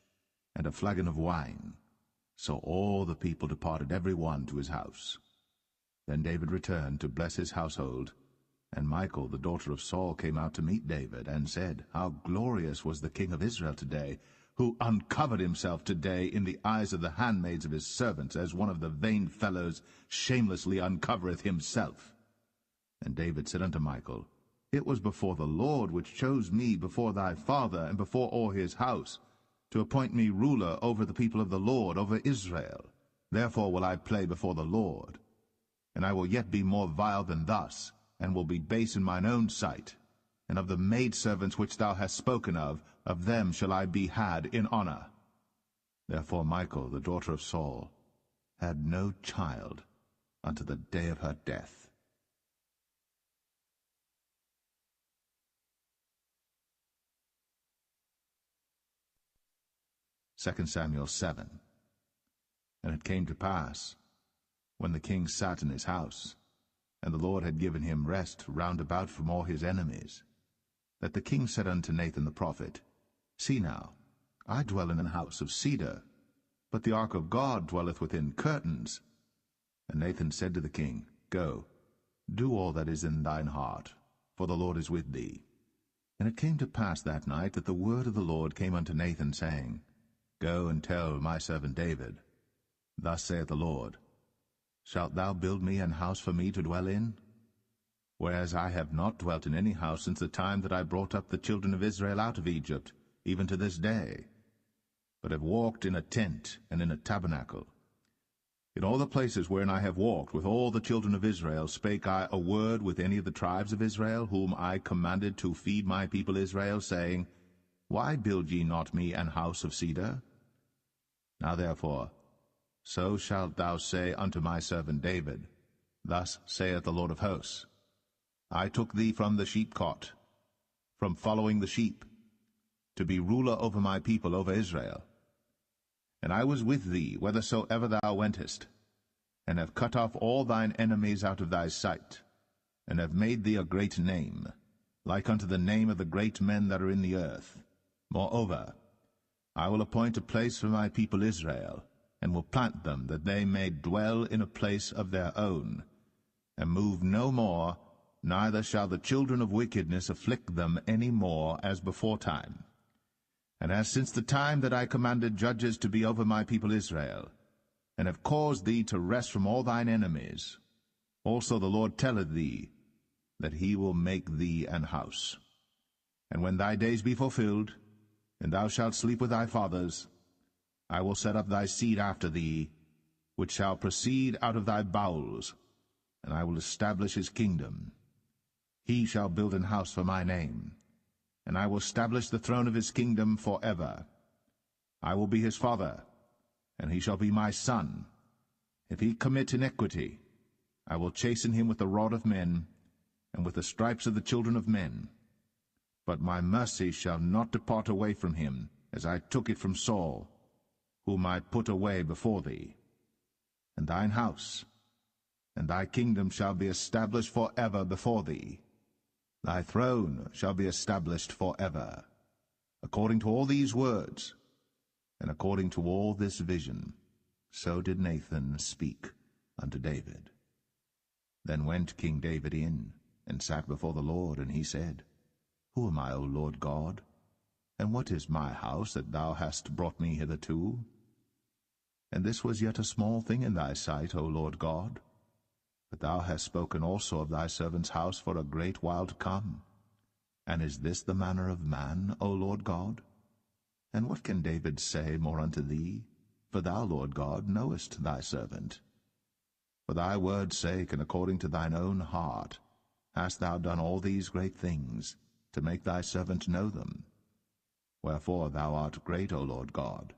and a flagon of wine. So all the people departed every one to his house. Then David returned to bless his household, and Michal the daughter of Saul came out to meet David, and said, How glorious was the king of Israel today, who uncovered himself today in the eyes of the handmaids of his servants, as one of the vain fellows shamelessly uncovereth himself. And David said unto Michal, It was before the Lord which chose me before thy father and before all his house, to appoint me ruler over the people of the Lord, over Israel. Therefore will I play before the Lord. And I will yet be more vile than thus, and will be base in mine own sight. And of the maidservants which thou hast spoken of them shall I be had in honor. Therefore Michal, the daughter of Saul, had no child unto the day of her death. 2 Samuel 7. And it came to pass, when the king sat in his house, and the Lord had given him rest round about from all his enemies, that the king said unto Nathan the prophet, See now, I dwell in an house of cedar, but the ark of God dwelleth within curtains. And Nathan said to the king, Go, do all that is in thine heart, for the Lord is with thee. And it came to pass that night that the word of the Lord came unto Nathan, saying, Go and tell my servant David, Thus saith the Lord, Shalt thou build me an house for me to dwell in? Whereas I have not dwelt in any house since the time that I brought up the children of Israel out of Egypt, even to this day, but have walked in a tent and in a tabernacle. In all the places wherein I have walked with all the children of Israel spake I a word with any of the tribes of Israel, whom I commanded to feed my people Israel, saying, Why build ye not me an house of cedar? Now therefore, so shalt thou say unto my servant David, Thus saith the Lord of hosts, I took thee from the sheepcot, from following the sheep, to be ruler over my people, over Israel. And I was with thee whithersoever thou wentest, and have cut off all thine enemies out of thy sight, and have made thee a great name, like unto the name of the great men that are in the earth. Moreover, I will appoint a place for my people Israel, and will plant them, that they may dwell in a place of their own, and move no more, neither shall the children of wickedness afflict them any more as beforetime. And as since the time that I commanded judges to be over my people Israel, and have caused thee to rest from all thine enemies, also the Lord telleth thee, that he will make thee an house. And when thy days be fulfilled, and thou shalt sleep with thy fathers, I will set up thy seed after thee, which shall proceed out of thy bowels, and I will establish his kingdom. He shall build an house for my name, and I will establish the throne of his kingdom for ever. I will be his father, and he shall be my son. If he commit iniquity, I will chasten him with the rod of men, and with the stripes of the children of men. But my mercy shall not depart away from him, as I took it from Saul, whom I put away before thee. And thine house, and thy kingdom shall be established for ever before thee. Thy throne shall be established for ever. According to all these words, and according to all this vision, so did Nathan speak unto David. Then went King David in, and sat before the Lord, and he said, Who am I, O Lord God? And what is my house that thou hast brought me hitherto? And this was yet a small thing in thy sight, O Lord God. But thou hast spoken also of thy servant's house for a great while to come. And is this the manner of man, O Lord God? And what can David say more unto thee? For thou, Lord God, knowest thy servant. For thy word's sake, and according to thine own heart, hast thou done all these great things, to make thy servant know them. Wherefore thou art great, O Lord God.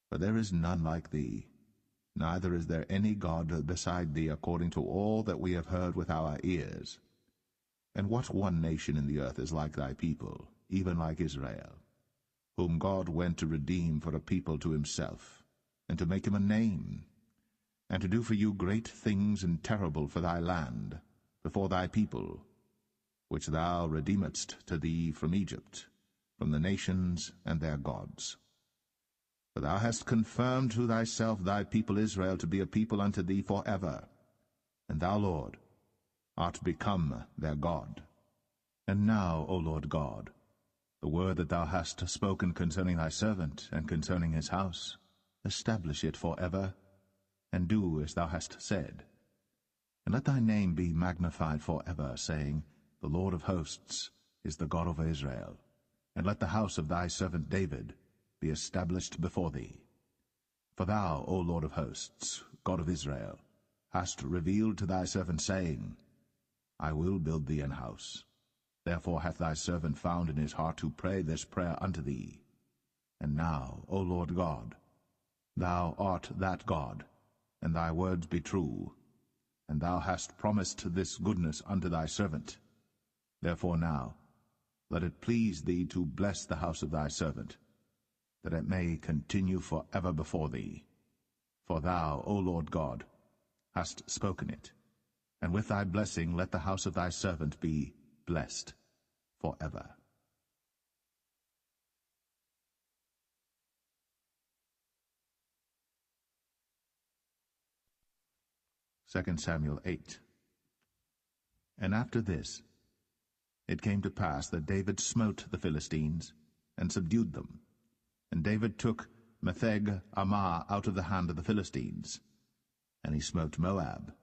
For there is none like thee, neither is there any God beside thee, according to all that we have heard with our ears. And what one nation in the earth is like thy people, even like Israel, whom God went to redeem for a people to himself, and to make him a name, and to do for you great things and terrible for thy land, before thy people, which thou redeemedst to thee from Egypt, from the nations and their gods. For thou hast confirmed to thyself thy people Israel to be a people unto thee for ever, and thou, Lord, art become their God. And now, O Lord God, the word that thou hast spoken concerning thy servant and concerning his house, establish it for ever, and do as thou hast said. And let thy name be magnified for ever, saying, The Lord of hosts is the God of Israel. And let the house of thy servant David be established before thee. For thou, O Lord of hosts, God of Israel, hast revealed to thy servant, saying, I will build thee an house. Therefore hath thy servant found in his heart to pray this prayer unto thee. And now, O Lord God, thou art that God, and thy words be true, and thou hast promised this goodness unto thy servant. Therefore now, let it please thee to bless the house of thy servant, that it may continue for ever before thee. For thou, O Lord God, hast spoken it, and with thy blessing let the house of thy servant be blessed forever. Second Samuel 8. And after this, it came to pass that David smote the Philistines, and subdued them. And David took Metheg-Ammah out of the hand of the Philistines. And he smote Moab,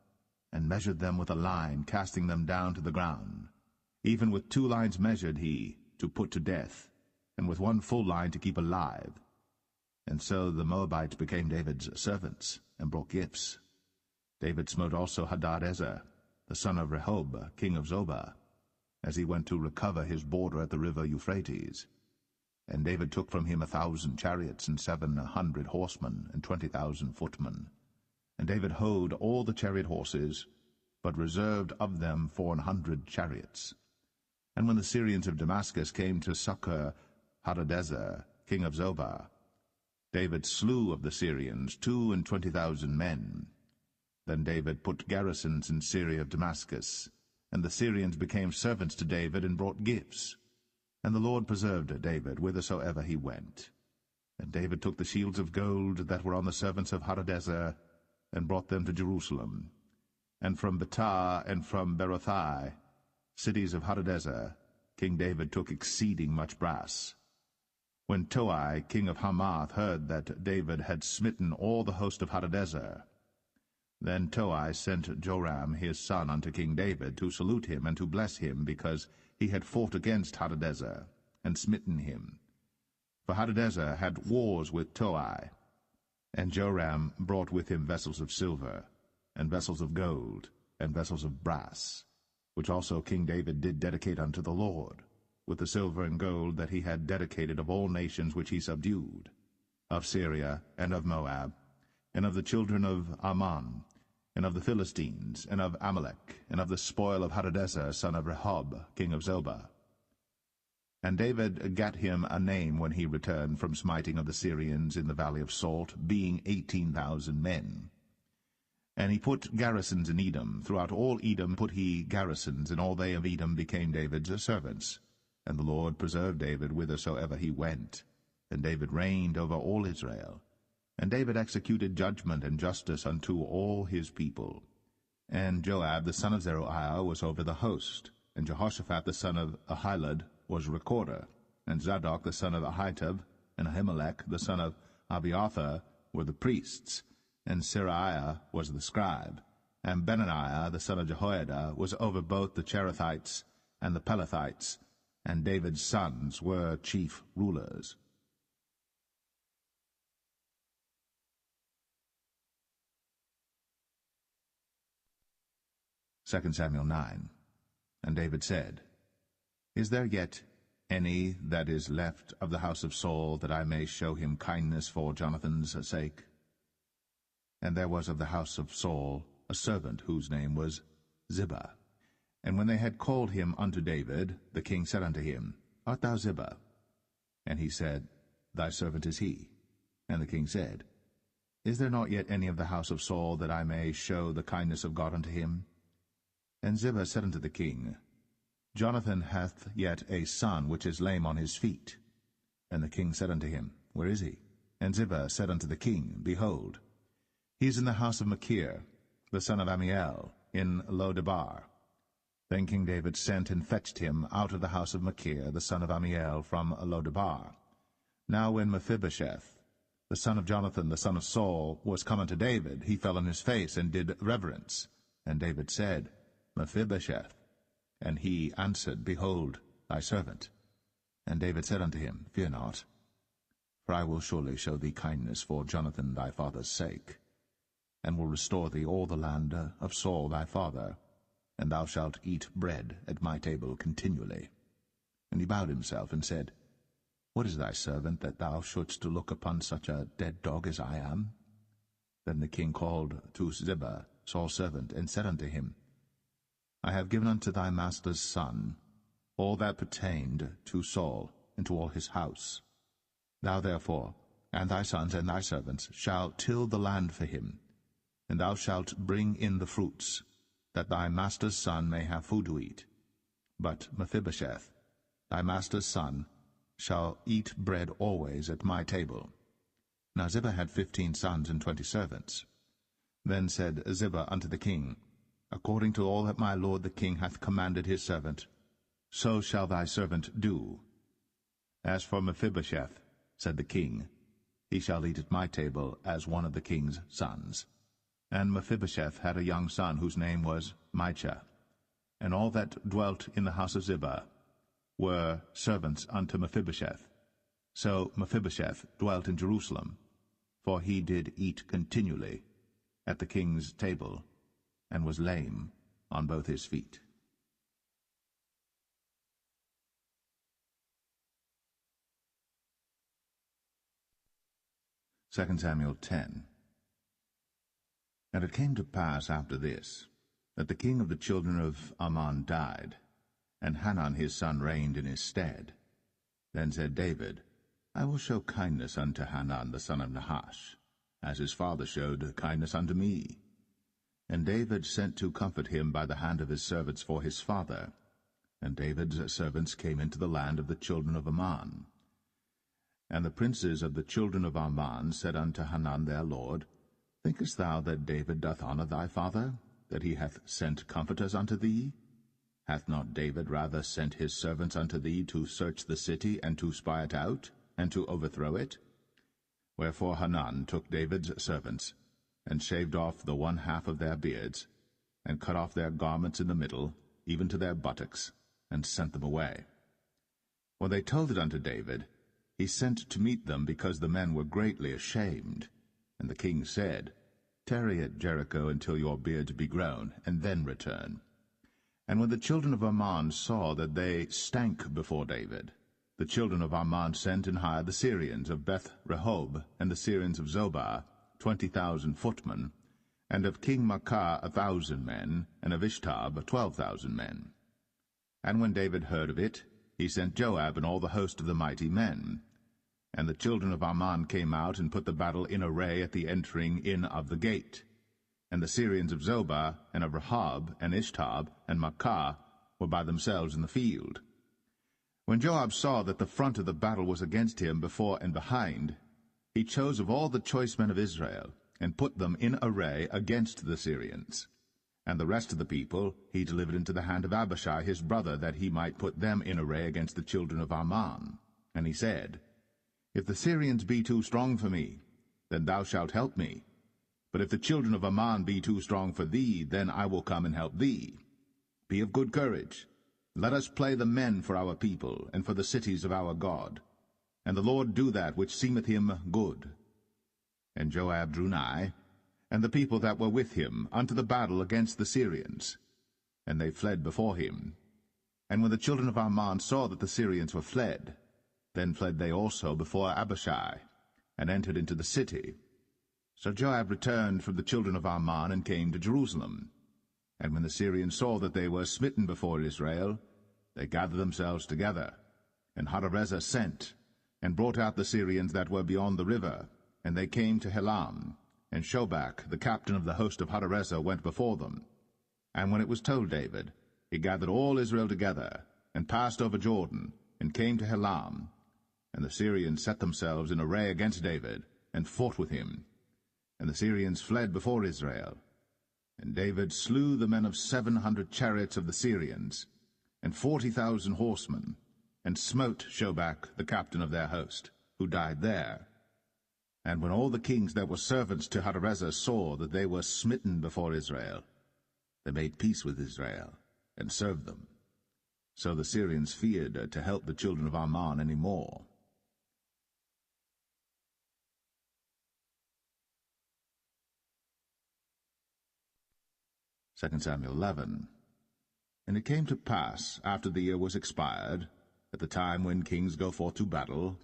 and measured them with a line, casting them down to the ground. Even with 2 lines measured he, to put to death, and with 1 full line to keep alive. And so the Moabites became David's servants, and brought gifts. David smote also Hadadezer, the son of Rehob, king of Zobah, as he went to recover his border at the river Euphrates. And David took from him 1,000 chariots, and 700 horsemen, and 20,000 footmen. And David houghed all the chariot horses, but reserved of them 400 chariots. And when the Syrians of Damascus came to succor Hadadezer, king of Zobah, David slew of the Syrians 22,000 men. Then David put garrisons in Syria of Damascus, and the Syrians became servants to David and brought gifts. And the Lord preserved David whithersoever he went. And David took the shields of gold that were on the servants of Hadadezer, and brought them to Jerusalem. And from Betah and from Berothai, cities of Hadadezer, King David took exceeding much brass. When Toi, king of Hamath, heard that David had smitten all the host of Hadadezer, then Toi sent Joram his son unto King David to salute him and to bless him, because he had fought against Hadadezer, and smitten him. For Hadadezer had wars with Toi. And Joram brought with him vessels of silver, and vessels of gold, and vessels of brass, which also King David did dedicate unto the Lord, with the silver and gold that he had dedicated of all nations which he subdued, of Syria, and of Moab, and of the children of Ammon, and of the Philistines, and of Amalek, and of the spoil of Hadadezer, son of Rehob, king of Zobah. And David gat him a name when he returned from smiting of the Syrians in the valley of Salt, being 18,000 men. And he put garrisons in Edom. Throughout all Edom put he garrisons, and all they of Edom became David's servants. And the Lord preserved David whithersoever he went. And David reigned over all Israel. And David executed judgment and justice unto all his people. And Joab the son of Zeruiah was over the host, and Jehoshaphat the son of Ahilud was recorder, and Zadok the son of Ahitub, and Ahimelech the son of Abiathar were the priests, and Seraiah was the scribe, and Benaniah the son of Jehoiada was over both the Cherethites and the Pelethites, and David's sons were chief rulers. Second Samuel 9. And David said, Is there yet any that is left of the house of Saul, that I may show him kindness for Jonathan's sake? And there was of the house of Saul a servant whose name was Ziba. And when they had called him unto David, the king said unto him, Art thou Ziba? And he said, Thy servant is he. And the king said, Is there not yet any of the house of Saul, that I may show the kindness of God unto him? And Ziba said unto the king, Jonathan hath yet a son which is lame on his feet. And the king said unto him, Where is he? And Ziba said unto the king, Behold, he is in the house of Machir, the son of Ammiel, in Lo-debar. Then King David sent and fetched him out of the house of Machir, the son of Ammiel, from Lo-debar. Now when Mephibosheth, the son of Jonathan, the son of Saul, was come unto David, he fell on his face and did reverence. And David said, Mephibosheth. And he answered, Behold, thy servant. And David said unto him, Fear not, for I will surely show thee kindness for Jonathan thy father's sake, and will restore thee all the land of Saul thy father, and thou shalt eat bread at my table continually. And he bowed himself and said, What is thy servant, that thou shouldst look upon such a dead dog as I am? Then the king called to Ziba, Saul's servant, and said unto him, I have given unto thy master's son all that pertained to Saul, and to all his house. Thou therefore and thy sons and thy servants shall till the land for him, and thou shalt bring in the fruits, that thy master's son may have food to eat. But Mephibosheth, thy master's son, shall eat bread always at my table. Now Ziba had 15 sons and 20 servants. Then said Ziba unto the king, According to all that my lord the king hath commanded his servant, so shall thy servant do. As for Mephibosheth, said the king, he shall eat at my table as one of the king's sons. And Mephibosheth had a young son whose name was Micah. And all that dwelt in the house of Ziba were servants unto Mephibosheth. So Mephibosheth dwelt in Jerusalem, for he did eat continually at the king's table, and was lame on both his feet. Second Samuel 10. And it came to pass after this, that the king of the children of Ammon died, and Hanun his son reigned in his stead. Then said David, I will show kindness unto Hanun the son of Nahash, as his father showed kindness unto me. And David sent to comfort him by the hand of his servants for his father. And David's servants came into the land of the children of Ammon. And the princes of the children of Ammon said unto Hanun their lord, Thinkest thou that David doth honour thy father, that he hath sent comforters unto thee? Hath not David rather sent his servants unto thee to search the city, and to spy it out, and to overthrow it? Wherefore Hanun took David's servants, and shaved off the one half of their beards, and cut off their garments in the middle, even to their buttocks, and sent them away. When they told it unto David, he sent to meet them, because the men were greatly ashamed. And the king said, Tarry at Jericho until your beards be grown, and then return. And when the children of Ammon saw that they stank before David, the children of Ammon sent and hired the Syrians of Beth-rehob, and the Syrians of Zobah, 20,000 footmen, and of King Maacah 1,000 men, and of Ishtab 12,000 men. And when David heard of it, he sent Joab and all the host of the mighty men. And the children of Ammon came out and put the battle in array at the entering in of the gate. And the Syrians of Zobah, and of Rehob, and Ishtab, and Maacah were by themselves in the field. When Joab saw that the front of the battle was against him before and behind, he chose of all the choice men of Israel, and put them in array against the Syrians. And the rest of the people he delivered into the hand of Abishai his brother, that he might put them in array against the children of Ammon. And he said, If the Syrians be too strong for me, then thou shalt help me. But if the children of Ammon be too strong for thee, then I will come and help thee. Be of good courage. Let us play the men for our people, and for the cities of our God. And the Lord do that which seemeth him good. And Joab drew nigh, and the people that were with him, unto the battle against the Syrians. And they fled before him. And when the children of Ammon saw that the Syrians were fled, then fled they also before Abishai, and entered into the city. So Joab returned from the children of Ammon, and came to Jerusalem. And when the Syrians saw that they were smitten before Israel, they gathered themselves together. And Hadarezer sent, and brought out the Syrians that were beyond the river, and they came to Helam. And Shobach, the captain of the host of Hadarezer, went before them. And when it was told David, he gathered all Israel together, and passed over Jordan, and came to Helam. And the Syrians set themselves in array against David, and fought with him. And the Syrians fled before Israel. And David slew the men of 700 chariots of the Syrians, and 40,000 horsemen, and smote Shobach, the captain of their host, who died there. And when all the kings that were servants to Hadarezer saw that they were smitten before Israel, they made peace with Israel, and served them. So the Syrians feared to help the children of Ammon any more. Second Samuel 11. And it came to pass, after the year was expired, at the time when kings go forth to battle,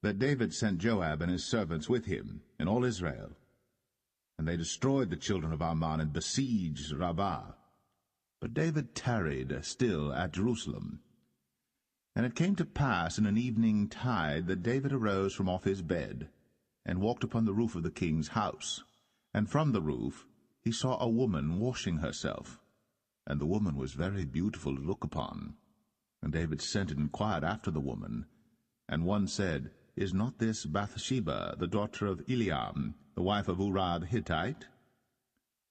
that David sent Joab and his servants with him, and all Israel. And they destroyed the children of Ammon, and besieged Rabbah. But David tarried still at Jerusalem. And it came to pass in an evening tide that David arose from off his bed, and walked upon the roof of the king's house. And from the roof he saw a woman washing herself, and the woman was very beautiful to look upon. And David sent and inquired after the woman. And one said, Is not this Bathsheba, the daughter of Eliam, the wife of Uriah the Hittite?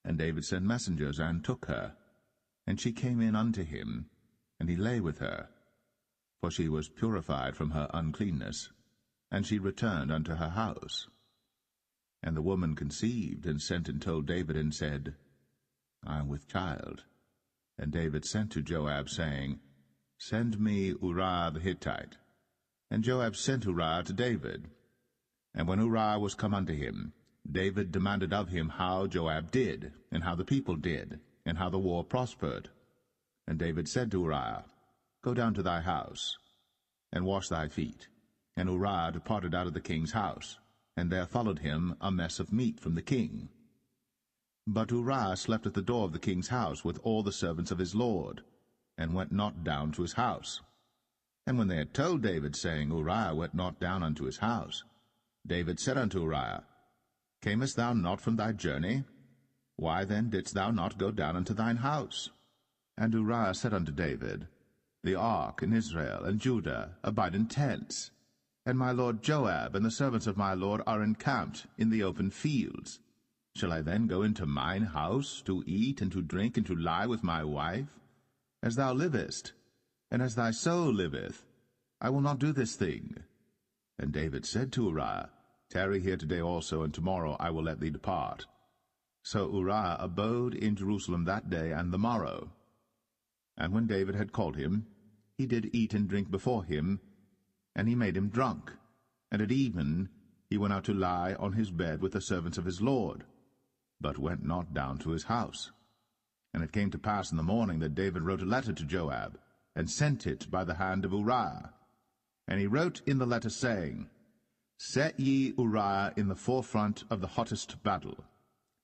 And David sent messengers, and took her. And she came in unto him, and he lay with her, for she was purified from her uncleanness, and she returned unto her house. And the woman conceived, and sent and told David, and said, I am with child. And David sent to Joab, saying, Send me Uriah the Hittite. And Joab sent Uriah to David. And when Uriah was come unto him, David demanded of him how Joab did, and how the people did, and how the war prospered. And David said to Uriah, Go down to thy house, and wash thy feet. And Uriah departed out of the king's house, and there followed him a mess of meat from the king. But Uriah slept at the door of the king's house with all the servants of his lord, and went not down to his house. And when they had told David, saying, Uriah went not down unto his house, David said unto Uriah, Camest thou not from thy journey? Why then didst thou not go down unto thine house? And Uriah said unto David, The ark and Israel and Judah abide in tents, and my lord Joab and the servants of my lord are encamped in the open fields. Shall I then go into mine house to eat and to drink and to lie with my wife? As thou livest, and as thy soul liveth, I will not do this thing. And David said to Uriah, Tarry here today also, and tomorrow I will let thee depart. So Uriah abode in Jerusalem that day and the morrow. And when David had called him, he did eat and drink before him, and he made him drunk. And at even he went out to lie on his bed with the servants of his lord, but went not down to his house. And it came to pass in the morning that David wrote a letter to Joab, and sent it by the hand of Uriah. And he wrote in the letter, saying, Set ye Uriah in the forefront of the hottest battle,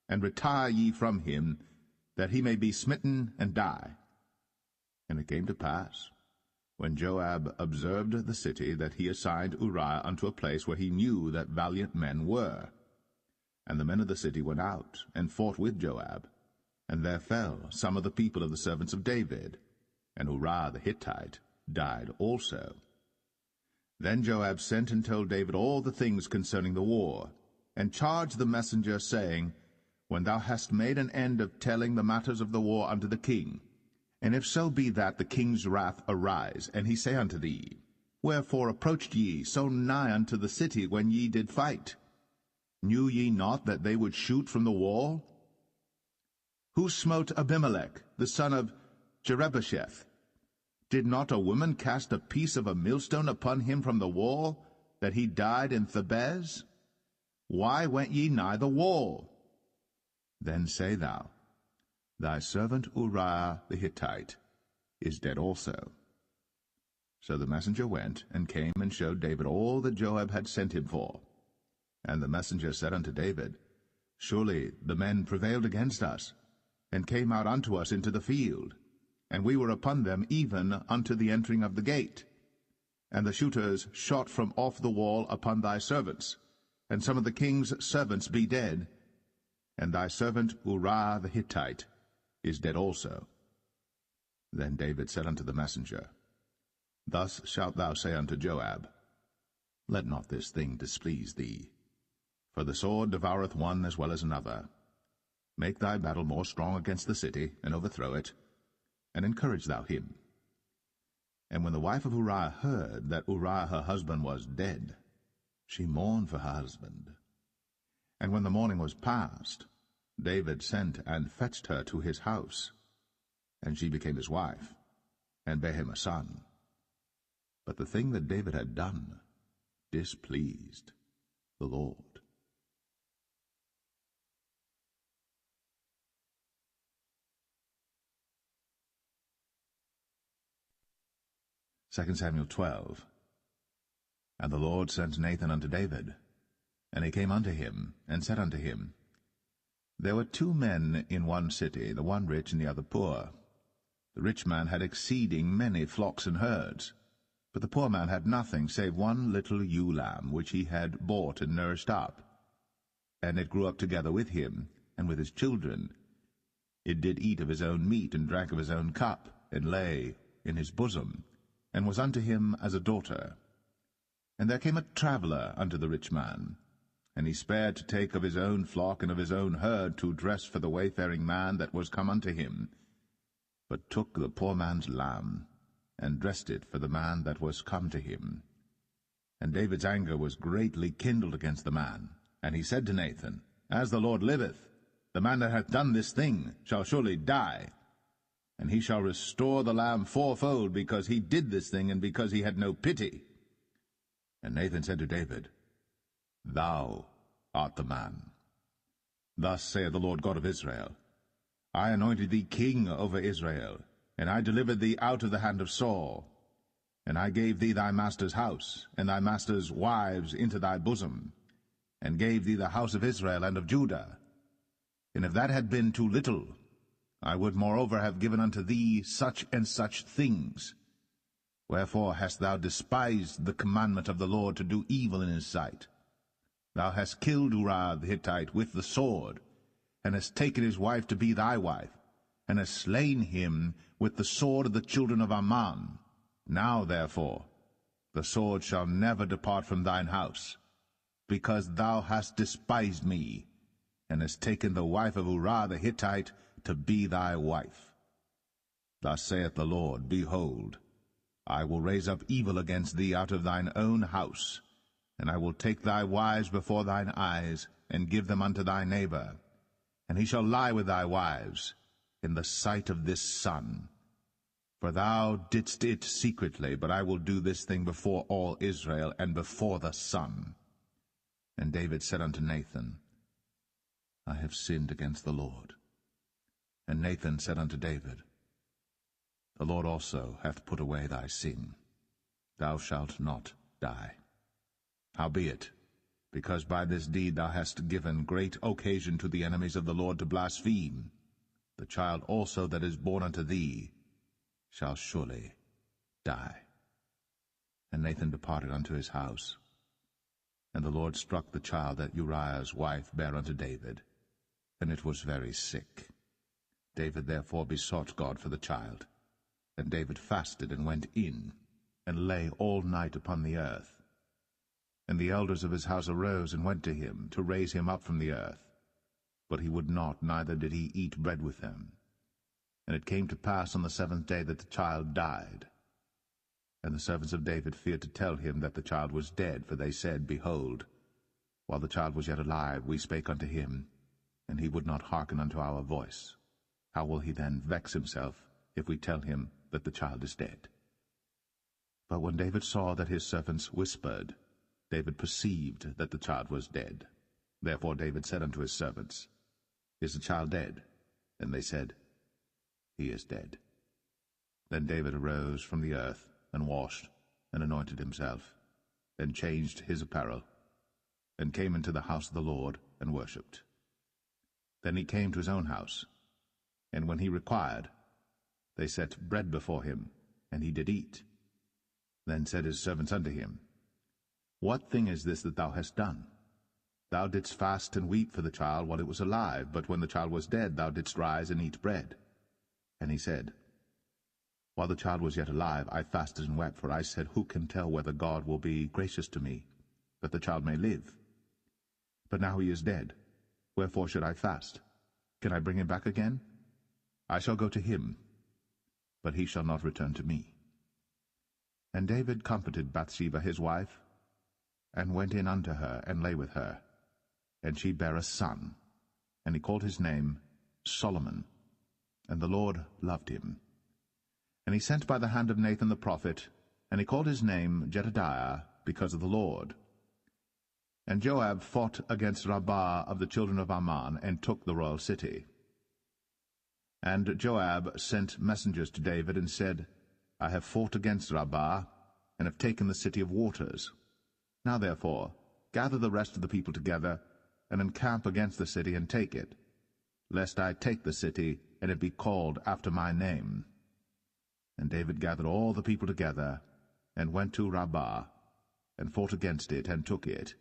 and retire ye from him, that he may be smitten and die. And it came to pass, when Joab observed the city, that he assigned Uriah unto a place where he knew that valiant men were. And the men of the city went out, and fought with Joab, and there fell some of the people of the servants of David, and Uriah the Hittite died also. Then Joab sent and told David all the things concerning the war, and charged the messenger, saying, When thou hast made an end of telling the matters of the war unto the king, and if so be that the king's wrath arise, and he say unto thee, Wherefore approached ye so nigh unto the city when ye did fight? Knew ye not that they would shoot from the wall? Who smote Abimelech, the son of Jerubbesheth? Did not a woman cast a piece of a millstone upon him from the wall, that he died in Thebez? Why went ye nigh the wall? Then say thou, Thy servant Uriah the Hittite is dead also. So the messenger went, and came and showed David all that Joab had sent him for. And the messenger said unto David, Surely the men prevailed against us, and came out unto us into the field, and we were upon them even unto the entering of the gate. And the shooters shot from off the wall upon thy servants, and some of the king's servants be dead, and thy servant Uriah the Hittite is dead also. Then David said unto the messenger, Thus shalt thou say unto Joab, Let not this thing displease thee, for the sword devoureth one as well as another. Make thy battle more strong against the city, and overthrow it, and encourage thou him. And when the wife of Uriah heard that Uriah her husband was dead, she mourned for her husband. And when the morning was past, David sent and fetched her to his house, and she became his wife, and bare him a son. But the thing that David had done displeased the Lord. 2 Samuel 12. And the Lord sent Nathan unto David. And he came unto him, and said unto him, There were 2 men in one city, the one rich and the other poor. The rich man had exceeding many flocks and herds, But the poor man had nothing save one little ewe lamb, which he had bought and nourished up. And it grew up together with him, and with his children. It did eat of his own meat, and drank of his own cup, and lay in his bosom, and was unto him as a daughter. And there came a traveller unto the rich man, and he spared to take of his own flock and of his own herd to dress for the wayfaring man that was come unto him, but took the poor man's lamb, and dressed it for the man that was come to him. And David's anger was greatly kindled against the man, and he said to Nathan, As the Lord liveth, the man that hath done this thing shall surely die, and he shall restore the lamb fourfold, because he did this thing, and because he had no pity. And Nathan said to David, Thou art the man. Thus saith the Lord God of Israel, I anointed thee king over Israel, and I delivered thee out of the hand of Saul. And I gave thee thy master's house, and thy master's wives into thy bosom, and gave thee the house of Israel and of Judah. And if that had been too little, I would moreover have given unto thee such and such things. Wherefore hast thou despised the commandment of the Lord to do evil in his sight? Thou hast killed Uriah the Hittite with the sword, and hast taken his wife to be thy wife, and hast slain him with the sword of the children of Ammon. Now, therefore, the sword shall never depart from thine house, because thou hast despised me, and hast taken the wife of Uriah the Hittite to be thy wife. Thus saith the Lord, Behold, I will raise up evil against thee out of thine own house, and I will take thy wives before thine eyes, and give them unto thy neighbor, and he shall lie with thy wives in the sight of this sun. For thou didst it secretly, but I will do this thing before all Israel, and before the sun. And David said unto Nathan, I have sinned against the Lord. And Nathan said unto David, The Lord also hath put away thy sin. Thou shalt not die. Howbeit, because by this deed thou hast given great occasion to the enemies of the Lord to blaspheme, the child also that is born unto thee shall surely die. And Nathan departed unto his house. And the Lord struck the child that Uriah's wife bare unto David, and it was very sick. David therefore besought God for the child. And David fasted, and went in, and lay all night upon the earth. And the elders of his house arose, and went to him, to raise him up from the earth. But he would not, neither did he eat bread with them. And it came to pass on the 7th day that the child died. And the servants of David feared to tell him that the child was dead, for they said, Behold, while the child was yet alive, we spake unto him, and he would not hearken unto our voice. How will he then vex himself, if we tell him that the child is dead? But when David saw that his servants whispered, David perceived that the child was dead. Therefore David said unto his servants, Is the child dead? And they said, He is dead. Then David arose from the earth, and washed, and anointed himself, and changed his apparel, and came into the house of the Lord, and worshipped. Then he came to his own house, and when he required, they set bread before him, and he did eat. Then said his servants unto him, What thing is this that thou hast done? Thou didst fast and weep for the child while it was alive, but when the child was dead thou didst rise and eat bread. And he said, While the child was yet alive, I fasted and wept, for I said, Who can tell whether God will be gracious to me, that the child may live? But now he is dead. Wherefore should I fast? Can I bring him back again? I shall go to him, but he shall not return to me. And David comforted Bathsheba his wife, and went in unto her, and lay with her. And she bare a son, and he called his name Solomon. And the Lord loved him. And he sent by the hand of Nathan the prophet, and he called his name Jedediah, because of the Lord. And Joab fought against Rabbah of the children of Ammon, and took the royal city. And Joab sent messengers to David, and said, I have fought against Rabbah, and have taken the city of waters. Now therefore, gather the rest of the people together, and encamp against the city, and take it, lest I take the city, and it be called after my name. And David gathered all the people together, and went to Rabbah, and fought against it, and took it.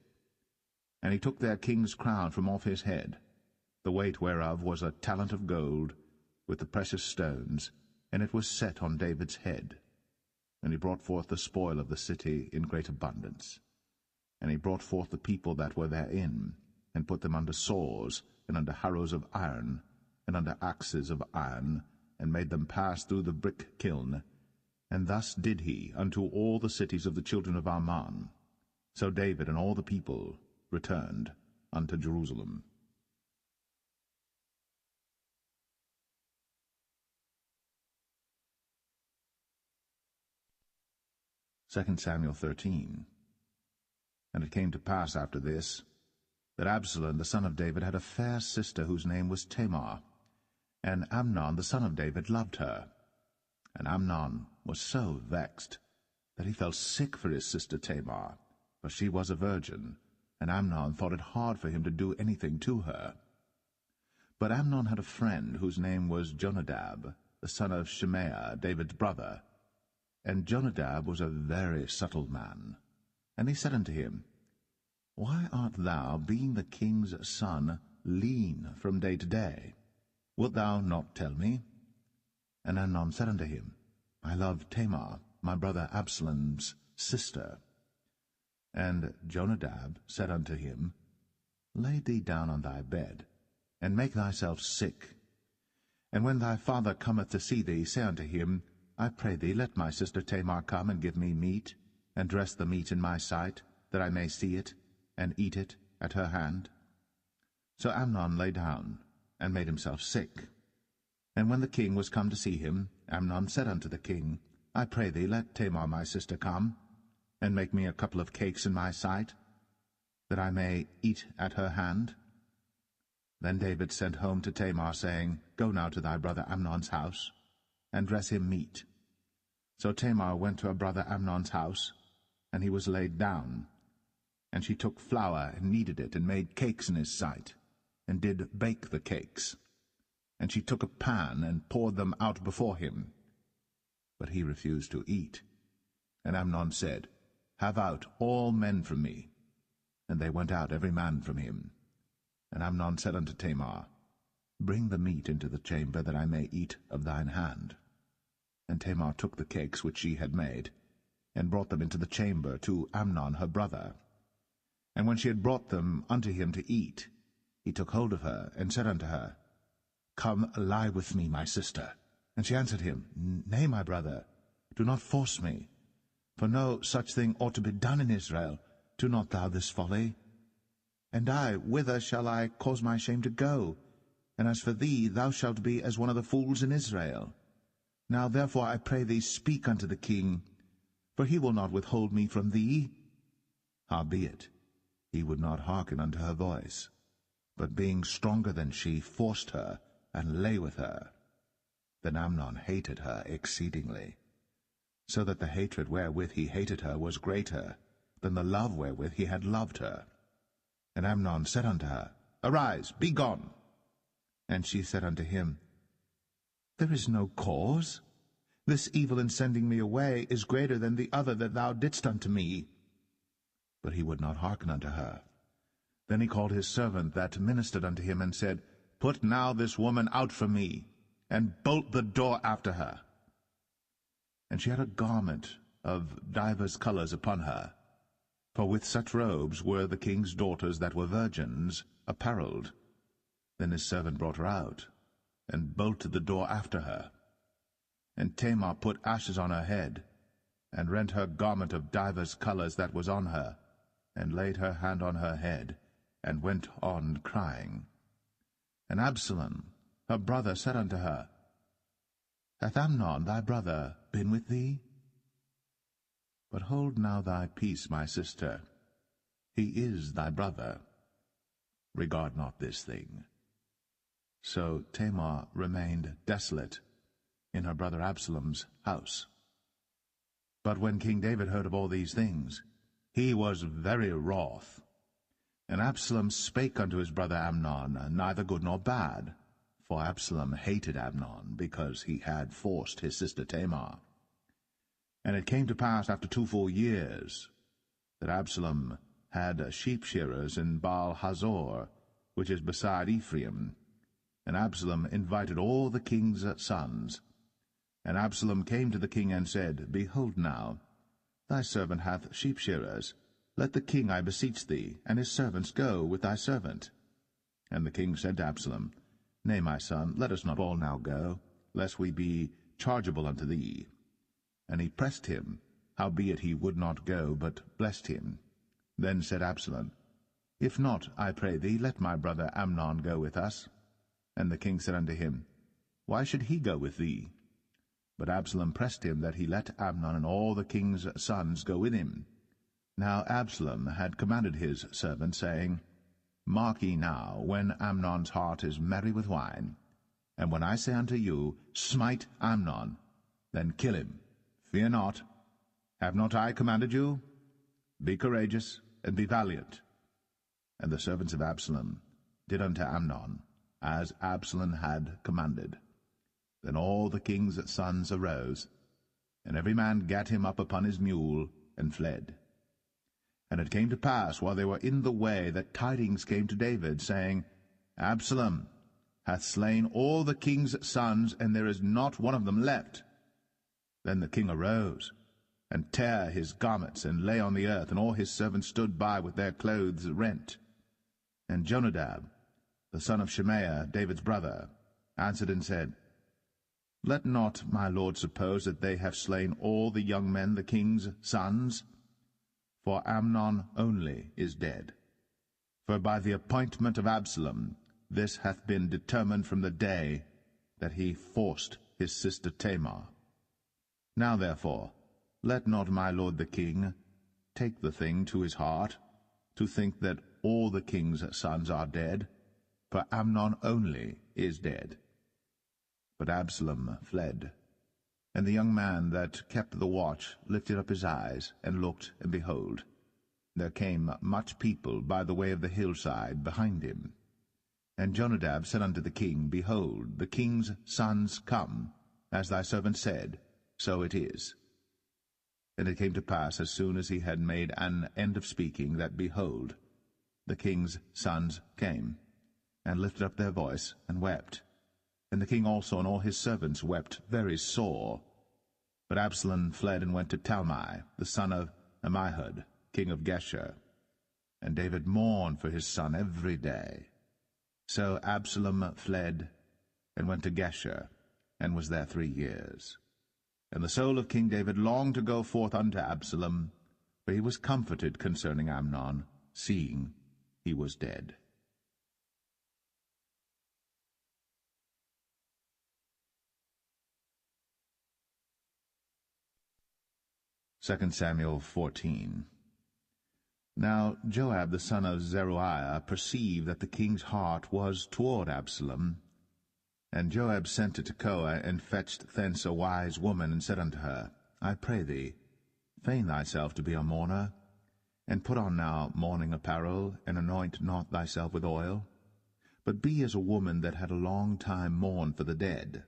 And he took their king's crown from off his head, the weight whereof was a talent of gold, with the precious stones, and it was set on David's head. And he brought forth the spoil of the city in great abundance. And he brought forth the people that were therein, and put them under saws, and under harrows of iron, and under axes of iron, and made them pass through the brick kiln. And thus did he unto all the cities of the children of Ammon. So David and all the people returned unto Jerusalem. 2 Samuel 13. And it came to pass after this, that Absalom the son of David had a fair sister whose name was Tamar, and Amnon the son of David loved her. And Amnon was so vexed that he felt sick for his sister Tamar, for she was a virgin, and Amnon thought it hard for him to do anything to her. But Amnon had a friend whose name was Jonadab, the son of Shimea, David's brother. And Jonadab was a very subtle man. And he said unto him, Why art thou, being the king's son, lean from day to day? Wilt thou not tell me? And Amnon said unto him, I love Tamar, my brother Absalom's sister. And Jonadab said unto him, Lay thee down on thy bed, and make thyself sick. And when thy father cometh to see thee, say unto him, I pray thee, let my sister Tamar come and give me meat, and dress the meat in my sight, that I may see it, and eat it at her hand. So Amnon lay down, and made himself sick. And when the king was come to see him, Amnon said unto the king, I pray thee, let Tamar my sister come, and make me a couple of cakes in my sight, that I may eat at her hand. Then David sent home to Tamar, saying, Go now to thy brother Amnon's house, and dress him meat. So Tamar went to her brother Amnon's house, and he was laid down. And she took flour, and kneaded it, and made cakes in his sight, and did bake the cakes. And she took a pan, and poured them out before him. But he refused to eat. And Amnon said, Have out all men from me. And they went out every man from him. And Amnon said unto Tamar, Bring the meat into the chamber, that I may eat of thine hand. And Tamar took the cakes which she had made, and brought them into the chamber to Amnon her brother. And when she had brought them unto him to eat, he took hold of her, and said unto her, Come, lie with me, my sister. And she answered him, Nay, my brother, do not force me. For no such thing ought to be done in Israel. Do not thou this folly. And I, whither shall I cause my shame to go? And as for thee, thou shalt be as one of the fools in Israel. Now therefore I pray thee, speak unto the king, for he will not withhold me from thee. Howbeit, he would not hearken unto her voice, but being stronger than she, forced her, and lay with her. Then Amnon hated her exceedingly, so that the hatred wherewith he hated her was greater than the love wherewith he had loved her. And Amnon said unto her, Arise, be gone. And she said unto him, There is no cause. This evil in sending me away is greater than the other that thou didst unto me. But he would not hearken unto her. Then he called his servant that ministered unto him, and said, Put now this woman out from me, and bolt the door after her. And she had a garment of divers colors upon her, for with such robes were the king's daughters that were virgins apparelled. Then his servant brought her out, and bolted the door after her. And Tamar put ashes on her head, and rent her garment of divers colors that was on her, and laid her hand on her head, and went on crying. And Absalom, her brother, said unto her, Hath Amnon thy brother been with thee? But hold now thy peace, my sister. He is thy brother. Regard not this thing. So Tamar remained desolate in her brother Absalom's house. But when King David heard of all these things, he was very wroth. And Absalom spake unto his brother Amnon, neither good nor bad, for Absalom hated Amnon, because he had forced his sister Tamar. And it came to pass after 2 full years that Absalom had sheep shearers in Baal-Hazor, which is beside Ephraim. And Absalom invited all the king's sons. And Absalom came to the king and said, Behold now, thy servant hath sheep shearers. Let the king, I beseech thee, and his servants go with thy servant. And the king said to Absalom, Nay, my son, let us not all now go, lest we be chargeable unto thee. And he pressed him, howbeit he would not go, but blessed him. Then said Absalom, If not, I pray thee, let my brother Amnon go with us. And the king said unto him, Why should he go with thee? But Absalom pressed him that he let Amnon and all the king's sons go with him. Now Absalom had commanded his servant, saying, Mark ye now, when Amnon's heart is merry with wine, and when I say unto you, Smite Amnon, then kill him. Fear not. Have not I commanded you? Be courageous, and be valiant. And the servants of Absalom did unto Amnon, as Absalom had commanded. Then all the king's sons arose, and every man gat him up upon his mule, and fled. And it came to pass, while they were in the way, that tidings came to David, saying, Absalom hath slain all the king's sons, and there is not one of them left. Then the king arose, and tare his garments, and lay on the earth, and all his servants stood by with their clothes rent. And Jonadab, the son of Shemaiah, David's brother, answered and said, Let not my lord suppose that they have slain all the young men, the king's sons, for Amnon only is dead. For by the appointment of Absalom this hath been determined from the day that he forced his sister Tamar. Now therefore, let not my lord the king take the thing to his heart, to think that all the king's sons are dead, for Amnon only is dead. But Absalom fled. And the young man that kept the watch lifted up his eyes, and looked, and behold, there came much people by the way of the hillside behind him. And Jonadab said unto the king, Behold, the king's sons come, as thy servant said, so it is. And it came to pass, as soon as he had made an end of speaking, that, behold, the king's sons came, and lifted up their voice, and wept. And the king also and all his servants wept very sore. But Absalom fled and went to Talmai, the son of Ammihud, king of Geshur. And David mourned for his son every day. So Absalom fled and went to Geshur, and was there 3 years. And the soul of King David longed to go forth unto Absalom, for he was comforted concerning Amnon, seeing he was dead. 2 Samuel 14. Now Joab the son of Zeruiah perceived that the king's heart was toward Absalom. And Joab sent to Tekoa, and fetched thence a wise woman, and said unto her, I pray thee, feign thyself to be a mourner, and put on now mourning apparel, and anoint not thyself with oil, but be as a woman that had a long time mourned for the dead.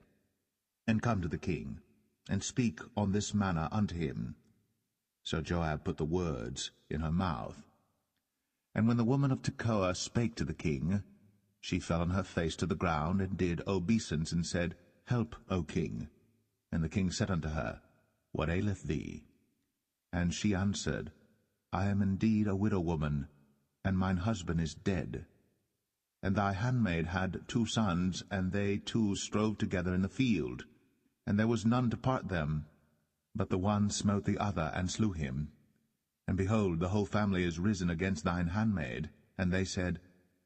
And come to the king, and speak on this manner unto him. So Joab put the words in her mouth. And when the woman of Tekoa spake to the king, she fell on her face to the ground, and did obeisance, and said, Help, O king. And the king said unto her, What aileth thee? And she answered, I am indeed a widow woman, and mine husband is dead. And thy handmaid had 2 sons, and they 2 strove together in the field, and there was none to part them. But the one smote the other, and slew him. And behold, the whole family is risen against thine handmaid. And they said,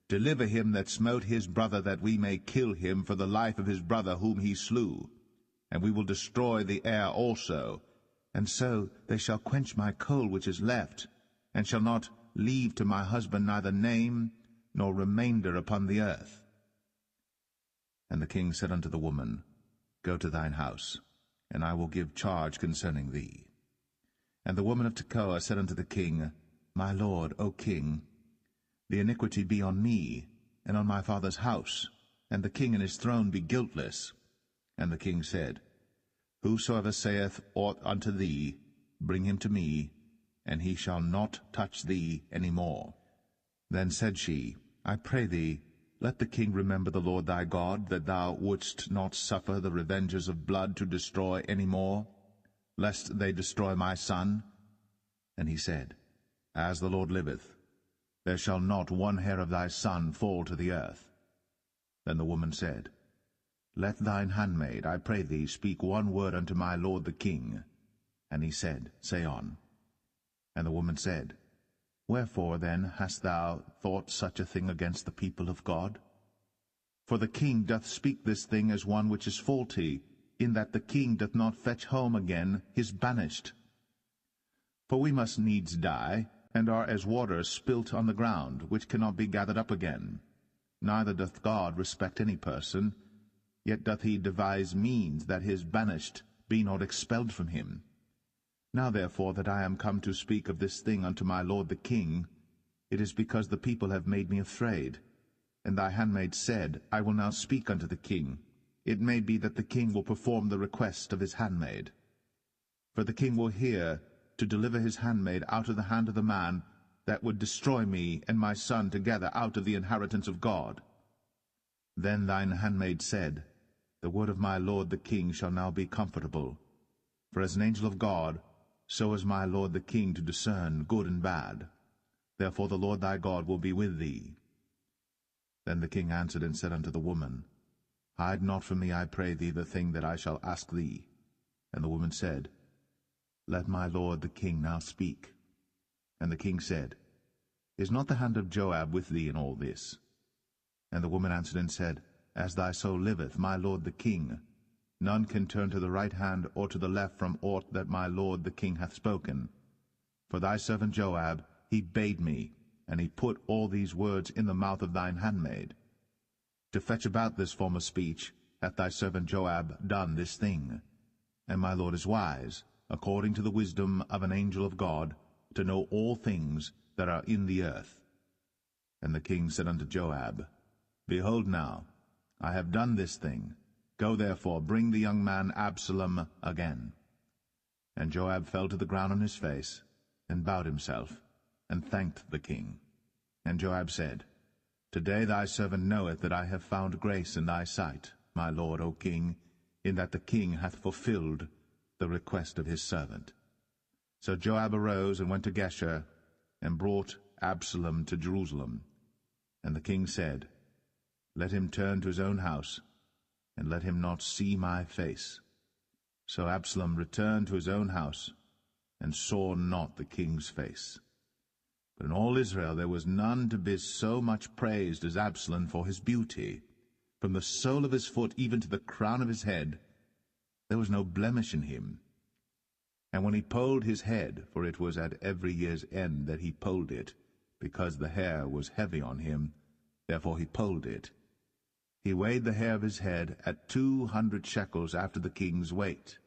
Deliver him that smote his brother, that we may kill him for the life of his brother whom he slew. And we will destroy the heir also. And so they shall quench my coal which is left, and shall not leave to my husband neither name nor remainder upon the earth. And the king said unto the woman, Go to thine house, and I will give charge concerning thee. And the woman of Tekoa said unto the king, My lord, O king, the iniquity be on me, and on my father's house, and the king and his throne be guiltless. And the king said, Whosoever saith aught unto thee, bring him to me, and he shall not touch thee any more. Then said she, I pray thee, let the king remember the Lord thy God, that thou wouldst not suffer the revengers of blood to destroy any more, lest they destroy my son. And he said, As the Lord liveth, there shall not one hair of thy son fall to the earth. Then the woman said, Let thine handmaid, I pray thee, speak one word unto my lord the king. And he said, Say on. And the woman said, Wherefore then hast thou thought such a thing against the people of God? For the king doth speak this thing as one which is faulty, in that the king doth not fetch home again his banished. For we must needs die, and are as water spilt on the ground, which cannot be gathered up again. Neither doth God respect any person, yet doth he devise means that his banished be not expelled from him. Now therefore that I am come to speak of this thing unto my lord the king, it is because the people have made me afraid. And thy handmaid said, I will now speak unto the king. It may be that the king will perform the request of his handmaid. For the king will hear to deliver his handmaid out of the hand of the man that would destroy me and my son together out of the inheritance of God. Then thine handmaid said, The word of my lord the king shall now be comfortable. For as an angel of God, so is my lord the king to discern good and bad. Therefore the Lord thy God will be with thee. Then the king answered and said unto the woman, Hide not from me, I pray thee, the thing that I shall ask thee. And the woman said, Let my lord the king now speak. And the king said, Is not the hand of Joab with thee in all this? And the woman answered and said, As thy soul liveth, my lord the king, none can turn to the right hand or to the left from aught that my lord the king hath spoken. For thy servant Joab, he bade me, and he put all these words in the mouth of thine handmaid. To fetch about this form of speech hath thy servant Joab done this thing. And my lord is wise, according to the wisdom of an angel of God, to know all things that are in the earth. And the king said unto Joab, Behold now, I have done this thing. Go therefore, bring the young man Absalom again. And Joab fell to the ground on his face, and bowed himself, and thanked the king. And Joab said, Today thy servant knoweth that I have found grace in thy sight, my lord, O king, in that the king hath fulfilled the request of his servant. So Joab arose and went to Geshur, and brought Absalom to Jerusalem. And the king said, Let him turn to his own house, and let him not see my face. So Absalom returned to his own house, and saw not the king's face. But in all Israel there was none to be so much praised as Absalom for his beauty. From the sole of his foot even to the crown of his head, there was no blemish in him. And when he polled his head, for it was at every year's end that he polled it, because the hair was heavy on him, therefore he polled it, he weighed the hair of his head at 200 shekels after the king's weight.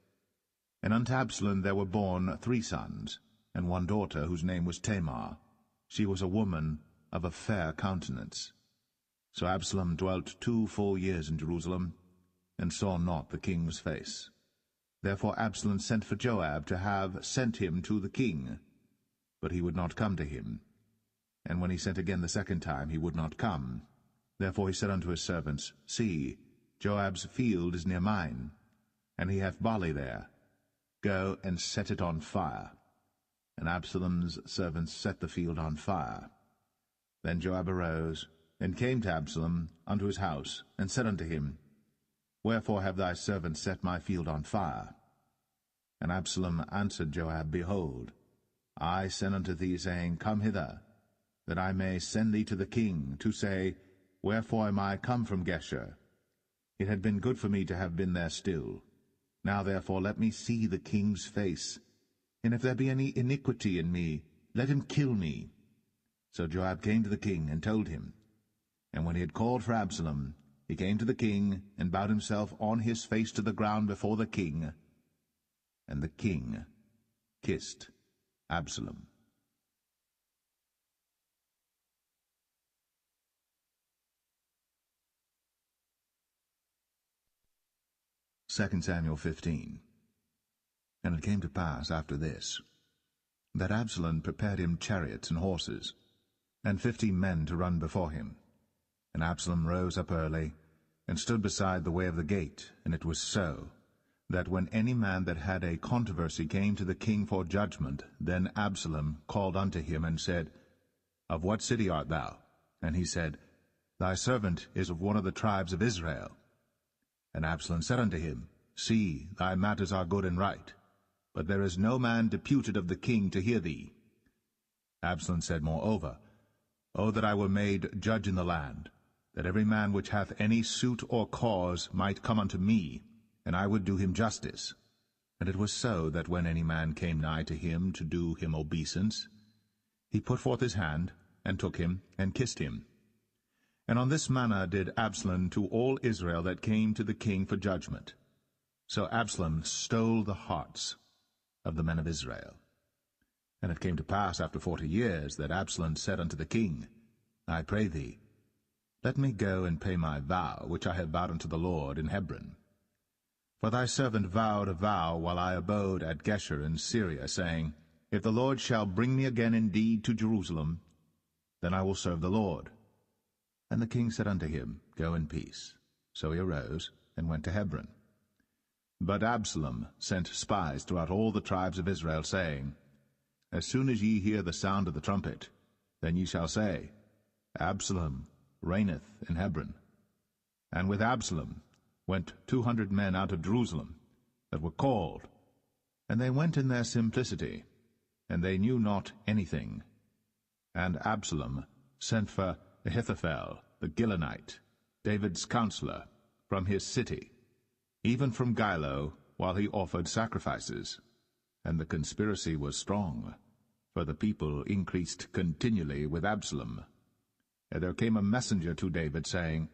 And unto Absalom there were born 3 sons, and 1 daughter, whose name was Tamar. She was a woman of a fair countenance. So Absalom dwelt 2 full years in Jerusalem, and saw not the king's face. Therefore Absalom sent for Joab to have sent him to the king, but he would not come to him. And when he sent again the 2nd time, he would not come. Therefore he said unto his servants, See, Joab's field is near mine, and he hath barley there. Go and set it on fire. And Absalom's servants set the field on fire. Then Joab arose, and came to Absalom unto his house, and said unto him, Wherefore have thy servants set my field on fire? And Absalom answered Joab, Behold, I sent unto thee, saying, Come hither, that I may send thee to the king, to say, Wherefore am I come from Geshur? It had been good for me to have been there still. Now therefore let me see the king's face, and if there be any iniquity in me, let him kill me. So Joab came to the king, and told him. And when he had called for Absalom, he came to the king, and bowed himself on his face to the ground before the king. And the king kissed Absalom. 2 Samuel 15. And it came to pass after this, that Absalom prepared him chariots and horses, and 50 men to run before him. And Absalom rose up early, and stood beside the way of the gate. And it was so, that when any man that had a controversy came to the king for judgment, then Absalom called unto him, and said, Of what city art thou? And he said, Thy servant is of one of the tribes of Israel. And Absalom said unto him, See, thy matters are good and right, but there is no man deputed of the king to hear thee. Absalom said moreover, O that I were made judge in the land, that every man which hath any suit or cause might come unto me, and I would do him justice. And it was so, that when any man came nigh to him to do him obeisance, he put forth his hand, and took him, and kissed him. And on this manner did Absalom to all Israel that came to the king for judgment. So Absalom stole the hearts of the men of Israel. And it came to pass after 40 years, that Absalom said unto the king, I pray thee, let me go and pay my vow, which I have vowed unto the Lord in Hebron. For thy servant vowed a vow while I abode at Geshur in Syria, saying, If the Lord shall bring me again indeed to Jerusalem, then I will serve the Lord. And the king said unto him, Go in peace. So he arose, and went to Hebron. But Absalom sent spies throughout all the tribes of Israel, saying, As soon as ye hear the sound of the trumpet, then ye shall say, Absalom reigneth in Hebron. And with Absalom went 200 men out of Jerusalem, that were called, and they went in their simplicity, and they knew not anything. And Absalom sent for Ahithophel the Gilonite, David's counselor, from his city, even from Gilo, while he offered sacrifices. And the conspiracy was strong, for the people increased continually with Absalom. And there came a messenger to David, saying,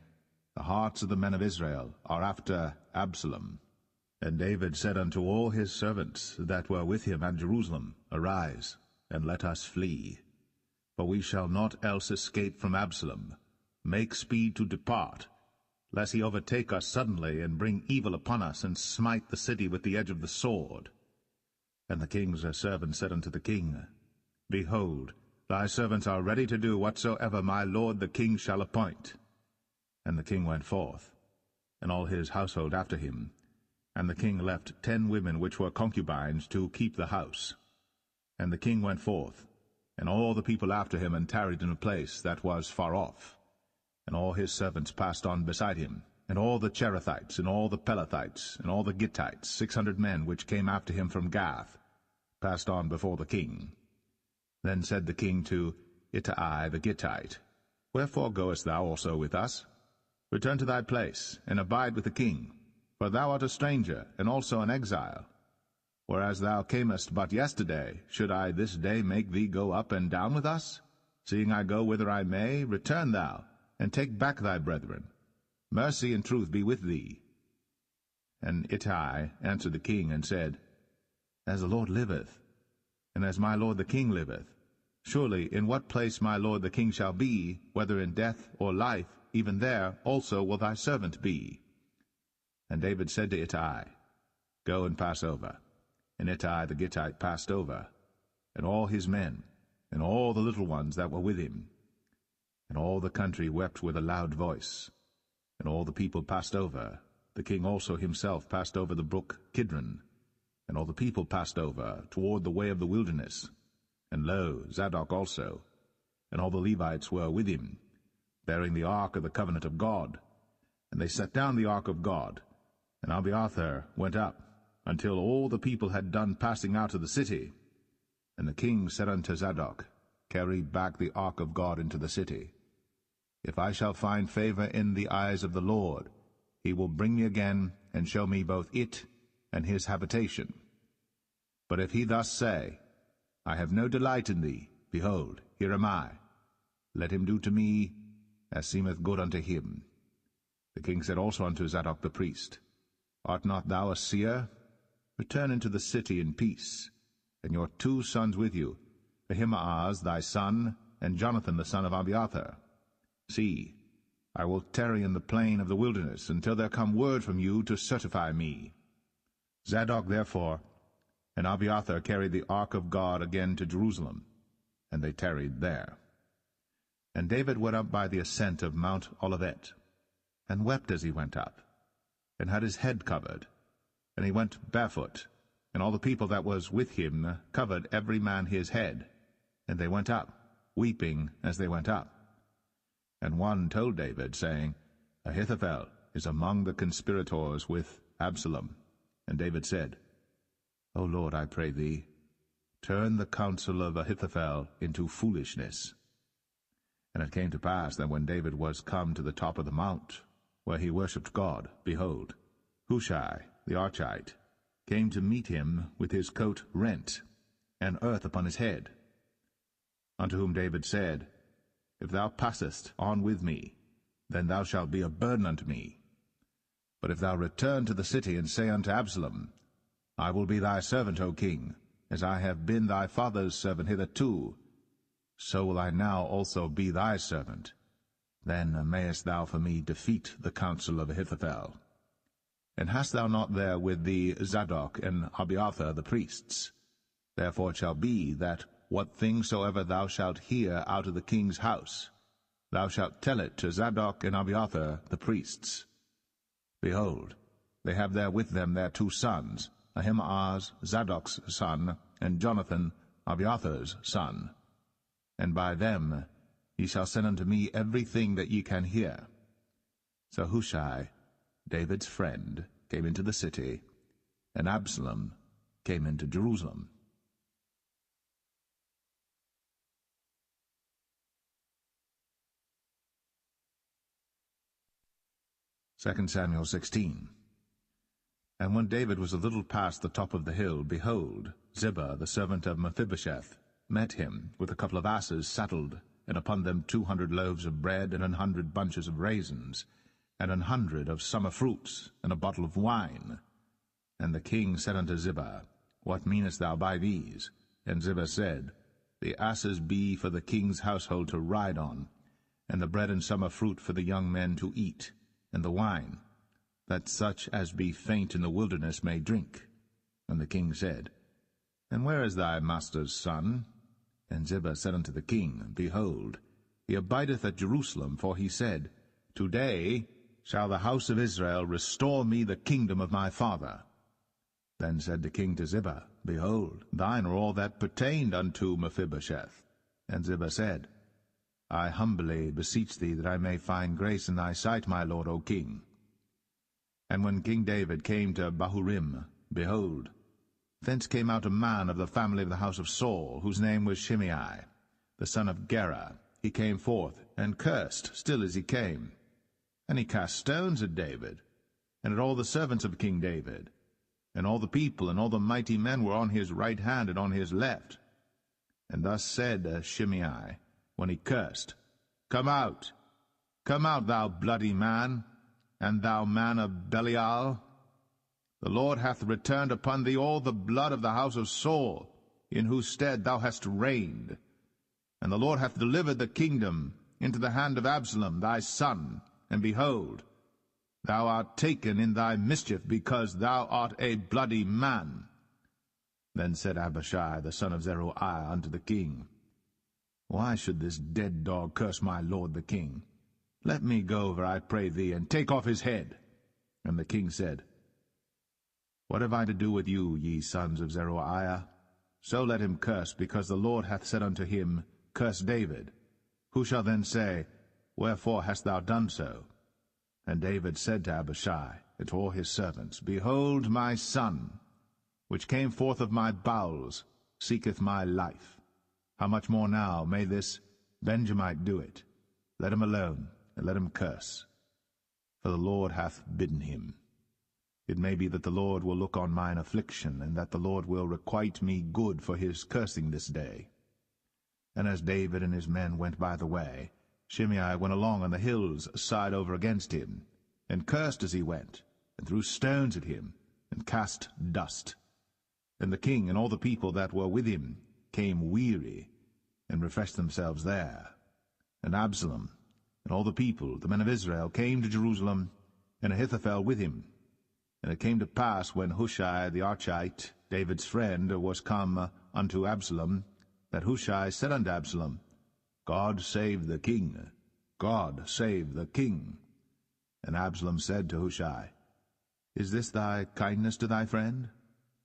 The hearts of the men of Israel are after Absalom. And David said unto all his servants that were with him at Jerusalem, Arise, and let us flee. For we shall not else escape from Absalom. Make speed to depart, lest he overtake us suddenly, and bring evil upon us, and smite the city with the edge of the sword. And the king's servant said unto the king, Behold, thy servants are ready to do whatsoever my lord the king shall appoint. And the king went forth, and all his household after him. And the king left 10 women which were concubines to keep the house. And the king went forth, and all the people after him, and tarried in a place that was far off. And all his servants passed on beside him, and all the Cherethites, and all the Pelethites, and all the Gittites, 600 men which came after him from Gath, passed on before the king. Then said the king to Ittai the Gittite, Wherefore goest thou also with us? Return to thy place, and abide with the king, for thou art a stranger, and also an exile. Whereas thou camest but yesterday, should I this day make thee go up and down with us? Seeing I go whither I may, return thou, and take back thy brethren. Mercy and truth be with thee. And Ittai answered the king, and said, As the Lord liveth, and as my lord the king liveth, surely in what place my lord the king shall be, whether in death or life, even there also will thy servant be. And David said to Ittai, Go and pass over. And Ittai the Gittite passed over, and all his men, and all the little ones that were with him. And all the country wept with a loud voice. And all the people passed over. The king also himself passed over the brook Kidron. And all the people passed over toward the way of the wilderness. And lo, Zadok also, and all the Levites were with him, bearing the ark of the covenant of God. And they set down the ark of God, and Abiathar went up, until all the people had done passing out of the city. And the king said unto Zadok, Carry back the ark of God into the city. If I shall find favor in the eyes of the Lord, he will bring me again, and show me both it and his habitation. But if he thus say, I have no delight in thee, behold, here am I. Let him do to me as seemeth good unto him. The king said also unto Zadok the priest, Art not thou a seer? Return into the city in peace, and your 2 sons with you, Ahimaaz thy son, and Jonathan the son of Abiathar. See, I will tarry in the plain of the wilderness, until there come word from you to certify me. Zadok therefore And Abiathar carried the ark of God again to Jerusalem, and they tarried there. And David went up by the ascent of Mount Olivet, and wept as he went up, and had his head covered, and he went barefoot, and all the people that was with him covered every man his head, and they went up, weeping as they went up. And one told David, saying, Ahithophel is among the conspirators with Absalom. And David said, O Lord, I pray thee, turn the counsel of Ahithophel into foolishness. And it came to pass that when David was come to the top of the mount, where he worshipped God, behold, Hushai the Archite came to meet him with his coat rent, and earth upon his head. Unto whom David said, If thou passest on with me, then thou shalt be a burden unto me. But if thou return to the city, and say unto Absalom, I will be thy servant, O king, as I have been thy father's servant hitherto, so will I now also be thy servant. Then mayest thou for me defeat the counsel of Ahithophel. And hast thou not there with thee Zadok and Abiathar the priests? Therefore it shall be that what thing soever thou shalt hear out of the king's house, thou shalt tell it to Zadok and Abiathar the priests. Behold, they have there with them their 2 sons, Ahimaaz Zadok's son, and Jonathan Abiathar's son. And by them ye shall send unto me everything that ye can hear. So Hushai, David's friend, came into the city, and Absalom came into Jerusalem. 2 Samuel 16. And when David was a little past the top of the hill, behold, Ziba, the servant of Mephibosheth, met him with a couple of asses saddled, and upon them 200 loaves of bread, and 100 bunches of raisins, and 100 of summer fruits, and a bottle of wine. And the king said unto Ziba, What meanest thou by these? And Ziba said, The asses be for the king's household to ride on, and the bread and summer fruit for the young men to eat, and the wine, that such as be faint in the wilderness may drink. And the king said, And where is thy master's son? And Ziba said unto the king, Behold, he abideth at Jerusalem, for he said, Today shall the house of Israel restore me the kingdom of my father. Then said the king to Ziba, Behold, thine are all that pertained unto Mephibosheth. And Ziba said, I humbly beseech thee that I may find grace in thy sight, my lord, O king. And when King David came to Bahurim, behold, thence came out a man of the family of the house of Saul, whose name was Shimei, the son of Gera. He came forth, and cursed still as he came. And he cast stones at David, and at all the servants of King David. And all the people and all the mighty men were on his right hand and on his left. And thus said Shimei, when he cursed, Come out, thou bloody man, and thou man of Belial. The Lord hath returned upon thee all the blood of the house of Saul, in whose stead thou hast reigned. And the Lord hath delivered the kingdom into the hand of Absalom thy son, and behold, thou art taken in thy mischief, because thou art a bloody man. Then said Abishai the son of Zeruiah unto the king, Why should this dead dog curse my lord the king? Let me go over, I pray thee, and take off his head. And the king said, What have I to do with you, ye sons of Zeruiah? So let him curse, because the Lord hath said unto him, Curse David. Who shall then say, Wherefore hast thou done so? And David said to Abishai and to all his servants, Behold, my son, which came forth of my bowels, seeketh my life. How much more now may this Benjamite do it? Let him alone, and let him curse. For the Lord hath bidden him. It may be that the Lord will look on mine affliction, and that the Lord will requite me good for his cursing this day. And as David and his men went by the way, Shimei went along on the hill's side over against him, and cursed as he went, and threw stones at him, and cast dust. And the king and all the people that were with him came weary, and refreshed themselves there. And Absalom and all the people, the men of Israel, came to Jerusalem, and Ahithophel with him. And it came to pass, when Hushai the Archite David's friend, was come unto Absalom, that Hushai said unto Absalom, God save the king! God save the king! And Absalom said to Hushai, Is this thy kindness to thy friend?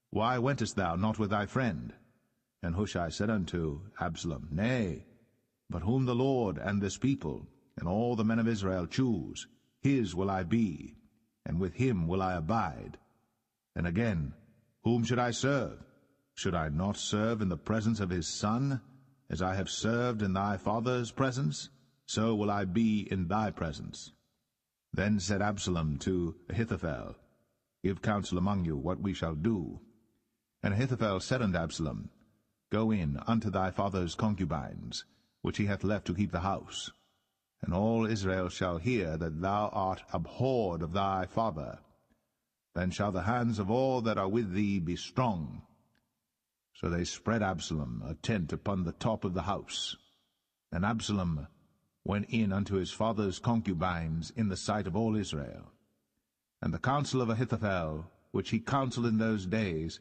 Why wentest thou not with thy friend? And Hushai said unto Absalom, Nay, but whom the Lord and this people and all the men of Israel choose, his will I be, and with him will I abide. And again, whom should I serve? Should I not serve in the presence of his son? As I have served in thy father's presence, so will I be in thy presence. Then said Absalom to Ahithophel, Give counsel among you what we shall do. And Ahithophel said unto Absalom, Go in unto thy father's concubines, which he hath left to keep the house. And all Israel shall hear that thou art abhorred of thy father. Then shall the hands of all that are with thee be strong. So they spread Absalom a tent upon the top of the house. And Absalom went in unto his father's concubines in the sight of all Israel. And the counsel of Ahithophel, which he counselled in those days,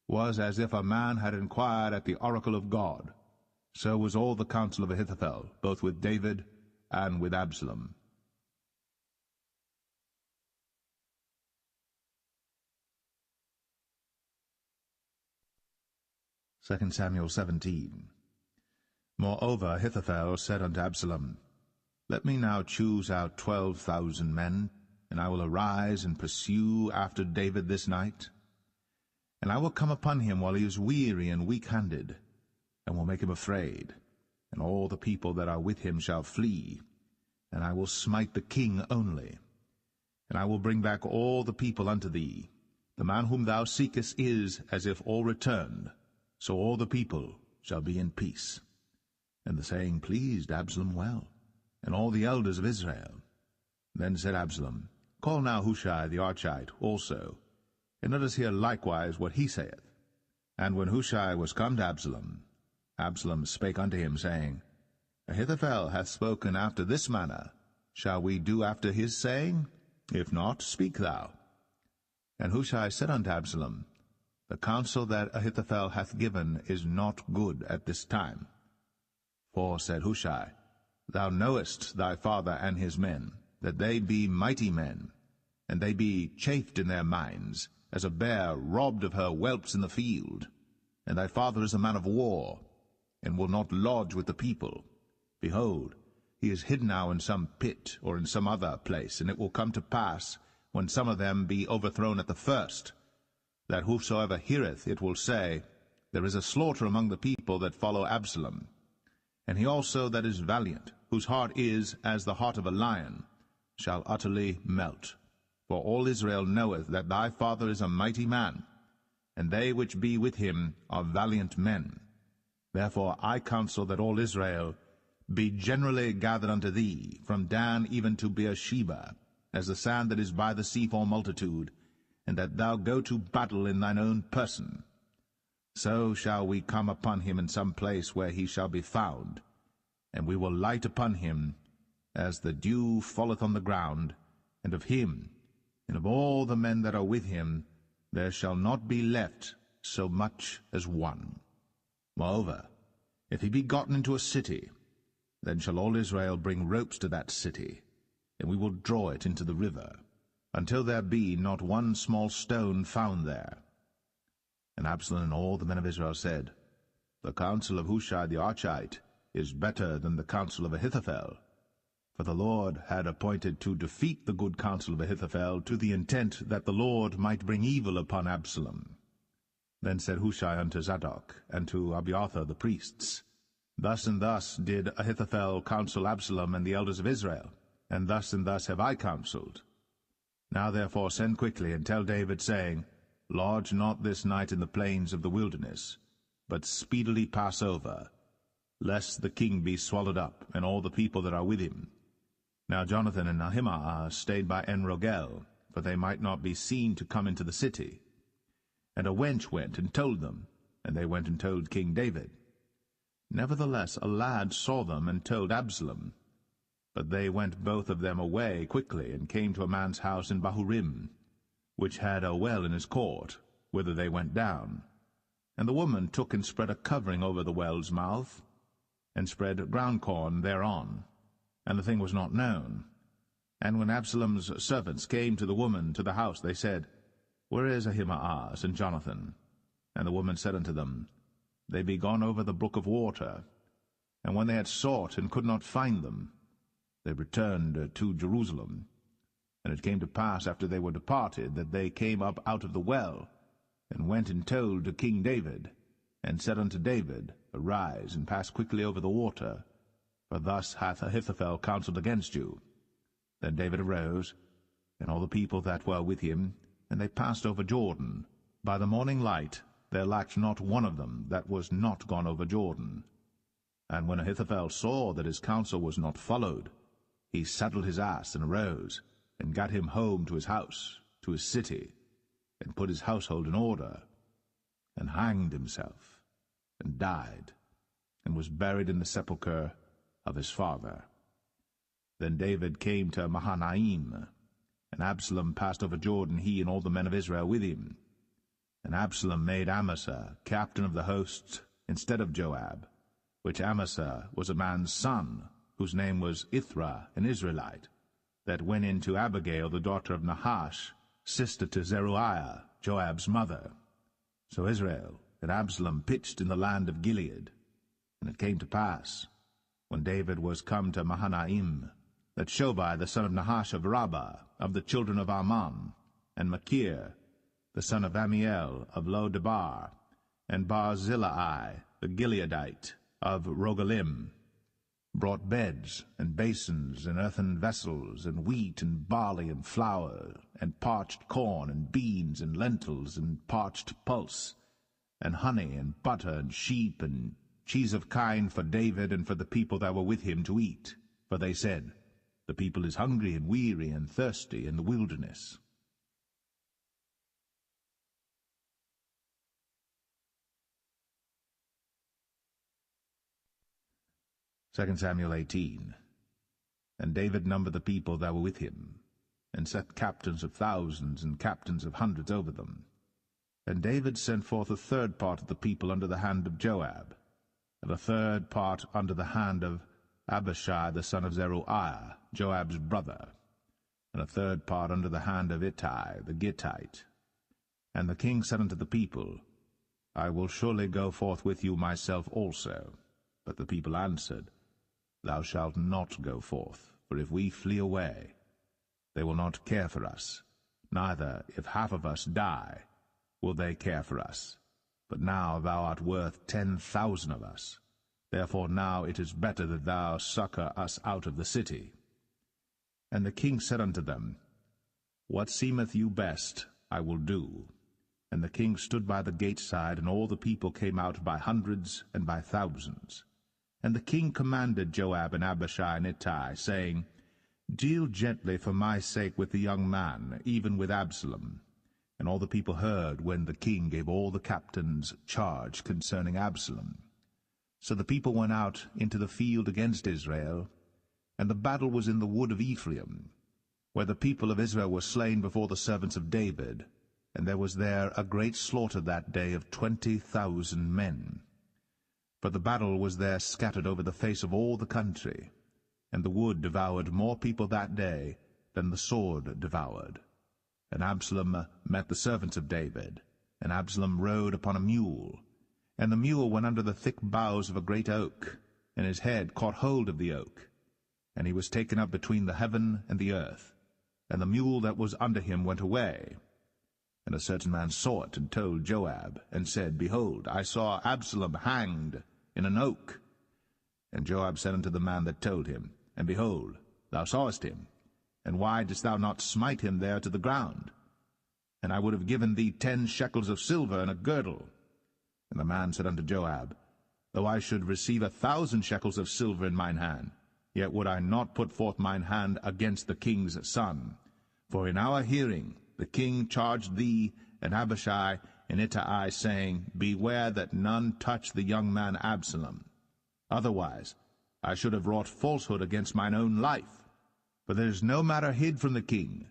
was as if a man had inquired at the oracle of God. So was all the counsel of Ahithophel, both with David and with Absalom. 2 Samuel 17. Moreover Ahithophel said unto Absalom, Let me now choose out 12,000 men, and I will arise and pursue after David this night. And I will come upon him while he is weary and weak-handed, and will make him afraid, and all the people that are with him shall flee, and I will smite the king only. And I will bring back all the people unto thee. The man whom thou seekest is as if all returned, so all the people shall be in peace. And the saying pleased Absalom well, and all the elders of Israel. Then said Absalom, Call now Hushai the Archite also, and let us hear likewise what he saith. And when Hushai was come to Absalom, Absalom spake unto him, saying, Ahithophel hath spoken after this manner. Shall we do after his saying? If not, speak thou. And Hushai said unto Absalom, The counsel that Ahithophel hath given is not good at this time. For, said Hushai, Thou knowest thy father and his men, that they be mighty men, and they be chafed in their minds, as a bear robbed of her whelps in the field. And thy father is a man of war, and will not lodge with the people. Behold, he is hid now in some pit, or in some other place, and it will come to pass, when some of them be overthrown at the first, that whosoever heareth it will say, There is a slaughter among the people that follow Absalom. And he also that is valiant, whose heart is as the heart of a lion, shall utterly melt. For all Israel knoweth that thy father is a mighty man, and they which be with him are valiant men. Therefore I counsel that all Israel be generally gathered unto thee, from Dan even to Beersheba, as the sand that is by the sea for multitude, and that thou go to battle in thine own person. So shall we come upon him in some place where he shall be found, and we will light upon him as the dew falleth on the ground, and of him, and of all the men that are with him, there shall not be left so much as one. Moreover, if he be gotten into a city, then shall all Israel bring ropes to that city, and we will draw it into the river, until there be not one small stone found there. And Absalom and all the men of Israel said, The counsel of Hushai the Archite is better than the counsel of Ahithophel. For the Lord had appointed to defeat the good counsel of Ahithophel, to the intent that the Lord might bring evil upon Absalom. Then said Hushai unto Zadok and to Abiathar the priests, Thus and thus did Ahithophel counsel Absalom and the elders of Israel, and thus have I counselled. Now therefore send quickly, and tell David, saying, Lodge not this night in the plains of the wilderness, but speedily pass over, lest the king be swallowed up, and all the people that are with him. Now Jonathan and Ahimaaz stayed by En-Rogel, for they might not be seen to come into the city. And a wench went and told them, and they went and told King David. Nevertheless a lad saw them and told Absalom. But they went both of them away quickly, and came to a man's house in Bahurim, which had a well in his court. whither they went down. And the woman took and spread a covering over the well's mouth, and spread ground corn thereon, and the thing was not known. And when Absalom's servants came to the woman to the house, they said, Where is Ahimaaz and Jonathan? And the woman said unto them, They be gone over the brook of water. And when they had sought and could not find them, they returned to Jerusalem. And it came to pass after they were departed, that they came up out of the well, and went and told to King David, and said unto David, Arise, and pass quickly over the water, for thus hath Ahithophel counselled against you. Then David arose, and all the people that were with him, and they passed over Jordan. By the morning light there lacked not one of them that was not gone over Jordan. And when Ahithophel saw that his counsel was not followed, he saddled his ass and arose, and gat him home to his house, to his city, and put his household in order, and hanged himself, and died, and was buried in the sepulchre of his father. Then David came to Mahanaim, and Absalom passed over Jordan, he and all the men of Israel with him. And Absalom made Amasa captain of the host instead of Joab, which Amasa was a man's son, whose name was Ithra, an Israelite, that went in to Abigail, the daughter of Nahash, sister to Zeruiah, Joab's mother. So Israel and Absalom pitched in the land of Gilead. And it came to pass, when David was come to Mahanaim, that Shobai the son of Nahash of Rabbah, of the children of Ammon, and Machir the son of Amiel of Lo-debar, and Barzillai the Gileadite of Rogelim, brought beds and basins and earthen vessels, and wheat and barley and flour, and parched corn and beans and lentils and parched pulse, and honey and butter and sheep and cheese of kine for David and for the people that were with him to eat. For they said, The people is hungry and weary and thirsty in the wilderness. 2 Samuel 18. And David numbered the people that were with him, and set captains of thousands and captains of hundreds over them. And David sent forth a third part of the people under the hand of Joab, and a third part under the hand of Abishai the son of Zeruiah, Joab's brother, and a third part under the hand of Ittai the Gittite. And the king said unto the people, I will surely go forth with you myself also. But the people answered, Thou shalt not go forth, for if we flee away, they will not care for us, neither, if half of us die, will they care for us. But now thou art worth 10,000 of us. Therefore now it is better that thou succor us out of the city. And the king said unto them, What seemeth you best, I will do. And the king stood by the gate side, and all the people came out by hundreds and by thousands. And the king commanded Joab and Abishai and Ittai, saying, Deal gently for my sake with the young man, even with Absalom. And all the people heard when the king gave all the captains charge concerning Absalom. So the people went out into the field against Israel, and the battle was in the wood of Ephraim, where the people of Israel were slain before the servants of David, and there was there a great slaughter that day of 20,000 men. For the battle was there scattered over the face of all the country, and the wood devoured more people that day than the sword devoured. And Absalom met the servants of David, and Absalom rode upon a mule, and the mule went under the thick boughs of a great oak, and his head caught hold of the oak, and he was taken up between the heaven and the earth, and the mule that was under him went away. And a certain man saw it, and told Joab, and said, Behold, I saw Absalom hanged in an oak. And Joab said unto the man that told him, And behold, thou sawest him, and why didst thou not smite him there to the ground? And I would have given thee 10 shekels of silver and a girdle. And the man said unto Joab, Though I should receive 1,000 shekels of silver in mine hand, yet would I not put forth mine hand against the king's son. For in our hearing the king charged thee and Abishai and Ittai, saying, Beware that none touch the young man Absalom. Otherwise I should have wrought falsehood against mine own life. For there is no matter hid from the king,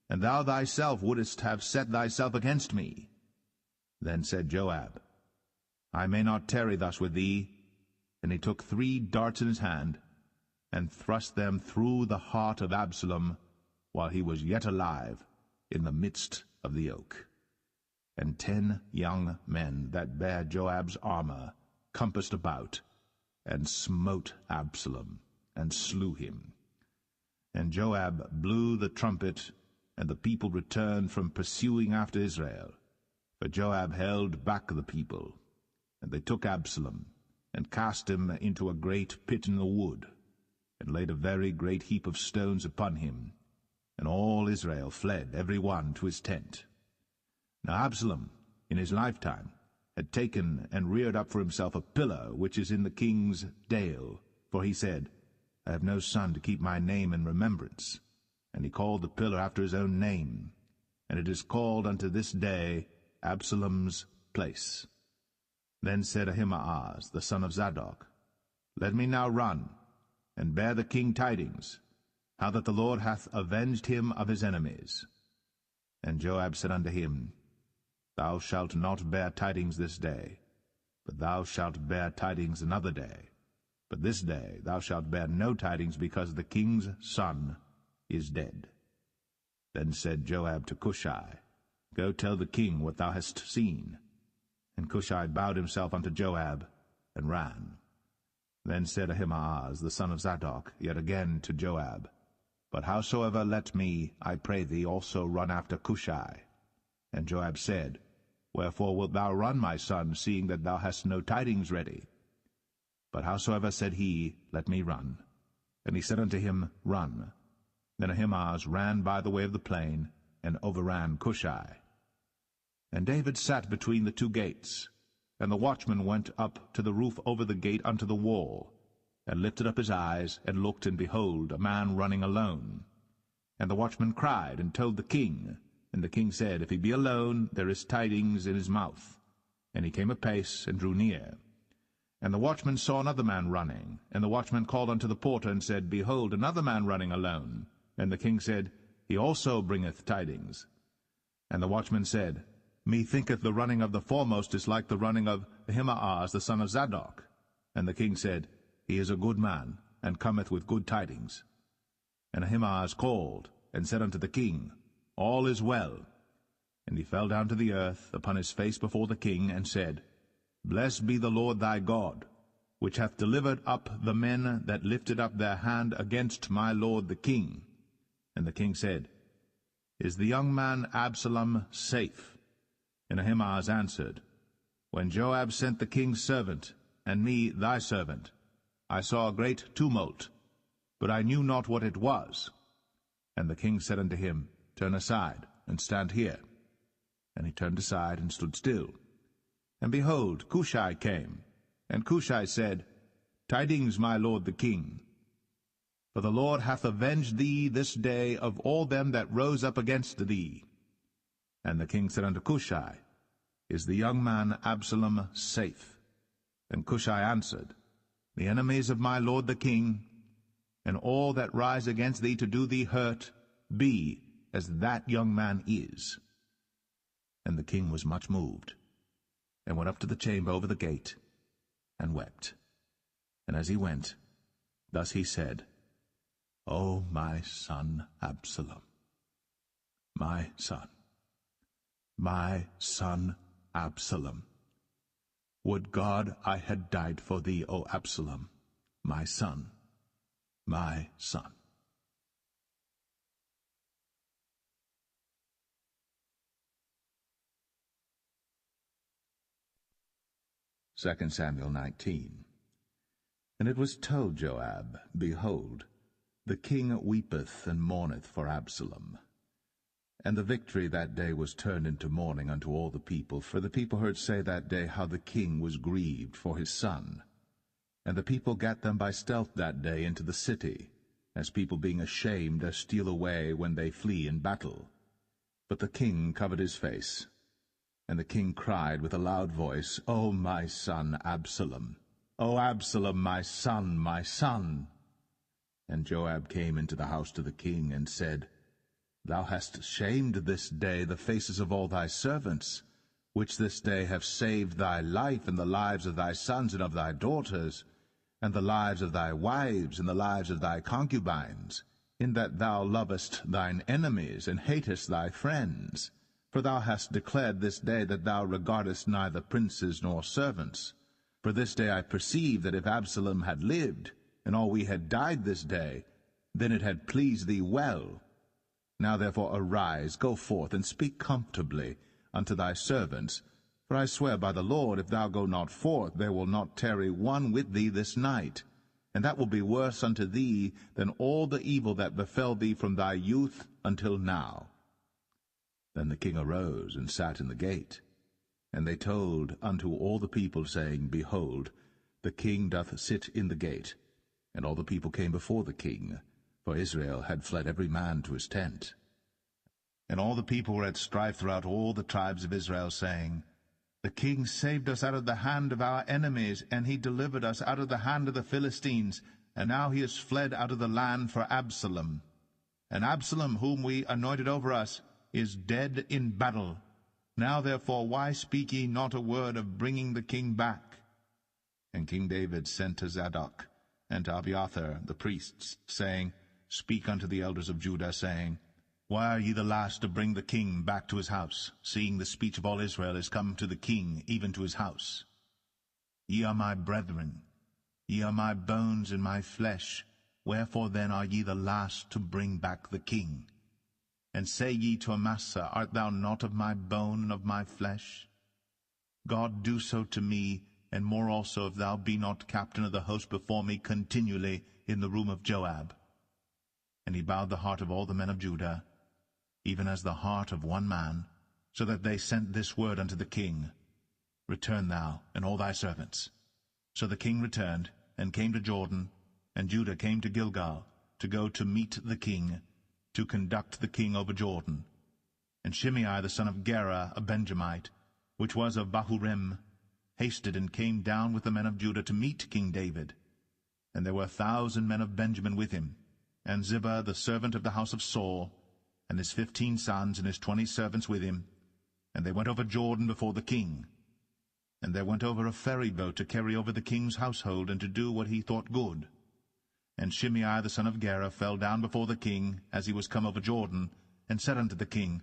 and thou thyself wouldest have set thyself against me. Then said Joab, I may not tarry thus with thee. And he took 3 darts in his hand, and thrust them through the heart of Absalom, while he was yet alive, in the midst of the oak. And 10 young men that bare Joab's armor compassed about, and smote Absalom, and slew him. And Joab blew the trumpet, and the people returned from pursuing after Israel. For Joab held back the people. And they took Absalom, and cast him into a great pit in the wood, and laid a very great heap of stones upon him. And all Israel fled, every one to his tent. Now Absalom, in his lifetime, had taken and reared up for himself a pillar which is in the king's dale, for he said, I have no son to keep my name in remembrance. And he called the pillar after his own name, and it is called unto this day Absalom's place. Then said Ahimaaz, the son of Zadok, Let me now run, and bear the king tidings, how that the Lord hath avenged him of his enemies. And Joab said unto him, Thou shalt not bear tidings this day, but thou shalt bear tidings another day. But this day thou shalt bear no tidings, because the king's son is dead. Then said Joab to Cushai, Go tell the king what thou hast seen. And Cushai bowed himself unto Joab, and ran. Then said Ahimaaz, the son of Zadok, yet again to Joab, But howsoever let me, I pray thee, also run after Cushai. And Joab said, Wherefore wilt thou run, my son, seeing that thou hast no tidings ready? But howsoever said he, Let me run. And he said unto him, Run. Then Ahimaaz ran by the way of the plain, and overran Cushai. And David sat between the 2 gates, and the watchman went up to the roof over the gate unto the wall, and lifted up his eyes, and looked, and behold, a man running alone. And the watchman cried, and told the king. And the king said, If he be alone, there is tidings in his mouth. And he came apace, and drew near. And the watchman saw another man running. And the watchman called unto the porter, and said, Behold, another man running alone. And the king said, He also bringeth tidings. And the watchman said, Methinketh the running of the foremost is like the running of Ahimaaz the son of Zadok. And the king said, He is a good man, and cometh with good tidings. And Ahimaaz called, and said unto the king, All is well. And he fell down to the earth upon his face before the king, and said, Blessed be the Lord thy God, which hath delivered up the men that lifted up their hand against my lord the king. And the king said, Is the young man Absalom safe? And Ahimaaz answered, When Joab sent the king's servant, and me thy servant, I saw a great tumult, but I knew not what it was. And the king said unto him, Turn aside, and stand here. And he turned aside, and stood still. And behold, Cushai came. And Cushai said, Tidings, my lord the king. For the Lord hath avenged thee this day of all them that rose up against thee. And the king said unto Cushai, Is the young man Absalom safe? And Cushai answered, The enemies of my lord the king, and all that rise against thee to do thee hurt, be as that young man is. And the king was much moved, and went up to the chamber over the gate, and wept. And as he went, thus he said, O my son Absalom, my son Absalom, would God I had died for thee, O Absalom, my son, my son. 2 Samuel 19. And it was told Joab, Behold, the king weepeth and mourneth for Absalom. And the victory that day was turned into mourning unto all the people, for the people heard say that day how the king was grieved for his son. And the people gat them by stealth that day into the city, as people being ashamed steal away when they flee in battle. But the king covered his face. And the king cried with a loud voice, O my son Absalom, O Absalom, my son, my son. And Joab came into the house to the king, and said, Thou hast shamed this day the faces of all thy servants, which this day have saved thy life and the lives of thy sons and of thy daughters, and the lives of thy wives and the lives of thy concubines, in that thou lovest thine enemies and hatest thy friends. For thou hast declared this day that thou regardest neither princes nor servants. For this day I perceive that if Absalom had lived, and all we had died this day, then it had pleased thee well. Now therefore arise, go forth, and speak comfortably unto thy servants. For I swear by the Lord, if thou go not forth, there will not tarry one with thee this night. And that will be worse unto thee than all the evil that befell thee from thy youth until now. Then the king arose and sat in the gate. And they told unto all the people, saying, Behold, the king doth sit in the gate. And all the people came before the king, for Israel had fled every man to his tent. And all the people were at strife throughout all the tribes of Israel, saying, The king saved us out of the hand of our enemies, and he delivered us out of the hand of the Philistines, and now he is fled out of the land for Absalom. And Absalom, whom we anointed over us, is dead in battle. Now therefore why speak ye not a word of bringing the king back? And King David sent to Zadok and to Abiathar the priests, saying, Speak unto the elders of Judah, saying, Why are ye the last to bring the king back to his house, seeing the speech of all Israel is come to the king, even to his house? Ye are my brethren, ye are my bones and my flesh, wherefore then are ye the last to bring back the king? And say ye to Amasa, Art thou not of my bone and of my flesh? God do so to me, and more also, if thou be not captain of the host before me continually in the room of Joab. And he bowed the heart of all the men of Judah, even as the heart of one man, so that they sent this word unto the king, Return thou, and all thy servants. So the king returned, and came to Jordan, and Judah came to Gilgal, to go to meet the king, to conduct the king over Jordan. And Shimei the son of Gera, a Benjamite, which was of Bahurim, hasted and came down with the men of Judah to meet King David. And there were 1,000 men of Benjamin with him, and Ziba the servant of the house of Saul, and his 15 sons and his 20 servants with him. And they went over Jordan before the king. And there went over a ferry boat to carry over the king's household, and to do what he thought good. And Shimei the son of Gera fell down before the king, as he was come over Jordan, and said unto the king,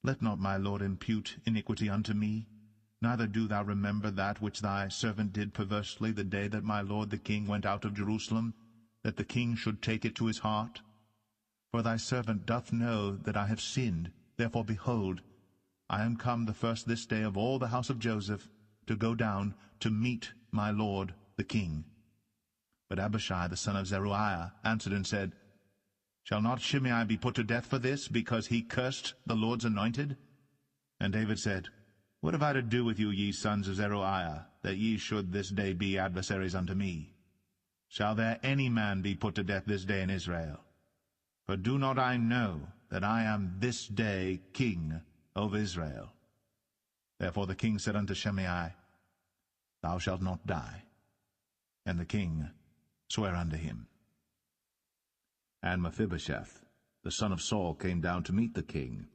Let not my lord impute iniquity unto me, neither do thou remember that which thy servant did perversely the day that my lord the king went out of Jerusalem, that the king should take it to his heart. For thy servant doth know that I have sinned. Therefore, behold, I am come the first this day of all the house of Joseph, to go down to meet my lord the king. But Abishai the son of Zeruiah answered and said, Shall not Shimei be put to death for this, because he cursed the Lord's anointed? And David said, What have I to do with you, ye sons of Zeruiah, that ye should this day be adversaries unto me? Shall there any man be put to death this day in Israel? For do not I know that I am this day king over Israel? Therefore the king said unto Shimei, Thou shalt not die. And the king sware unto him. And Mephibosheth, the son of Saul, came down to meet the king,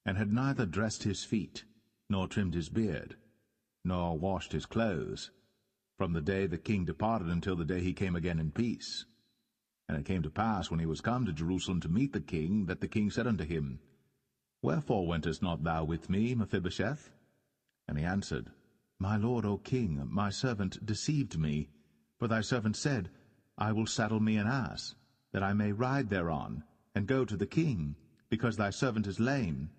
and had neither dressed his feet, nor trimmed his beard, nor washed his clothes, from the day the king departed until the day he came again in peace. And it came to pass, when he was come to Jerusalem to meet the king, that the king said unto him, Wherefore wentest not thou with me, Mephibosheth? And he answered, My lord, O king, my servant deceived me. For thy servant said, I will saddle me an ass, that I may ride thereon, and go to the king, because thy servant is lame.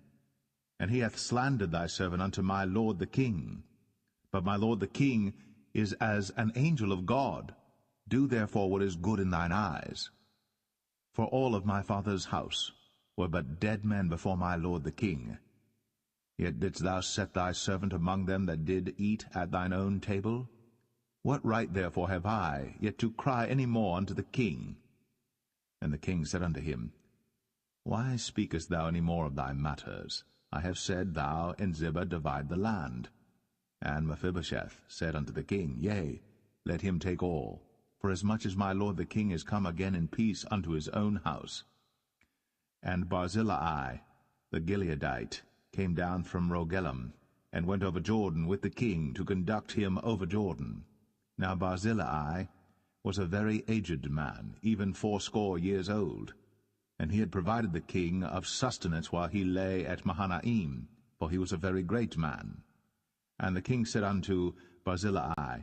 And he hath slandered thy servant unto my lord the king. But my lord the king is as an angel of God. Do therefore what is good in thine eyes. For all of my father's house were but dead men before my lord the king. Yet didst thou set thy servant among them that did eat at thine own table? What right therefore have I yet to cry any more unto the king? And the king said unto him, Why speakest thou any more of thy matters? I have said, Thou and Ziba divide the land. And Mephibosheth said unto the king, Yea, let him take all, for as much as my lord the king is come again in peace unto his own house. And Barzillai the Gileadite came down from Rogelim, and went over Jordan with the king to conduct him over Jordan. Now Barzillai was a very aged man, even 80 old, and he had provided the king of sustenance while he lay at Mahanaim, for he was a very great man. And the king said unto Barzillai,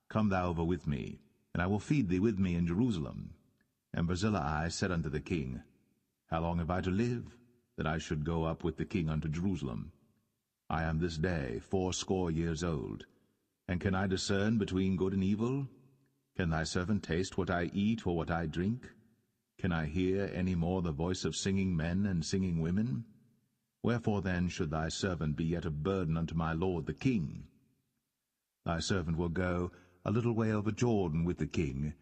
Come thou over with me, and I will feed thee with me in Jerusalem. And Barzillai said unto the king, How long have I to live, that I should go up with the king unto Jerusalem? I am this day 80 old, and can I discern between good and evil? Can thy servant taste what I eat or what I drink? Can I hear any more the voice of singing men and singing women? Wherefore then should thy servant be yet a burden unto my lord the king? Thy servant will go a little way over Jordan with the king,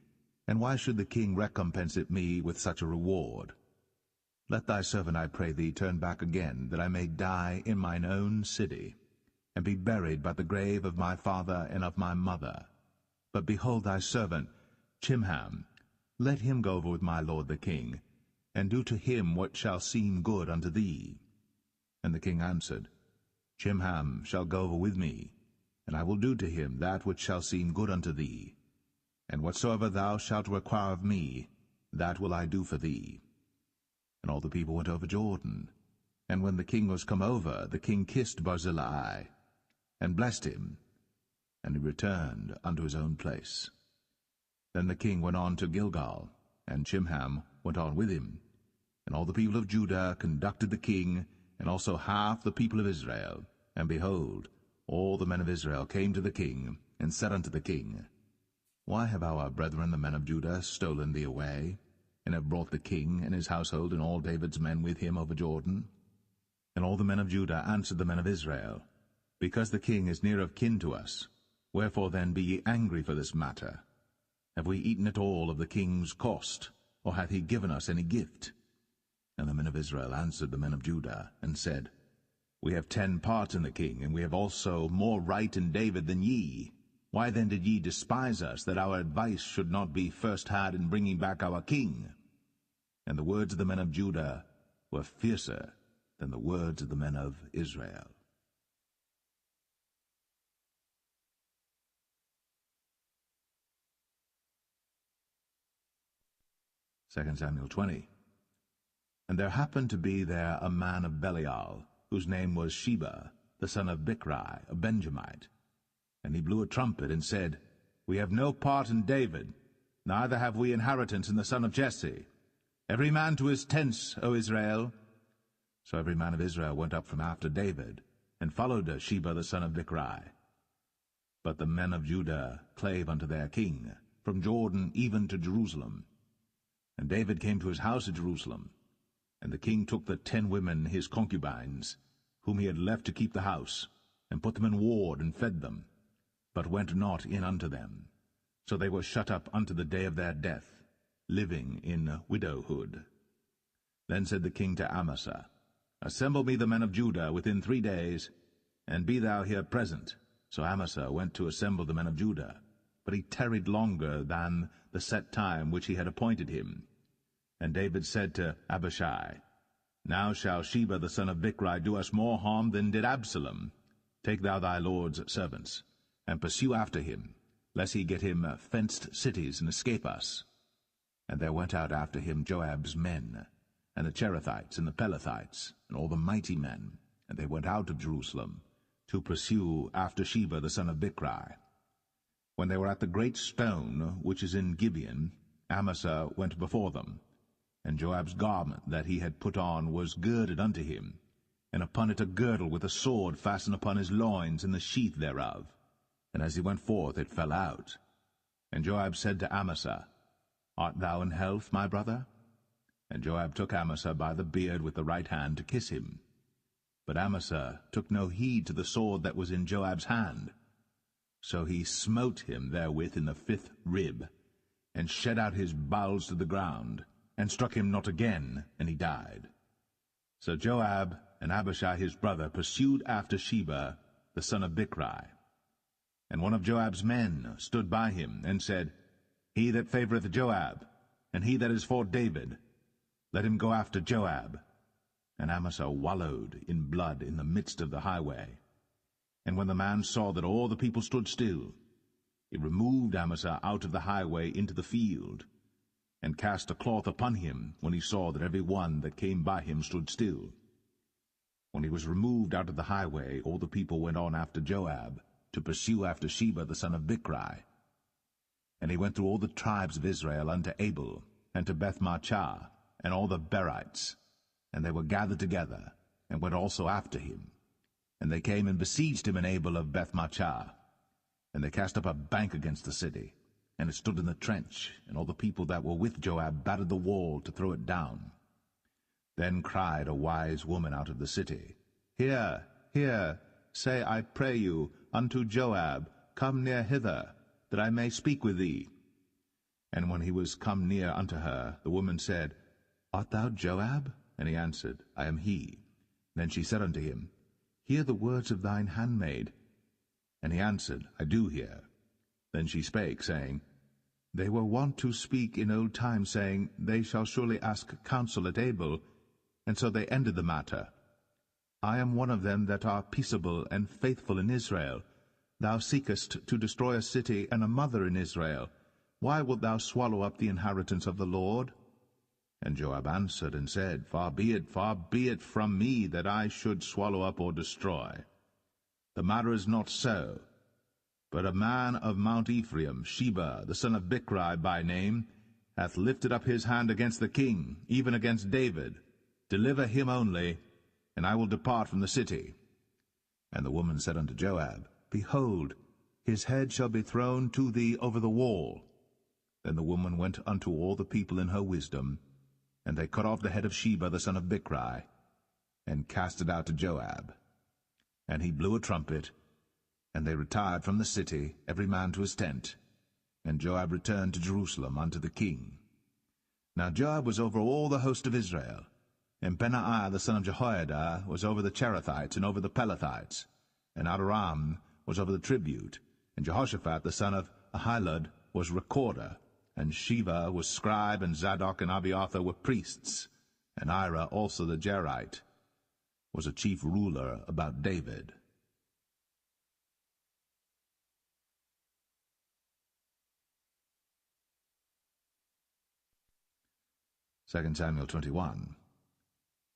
and why should the king recompense it me with such a reward? Let thy servant, I pray thee, turn back again, that I may die in mine own city, and be buried by the grave of my father and of my mother. But behold thy servant, Chimham, let him go over with my lord the king, and do to him what shall seem good unto thee. And the king answered, Chimham shall go over with me, and I will do to him that which shall seem good unto thee. And whatsoever thou shalt require of me, that will I do for thee. And all the people went over Jordan. And when the king was come over, the king kissed Barzillai, and blessed him, and he returned unto his own place. Then the king went on to Gilgal, and Chimham went on with him. And all the people of Judah conducted the king, and also half the people of Israel. And behold, all the men of Israel came to the king, and said unto the king, Why have our brethren the men of Judah stolen thee away, and have brought the king and his household and all David's men with him over Jordan? And all the men of Judah answered the men of Israel, Because the king is near of kin to us, wherefore then be ye angry for this matter? Have we eaten at all of the king's cost, or hath he given us any gift? And the men of Israel answered the men of Judah, and said, We have 10 parts in the king, and we have also more right in David than ye. Why then did ye despise us, that our advice should not be first had in bringing back our king? And the words of the men of Judah were fiercer than the words of the men of Israel. Second Samuel 20. And there happened to be there a man of Belial, whose name was Sheba, the son of Bichri, a Benjamite. And he blew a trumpet, and said, We have no part in David, neither have we inheritance in the son of Jesse. Every man to his tents, O Israel. So every man of Israel went up from after David, and followed Sheba the son of Bichri. But the men of Judah clave unto their king, from Jordan even to Jerusalem. And David came to his house at Jerusalem. And the king took the 10 women his concubines, whom he had left to keep the house, and put them in ward, and fed them, but went not in unto them. So they were shut up unto the day of their death, living in widowhood. Then said the king to Amasa, Assemble me the men of Judah within 3 days, and be thou here present. So Amasa went to assemble the men of Judah, but he tarried longer than the set time which he had appointed him. And David said to Abishai, Now shall Sheba the son of Bichri do us more harm than did Absalom. Take thou thy lord's servants, and pursue after him, lest he get him fenced cities and escape us. And there went out after him Joab's men, and the Cherethites and the Pelethites, and all the mighty men, and they went out of Jerusalem, to pursue after Sheba the son of Bichri. When they were at the great stone which is in Gibeon, Amasa went before them, and Joab's garment that he had put on was girded unto him, and upon it a girdle with a sword fastened upon his loins in the sheath thereof. And as he went forth it fell out. And Joab said to Amasa, Art thou in health, my brother? And Joab took Amasa by the beard with the right hand to kiss him. But Amasa took no heed to the sword that was in Joab's hand. So he smote him therewith in the 5th rib, and shed out his bowels to the ground, and struck him not again, and he died. So Joab and Abishai his brother pursued after Sheba the son of Bichri. And one of Joab's men stood by him, and said, He that favoureth Joab, and he that is for David, let him go after Joab. And Amasa wallowed in blood in the midst of the highway. And when the man saw that all the people stood still, he removed Amasa out of the highway into the field, and cast a cloth upon him, when he saw that every one that came by him stood still. When he was removed out of the highway, all the people went on after Joab, to pursue after Sheba the son of Bichri. And he went through all the tribes of Israel unto Abel, and to Bethmachah, and all the Berites, and they were gathered together, and went also after him. And they came and besieged him in Abel of Bethmachah. And they cast up a bank against the city, and it stood in the trench, and all the people that were with Joab battered the wall to throw it down. Then cried a wise woman out of the city, Hear, hear, say, I pray you, unto Joab, Come near hither, that I may speak with thee. And when he was come near unto her, the woman said, Art thou Joab? And he answered, I am he. Then she said unto him, Hear the words of thine handmaid. And he answered, I do hear. Then she spake, saying, They were wont to speak in old time, saying, They shall surely ask counsel at Abel. And so they ended the matter. I am one of them that are peaceable and faithful in Israel. Thou seekest to destroy a city and a mother in Israel. Why wilt thou swallow up the inheritance of the Lord? And Joab answered and said, far be it from me that I should swallow up or destroy. The matter is not so. But a man of Mount Ephraim, Sheba, the son of Bichri by name, hath lifted up his hand against the king, even against David. Deliver him only, and I will depart from the city. And the woman said unto Joab, Behold, his head shall be thrown to thee over the wall. Then the woman went unto all the people in her wisdom, and they cut off the head of Sheba the son of Bichri, and cast it out to Joab. And he blew a trumpet, and they retired from the city, every man to his tent. And Joab returned to Jerusalem unto the king. Now Joab was over all the host of Israel, and Benaiah the son of Jehoiada was over the Cherethites and over the Pelethites, and Adoram was over the tribute, and Jehoshaphat the son of Ahilud was recorder, and Sheva was scribe, and Zadok and Abiathar were priests, and Ira also the Jerite was a chief ruler about David. Second Samuel 21.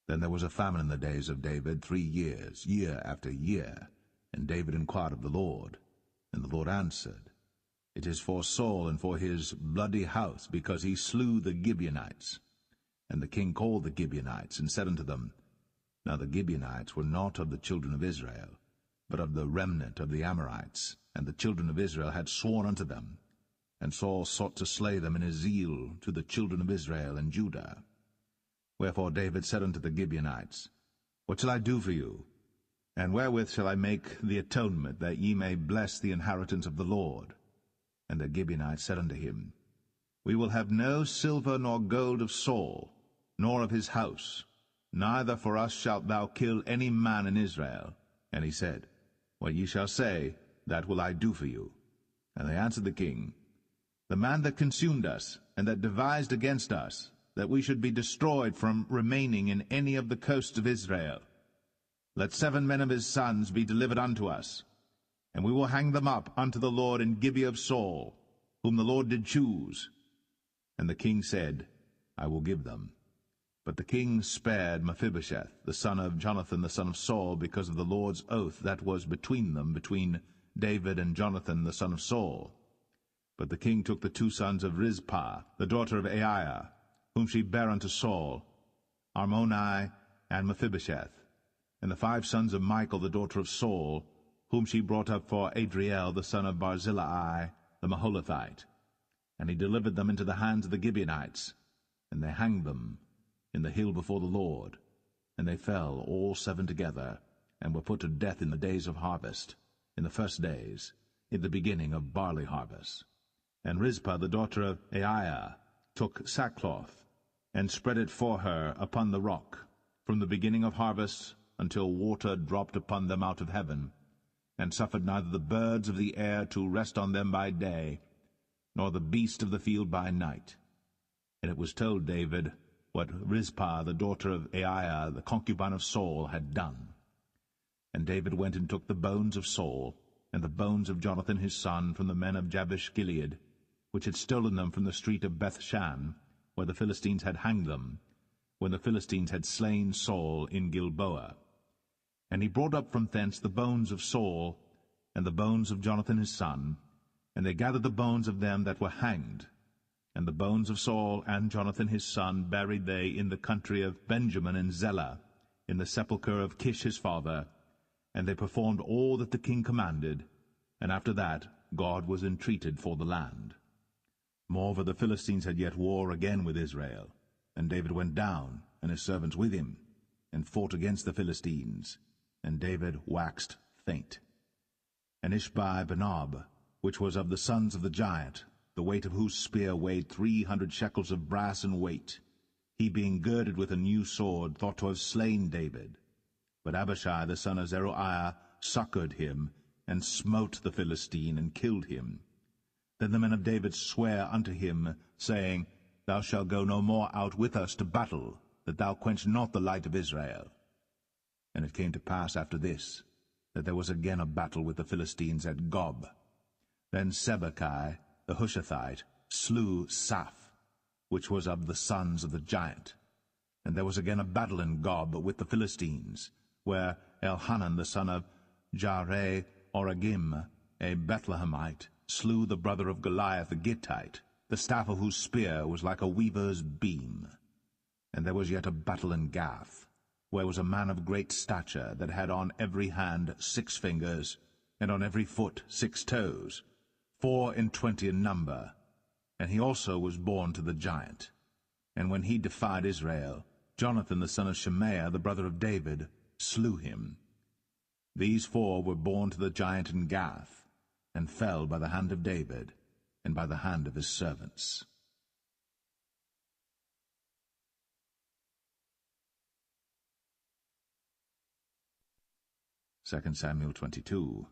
Then there was a famine in the days of David 3 years, year after year. And David inquired of the Lord. And the Lord answered, It is for Saul and for his bloody house, because he slew the Gibeonites. And the king called the Gibeonites, and said unto them, Now the Gibeonites were not of the children of Israel, but of the remnant of the Amorites. And the children of Israel had sworn unto them. And Saul sought to slay them in his zeal to the children of Israel and Judah. Wherefore David said unto the Gibeonites, What shall I do for you? And wherewith shall I make the atonement, that ye may bless the inheritance of the Lord? And the Gibeonites said unto him, We will have no silver nor gold of Saul, nor of his house, neither for us shalt thou kill any man in Israel. And he said, What ye shall say, that will I do for you. And they answered the king, The man that consumed us, and that devised against us, that we should be destroyed from remaining in any of the coasts of Israel, let 7 men of his sons be delivered unto us, and we will hang them up unto the Lord in Gibeah of Saul, whom the Lord did choose. And the king said, I will give them. But the king spared Mephibosheth, the son of Jonathan the son of Saul, because of the Lord's oath that was between them, between David and Jonathan the son of Saul. But the king took the 2 sons of Rizpah, the daughter of Aiah, whom she bare unto Saul, Armoni and Mephibosheth, and the 5 sons of Michal the daughter of Saul, whom she brought up for Adriel the son of Barzillai the Maholathite. And he delivered them into the hands of the Gibeonites, and they hanged them in the hill before the Lord. And they fell all 7 together, and were put to death in the days of harvest, in the first days, in the beginning of barley harvest. And Rizpah the daughter of Aiah took sackcloth, and spread it for her upon the rock, from the beginning of harvest until water dropped upon them out of heaven, and suffered neither the birds of the air to rest on them by day, nor the beast of the field by night. And it was told David what Rizpah the daughter of Aiah, the concubine of Saul, had done. And David went and took the bones of Saul, and the bones of Jonathan his son, from the men of Jabesh-Gilead, which had stolen them from the street of Bethshan, where the Philistines had hanged them, when the Philistines had slain Saul in Gilboa. And he brought up from thence the bones of Saul, and the bones of Jonathan his son, and they gathered the bones of them that were hanged. And the bones of Saul and Jonathan his son buried they in the country of Benjamin in Zelah, in the sepulchre of Kish his father, and they performed all that the king commanded, and after that God was entreated for the land. Moreover, the Philistines had yet war again with Israel, and David went down, and his servants with him, and fought against the Philistines, and David waxed faint. And Ishbi-Benob, which was of the sons of the giant, the weight of whose spear weighed 300 shekels of brass in weight, he being girded with a new sword, thought to have slain David. But Abishai the son of Zeruiah succored him, and smote the Philistine, and killed him. Then the men of David sware unto him, saying, Thou shalt go no more out with us to battle, that thou quench not the light of Israel. And it came to pass after this, that there was again a battle with the Philistines at Gob. Then Sibbechai the Hushathite slew Saph, which was of the sons of the giant. And there was again a battle in Gob with the Philistines, where Elhanan the son of Jareh-Oragim, a Bethlehemite, slew the brother of Goliath the Gittite, the staff of whose spear was like a weaver's beam. And there was yet a battle in Gath, where was a man of great stature, that had on every hand 6 fingers, and on every foot 6 toes, 24 in number, and he also was born to the giant. And when he defied Israel, Jonathan the son of Shemaiah, the brother of David, slew him. These 4 were born to the giant in Gath, and fell by the hand of David, and by the hand of his servants. 2 Samuel 22.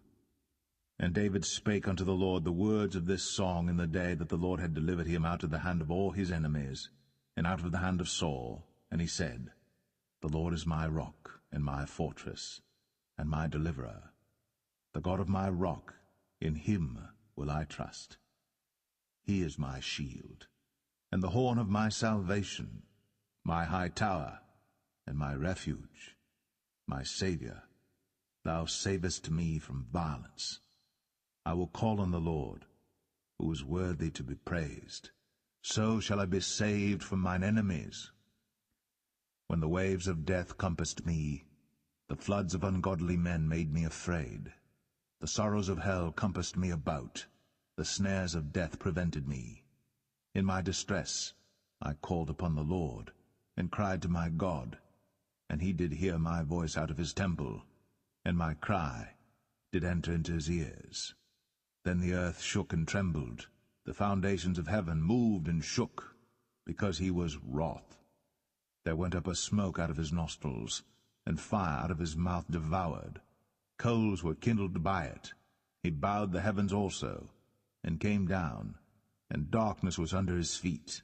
And David spake unto the Lord the words of this song in the day that the Lord had delivered him out of the hand of all his enemies, and out of the hand of Saul. And he said, The Lord is my rock, and my fortress, and my deliverer. The God of my rock, in him will I trust. He is my shield, and the horn of my salvation, my high tower, and my refuge, my Saviour. Thou savest me from violence. I will call on the Lord, who is worthy to be praised. So shall I be saved from mine enemies. When the waves of death compassed me, the floods of ungodly men made me afraid. The sorrows of hell compassed me about, the snares of death prevented me. In my distress I called upon the Lord, and cried to my God, and he did hear my voice out of his temple, and my cry did enter into his ears. Then the earth shook and trembled, the foundations of heaven moved and shook, because he was wroth. There went up a smoke out of his nostrils, and fire out of his mouth devoured. Coals were kindled by it. He bowed the heavens also, and came down, and darkness was under his feet.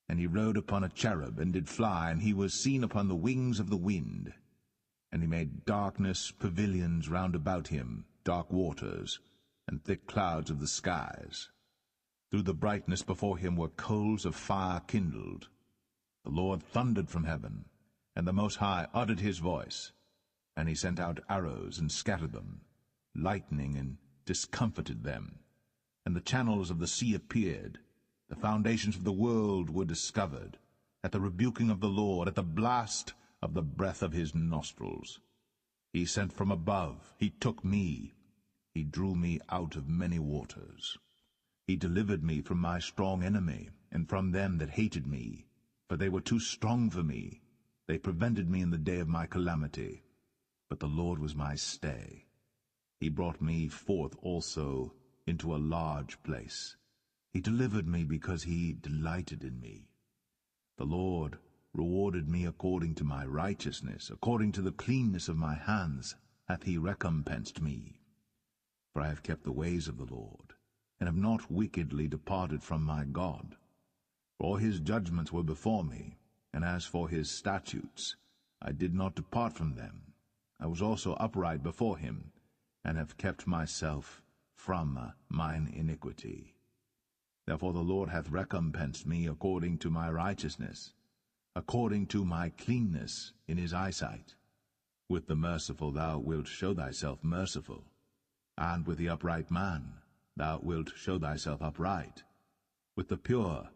And he rode upon a cherub, and did fly, and he was seen upon the wings of the wind. And he made darkness pavilions round about him, dark waters, and thick clouds of the skies. Through the brightness before him were coals of fire kindled. The Lord thundered from heaven, and the Most High uttered his voice, and he sent out arrows and scattered them, lightning and discomfited them. And the channels of the sea appeared, the foundations of the world were discovered, at the rebuking of the Lord, at the blast of the breath of his nostrils. He sent from above, he took me, he drew me out of many waters. He delivered me from my strong enemy, and from them that hated me, for they were too strong for me. They prevented me in the day of my calamity. But the Lord was my stay. He brought me forth also into a large place. He delivered me because he delighted in me. The Lord rewarded me according to my righteousness, according to the cleanness of my hands hath he recompensed me. For I have kept the ways of the Lord, and have not wickedly departed from my God. For all his judgments were before me, and as for his statutes, I did not depart from them. I was also upright before him, and have kept myself from mine iniquity. Therefore the Lord hath recompensed me according to my righteousness, according to my cleanness in his eyesight. With the merciful thou wilt show thyself merciful, and with the upright man thou wilt show thyself upright. With the pure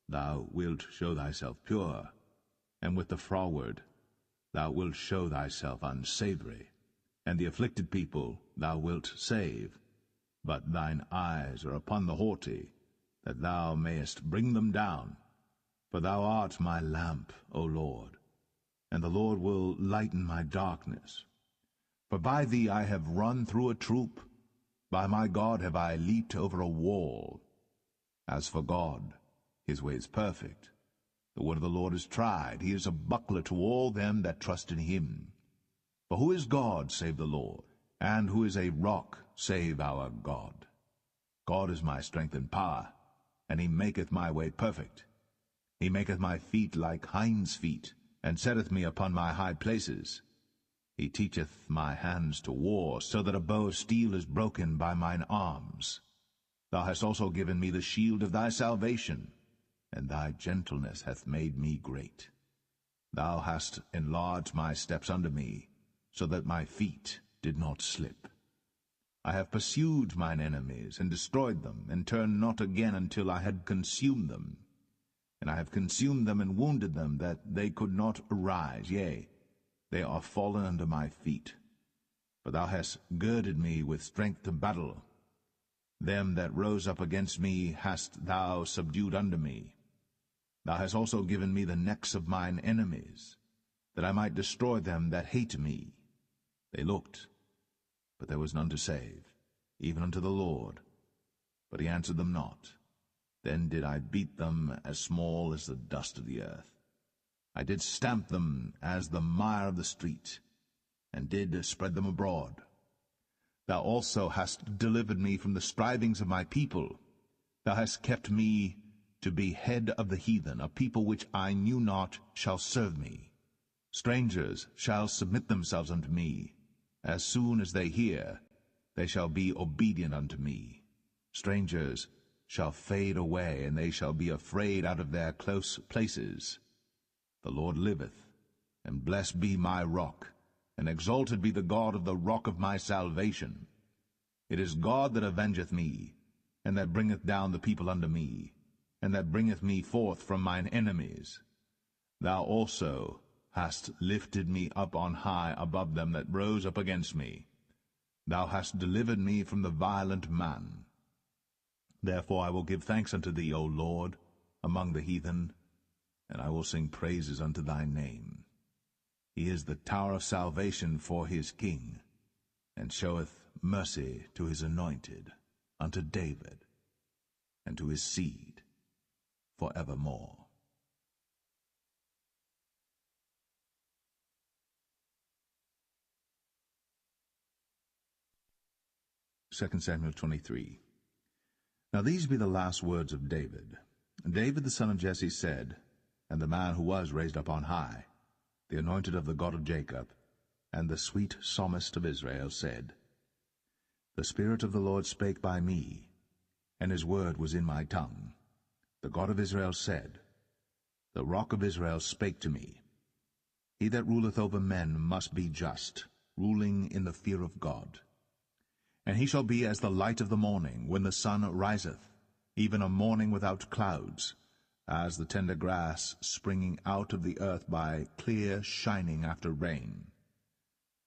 thou wilt show thyself pure, and with the froward thou wilt show thyself unsavoury, and the afflicted people thou wilt save. But thine eyes are upon the haughty, that thou mayest bring them down. For thou art my lamp, O Lord, and the Lord will lighten my darkness. For by thee I have run through a troop, by my God have I leaped over a wall. As for God, his way is perfect. The word of the Lord is tried. He is a buckler to all them that trust in him. For who is God save the Lord? And who is a rock save our God? God is my strength and power, and he maketh my way perfect. He maketh my feet like hinds' feet, and setteth me upon my high places. He teacheth my hands to war, so that a bow of steel is broken by mine arms. Thou hast also given me the shield of thy salvation, and thy gentleness hath made me great. Thou hast enlarged my steps under me, so that my feet did not slip. I have pursued mine enemies, and destroyed them, and turned not again until I had consumed them. And I have consumed them and wounded them, that they could not arise. Yea, they are fallen under my feet. For thou hast girded me with strength to battle. Them that rose up against me hast thou subdued under me. Thou hast also given me the necks of mine enemies, that I might destroy them that hate me. They looked, but there was none to save, even unto the Lord. But he answered them not. Then did I beat them as small as the dust of the earth. I did stamp them as the mire of the street, and did spread them abroad. Thou also hast delivered me from the strivings of my people. Thou hast kept me to be head of the heathen. A people which I knew not shall serve me. Strangers shall submit themselves unto me. As soon as they hear, they shall be obedient unto me. Strangers shall fade away, and they shall be afraid out of their close places. The Lord liveth, and blessed be my rock, and exalted be the God of the rock of my salvation. It is God that avengeth me, and that bringeth down the people unto me, and that bringeth me forth from mine enemies. Thou also hast lifted me up on high above them that rose up against me. Thou hast delivered me from the violent man. Therefore I will give thanks unto thee, O Lord, among the heathen, and I will sing praises unto thy name. He is the tower of salvation for his king, and showeth mercy to his anointed, unto David, and to his seed for evermore. Second Samuel 23. Now these be the last words of David. David the son of Jesse said, and the man who was raised up on high, the anointed of the God of Jacob, and the sweet psalmist of Israel, said, The Spirit of the Lord spake by me, and his word was in my tongue. The God of Israel said, The rock of Israel spake to me. He that ruleth over men must be just, ruling in the fear of God. And he shall be as the light of the morning, when the sun riseth, even a morning without clouds, as the tender grass springing out of the earth by clear shining after rain.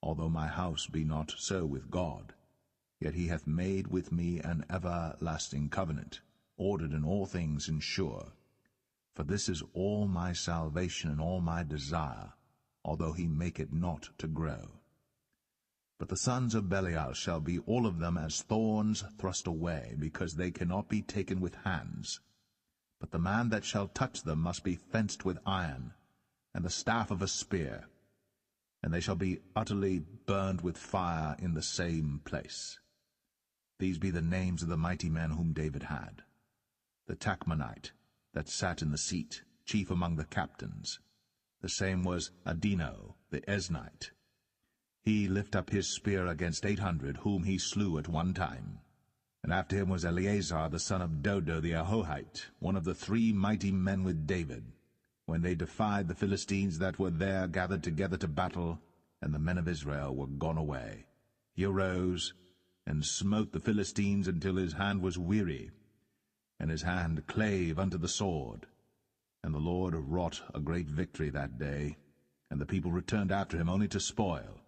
Although my house be not so with God, yet he hath made with me an everlasting covenant, ordered in all things and sure. For this is all my salvation and all my desire, although he make it not to grow. But the sons of Belial shall be all of them as thorns thrust away, because they cannot be taken with hands. But the man that shall touch them must be fenced with iron, and the staff of a spear, and they shall be utterly burned with fire in the same place. These be the names of the mighty men whom David had. The Tachmonite, that sat in the seat, chief among the captains. The same was Adino, the Eznite. He lift up his spear against 800, whom he slew at one time. And after him was Eleazar the son of Dodo the Ahohite, one of the 3 mighty men with David, when they defied the Philistines that were there gathered together to battle, and the men of Israel were gone away. He arose, and smote the Philistines until his hand was weary, and his hand clave unto the sword. And the Lord wrought a great victory that day, and the people returned after him only to spoil.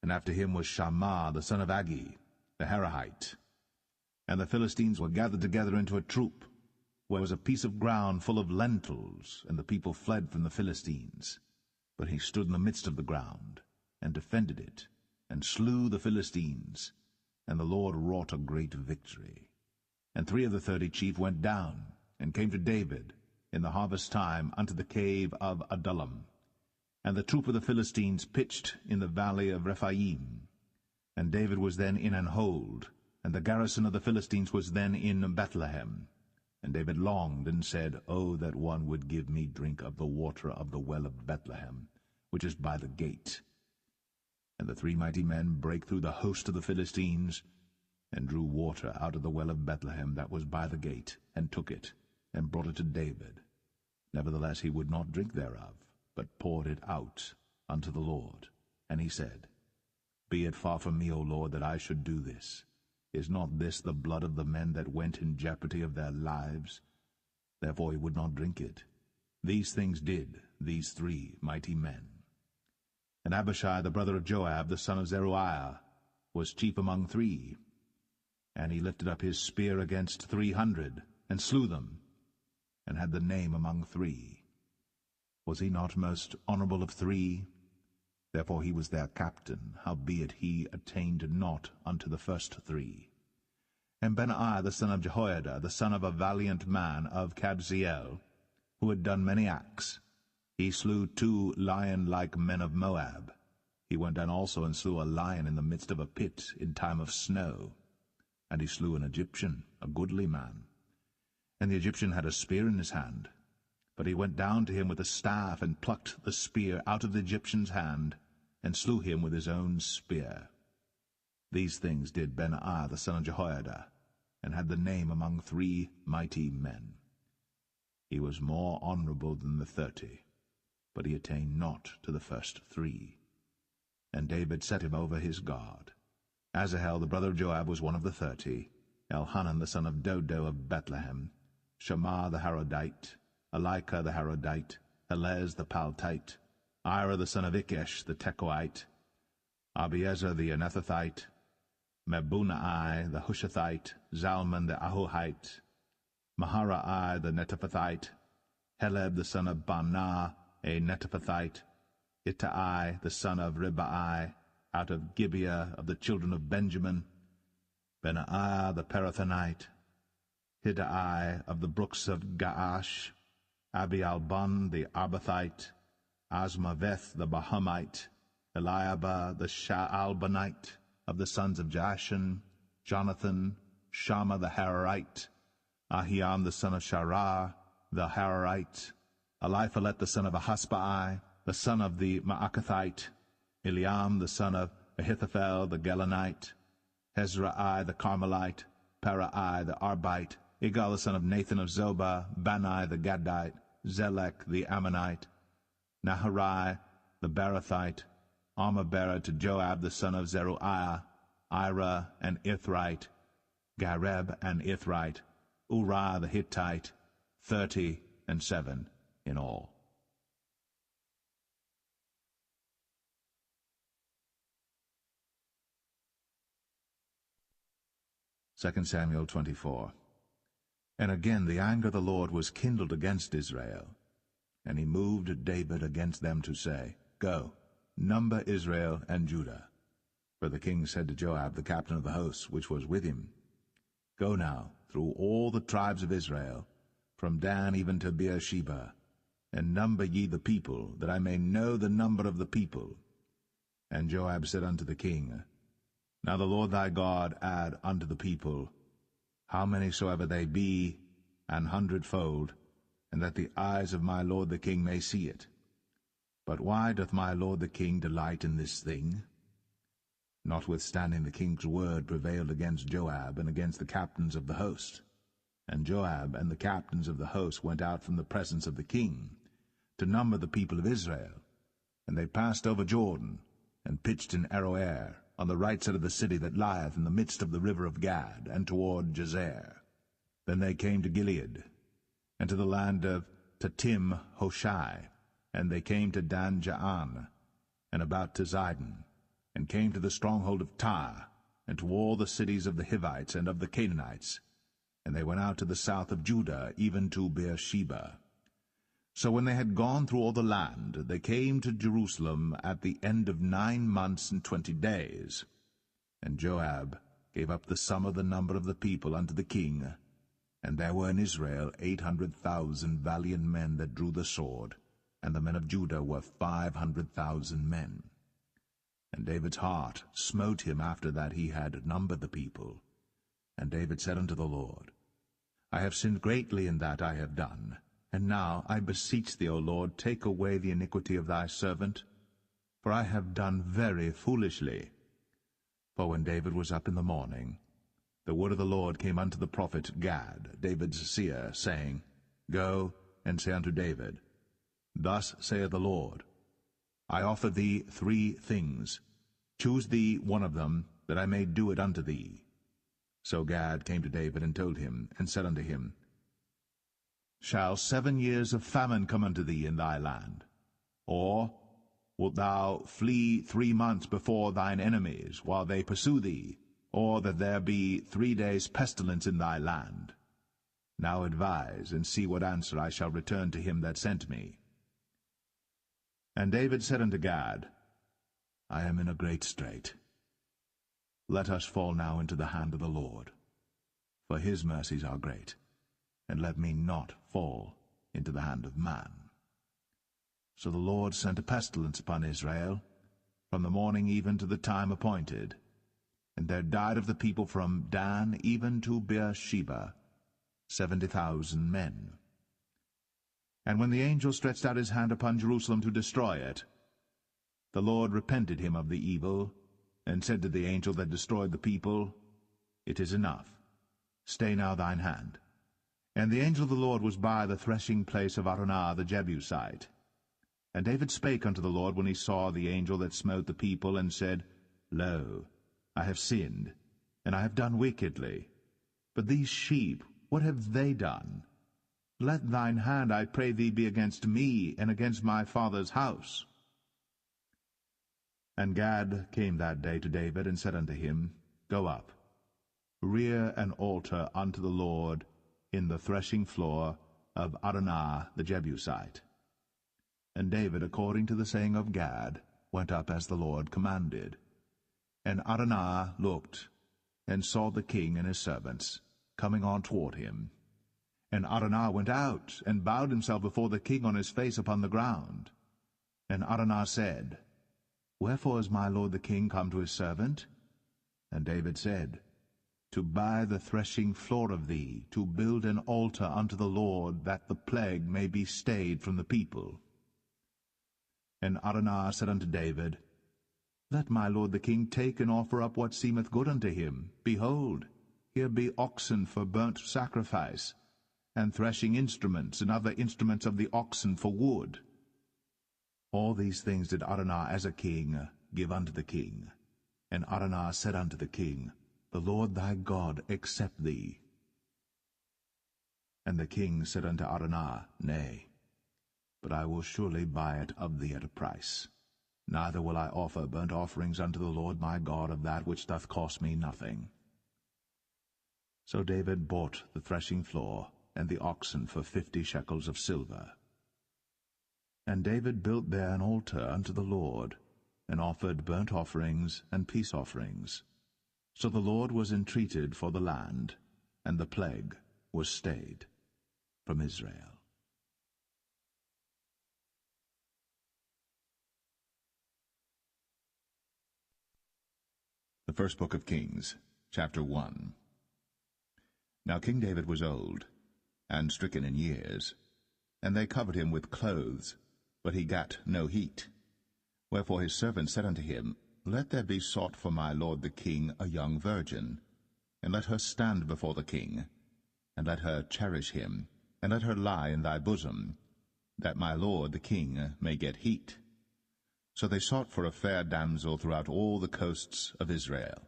And after him was Shammah the son of Agi, the Harahite. And the Philistines were gathered together into a troop, where was a piece of ground full of lentils, and the people fled from the Philistines. But he stood in the midst of the ground, and defended it, and slew the Philistines, and the Lord wrought a great victory. And 3 of the 30 chief went down, and came to David, in the harvest time, unto the cave of Adullam. And the troop of the Philistines pitched in the valley of Rephaim. And David was then in an hold, and the garrison of the Philistines was then in Bethlehem. And David longed, and said, O that one would give me drink of the water of the well of Bethlehem, which is by the gate. And the 3 mighty men brake through the host of the Philistines, and drew water out of the well of Bethlehem that was by the gate, and took it, and brought it to David. Nevertheless he would not drink thereof, but poured it out unto the Lord. And he said, Be it far from me, O Lord, that I should do this. Is not this the blood of the men that went in jeopardy of their lives? Therefore he would not drink it. These things did these 3 mighty men. And Abishai the brother of Joab, the son of Zeruiah, was chief among 3. And he lifted up his spear against 300, and slew them, and had the name among 3. Was he not most honorable of 3? Therefore he was their captain, howbeit he attained not unto the first 3. And Benaiah the son of Jehoiada, the son of a valiant man of Kabzeel, who had done many acts, he slew 2 lion-like men of Moab. He went down also and slew a lion in the midst of a pit in time of snow. And he slew an Egyptian, a goodly man. And the Egyptian had a spear in his hand. But he went down to him with a staff, and plucked the spear out of the Egyptian's hand, and slew him with his own spear. These things did Benaiah the son of Jehoiada, and had the name among 3 mighty men. He was more honorable than the 30, but he attained not to the first 3. And David set him over his guard. Asahel the brother of Joab was one of the 30, Elhanan the son of Dodo of Bethlehem, Shammah the Harodite, Elika the Harodite, Helez the Paltite, Ira the son of Ikesh the Tekoite, Abiezer the Anethathite, Mebunai the Hushathite, Zalman the Ahohite, Maharai the Netophathite, Heleb the son of Baanah a Netophathite, Ittai the son of Ribai, out of Gibeah of the children of Benjamin, Benaiah the Parathonite, Hiddai of the brooks of Gaash, Abialbon the Arbathite, Asmaveth the Bahamite, Eliabah the Shaalbanite, of the sons of Jashan, Jonathan, Shammah the Hararite, Ahiam the son of Sharar, the Hararite, Eliphalet the son of Ahasbai, the son of the Maacathite, Eliam the son of Ahithophel the Gelonite, Hezrai the Carmelite, Parai the Arbite, Igal the son of Nathan of Zobah, Bani the Gadite, Zelek the Ammonite, Naharai the Barathite, Armabera to Joab the son of Zeruiah, Ira and Ithrite, Gareb and Ithrite, Uriah the Hittite, 37 in all. Second Samuel 24. And again the anger of the Lord was kindled against Israel, and he moved David against them to say, Go, number Israel and Judah. For the king said to Joab, the captain of the host, which was with him, Go now through all the tribes of Israel, from Dan even to Beersheba, and number ye the people, that I may know the number of the people. And Joab said unto the king, Now the Lord thy God add unto the people, how many soever they be, 100-fold, and that the eyes of my lord the king may see it. But why doth my lord the king delight in this thing? Notwithstanding the king's word prevailed against Joab and against the captains of the host. And Joab and the captains of the host went out from the presence of the king to number the people of Israel. And they passed over Jordan, and pitched in Aroer, on the right side of the city that lieth in the midst of the river of Gad, and toward Jazer. Then they came to Gilead, and to the land of Tatim Hoshai, and they came to Dan Jaan, and about to Zidon, and came to the stronghold of Tyre, and to all the cities of the Hivites and of the Canaanites. And they went out to the south of Judah, even to Beersheba. So when they had gone through all the land, they came to Jerusalem at the end of 9 months and 20 days. And Joab gave up the sum of the number of the people unto the king. And there were in Israel 800,000 valiant men that drew the sword, and the men of Judah were 500,000 men. And David's heart smote him after that he had numbered the people. And David said unto the Lord, I have sinned greatly in that I have done. And now, I beseech thee, O Lord, take away the iniquity of thy servant, for I have done very foolishly. For when David was up in the morning, the word of the Lord came unto the prophet Gad, David's seer, saying, Go and say unto David, Thus saith the Lord, I offer thee 3 things. Choose thee one of them, that I may do it unto thee. So Gad came to David and told him, and said unto him, Shall 7 years of famine come unto thee in thy land? Or wilt thou flee 3 months before thine enemies, while they pursue thee? Or that there be 3 days' pestilence in thy land? Now advise, and see what answer I shall return to him that sent me. And David said unto Gad, I am in a great strait. Let us fall now into the hand of the Lord, for his mercies are great, and let me not fall into the hand of man. So the Lord sent a pestilence upon Israel, from the morning even to the time appointed. And there died of the people from Dan even to Beersheba 70,000 men. And when the angel stretched out his hand upon Jerusalem to destroy it, the Lord repented him of the evil, and said to the angel that destroyed the people, It is enough. Stay now thine hand. And the angel of the Lord was by the threshing place of Araunah the Jebusite. And David spake unto the Lord when he saw the angel that smote the people, and said, Lo, I have sinned, and I have done wickedly. But these sheep, what have they done? Let thine hand, I pray thee, be against me, and against my father's house. And Gad came that day to David, and said unto him, Go up, rear an altar unto the Lord in the threshing floor of Araunah the Jebusite. And David, according to the saying of Gad, went up as the Lord commanded. And Araunah looked, and saw the king and his servants coming on toward him. And Araunah went out, and bowed himself before the king on his face upon the ground. And Araunah said, Wherefore is my lord the king come to his servant? And David said, To buy the threshing floor of thee, to build an altar unto the Lord, that the plague may be stayed from the people. And Araunah said unto David, Let my lord the king take and offer up what seemeth good unto him. Behold, here be oxen for burnt sacrifice, and threshing instruments, and other instruments of the oxen for wood. All these things did Araunah as a king give unto the king. And Araunah said unto the king, The Lord thy God accept thee. And the king said unto Araunah, Nay, but I will surely buy it of thee at a price. Neither will I offer burnt offerings unto the Lord my God of that which doth cost me nothing. So David bought the threshing floor and the oxen for 50 shekels of silver. And David built there an altar unto the Lord, and offered burnt offerings and peace offerings. So the Lord was entreated for the land, and the plague was stayed from Israel. The first book of Kings, chapter 1. Now King David was old, and stricken in years, and they covered him with clothes, but he gat no heat. Wherefore his servant said unto him, Let there be sought for my lord the king a young virgin, and let her stand before the king, and let her cherish him, and let her lie in thy bosom, that my lord the king may get heat. So they sought for a fair damsel throughout all the coasts of Israel,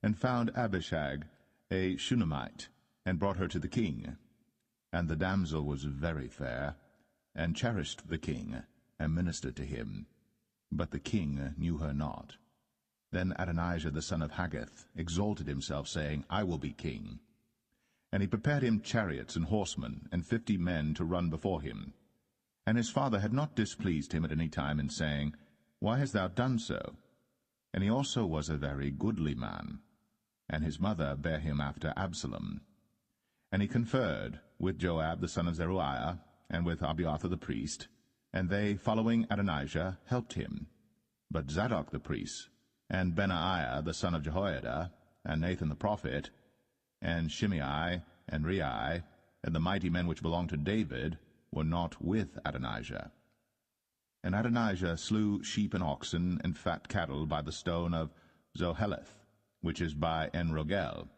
and found Abishag, a Shunammite, and brought her to the king. And the damsel was very fair, and cherished the king, and ministered to him. But the king knew her not. Then Adonijah the son of Haggith exalted himself, saying, I will be king. And he prepared him chariots and horsemen, and 50 men to run before him. And his father had not displeased him at any time in saying, Why hast thou done so? And he also was a very goodly man. And his mother bare him after Absalom. And he conferred with Joab the son of Zeruiah, and with Abiathar the priest, and they, following Adonijah, helped him. But Zadok the priest, and Benaiah the son of Jehoiada, and Nathan the prophet, and Shimei, and Rei, and the mighty men which belonged to David, were not with Adonijah. And Adonijah slew sheep and oxen and fat cattle by the stone of Zoheleth, which is by En-rogel,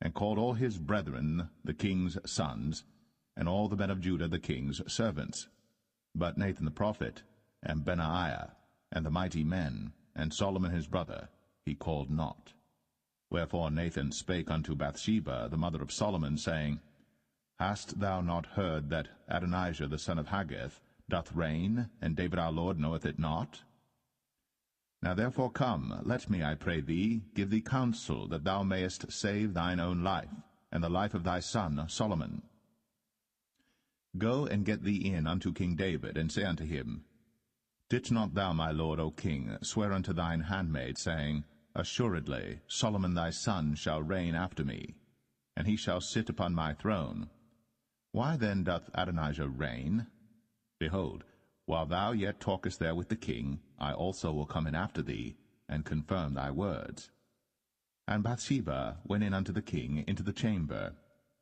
and called all his brethren the king's sons, and all the men of Judah the king's servants. But Nathan the prophet, and Benaiah, and the mighty men, and Solomon his brother, he called not. Wherefore Nathan spake unto Bathsheba, the mother of Solomon, saying, Hast thou not heard that Adonijah the son of Haggith doth reign, and David our Lord knoweth it not? Now therefore come, let me, I pray thee, give thee counsel, that thou mayest save thine own life, and the life of thy son Solomon. Go and get thee in unto King David, and say unto him, Didst not thou, my lord, O king, swear unto thine handmaid, saying, Assuredly Solomon thy son shall reign after me, and he shall sit upon my throne. Why then doth Adonijah reign? Behold, while thou yet talkest there with the king, I also will come in after thee, and confirm thy words. And Bathsheba went in unto the king into the chamber,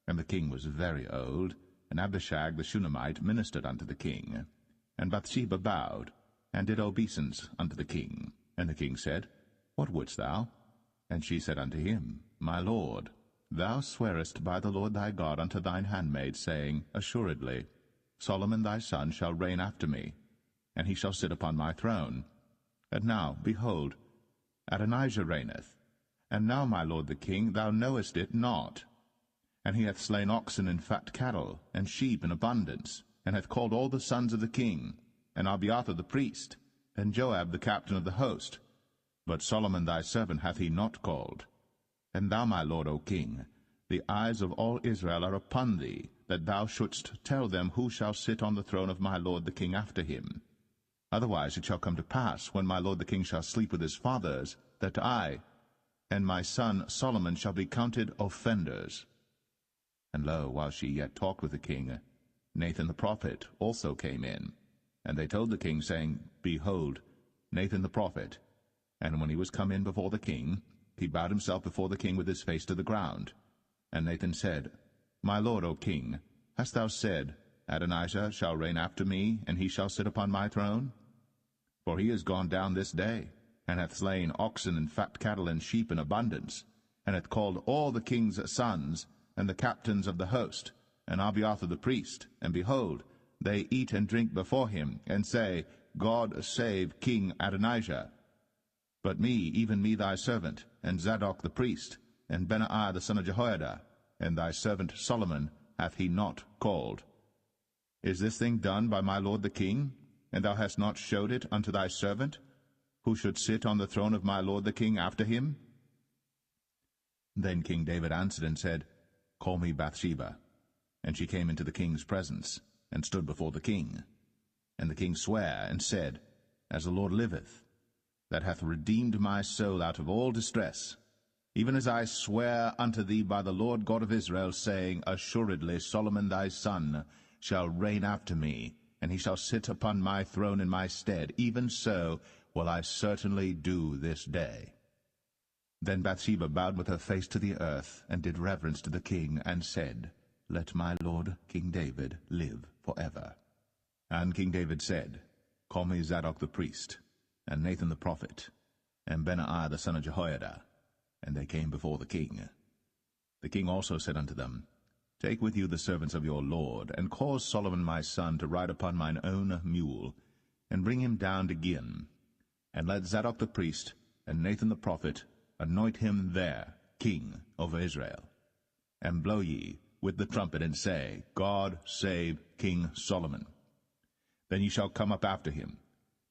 and the king was very old, and Abishag the Shunammite ministered unto the king. And Bathsheba bowed, and did obeisance unto the king. And the king said, What wouldst thou? And she said unto him, My lord, thou swearest by the Lord thy God unto thine handmaid, saying, Assuredly Solomon thy son shall reign after me, and he shall sit upon my throne. And now, behold, Adonijah reigneth. And now, my lord the king, thou knowest it not. And he hath slain oxen and fat cattle, and sheep in abundance, and hath called all the sons of the king, and Abiathar the priest, and Joab the captain of the host. But Solomon thy servant hath he not called. And thou, my lord, O king, the eyes of all Israel are upon thee, that thou shouldst tell them who shall sit on the throne of my lord the king after him. Otherwise it shall come to pass, when my lord the king shall sleep with his fathers, that I and my son Solomon shall be counted offenders. And lo, while she yet talked with the king, Nathan the prophet also came in. And they told the king, saying, Behold, Nathan the prophet. And when he was come in before the king, he bowed himself before the king with his face to the ground. And Nathan said, My lord, O king, hast thou said, Adonijah shall reign after me, and he shall sit upon my throne? For he is gone down this day, and hath slain oxen and fat cattle and sheep in abundance, and hath called all the king's sons, and the captains of the host, and Abiathar the priest, and behold, they eat and drink before him, and say, God save King Adonijah. But me, even me thy servant, and Zadok the priest, and Benaiah the son of Jehoiada, and thy servant Solomon hath he not called. Is this thing done by my lord the king, and thou hast not showed it unto thy servant, who should sit on the throne of my lord the king after him? Then King David answered and said, Call me Bathsheba. And she came into the king's presence, and stood before the king. And the king sware, and said, As the Lord liveth, that hath redeemed my soul out of all distress, even as I swear unto thee by the Lord God of Israel, saying, Assuredly Solomon thy son shall reign after me, and he shall sit upon my throne in my stead, even so will I certainly do this day. Then Bathsheba bowed with her face to the earth, and did reverence to the king, and said, Let my lord King David live for ever. And King David said, Call me Zadok the priest, and Nathan the prophet, and Benaiah the son of Jehoiada. And they came before the king. The king also said unto them, Take with you the servants of your lord, and cause Solomon my son to ride upon mine own mule, and bring him down to Gihon. And let Zadok the priest and Nathan the prophet anoint him there king over Israel. And blow ye with the trumpet, and say, God save King Solomon. Then ye shall come up after him,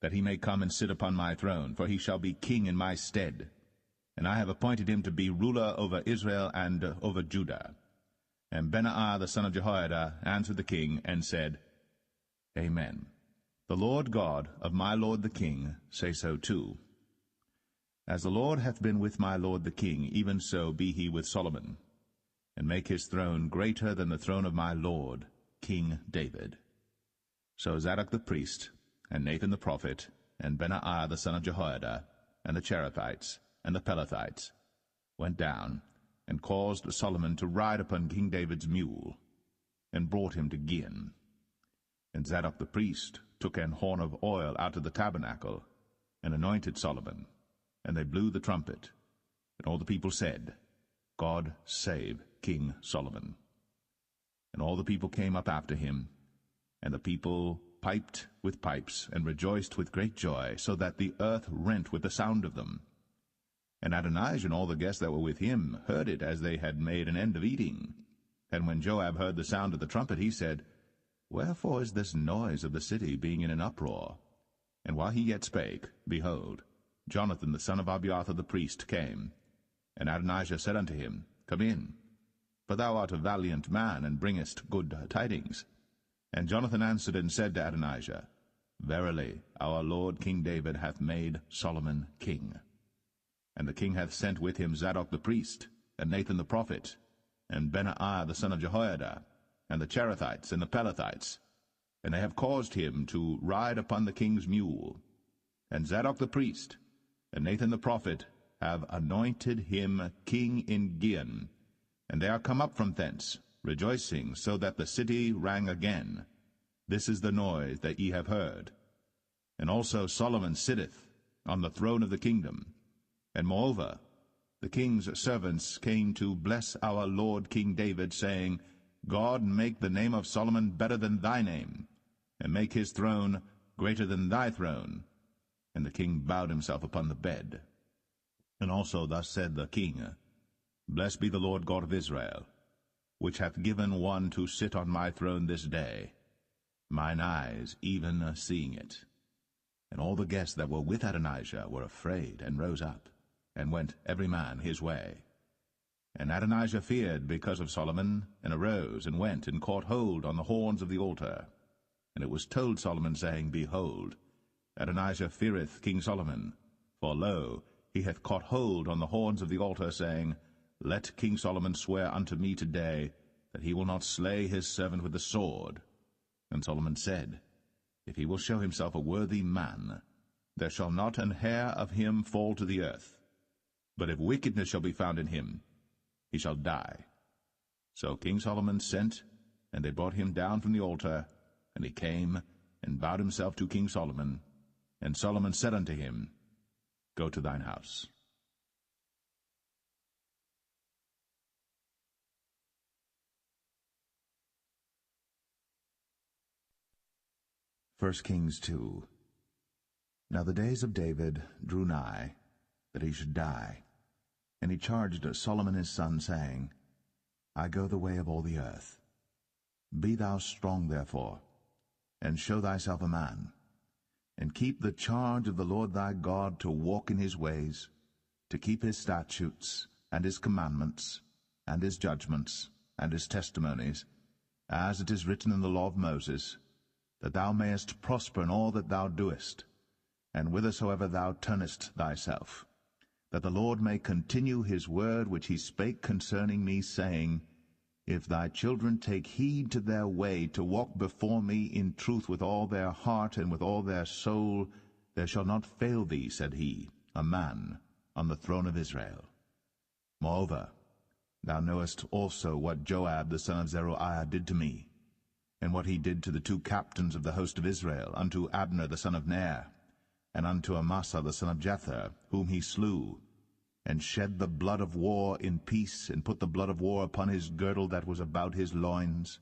that he may come and sit upon my throne, for he shall be king in my stead. And I have appointed him to be ruler over Israel and over Judah. And Benaiah the son of Jehoiada answered the king, and said, Amen. The Lord God of my lord the king say so too. As the Lord hath been with my lord the king, even so be he with Solomon, and make his throne greater than the throne of my lord, King David. So Zadok the priest, and Nathan the prophet, and Benaiah the son of Jehoiada, and the Cherethites, and the Pelethites, went down, and caused Solomon to ride upon King David's mule, and brought him to Gihon. And Zadok the priest took an horn of oil out of the tabernacle, and anointed Solomon, and they blew the trumpet. And all the people said, God save King Solomon. And all the people came up after him, and the people piped with pipes, and rejoiced with great joy, so that the earth rent with the sound of them. And Adonijah and all the guests that were with him heard it as they had made an end of eating. And when Joab heard the sound of the trumpet, he said, Wherefore is this noise of the city being in an uproar? And while he yet spake, behold, Jonathan the son of Abiathar the priest came. And Adonijah said unto him, Come in, for thou art a valiant man, and bringest good tidings. And Jonathan answered and said to Adonijah, Verily, our lord King David hath made Solomon king. And the king hath sent with him Zadok the priest, and Nathan the prophet, and Benaiah the son of Jehoiada, and the Cherethites and the Pelethites, and they have caused him to ride upon the king's mule. And Zadok the priest, and Nathan the prophet, have anointed him king in Gihon, and they are come up from thence, rejoicing, so that the city rang again. This is the noise that ye have heard. And also Solomon sitteth on the throne of the kingdom. And moreover, the king's servants came to bless our lord King David, saying, God make the name of Solomon better than thy name, and make his throne greater than thy throne. And the king bowed himself upon the bed. And also thus said the king, Blessed be the Lord God of Israel, which hath given one to sit on my throne this day, mine eyes even seeing it. And all the guests that were with Adonijah were afraid, and rose up, and went every man his way. And Adonijah feared because of Solomon, and arose, and went, and caught hold on the horns of the altar. And it was told Solomon, saying, Behold, Adonijah feareth King Solomon, for lo, he hath caught hold on the horns of the altar, saying, Let King Solomon swear unto me today, that he will not slay his servant with the sword. And Solomon said, If he will show himself a worthy man, there shall not an hair of him fall to the earth. But if wickedness shall be found in him, he shall die. So King Solomon sent, and they brought him down from the altar, and he came, and bowed himself to King Solomon. And Solomon said unto him, Go to thine house. 1 Kings 2. Now the days of David drew nigh, that he should die. And he charged Solomon his son, saying, I go the way of all the earth. Be thou strong therefore, and show thyself a man, and keep the charge of the Lord thy God, to walk in his ways, to keep his statutes, and his commandments, and his judgments, and his testimonies, as it is written in the law of Moses, that thou mayest prosper in all that thou doest, and whithersoever thou turnest thyself, that the Lord may continue his word which he spake concerning me, saying, If thy children take heed to their way, to walk before me in truth with all their heart and with all their soul, there shall not fail thee, said he, a man on the throne of Israel. Moreover, thou knowest also what Joab the son of Zeruiah did to me, and what he did to the 2 captains of the host of Israel, unto Abner the son of Ner, and unto Amasa the son of Jether, whom he slew, and shed the blood of war in peace, and put the blood of war upon his girdle that was about his loins,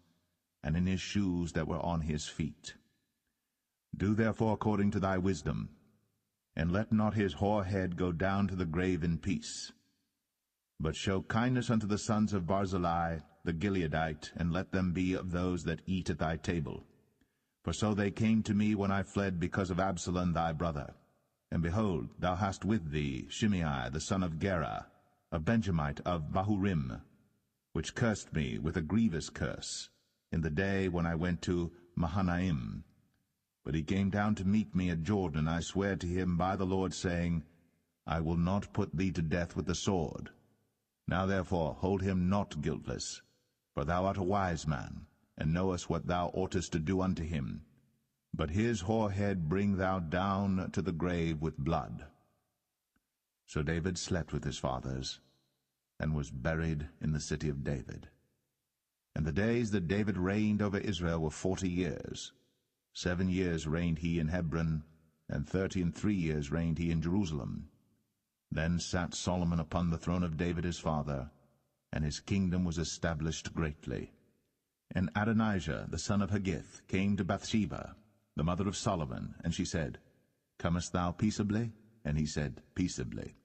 and in his shoes that were on his feet. Do therefore according to thy wisdom, and let not his hoar head go down to the grave in peace. But show kindness unto the sons of Barzillai the Gileadite, and let them be of those that eat at thy table. For so they came to me when I fled because of Absalom thy brother. And behold, thou hast with thee Shimei the son of Gera, a Benjamite of Bahurim, which cursed me with a grievous curse in the day when I went to Mahanaim. But he came down to meet me at Jordan, and I swear to him by the Lord, saying, I will not put thee to death with the sword. Now therefore hold him not guiltless, for thou art a wise man, and knowest what thou oughtest to do unto him. But his hoar head bring thou down to the grave with blood. So David slept with his fathers, and was buried in the city of David. And the days that David reigned over Israel were 40 years. 7 years reigned he in Hebron, and 33 years reigned he in Jerusalem. Then sat Solomon upon the throne of David his father, and his kingdom was established greatly. And Adonijah the son of Haggith came to Bathsheba, the mother of Solomon, and she said, Comest thou peaceably? And he said, Peaceably.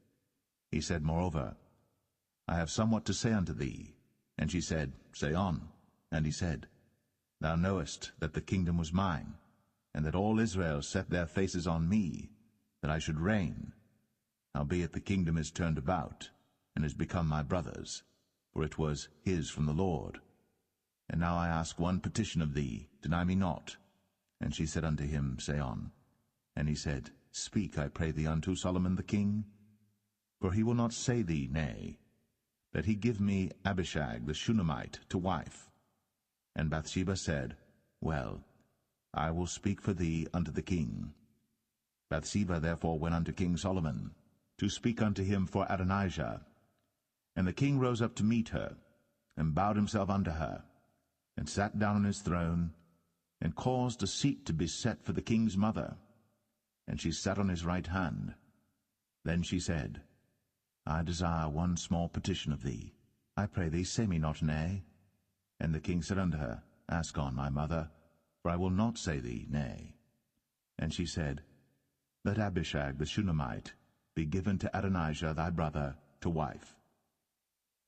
He said, Moreover, I have somewhat to say unto thee. And she said, Say on. And he said, Thou knowest that the kingdom was mine, and that all Israel set their faces on me, that I should reign. Howbeit the kingdom is turned about, and is become my brother's, for it was his from the Lord. And now I ask one petition of thee, deny me not. And she said unto him, Say on. And he said, Speak, I pray thee, unto Solomon the king. For he will not say thee nay, that he give me Abishag the Shunammite to wife. And Bathsheba said, Well, I will speak for thee unto the king. Bathsheba therefore went unto King Solomon, to speak unto him for Adonijah. And the king rose up to meet her, and bowed himself unto her, and sat down on his throne, and caused a seat to be set for the king's mother. And she sat on his right hand. Then she said, I desire one small petition of thee. I pray thee, say me not nay. And the king said unto her, Ask on, my mother, for I will not say thee nay. And she said, Let Abishag the Shunammite be given to Adonijah thy brother to wife.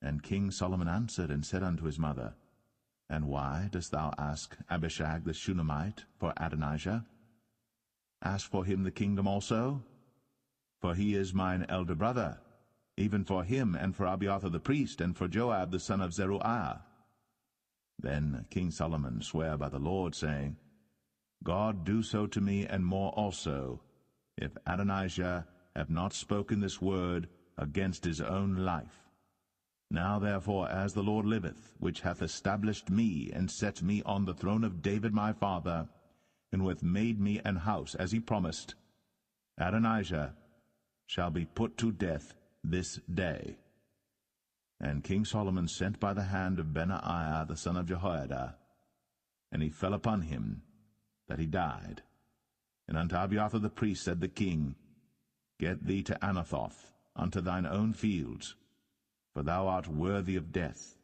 And King Solomon answered and said unto his mother, And why dost thou ask Abishag the Shunammite for Adonijah? Ask for him the kingdom also? For he is mine elder brother, even for him, and for Abiathar the priest, and for Joab the son of Zeruiah. Then King Solomon sware by the Lord, saying, God do so to me, and more also, if Adonijah have not spoken this word against his own life. Now therefore, as the Lord liveth, which hath established me, and set me on the throne of David my father, and who hath made me an house, as he promised, Adonijah shall be put to death this day. And King Solomon sent by the hand of Benaiah the son of Jehoiada, and he fell upon him, that he died. And unto Abiathar the priest said the king, Get thee to Anathoth, unto thine own fields, for thou art worthy of death.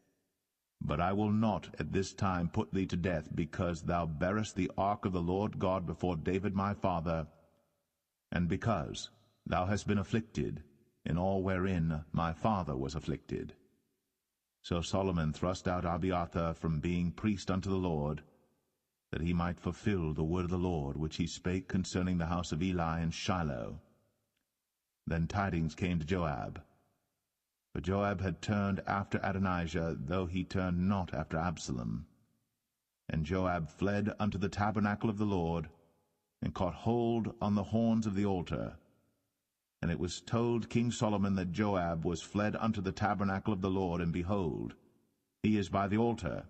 But I will not at this time put thee to death, because thou bearest the ark of the Lord God before David my father, and because thou hast been afflicted in all wherein my father was afflicted. So Solomon thrust out Abiathar from being priest unto the Lord, that he might fulfill the word of the Lord, which he spake concerning the house of Eli in Shiloh. Then tidings came to Joab. For Joab had turned after Adonijah, though he turned not after Absalom. And Joab fled unto the tabernacle of the Lord, and caught hold on the horns of the altar. And it was told King Solomon that Joab was fled unto the tabernacle of the Lord, and behold, he is by the altar.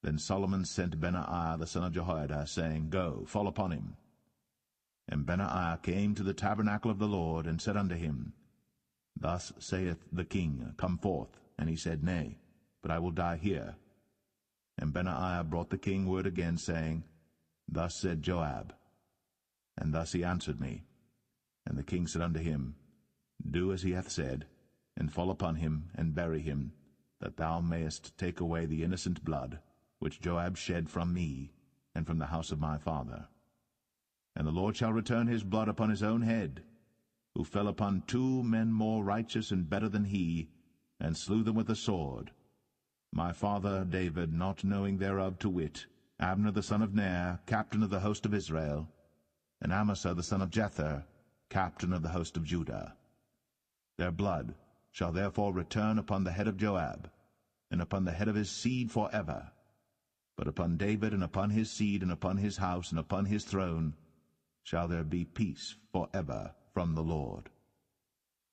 Then Solomon sent Benaiah the son of Jehoiada, saying, Go, fall upon him. And Benaiah came to the tabernacle of the Lord, and said unto him, Thus saith the king, Come forth. And he said, Nay, but I will die here. And Benaiah brought the king word again, saying, Thus said Joab. And thus he answered me. And the king said unto him, Do as he hath said, and fall upon him, and bury him, that thou mayest take away the innocent blood, which Joab shed from me, and from the house of my father. And the Lord shall return his blood upon his own head, who fell upon 2 men more righteous and better than he, and slew them with the sword. My father David, not knowing thereof, to wit, Abner the son of Ner, captain of the host of Israel, and Amasa the son of Jether, captain of the host of Judah. Their blood shall therefore return upon the head of Joab, and upon the head of his seed forever. But upon David, and upon his seed, and upon his house, and upon his throne, shall there be peace forever from the Lord.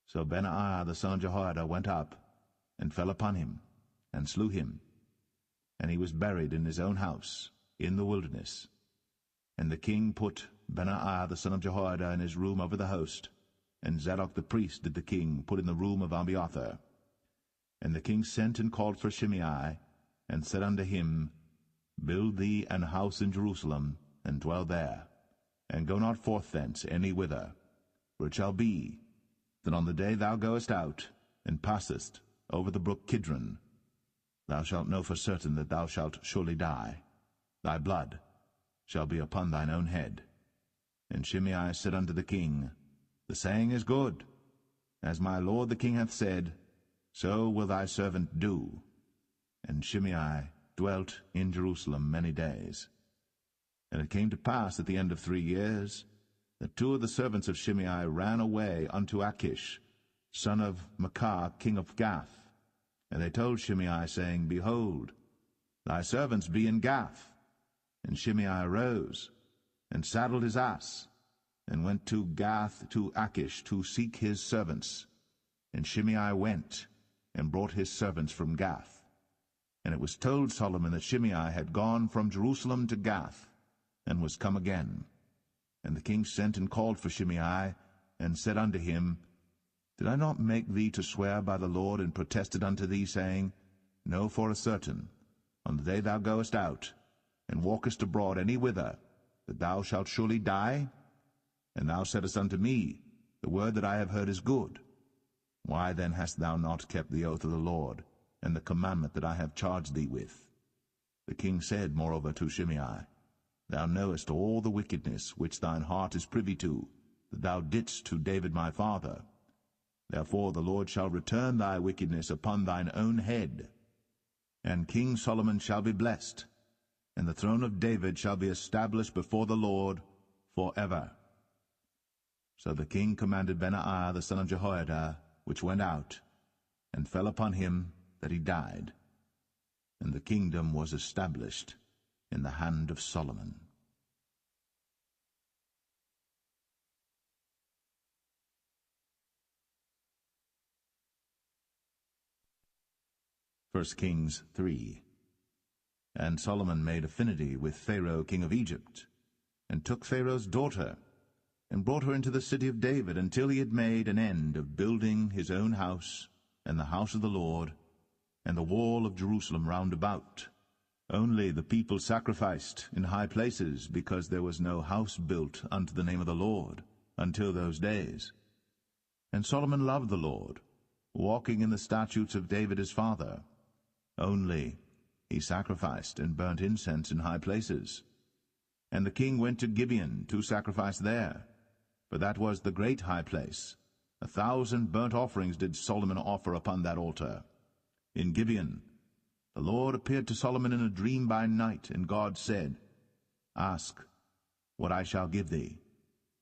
So Benaiah the son of Jehoiada went up, and fell upon him, and slew him. And he was buried in his own house, in the wilderness. And the king put Benaiah the son of Jehoiada in his room over the host, and Zadok the priest did the king put in the room of Abiathar. And the king sent and called for Shimei, and said unto him, Build thee an house in Jerusalem, and dwell there, and go not forth thence any whither. For it shall be, that on the day thou goest out, and passest over the brook Kidron, thou shalt know for certain that thou shalt surely die. Thy blood shall be upon thine own head. And Shimei said unto the king, The saying is good. As my lord the king hath said, so will thy servant do. And Shimei dwelt in Jerusalem many days. And it came to pass at the end of 3 years, that 2 of the servants of Shimei ran away unto Achish, son of Maachah, king of Gath. And they told Shimei, saying, Behold, thy servants be in Gath. And Shimei arose, and saddled his ass, and went to Gath to Achish to seek his servants. And Shimei went, and brought his servants from Gath. And it was told Solomon that Shimei had gone from Jerusalem to Gath, and was come again. And the king sent and called for Shimei, and said unto him, Did I not make thee to swear by the Lord, and protested unto thee, saying, Know for a certain, on the day thou goest out, and walkest abroad any whither, that thou shalt surely die? And thou saidst unto me, The word that I have heard is good. Why then hast thou not kept the oath of the Lord, and the commandment that I have charged thee with? The king said moreover to Shimei, Thou knowest all the wickedness which thine heart is privy to, that thou didst to David my father. Therefore the Lord shall return thy wickedness upon thine own head. And King Solomon shall be blessed, and the throne of David shall be established before the Lord forever. So the king commanded Benaiah the son of Jehoiada, which went out, and fell upon him that he died. And the kingdom was established in the hand of Solomon. 1 Kings 3. And Solomon made affinity with Pharaoh king of Egypt, and took Pharaoh's daughter, and brought her into the city of David, until he had made an end of building his own house, and the house of the Lord, and the wall of Jerusalem round about. Only the people sacrificed in high places, because there was no house built unto the name of the Lord, until those days. And Solomon loved the Lord, walking in the statutes of David his father. Only he sacrificed and burnt incense in high places. And the king went to Gibeon to sacrifice there, for that was the great high place. 1,000 burnt offerings did Solomon offer upon that altar. In Gibeon the Lord appeared to Solomon in a dream by night, and God said, Ask what I shall give thee.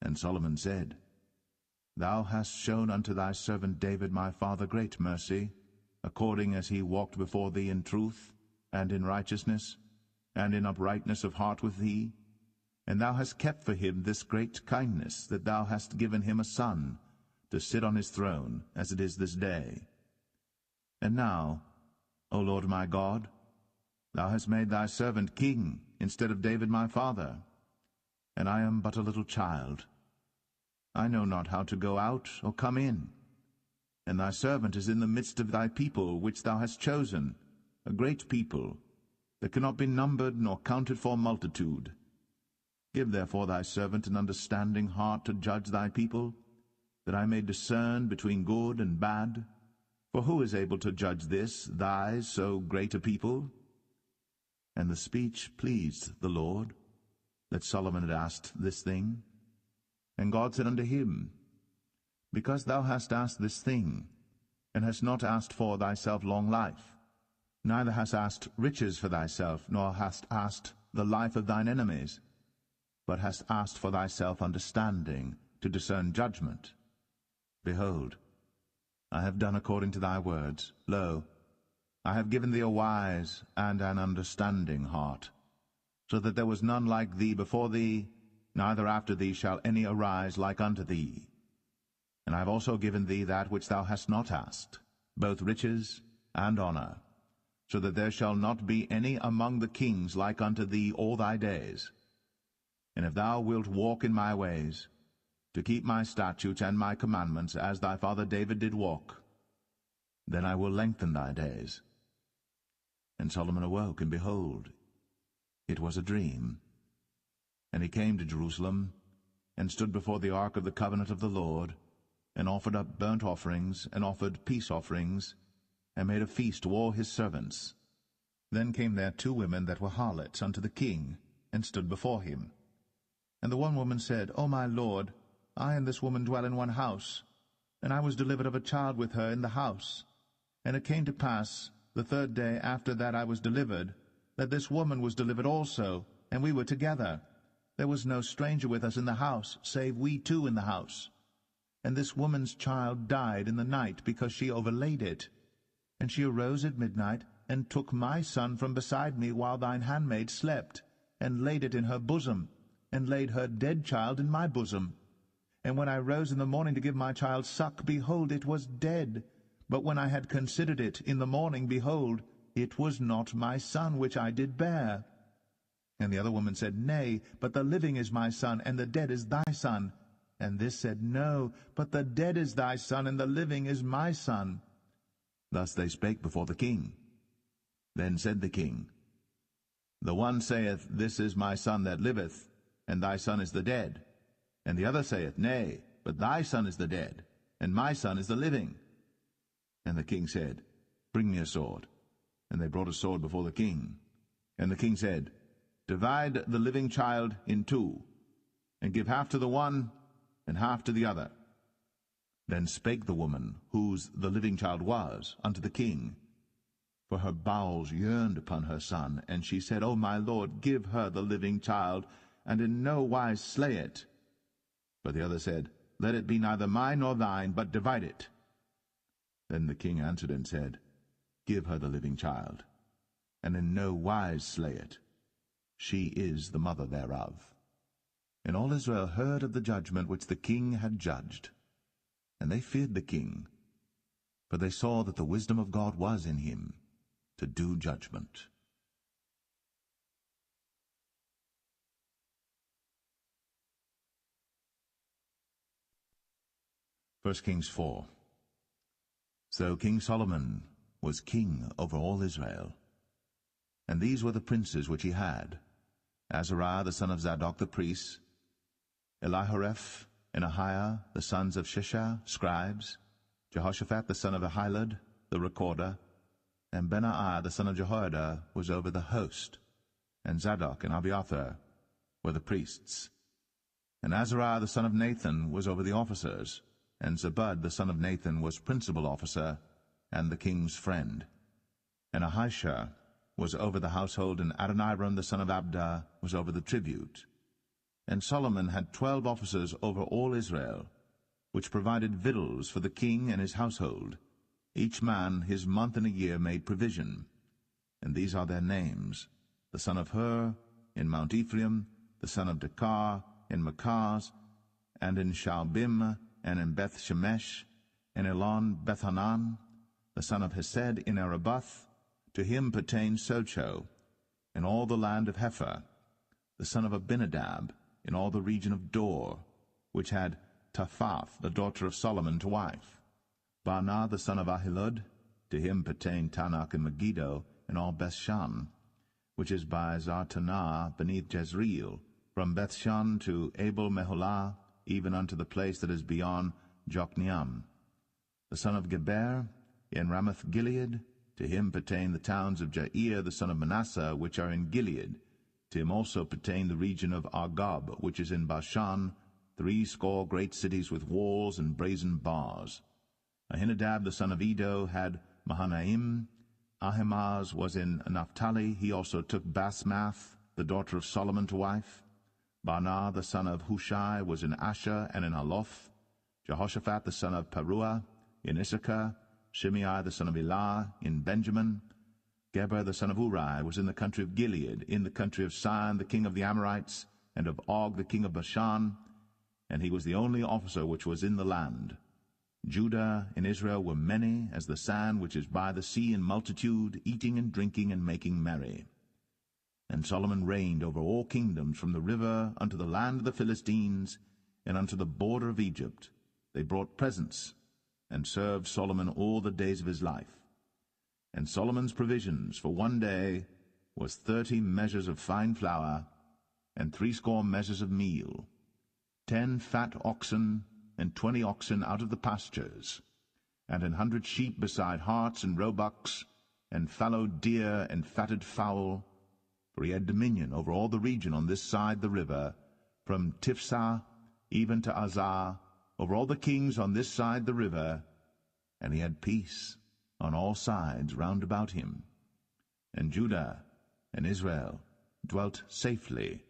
And Solomon said, Thou hast shown unto thy servant David my father great mercy, according as he walked before thee in truth, and in righteousness, and in uprightness of heart with thee. And thou hast kept for him this great kindness, that thou hast given him a son, to sit on his throne, as it is this day. And now, O Lord my God, thou hast made thy servant king instead of David my father, and I am but a little child. I know not how to go out or come in. And thy servant is in the midst of thy people, which thou hast chosen, a great people, that cannot be numbered nor counted for multitude. Give therefore thy servant an understanding heart to judge thy people, that I may discern between good and bad. For who is able to judge this, thy so great a people? And the speech pleased the Lord, that Solomon had asked this thing. And God said unto him, Because thou hast asked this thing, and hast not asked for thyself long life, neither hast asked riches for thyself, nor hast asked the life of thine enemies, but hast asked for thyself understanding, to discern judgment. Behold, I have done according to thy words. Lo, I have given thee a wise and an understanding heart, so that there was none like thee before thee, neither after thee shall any arise like unto thee. And I have also given thee that which thou hast not asked, both riches and honour, so that there shall not be any among the kings like unto thee all thy days. And if thou wilt walk in my ways, to keep my statutes and my commandments, as thy father David did walk, then I will lengthen thy days. And Solomon awoke, and behold, it was a dream. And he came to Jerusalem, and stood before the ark of the covenant of the Lord, and offered up burnt offerings, and offered peace offerings, and made a feast to all his servants. Then came there 2 women that were harlots unto the king, and stood before him. And the one woman said, O my lord, I and this woman dwell in one house, and I was delivered of a child with her in the house. And it came to pass, the 3rd day after that I was delivered, that this woman was delivered also, and we were together. There was no stranger with us in the house, save we 2 in the house. And this woman's child died in the night, because she overlaid it. And she arose at midnight, and took my son from beside me while thine handmaid slept, and laid it in her bosom, and laid her dead child in my bosom. And when I rose in the morning to give my child suck, behold, it was dead. But when I had considered it in the morning, behold, it was not my son which I did bear. And the other woman said, Nay, but the living is my son, and the dead is thy son. And this said, No, but the dead is thy son, and the living is my son. Thus they spake before the king. Then said the king, The one saith, This is my son that liveth, and thy son is the dead. And the other saith, Nay, but thy son is the dead, and my son is the living. And the king said, Bring me a sword. And they brought a sword before the king. And the king said, Divide the living child in 2, and give half to the one, and half to the other. Then spake the woman, whose the living child was, unto the king, for her bowels yearned upon her son. And she said, O my lord, give her the living child, and in no wise slay it. But the other said, Let it be neither mine nor thine, but divide it. Then the king answered and said, Give her the living child, and in no wise slay it. She is the mother thereof. And all Israel heard of the judgment which the king had judged. And they feared the king, for they saw that the wisdom of God was in him, to do judgment. 1 Kings 4. So King Solomon was king over all Israel. And these were the princes which he had: Azariah the son of Zadok the priest, Elihoreph and Ahiah the sons of Shishah, scribes, Jehoshaphat the son of Ahilud, the recorder, and Benaiah the son of Jehoiada was over the host, and Zadok and Abiathar were the priests. And Azariah the son of Nathan was over the officers, and Zabud the son of Nathan was principal officer, and the king's friend. And Ahishah was over the household, and Adoniram the son of Abda was over the tribute. And Solomon had 12 officers over all Israel, which provided victuals for the king and his household. Each man his month in a year made provision. And these are their names: the son of Hur in Mount Ephraim, the son of Dekar in Makaz, and in Shaalbim, and in Beth Shemesh, and Elon Bethanan, the son of Hesed in Arabath. To him pertained Socho, in all the land of Hepher, the son of Abinadab, in all the region of Dor, which had Taphath, the daughter of Solomon, to wife. Baanah, the son of Ahilud, to him pertained Tanakh and Megiddo, in all Bethshan. which is by Zartanah beneath Jezreel, from Bethshan to Abel Meholah, even unto the place that is beyond Jokneam. The son of Geber, in Ramoth Gilead, to him pertain the towns of Jair the son of Manasseh, which are in Gilead. To him also pertain the region of Argob, which is in Bashan, 80 great cities with walls and brazen bars. Ahinadab the son of Edo had Mahanaim. Ahimaaz was in Naphtali. He also took Basmath, the daughter of Solomon, to wife. Baanah the son of Hushai was in Asher and in Aloth. Jehoshaphat the son of Paruah in Issachar. Shimei the son of Elah in Benjamin. Geber the son of Uri was in the country of Gilead, in the country of Sihon the king of the Amorites, and of Og the king of Bashan, and he was the only officer which was in the land. Judah and Israel were many as the sand which is by the sea in multitude, eating and drinking and making merry. And Solomon reigned over all kingdoms, from the river unto the land of the Philistines, and unto the border of Egypt. They brought presents, and served Solomon all the days of his life. And Solomon's provisions for one day was 30 measures of fine flour, and 80 measures of meal, 10 fat oxen, and 20 oxen out of the pastures, and 100 sheep beside harts and roebucks, and fallow deer and fatted fowl, for he had dominion over all the region on this side the river, from Tiphsah even to Azar, over all the kings on this side the river, and he had peace on all sides round about him. And Judah and Israel dwelt safely,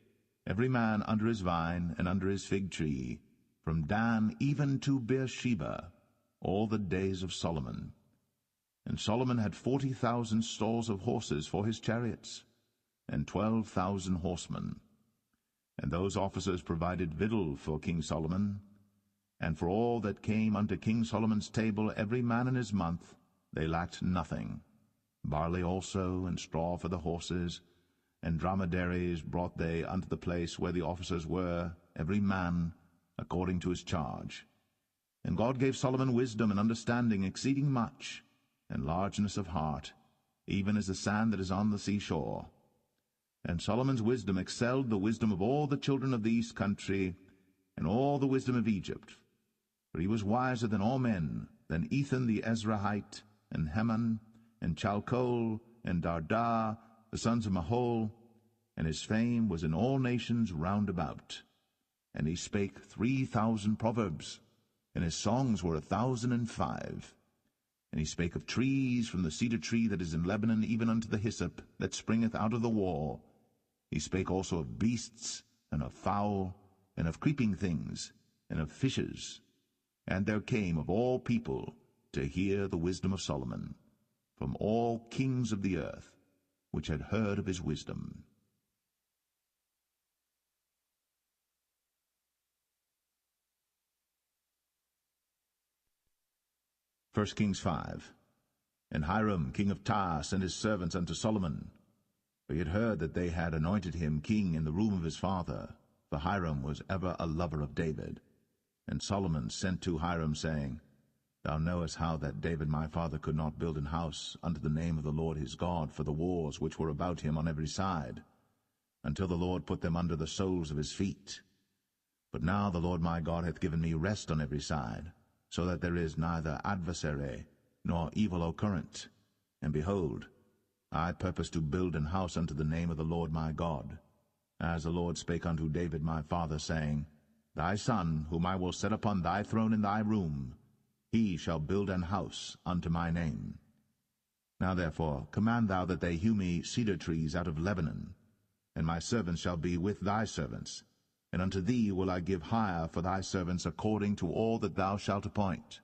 every man under his vine and under his fig tree, from Dan even to Beersheba, all the days of Solomon. And Solomon had 40,000 stalls of horses for his chariots, and 12,000 horsemen. And those officers provided victual for King Solomon, and for all that came unto King Solomon's table, every man in his month, they lacked nothing. Barley also, and straw for the horses, and dromedaries brought they unto the place where the officers were, every man according to his charge. And God gave Solomon wisdom and understanding exceeding much, and largeness of heart, even as the sand that is on the seashore. And Solomon's wisdom excelled the wisdom of all the children of the east country, and all the wisdom of Egypt. For he was wiser than all men, than Ethan the Ezrahite, and Heman, and Chalcol, and Darda, the sons of Mahol, and his fame was in all nations round about. And he spake 3,000 proverbs, and his songs were 1,005. And he spake of trees, from the cedar tree that is in Lebanon, even unto the hyssop that springeth out of the wall. He spake also of beasts, and of fowl, and of creeping things, and of fishes. And there came of all people to hear the wisdom of Solomon, from all kings of the earth, which had heard of his wisdom. 1 Kings 5. And Hiram king of Tyre sent his servants unto Solomon, for he had heard that they had anointed him king in the room of his father, for Hiram was ever a lover of David. And Solomon sent to Hiram, saying, Thou knowest how that David my father could not build an house unto the name of the Lord his God for the wars which were about him on every side, until the Lord put them under the soles of his feet. But now the Lord my God hath given me rest on every side, so that there is neither adversary nor evil occurrent. And behold, I purpose to build an house unto the name of the Lord my God, as the Lord spake unto David my father, saying, Thy son, whom I will set upon thy throne in thy room, he shall build an house unto my name. Now therefore command thou that they hew me cedar trees out of Lebanon, and my servants shall be with thy servants, and unto thee will I give hire for thy servants according to all that thou shalt appoint.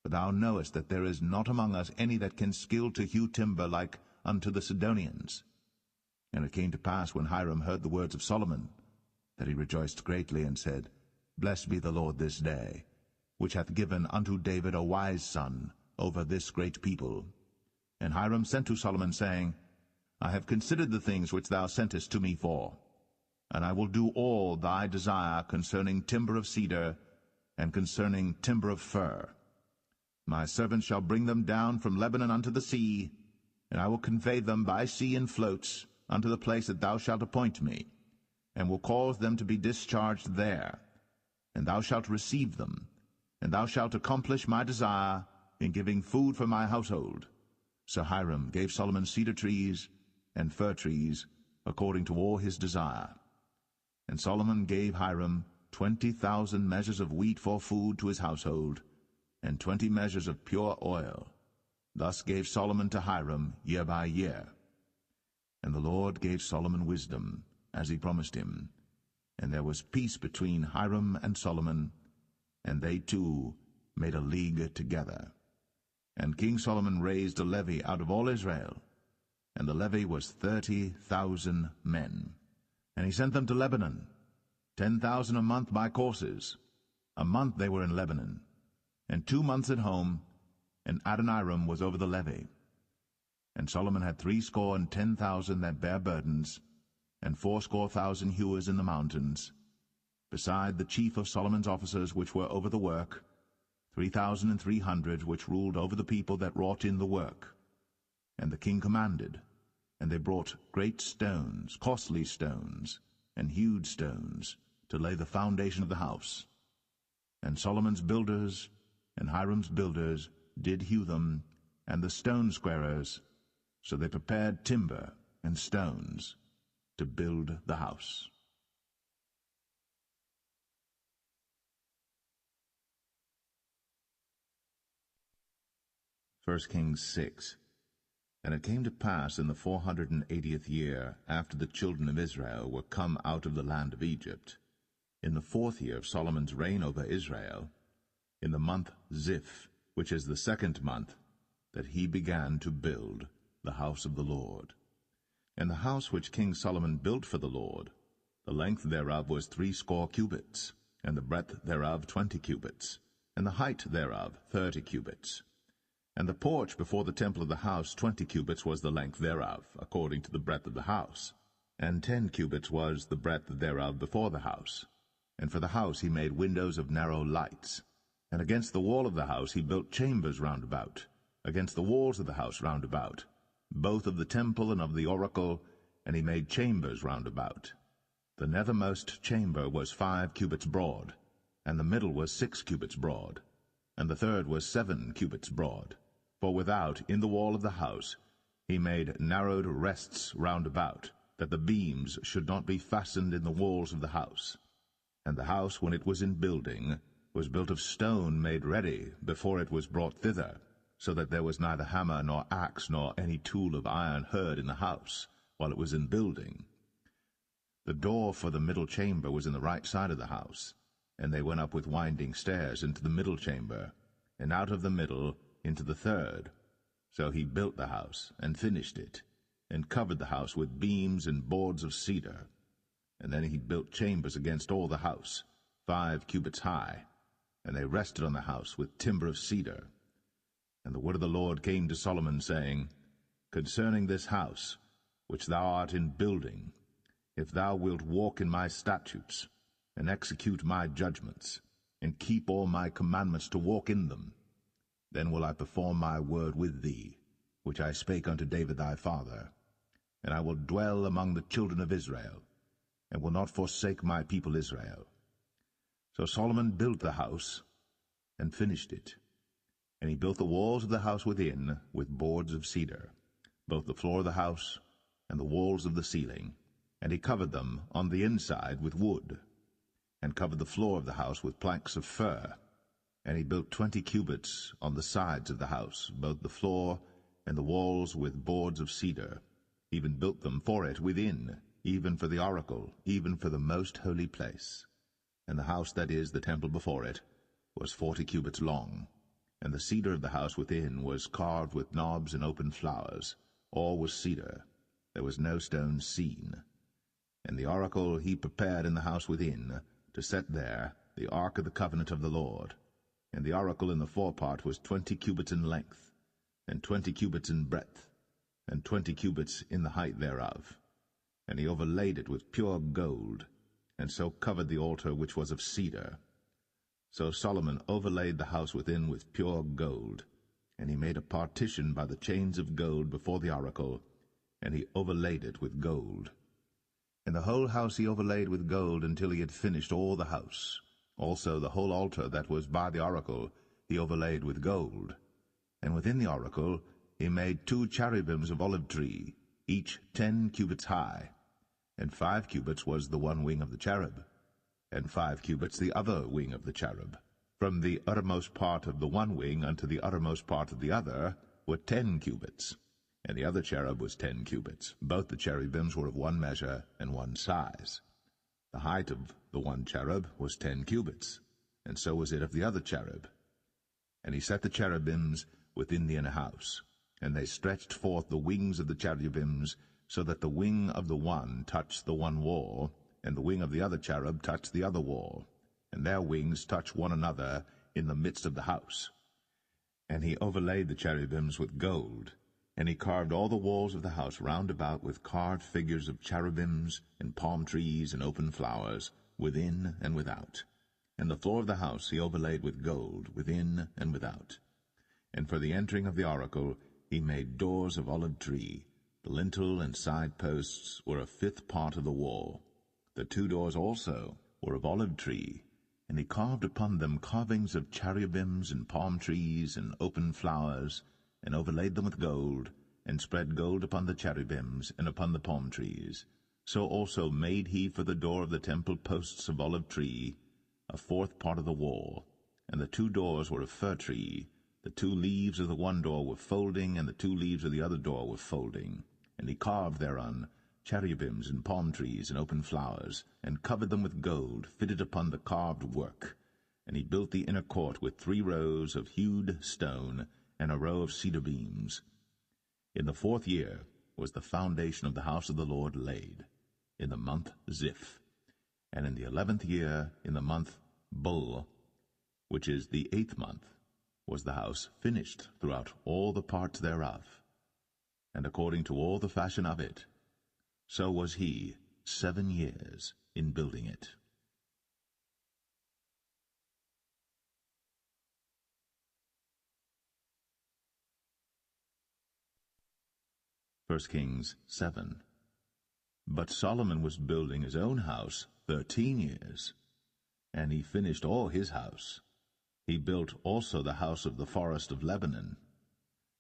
For thou knowest that there is not among us any that can skill to hew timber like unto the Sidonians. And it came to pass, when Hiram heard the words of Solomon, that he rejoiced greatly, and said, Blessed be the Lord this day, which hath given unto David a wise son over this great people. And Hiram sent to Solomon, saying, I have considered the things which thou sentest to me for, and I will do all thy desire concerning timber of cedar, and concerning timber of fir. My servants shall bring them down from Lebanon unto the sea, and I will convey them by sea in floats unto the place that thou shalt appoint me, and will cause them to be discharged there. And thou shalt receive them, and thou shalt accomplish my desire in giving food for my household. So Hiram gave Solomon cedar trees and fir trees, according to all his desire. And Solomon gave Hiram 20,000 measures of wheat for food to his household, and 20 measures of pure oil. Thus gave Solomon to Hiram year by year. And the Lord gave Solomon wisdom, as he promised him. And there was peace between Hiram and Solomon, and they two made a league together. And King Solomon raised a levy out of all Israel, and the levy was 30,000 men. And he sent them to Lebanon, 10,000 a month by courses. A month they were in Lebanon, and 2 months at home, and Adoniram was over the levy. And Solomon had 70,000 that bare burdens, and 80,000 hewers in the mountains, beside the chief of Solomon's officers which were over the work, 3,300 which ruled over the people that wrought in the work. And the king commanded, and they brought great stones, costly stones, and hewed stones, to lay the foundation of the house. And Solomon's builders and Hiram's builders did hew them, and the stone squarers, so they prepared timber and stones to build the house. 1 Kings 6. And it came to pass in the 480th year, after the children of Israel were come out of the land of Egypt, in the 4th year of Solomon's reign over Israel, in the month Ziph, which is the 2nd month, that he began to build the house of the Lord. And the house which King Solomon built for the Lord, the length thereof was 80 cubits, and the breadth thereof 20 cubits, and the height thereof 30 cubits. And the porch before the temple of the house 20 cubits was the length thereof, according to the breadth of the house, and 10 cubits was the breadth thereof before the house. And for the house he made windows of narrow lights. And against the wall of the house he built chambers round about, against the walls of the house round about, both of the temple and of the oracle, and he made chambers round about. The nethermost chamber was 5 cubits broad, and the middle was 6 cubits broad, and the third was 7 cubits broad. For without, in the wall of the house, he made narrowed rests round about, that the beams should not be fastened in the walls of the house. And the house, when it was in building, was built of stone made ready before it was brought thither, so that there was neither hammer nor axe nor any tool of iron heard in the house, while it was in building. The door for the middle chamber was in the right side of the house, and they went up with winding stairs into the middle chamber, and out of the middle into the third. So he built the house, and finished it, and covered the house with beams and boards of cedar. And then he built chambers against all the house, 5 cubits high, and they rested on the house with timber of cedar. And the word of the Lord came to Solomon, saying, Concerning this house, which thou art in building, if thou wilt walk in my statutes, and execute my judgments, and keep all my commandments to walk in them, then will I perform my word with thee, which I spake unto David thy father, and I will dwell among the children of Israel, and will not forsake my people Israel. So Solomon built the house, and finished it. And he built the walls of the house within with boards of cedar, both the floor of the house and the walls of the ceiling, and he covered them on the inside with wood, and covered the floor of the house with planks of fir. And he built 20 cubits on the sides of the house, both the floor and the walls with boards of cedar, even built them for it within, even for the oracle, even for the most holy place. And the house, that is, the temple before it, was 40 cubits long, and the cedar of the house within was carved with knobs and open flowers. All was cedar. There was no stone seen. And the oracle he prepared in the house within, to set there the ark of the covenant of the Lord. And the oracle in the forepart was 20 cubits in length, and 20 cubits in breadth, and 20 cubits in the height thereof. And he overlaid it with pure gold, and so covered the altar which was of cedar. So Solomon overlaid the house within with pure gold, and he made a partition by the chains of gold before the oracle, and he overlaid it with gold. And the whole house he overlaid with gold until he had finished all the house. Also the whole altar that was by the oracle he overlaid with gold. And within the oracle he made 2 cherubims of olive tree, each 10 cubits high. And 5 cubits was the one wing of the cherub, and 5 cubits the other wing of the cherub. From the uttermost part of the one wing unto the uttermost part of the other were 10 cubits, and the other cherub was 10 cubits. Both the cherubims were of one measure and one size. The height of the one cherub was 10 cubits, and so was it of the other cherub. And he set the cherubims within the inner house, and they stretched forth the wings of the cherubims, so that the wing of the one touched the one wall, and the wing of the other cherub touched the other wall, and their wings touched one another in the midst of the house. And he overlaid the cherubims with gold, and he carved all the walls of the house round about with carved figures of cherubims, and palm trees, and open flowers, within and without. And the floor of the house he overlaid with gold, within and without. And for the entering of the oracle he made doors of olive tree. The lintel and side posts were a 5th part of the wall. The 2 doors also were of olive tree, and he carved upon them carvings of cherubims and palm trees and open flowers, and overlaid them with gold, and spread gold upon the cherubims and upon the palm trees. So also made he for the door of the temple posts of olive tree, a 4th part of the wall, and the 2 doors were of fir tree. The 2 leaves of the one door were folding, and the 2 leaves of the other door were folding. And he carved thereon cherubims and palm trees and open flowers, and covered them with gold, fitted upon the carved work. And he built the inner court with 3 rows of hewed stone, and a row of cedar beams. In the 4th year was the foundation of the house of the Lord laid, in the month Ziph. And in the 11th year, in the month Bul, which is the 8th month, was the house finished throughout all the parts thereof. And according to all the fashion of it, so was he 7 years in building it. 1 Kings 7. But Solomon was building his own house 13 years, and he finished all his house. He built also the house of the forest of Lebanon.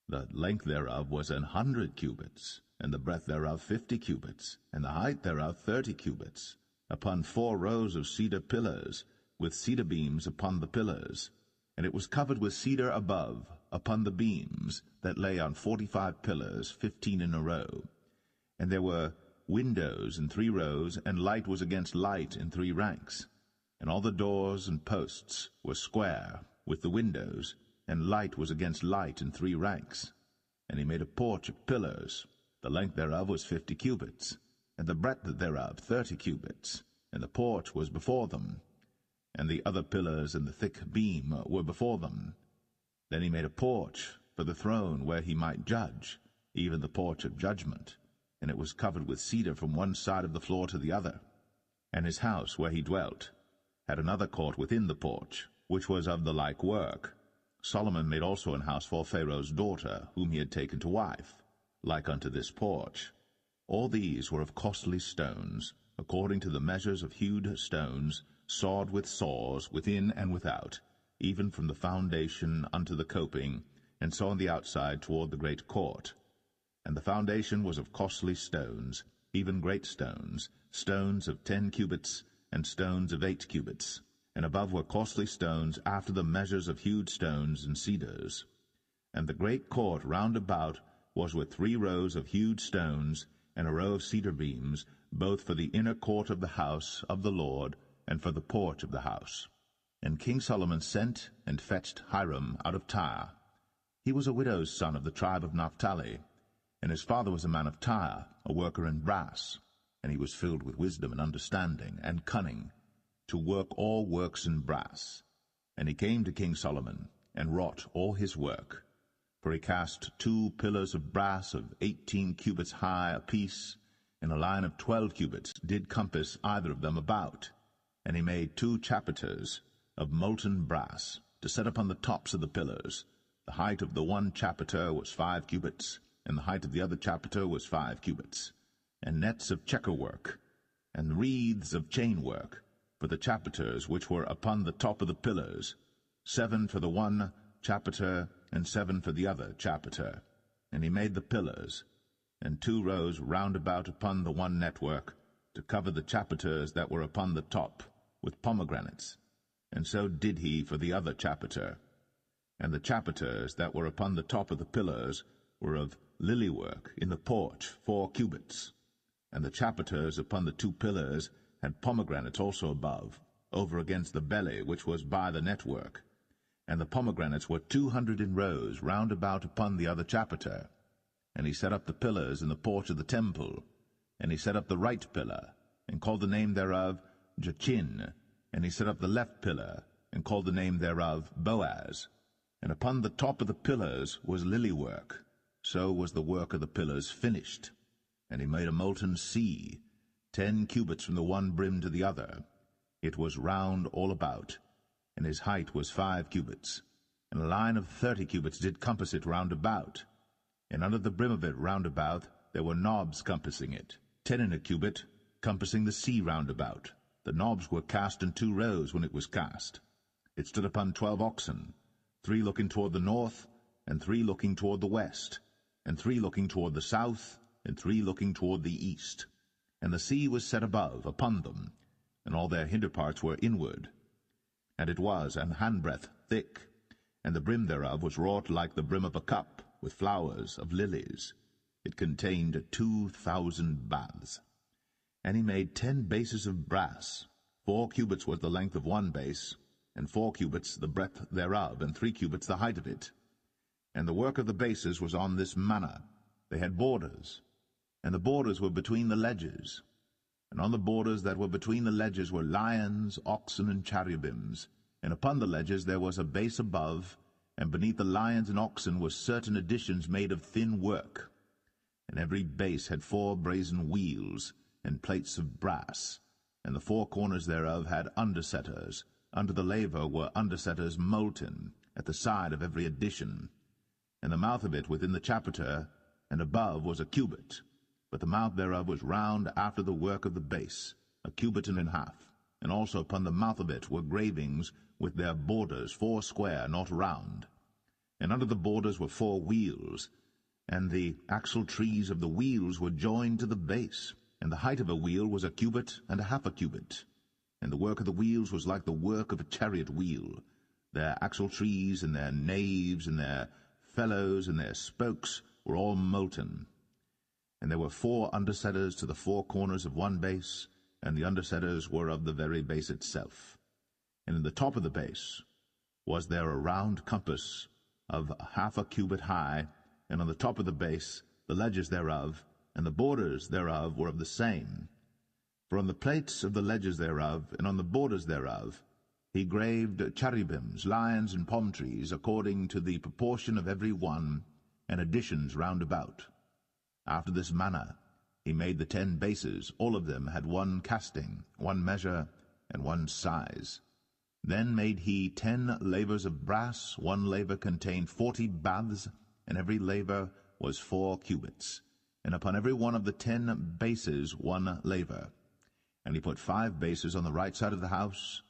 The length thereof was 100 cubits, and the breadth thereof 50 cubits, and the height thereof 30 cubits, upon 4 rows of cedar pillars, with cedar beams upon the pillars. And it was covered with cedar above, upon the beams, that lay on 45 pillars, 15 in a row. And there were windows in 3 rows, and light was against light in 3 ranks. And all the doors and posts were square, with the windows, and light was against light in 3 ranks. And he made a porch of pillars. The length thereof was 50 cubits, and the breadth thereof 30 cubits, and the porch was before them. And the other pillars and the thick beam were before them. Then he made a porch for the throne where he might judge, even the porch of judgment, and it was covered with cedar from one side of the floor to the other. And his house where he dwelt had another court within the porch, which was of the like work. Solomon made also an house for Pharaoh's daughter, whom he had taken to wife, like unto this porch. All these were of costly stones, according to the measures of hewed stones, sawed with saws within and without, even from the foundation unto the coping, and so on the outside toward the great court. And the foundation was of costly stones, even great stones, stones of 10 cubits, and stones of 8 cubits, and above were costly stones after the measures of hewed stones and cedars. And the great court round about was with 3 rows of hewed stones, and a row of cedar beams, both for the inner court of the house of the Lord, and for the porch of the house. And King Solomon sent and fetched Hiram out of Tyre. He was a widow's son of the tribe of Naphtali, and his father was a man of Tyre, a worker in brass, and he was filled with wisdom and understanding and cunning, to work all works in brass. And he came to King Solomon, and wrought all his work. For he cast 2 pillars of brass of 18 cubits high apiece, and a line of 12 cubits did compass either of them about. And he made 2 chapiters of molten brass, to set upon the tops of the pillars. The height of the one chapiter was 5 cubits, and the height of the other chapiter was 5 cubits, and nets of checker work, and wreaths of chain work, for the chapiters which were upon the top of the pillars, 7 for the one chapiter, and 7 for the other chapiter. And he made the pillars, and 2 rows round about upon the one network, to cover the chapiters that were upon the top, with pomegranates. And so did he for the other chapiter. And the chapiters that were upon the top of the pillars were of lily work in the porch 4 cubits. And the chapiters upon the 2 pillars had pomegranates also above, over against the belly which was by the network. And the pomegranates were 200 in rows round about upon the other chapiter. And he set up the pillars in the porch of the temple. And he set up the right pillar, and called the name thereof Jachin. And he set up the left pillar, and called the name thereof Boaz. And upon the top of the pillars was lily work. So was the work of the pillars finished. And he made a molten sea, 10 cubits from the one brim to the other. It was round all about, and his height was 5 cubits. And a line of 30 cubits did compass it round about. And under the brim of it round about there were knobs compassing it, 10 in a cubit, compassing the sea round about. The knobs were cast in 2 rows when it was cast. It stood upon 12 oxen, 3 looking toward the north, and 3 looking toward the west, and 3 looking toward the south, and 3 looking toward the east. And the sea was set above upon them, and all their hinder parts were inward. And it was an handbreadth thick, and the brim thereof was wrought like the brim of a cup, with flowers of lilies. It contained 2,000 baths. And he made 10 bases of brass. 4 cubits was the length of one base, and 4 cubits the breadth thereof, and 3 cubits the height of it. And the work of the bases was on this manner. They had borders, and the borders were between the ledges. And on the borders that were between the ledges were lions, oxen, and cherubims. And upon the ledges there was a base above, and beneath the lions and oxen were certain additions made of thin work. And every base had 4 brazen wheels, and plates of brass, and the 4 corners thereof had undersetters. Under the laver were undersetters molten, at the side of every addition. And the mouth of it within the chapiter, and above was a cubit, but the mouth thereof was round after the work of the base, a cubit and an half. And also upon the mouth of it were gravings with their borders 4 square, not round. And under the borders were 4 wheels, and the axle trees of the wheels were joined to the base. And the height of a wheel was a cubit and a half a cubit. And the work of the wheels was like the work of a chariot wheel. Their axle trees and their naves and their felloes and their spokes were all molten. And there were 4 undersetters to the 4 corners of one base, and the undersetters were of the very base itself. And in the top of the base was there a round compass of half a cubit high, and on the top of the base the ledges thereof, and the borders thereof were of the same. For on the plates of the ledges thereof, and on the borders thereof, he graved cherubims, lions, and palm trees, according to the proportion of every one, and additions round about. After this manner he made the 10 bases. All of them had 1 casting, 1 measure, and 1 size. Then made he 10 lavers of brass. 1 laver contained 40 baths, and every laver was 4 cubits. And upon every one of the 10 bases 1 laver. And he put 5 bases on the right side of the house,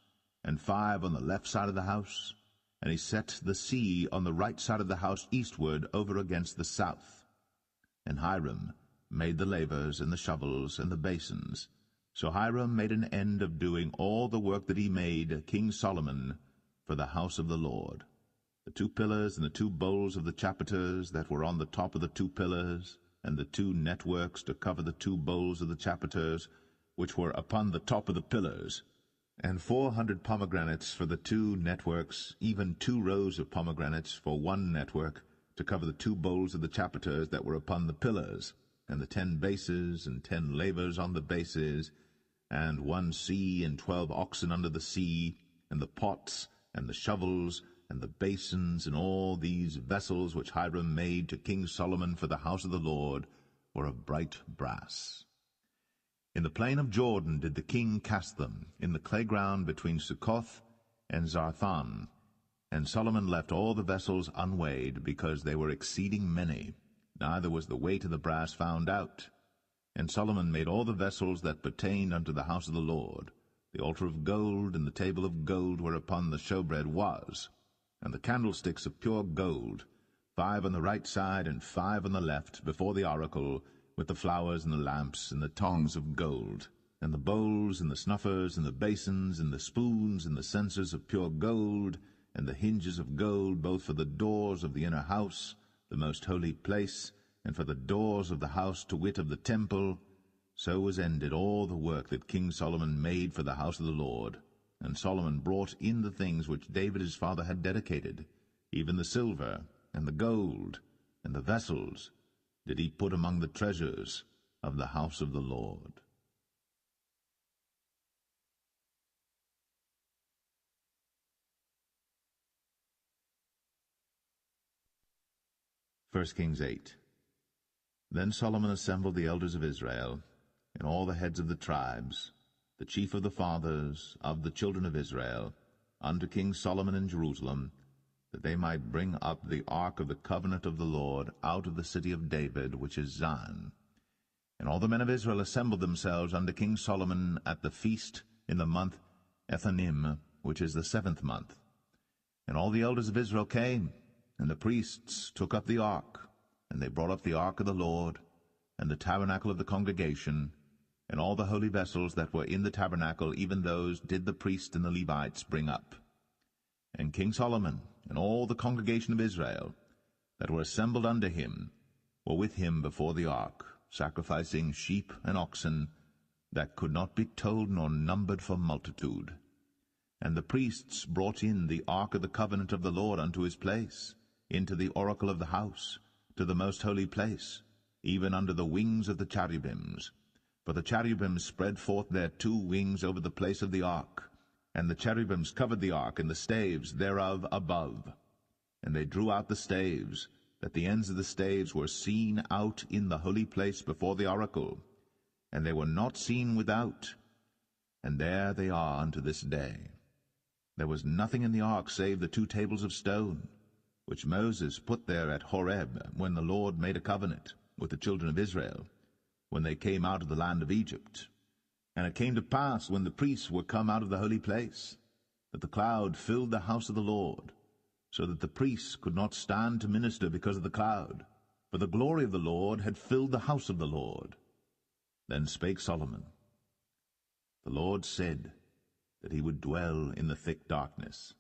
and 5 on the left side of the house. And he set the sea on the right side of the house eastward over against the south. And Hiram made the lavers, and the shovels, and the basins. So Hiram made an end of doing all the work that he made King Solomon for the house of the Lord. The 2 pillars and the 2 bowls of the chapiters that were on the top of the 2 pillars, and the 2 networks to cover the 2 bowls of the chapiters, which were upon the top of the pillars, and 400 pomegranates for the 2 networks, even 2 rows of pomegranates for 1 network, to cover the 2 bowls of the chapiters that were upon the pillars, and the 10 bases, and 10 lavers on the bases, and 1 sea, and 12 oxen under the sea, and the pots, and the shovels, and the basins, and all these vessels which Hiram made to King Solomon for the house of the Lord were of bright brass. In the plain of Jordan did the king cast them, in the clay ground between Succoth and Zarthan. And Solomon left all the vessels unweighed, because they were exceeding many. neither was the weight of the brass found out. And Solomon made all the vessels that pertained unto the house of the Lord, the altar of gold, and the table of gold whereupon the showbread was, and the candlesticks of pure gold, 5 on the right side and 5 on the left, before the oracle, with the flowers and the lamps and the tongs of gold, and the bowls and the snuffers and the basins and the spoons and the censers of pure gold, and the hinges of gold, both for the doors of the inner house, the most holy place, and for the doors of the house, to wit, of the temple. So was ended all the work that King Solomon made for the house of the Lord. And Solomon brought in the things which David his father had dedicated, even the silver, and the gold, and the vessels, did he put among the treasures of the house of the Lord. 1 Kings 8. Then Solomon assembled the elders of Israel, and all the heads of the tribes, the chief of the fathers of the children of Israel, unto King Solomon in Jerusalem, that they might bring up the ark of the covenant of the Lord out of the city of David, which is Zion. And all the men of Israel assembled themselves unto King Solomon at the feast in the month Ethanim, which is the 7th month. And all the elders of Israel came, and the priests took up the ark, and they brought up the ark of the Lord, and the tabernacle of the congregation, and all the holy vessels that were in the tabernacle, even those did the priests and the Levites bring up. And King Solomon and all the congregation of Israel that were assembled unto him were with him before the ark, sacrificing sheep and oxen that could not be told nor numbered for multitude. And the priests brought in the ark of the covenant of the Lord unto his place, into the oracle of the house, to the most holy place, even under the wings of the cherubims. For the cherubims spread forth their 2 wings over the place of the ark, and the cherubims covered the ark and the staves thereof above. And they drew out the staves, that the ends of the staves were seen out in the holy place before the oracle, and they were not seen without. And there they are unto this day. There was nothing in the ark save the 2 tables of stone, which Moses put there at Horeb, when the Lord made a covenant with the children of Israel, when they came out of the land of Egypt. And it came to pass, when the priests were come out of the holy place, that the cloud filled the house of the Lord, so that the priests could not stand to minister because of the cloud, for the glory of the Lord had filled the house of the Lord. Then spake Solomon, The Lord said that he would dwell in the thick darkness.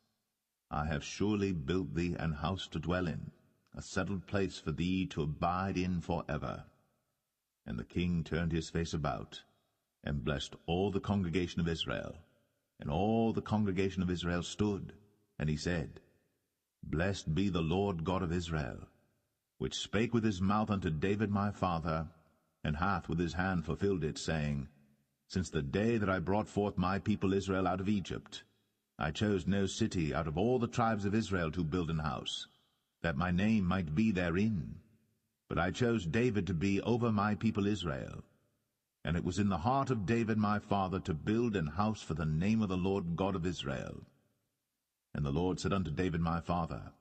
I have surely built thee an house to dwell in, a settled place for thee to abide in for ever. And the king turned his face about, and blessed all the congregation of Israel. And all the congregation of Israel stood, and he said, Blessed be the Lord God of Israel, which spake with his mouth unto David my father, and hath with his hand fulfilled it, saying, Since the day that I brought forth my people Israel out of Egypt, I chose no city out of all the tribes of Israel to build an house, that my name might be therein. But I chose David to be over my people Israel. And it was in the heart of David my father to build an house for the name of the Lord God of Israel. And the Lord said unto David my father,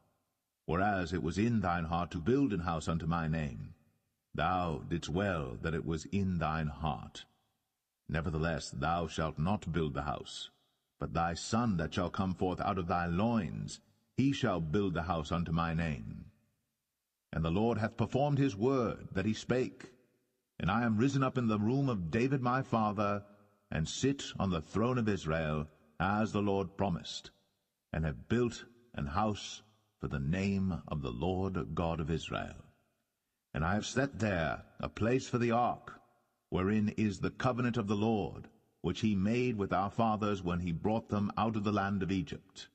Whereas it was in thine heart to build an house unto my name, thou didst well that it was in thine heart. Nevertheless thou shalt not build the house, but thy son that shall come forth out of thy loins, he shall build the house unto my name. And the Lord hath performed his word that he spake, and I am risen up in the room of David my father, and sit on the throne of Israel, as the Lord promised, and have built an house for the name of the Lord God of Israel. And I have set there a place for the ark, wherein is the covenant of the Lord, which he made with our fathers when he brought them out of the land of Egypt.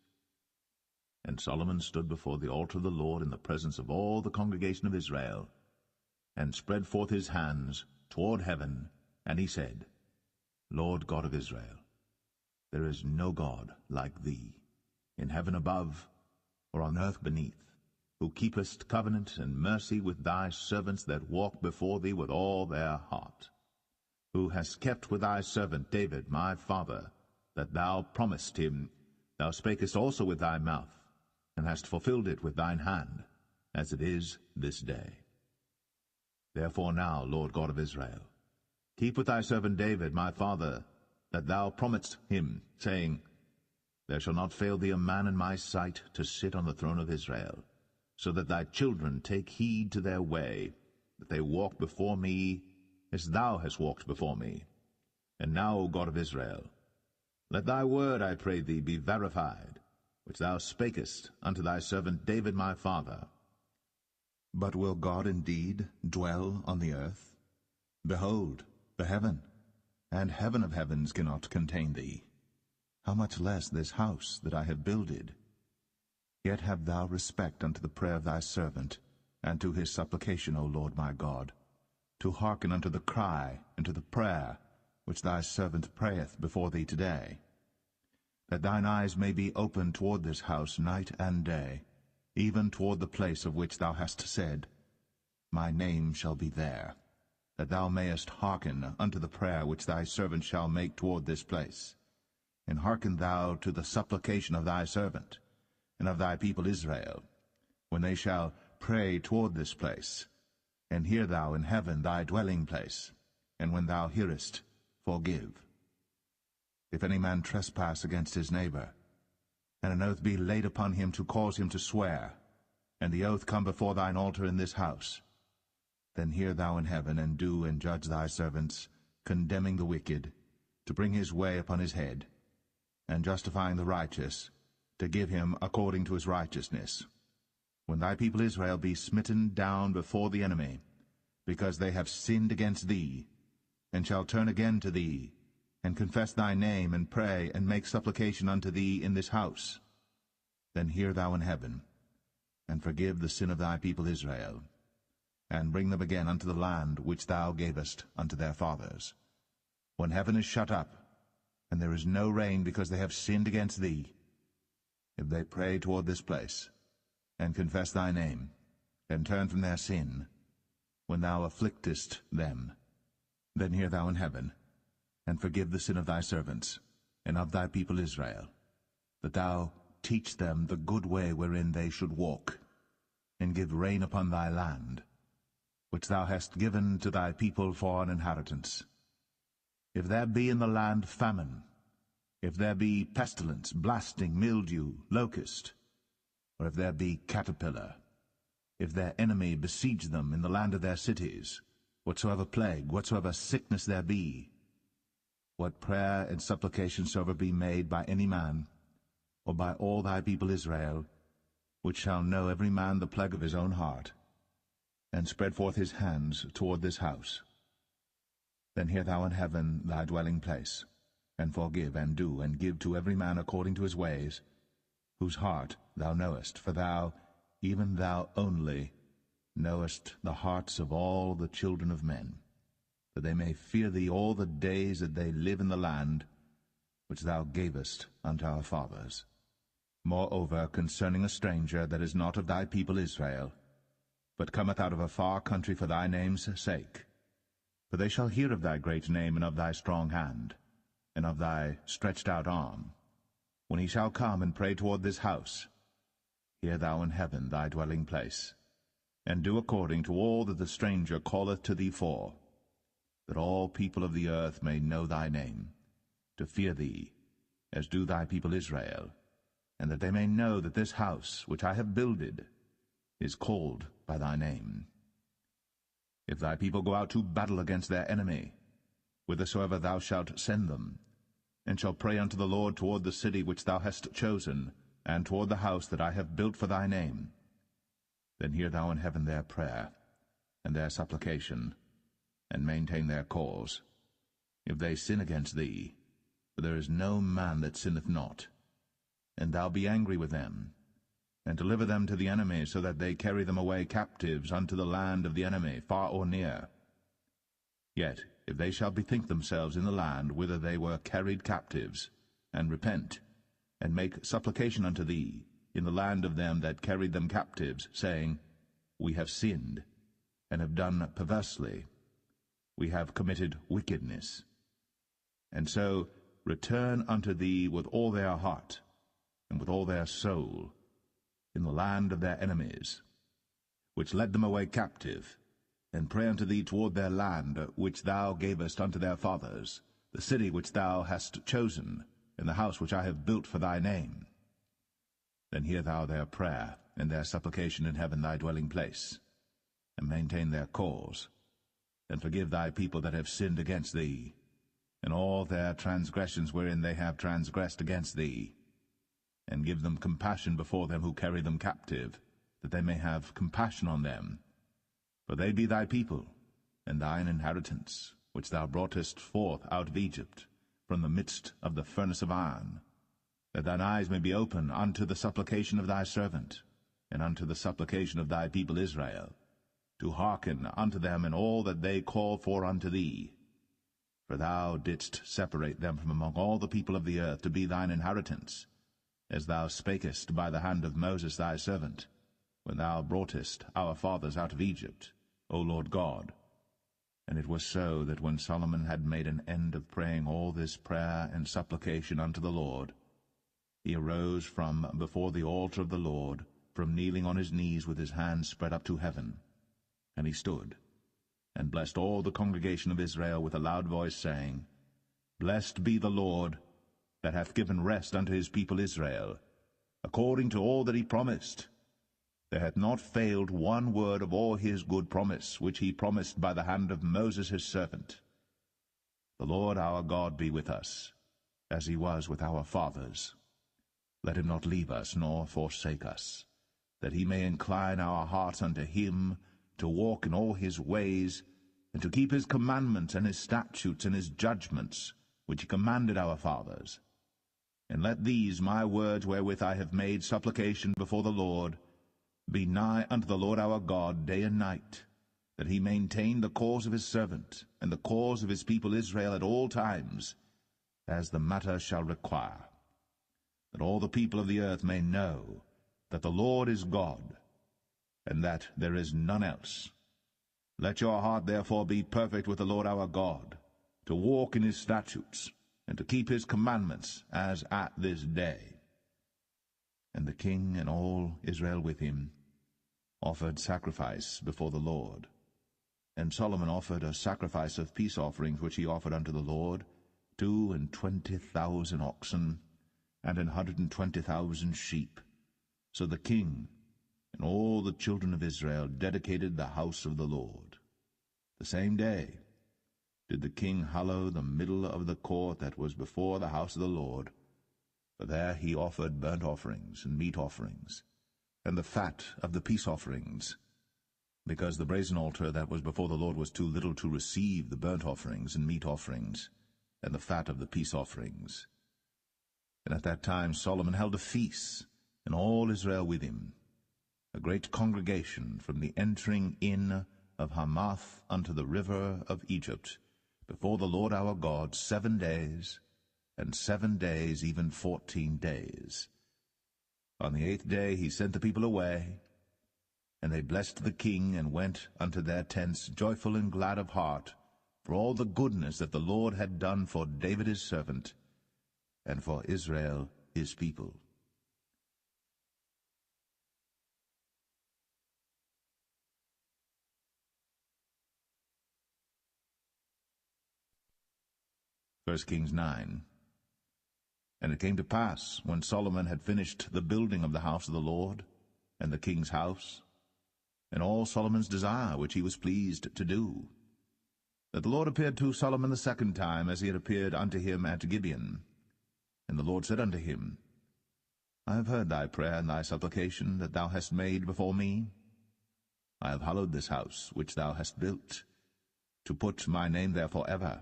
And Solomon stood before the altar of the Lord in the presence of all the congregation of Israel, and spread forth his hands toward heaven, and he said, Lord God of Israel, there is no God like thee, in heaven above, or on earth beneath, who keepest covenant and mercy with thy servants that walk before thee with all their heart, who hast kept with thy servant David my father, that thou promised him, thou spakest also with thy mouth, and hast fulfilled it with thine hand, as it is this day. Therefore now, Lord God of Israel, keep with thy servant David my father, that thou promised him, saying, There shall not fail thee a man in my sight to sit on the throne of Israel, so that thy children take heed to their way, that they walk before me as thou hast walked before me. And now, O God of Israel, let thy word, I pray thee, be verified, which thou spakest unto thy servant David my father. But will God indeed dwell on the earth? Behold, the heaven, and heaven of heavens cannot contain thee. How much less this house that I have builded? Yet have thou respect unto the prayer of thy servant, and to his supplication, O Lord my God, to hearken unto the cry and to the prayer which thy servant prayeth before thee today, that thine eyes may be open toward this house night and day, even toward the place of which thou hast said, My name shall be there, that thou mayest hearken unto the prayer which thy servant shall make toward this place. And hearken thou to the supplication of thy servant, and of thy people Israel, when they shall pray toward this place. And hear thou in heaven thy dwelling place, and when thou hearest, forgive. If any man trespass against his neighbor, and an oath be laid upon him to cause him to swear, and the oath come before thine altar in this house, then hear thou in heaven, and do and judge thy servants, condemning the wicked, to bring his way upon his head, and justifying the righteous, to give him according to his righteousness. When thy people Israel be smitten down before the enemy, because they have sinned against thee, and shall turn again to thee, and confess thy name, and pray, and make supplication unto thee in this house, then hear thou in heaven, and forgive the sin of thy people Israel, and bring them again unto the land which thou gavest unto their fathers. When heaven is shut up, and there is no rain because they have sinned against thee, if they pray toward this place, and confess thy name, and turn from their sin, when thou afflictest them, then hear thou in heaven, and forgive the sin of thy servants, and of thy people Israel, that thou teach them the good way wherein they should walk, and give rain upon thy land, which thou hast given to thy people for an inheritance. If there be in the land famine, if there be pestilence, blasting, mildew, locust, or if there be caterpillar, if their enemy besiege them in the land of their cities, whatsoever plague, whatsoever sickness there be, what prayer and supplication soever be made by any man, or by all thy people Israel, which shall know every man the plague of his own heart, and spread forth his hands toward this house, then hear thou in heaven thy dwelling place, and forgive, and do, and give to every man according to his ways, whose heart thou knowest, for thou, even thou only, knowest the hearts of all the children of men, that they may fear thee all the days that they live in the land which thou gavest unto our fathers. Moreover, concerning a stranger that is not of thy people Israel, but cometh out of a far country for thy name's sake, for they shall hear of thy great name, and of thy strong hand, and of thy stretched out arm, when he shall come and pray toward this house, hear thou in heaven thy dwelling place, and do according to all that the stranger calleth to thee for, that all people of the earth may know thy name, to fear thee, as do thy people Israel, and that they may know that this house which I have builded is called by thy name. If thy people go out to battle against their enemy, whithersoever thou shalt send them, and shall pray unto the Lord toward the city which thou hast chosen, and toward the house that I have built for thy name, then hear thou in heaven their prayer, and their supplication, and maintain their cause. If they sin against thee, for there is no man that sinneth not, and thou be angry with them, and deliver them to the enemy, so that they carry them away captives unto the land of the enemy, far or near. Yet if they shall bethink themselves in the land whither they were carried captives, and repent, and make supplication unto thee in the land of them that carried them captives, saying, We have sinned, and have done perversely, we have committed wickedness, and so return unto thee with all their heart, and with all their soul, in the land of their enemies, which led them away captive, and pray unto thee toward their land, which thou gavest unto their fathers, the city which thou hast chosen, and the house which I have built for thy name. Then hear thou their prayer, and their supplication in heaven thy dwelling place, and maintain their cause, and forgive thy people that have sinned against thee, and all their transgressions wherein they have transgressed against thee, and give them compassion before them who carry them captive, that they may have compassion on them. For they be thy people, and thine inheritance, which thou broughtest forth out of Egypt, from the midst of the furnace of iron, that thine eyes may be open unto the supplication of thy servant, and unto the supplication of thy people Israel, to hearken unto them in all that they call for unto thee. For thou didst separate them from among all the people of the earth to be thine inheritance, as thou spakest by the hand of Moses thy servant, when thou broughtest our fathers out of Egypt, O Lord God. And it was so that when Solomon had made an end of praying all this prayer and supplication unto the Lord, he arose from before the altar of the Lord, from kneeling on his knees with his hands spread up to heaven. And he stood, and blessed all the congregation of Israel with a loud voice, saying, Blessed be the Lord, that hath given rest unto his people Israel, according to all that he promised. There hath not failed one word of all his good promise, which he promised by the hand of Moses his servant. The Lord our God be with us, as he was with our fathers. Let him not leave us, nor forsake us, that he may incline our hearts unto him, to walk in all his ways, and to keep his commandments and his statutes and his judgments, which he commanded our fathers. And let these my words wherewith I have made supplication before the Lord be nigh unto the Lord our God day and night, that he maintain the cause of his servant, and the cause of his people Israel at all times, as the matter shall require, that all the people of the earth may know that the Lord is God, and that there is none else. Let your heart therefore be perfect with the Lord our God, to walk in his statutes, and to keep his commandments, as at this day. And the king and all Israel with him offered sacrifice before the Lord. And Solomon offered a sacrifice of peace offerings, which he offered unto the Lord, 22,000 oxen, and 120,000 sheep. So the king and all the children of Israel dedicated the house of the Lord. The same day did the king hallow the middle of the court that was before the house of the Lord, for there he offered burnt offerings and meat offerings, and the fat of the peace offerings, because the brazen altar that was before the Lord was too little to receive the burnt offerings and meat offerings, and the fat of the peace offerings. And at that time Solomon held a feast, and all Israel with him, a great congregation from the entering in of Hamath unto the river of Egypt, before the Lord our God 7 days, and 7 days, even 14 days. On the 8th day he sent the people away, and they blessed the king, and went unto their tents joyful and glad of heart, for all the goodness that the Lord had done for David his servant, and for Israel his people. First Kings 9. And it came to pass, when Solomon had finished the building of the house of the Lord, and the king's house, and all Solomon's desire which he was pleased to do, that the Lord appeared to Solomon the second time, as he had appeared unto him at Gibeon. And the Lord said unto him, I have heard thy prayer and thy supplication that thou hast made before me. I have hallowed this house which thou hast built, to put my name there for ever,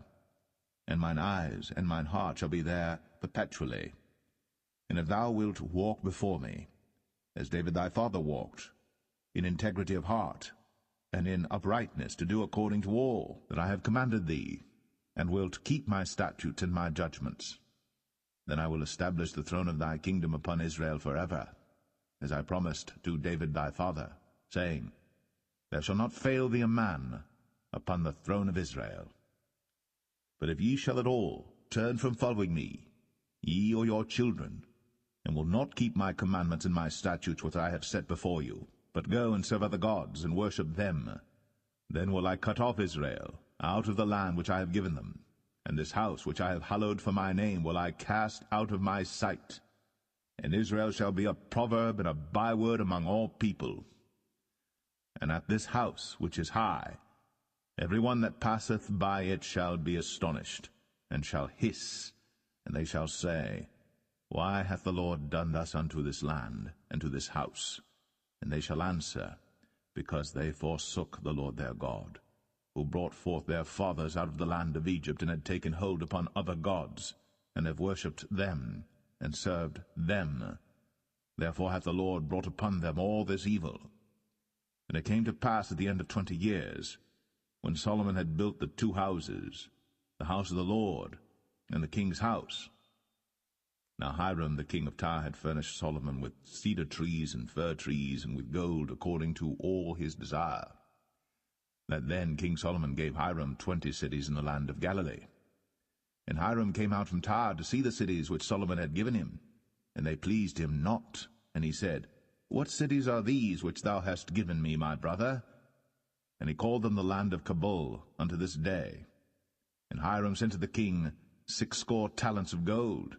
and mine eyes and mine heart shall be there perpetually. And if thou wilt walk before me, as David thy father walked, in integrity of heart, and in uprightness, to do according to all that I have commanded thee, and wilt keep my statutes and my judgments, then I will establish the throne of thy kingdom upon Israel forever, as I promised to David thy father, saying, There shall not fail thee a man upon the throne of Israel. But if ye shall at all turn from following me, ye or your children, and will not keep my commandments and my statutes which I have set before you, but go and serve other gods, and worship them, Then will I cut off Israel out of the land which I have given them, and this house which I have hallowed for my name will I cast out of my sight. And Israel shall be a proverb and a byword among all people. And at this house which is high, every one that passeth by it shall be astonished, and shall hiss, and they shall say, Why hath the Lord done thus unto this land, and to this house? And they shall answer, Because they forsook the Lord their God, who brought forth their fathers out of the land of Egypt, and had taken hold upon other gods, and have worshipped them, and served them. Therefore hath the Lord brought upon them all this evil. And it came to pass at the end of 20 years, when Solomon had built the 2 houses, the house of the Lord, and the king's house. Now Hiram the king of Tyre had furnished Solomon with cedar trees and fir trees, and with gold according to all his desire. That then King Solomon gave Hiram 20 cities in the land of Galilee. And Hiram came out from Tyre to see the cities which Solomon had given him, and they pleased him not. And he said, What cities are these which thou hast given me, my brother? And he called them the land of Cabul unto this day. And Hiram sent to the king 60 talents of gold.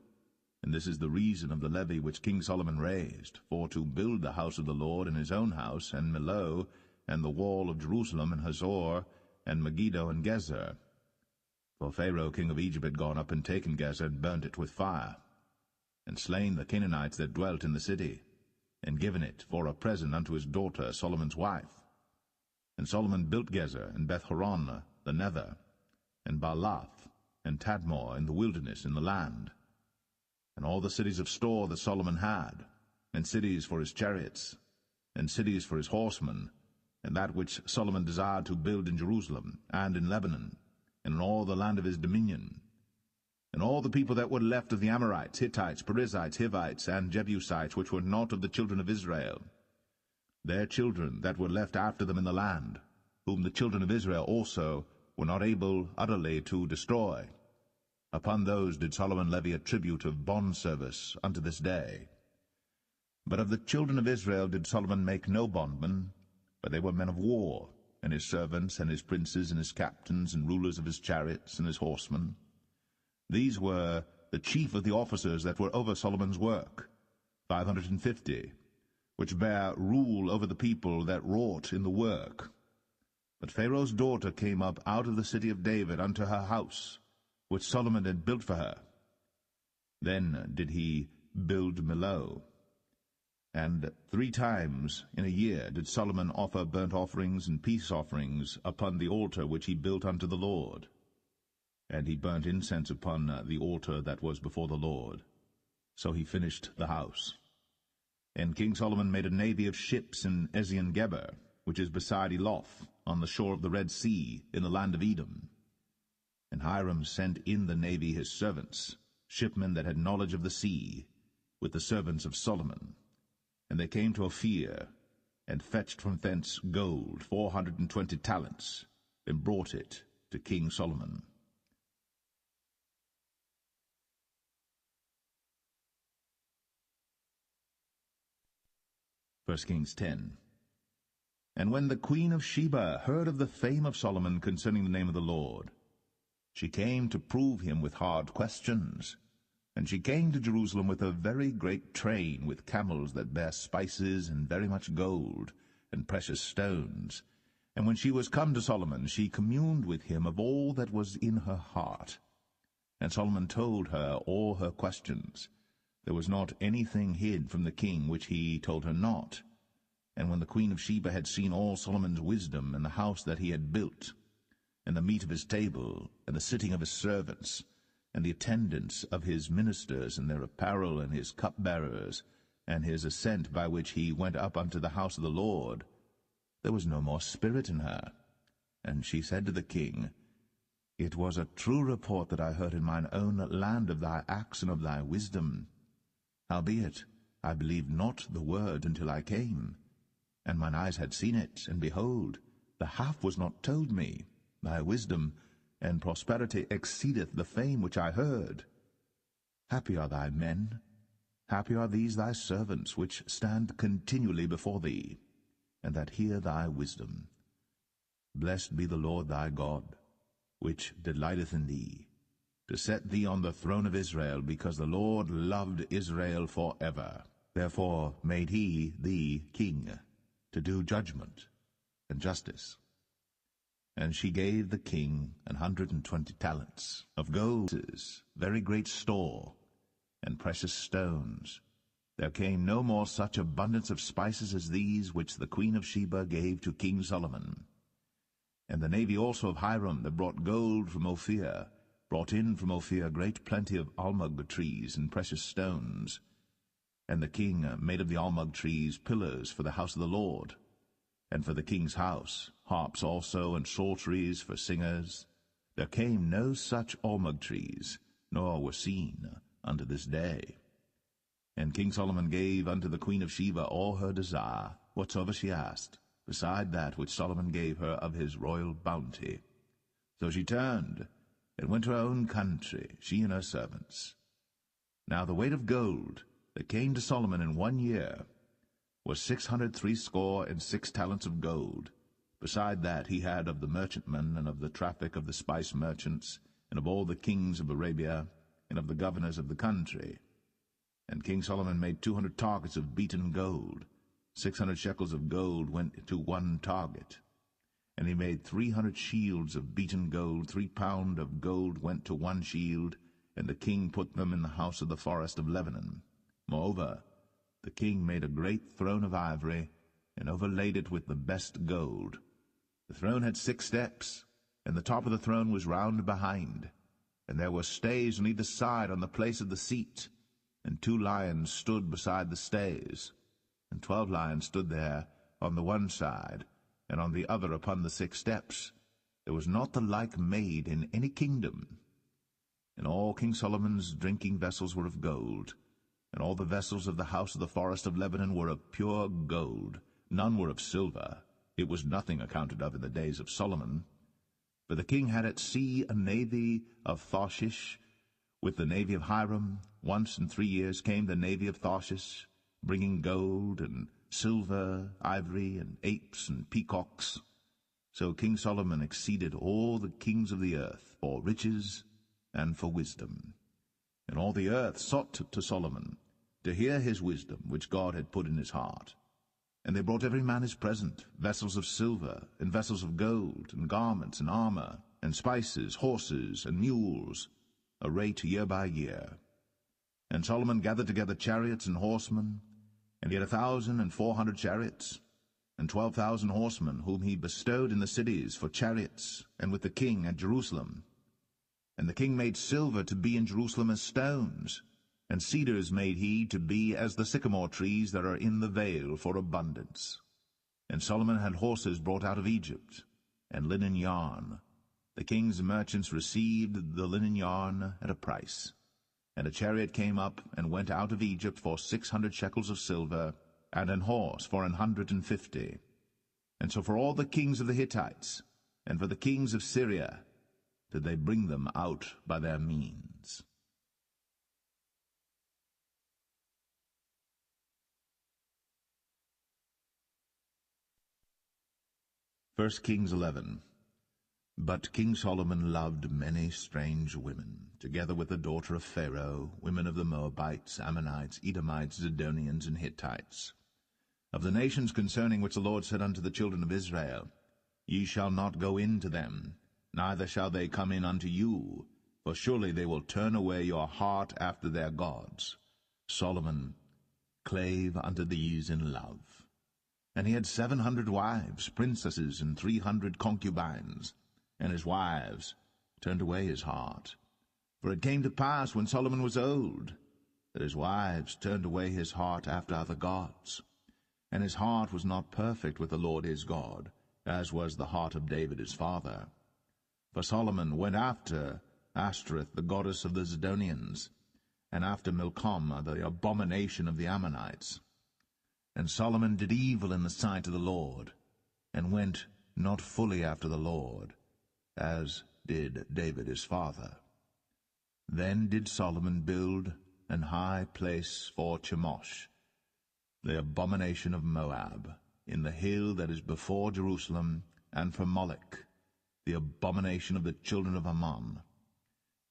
And this is the reason of the levy which King Solomon raised, for to build the house of the Lord and his own house, and Millo, and the wall of Jerusalem, and Hazor, and Megiddo, and Gezer. For Pharaoh king of Egypt had gone up and taken Gezer, and burnt it with fire, and slain the Canaanites that dwelt in the city, and given it for a present unto his daughter Solomon's wife. And Solomon built Gezer, and Beth-horon, the nether, and Baalath, and Tadmor in the wilderness in the land, and all the cities of store that Solomon had, and cities for his chariots, and cities for his horsemen, and that which Solomon desired to build in Jerusalem, and in Lebanon, and in all the land of his dominion. And all the people that were left of the Amorites, Hittites, Perizzites, Hivites, and Jebusites, which were not of the children of Israel, their children that were left after them in the land, whom the children of Israel also were not able utterly to destroy, upon those did Solomon levy a tribute of bondservice unto this day. But of the children of Israel did Solomon make no bondmen, but they were men of war, and his servants, and his princes, and his captains, and rulers of his chariots, and his horsemen. These were the chief of the officers that were over Solomon's work, 550, which bare rule over the people that wrought in the work. But Pharaoh's daughter came up out of the city of David unto her house, which Solomon had built for her. Then did he build Millo. And 3 times in a year did Solomon offer burnt offerings and peace offerings upon the altar which he built unto the Lord. And he burnt incense upon the altar that was before the Lord. So he finished the house. And King Solomon made a navy of ships in Ezion-Geber, which is beside Eloth, on the shore of the Red Sea, in the land of Edom. And Hiram sent in the navy his servants, shipmen that had knowledge of the sea, with the servants of Solomon. And they came to Ophir, and fetched from thence gold 420 talents, and brought it to King Solomon. 1 Kings 10. And when the queen of Sheba heard of the fame of Solomon concerning the name of the Lord, she came to prove him with hard questions. And she came to Jerusalem with a very great train, with camels that bare spices, and very much gold, and precious stones. And when she was come to Solomon, she communed with him of all that was in her heart. And Solomon told her all her questions. There was not anything hid from the king which he told her not. And when the queen of Sheba had seen all Solomon's wisdom, and the house that he had built, and the meat of his table, and the sitting of his servants, and the attendance of his ministers, and their apparel, and his cupbearers, and his ascent by which he went up unto the house of the Lord, there was no more spirit in her. And she said to the king, It was a true report that I heard in mine own land of thy acts and of thy wisdom. Howbeit, I believed not the word until I came. And mine eyes had seen it, and behold, the half was not told me. Thy wisdom and prosperity exceedeth the fame which I heard. Happy are thy men, happy are these thy servants, which stand continually before thee, and that hear thy wisdom. Blessed be the Lord thy God, which delighteth in thee, to set thee on the throne of Israel, because the Lord loved Israel for ever. Therefore made he thee king, to do judgment and justice. And she gave the king 120 talents of gold, very great store, and precious stones. There came no more such abundance of spices as these which the queen of Sheba gave to King Solomon. And the navy also of Hiram that brought gold from Ophir, brought in from Ophir great plenty of almug trees and precious stones. And the king made of the almug trees pillars for the house of the Lord, and for the king's house, harps also, and psalteries for singers. There came no such almug trees, nor were seen unto this day. And King Solomon gave unto the queen of Sheba all her desire, whatsoever she asked, beside that which Solomon gave her of his royal bounty. So she turned, and went to her own country, she and her servants. Now the weight of gold that came to Solomon in 1 year was 666 talents of gold. Beside that he had of the merchantmen, and of the traffic of the spice merchants, and of all the kings of Arabia, and of the governors of the country. And King Solomon made 200 targets of beaten gold. 600 shekels of gold went to 1 target. And he made 300 shields of beaten gold. 3 pound of gold went to 1 shield, and the king put them in the house of the forest of Lebanon. Moreover, the king made a great throne of ivory, and overlaid it with the best gold. The throne had 6 steps, and the top of the throne was round behind, and there were stays on either side on the place of the seat, and 2 lions stood beside the stays, and 12 lions stood there on the one side, and on the other upon the 6 steps. There was not the like made in any kingdom. And all King Solomon's drinking vessels were of gold, and all the vessels of the house of the forest of Lebanon were of pure gold. None were of silver. It was nothing accounted of in the days of Solomon. For the king had at sea a navy of Tarshish, with the navy of Hiram. Once in 3 years came the navy of Tarshish, bringing gold and silver, ivory, and apes and peacocks. So King Solomon exceeded all the kings of the earth for riches and for wisdom. And all the earth sought to Solomon, to hear his wisdom, which God had put in his heart. And they brought every man his present, vessels of silver, and vessels of gold, and garments, and armor, and spices, horses, and mules, a rate year by year. And Solomon gathered together chariots and horsemen, and he had 1,400 chariots, and 12,000 horsemen, whom he bestowed in the cities for chariots, and with the king at Jerusalem. And the king made silver to be in Jerusalem as stones, and cedars made he to be as the sycamore trees that are in the vale for abundance. And Solomon had horses brought out of Egypt, and linen yarn. The king's merchants received the linen yarn at a price. And a chariot came up and went out of Egypt for 600 shekels of silver, and an horse for 150. And so for all the kings of the Hittites, and for the kings of Syria, did they bring them out by their means. 1 Kings 11. But King Solomon loved many strange women, together with the daughter of Pharaoh, women of the Moabites, Ammonites, Edomites, Zidonians, and Hittites. Of the nations concerning which the Lord said unto the children of Israel, Ye shall not go in to them, neither shall they come in unto you, for surely they will turn away your heart after their gods. Solomon clave unto these in love. And he had 700 wives, princesses, and 300 concubines, and his wives turned away his heart. For it came to pass, when Solomon was old, that his wives turned away his heart after other gods. And his heart was not perfect with the Lord his God, as was the heart of David his father. For Solomon went after Ashtoreth, the goddess of the Zidonians, and after Milcom, the abomination of the Ammonites. And Solomon did evil in the sight of the Lord, and went not fully after the Lord, as did David his father. Then did Solomon build an high place for Chemosh, the abomination of Moab, in the hill that is before Jerusalem, and for Moloch, the abomination of the children of Ammon.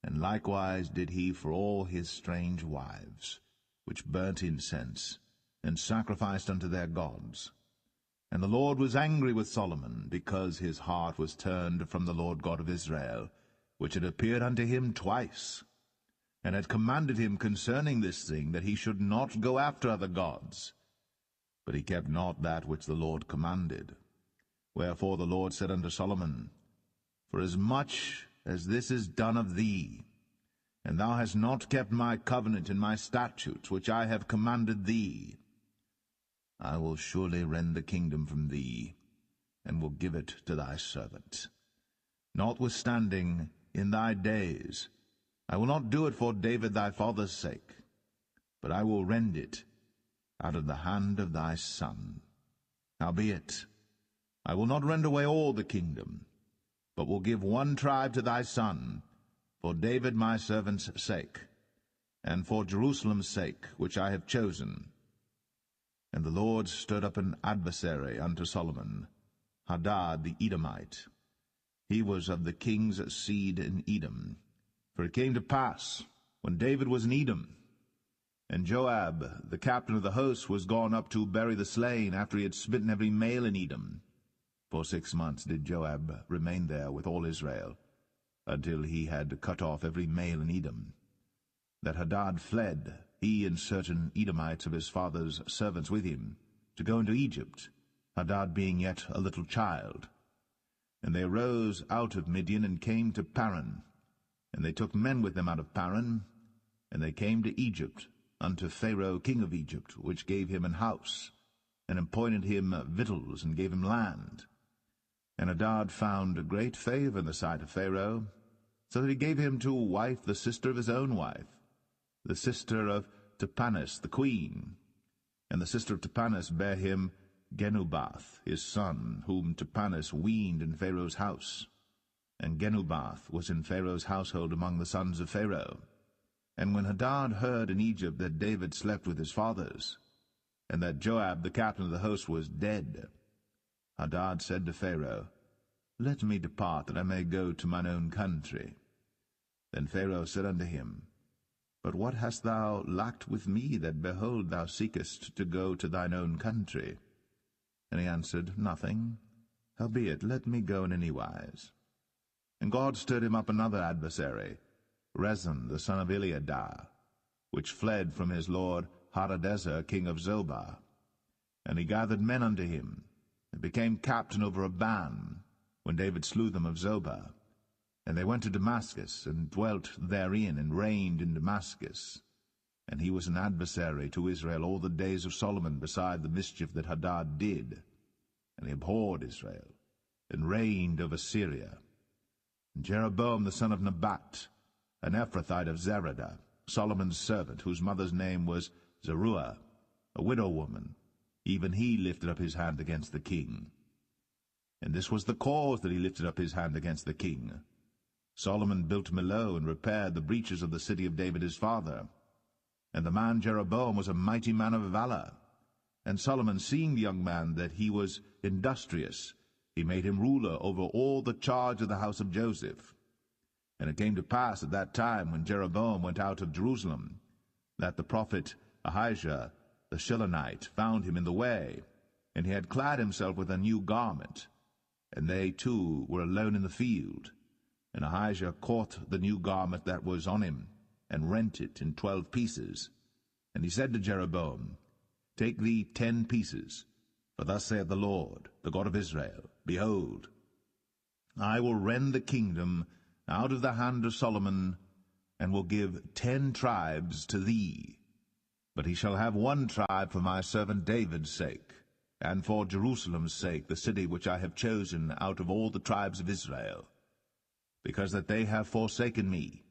And likewise did he for all his strange wives, which burnt incense, and sacrificed unto their gods. And the Lord was angry with Solomon, because his heart was turned from the Lord God of Israel, which had appeared unto him twice, and had commanded him concerning this thing, that he should not go after other gods. But he kept not that which the Lord commanded. Wherefore the Lord said unto Solomon, Forasmuch as this is done of thee, and thou hast not kept my covenant and my statutes, which I have commanded thee, I will surely rend the kingdom from thee, and will give it to thy servant. Notwithstanding, in thy days, I will not do it for David thy father's sake, but I will rend it out of the hand of thy son. Howbeit, I will not rend away all the kingdom, but will give one tribe to thy son, for David my servant's sake, and for Jerusalem's sake, which I have chosen. And the Lord stirred up an adversary unto Solomon, Hadad the Edomite. He was of the king's seed in Edom. For it came to pass, when David was in Edom, and Joab, the captain of the host, was gone up to bury the slain, after he had smitten every male in Edom. For 6 months did Joab remain there with all Israel, until he had cut off every male in Edom. That Hadad fled, he and certain Edomites of his father's servants with him, to go into Egypt, Hadad being yet a little child. And they arose out of Midian, and came to Paran. And they took men with them out of Paran, and they came to Egypt, unto Pharaoh king of Egypt, which gave him an house, and appointed him victuals, and gave him land. And Hadad found great favor in the sight of Pharaoh, so that he gave him to wife the sister of his own wife, the sister of Tahpenes the queen. And the sister of Tahpenes bare him Genubath his son, whom Tahpenes weaned in Pharaoh's house. And Genubath was in Pharaoh's household among the sons of Pharaoh. And when Hadad heard in Egypt that David slept with his fathers, and that Joab the captain of the host was dead, Hadad said to Pharaoh, Let me depart, that I may go to mine own country. Then Pharaoh said unto him, But what hast thou lacked with me, that, behold, thou seekest to go to thine own country? And he answered, Nothing. Howbeit, let me go in any wise. And God stirred him up another adversary, Rezin the son of Eliadah, which fled from his lord Hadadezer king of Zobah. And he gathered men unto him, and became captain over a band, when David slew them of Zobah. And they went to Damascus, and dwelt therein, and reigned in Damascus. And he was an adversary to Israel all the days of Solomon, beside the mischief that Hadad did. And he abhorred Israel, and reigned over Syria. And Jeroboam the son of Nebat, an Ephrathite of Zeradah, Solomon's servant, whose mother's name was Zeruiah, a widow woman, even he lifted up his hand against the king. And this was the cause that he lifted up his hand against the king. Solomon built Millo, and repaired the breaches of the city of David his father. And the man Jeroboam was a mighty man of valor. And Solomon, seeing the young man that he was industrious, he made him ruler over all the charge of the house of Joseph. And it came to pass at that time, when Jeroboam went out of Jerusalem, that the prophet Ahijah the Shilonite found him in the way, and he had clad himself with a new garment. And they two were alone in the field. And Ahijah caught the new garment that was on him, and rent it in 12 pieces. And he said to Jeroboam, Take thee 10 pieces, for thus saith the Lord, the God of Israel, Behold, I will rend the kingdom out of the hand of Solomon, and will give 10 tribes to thee. But he shall have 1 tribe for my servant David's sake, and for Jerusalem's sake, the city which I have chosen out of all the tribes of Israel, because that they have forsaken me,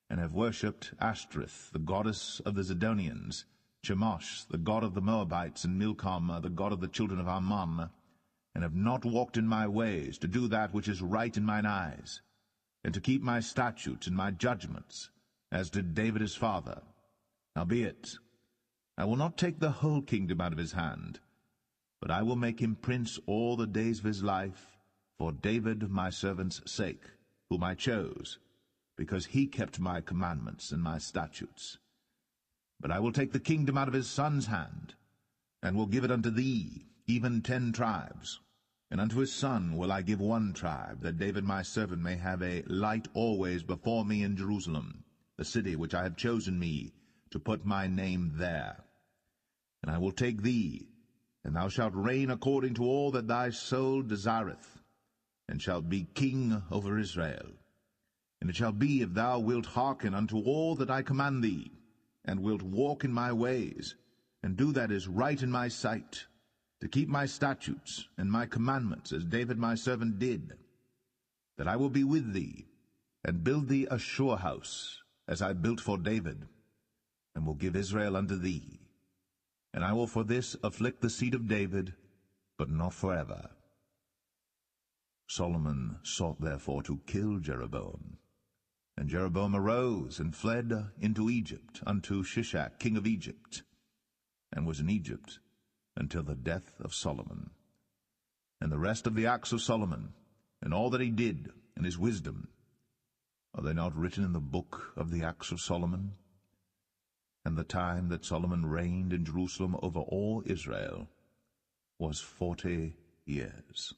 and have worshipped Ashtoreth, the goddess of the Zidonians, Chemosh, the god of the Moabites, and Milcom, the god of the children of Ammon, and have not walked in my ways, to do that which is right in mine eyes, and to keep my statutes and my judgments, as did David his father. Howbeit, I will not take the whole kingdom out of his hand, but I will make him prince all the days of his life for David my servant's sake, whom I chose, because he kept my commandments and my statutes. But I will take the kingdom out of his son's hand, and will give it unto thee, even 10 tribes. And unto his son will I give 1 tribe, that David my servant may have a light always before me in Jerusalem, the city which I have chosen me, to put my name there. And I will take thee, and thou shalt reign according to all that thy soul desireth, and shalt be king over Israel. And it shall be, if thou wilt hearken unto all that I command thee, and wilt walk in my ways, and do that is right in my sight, to keep my statutes and my commandments, as David my servant did, that I will be with thee, and build thee a sure house, as I built for David, and will give Israel unto thee. And I will for this afflict the seed of David, but not forever. Solomon sought therefore to kill Jeroboam. And Jeroboam arose and fled into Egypt, unto Shishak king of Egypt, and was in Egypt until the death of Solomon. And the rest of the acts of Solomon, and all that he did, and his wisdom, are they not written in the book of the acts of Solomon? And the time that Solomon reigned in Jerusalem over all Israel was 40 years.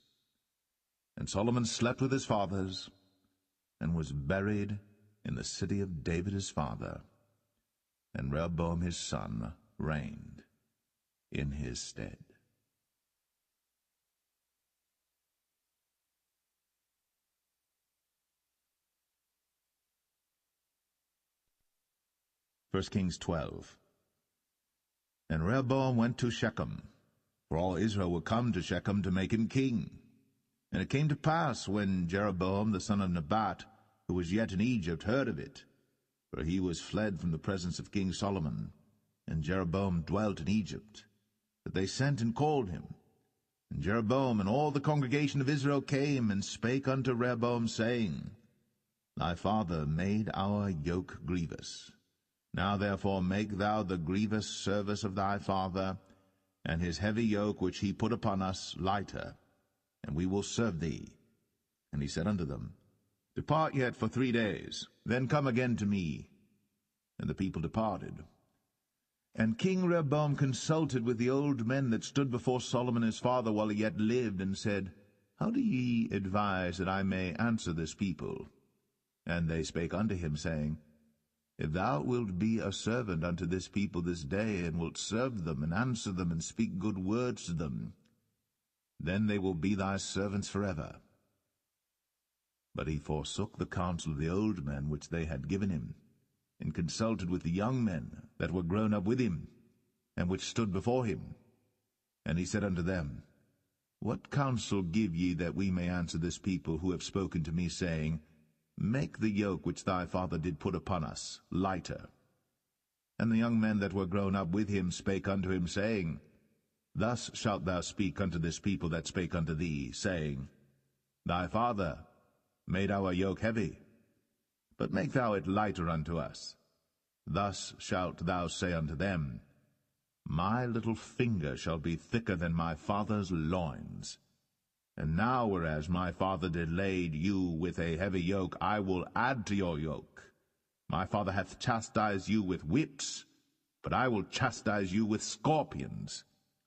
And Solomon slept with his fathers, and was buried in the city of David his father, and Rehoboam his son reigned in his stead. First Kings 12. And Rehoboam went to Shechem, for all Israel were come to Shechem to make him king. And it came to pass, when Jeroboam the son of Nebat, who was yet in Egypt, heard of it, for he was fled from the presence of King Solomon, and Jeroboam dwelt in Egypt, that they sent and called him. And Jeroboam and all the congregation of Israel came and spake unto Rehoboam, saying, Thy father made our yoke grievous. Now therefore make thou the grievous service of thy father, and his heavy yoke which he put upon us lighter, and we will serve thee. And he said unto them, Depart yet for 3 days, then come again to me. And the people departed. And King Rehoboam consulted with the old men that stood before Solomon his father while he yet lived, and said, How do ye advise that I may answer this people? And they spake unto him, saying, If thou wilt be a servant unto this people this day, and wilt serve them, and answer them, and speak good words to them, then they will be thy servants forever. But he forsook the counsel of the old men which they had given him, and consulted with the young men that were grown up with him, and which stood before him. And he said unto them, What counsel give ye that we may answer this people who have spoken to me, saying, Make the yoke which thy father did put upon us lighter? And the young men that were grown up with him spake unto him, saying, Thus shalt thou speak unto this people that spake unto thee, saying, Thy father made our yoke heavy, but make thou it lighter unto us. Thus shalt thou say unto them, My little finger shall be thicker than my father's loins. And now, whereas my father did lade you with a heavy yoke, I will add to your yoke. My father hath chastised you with whips, but I will chastise you with scorpions.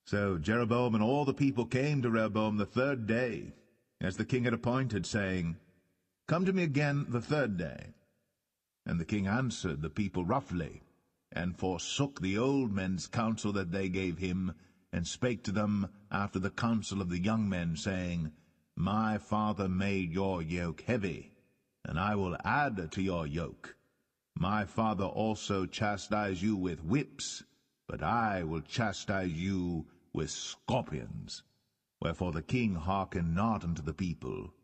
So Jeroboam and all the people came to Rehoboam the 3rd day, as the king had appointed, saying, Come to me again the 3rd day. And the king answered the people roughly, and forsook the old men's counsel that they gave him, and spake to them after the counsel of the young men, saying, My father made your yoke heavy, and I will add to your yoke. My father also chastised you with whips, but I will chastise you with scorpions. Wherefore the king hearkened not unto the people,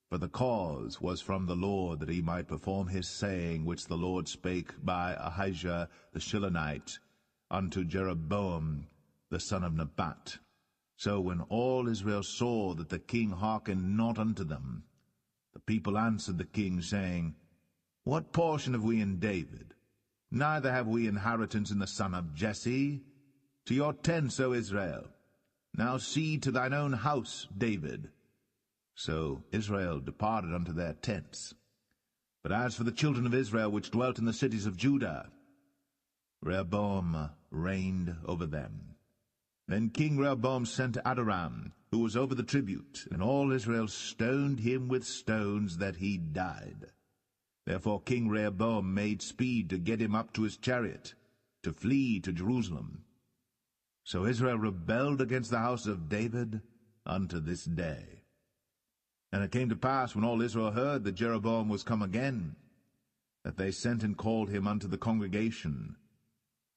for the cause was from the Lord, that he might perform his saying, which the Lord spake by Ahijah the Shilonite unto Jeroboam the son of Nebat. So when all Israel saw that the king hearkened not unto them, the people answered the king, saying, What portion have we in David? Neither have we inheritance in the son of Jesse. To your tents, O Israel. Now see to thine own house, David. So Israel departed unto their tents. But as for the children of Israel which dwelt in the cities of Judah, Rehoboam reigned over them. Then King Rehoboam sent Adoram, who was over the tribute, and all Israel stoned him with stones that he died. Therefore King Rehoboam made speed to get him up to his chariot, to flee to Jerusalem. So Israel rebelled against the house of David unto this day. And it came to pass, when all Israel heard that Jeroboam was come again, that they sent and called him unto the congregation,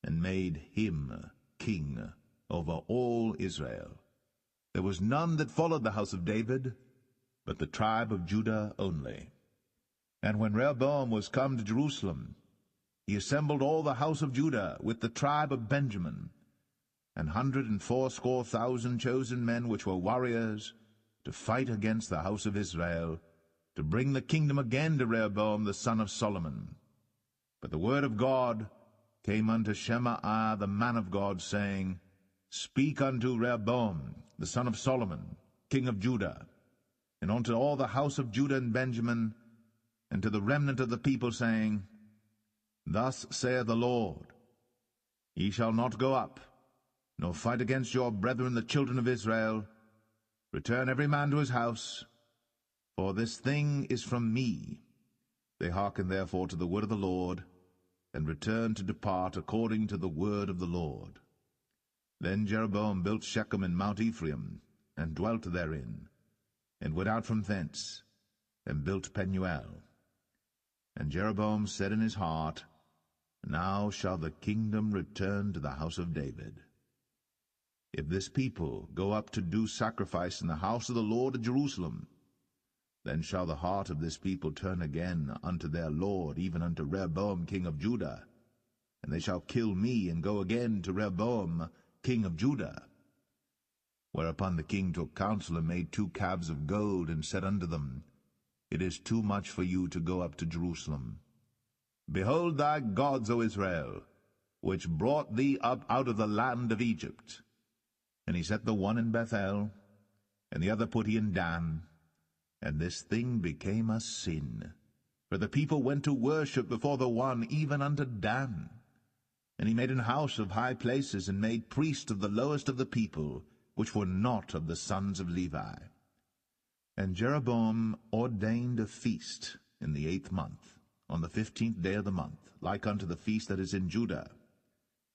and made him king over all Israel. There was none that followed the house of David, but the tribe of Judah only. And when Rehoboam was come to Jerusalem, he assembled all the house of Judah with the tribe of Benjamin, 180,000 chosen men which were warriors, to fight against the house of Israel, to bring the kingdom again to Rehoboam the son of Solomon. But the word of God came unto Shemaiah the man of God, saying, Speak unto Rehoboam the son of Solomon, king of Judah, and unto all the house of Judah and Benjamin, and to the remnant of the people, saying, Thus saith the Lord, Ye shall not go up, nor fight against your brethren the children of Israel. Return every man to his house, for this thing is from me. They hearkened therefore to the word of the Lord, and returned to depart according to the word of the Lord. Then Jeroboam built Shechem in Mount Ephraim, and dwelt therein, and went out from thence, and built Penuel. And Jeroboam said in his heart, Now shall the kingdom return to the house of David. If this people go up to do sacrifice in the house of the Lord at Jerusalem, then shall the heart of this people turn again unto their Lord, even unto Rehoboam king of Judah, and they shall kill me, and go again to Rehoboam king of Judah. Whereupon the king took counsel, and made 2 calves of gold, and said unto them, It is too much for you to go up to Jerusalem. Behold thy gods, O Israel, which brought thee up out of the land of Egypt. And he set the one in Bethel, and the other put he in Dan. And this thing became a sin. For the people went to worship before the one, even unto Dan. And he made an house of high places, and made priests of the lowest of the people, which were not of the sons of Levi. And Jeroboam ordained a feast in the 8th month, on the 15th day of the month, like unto the feast that is in Judah.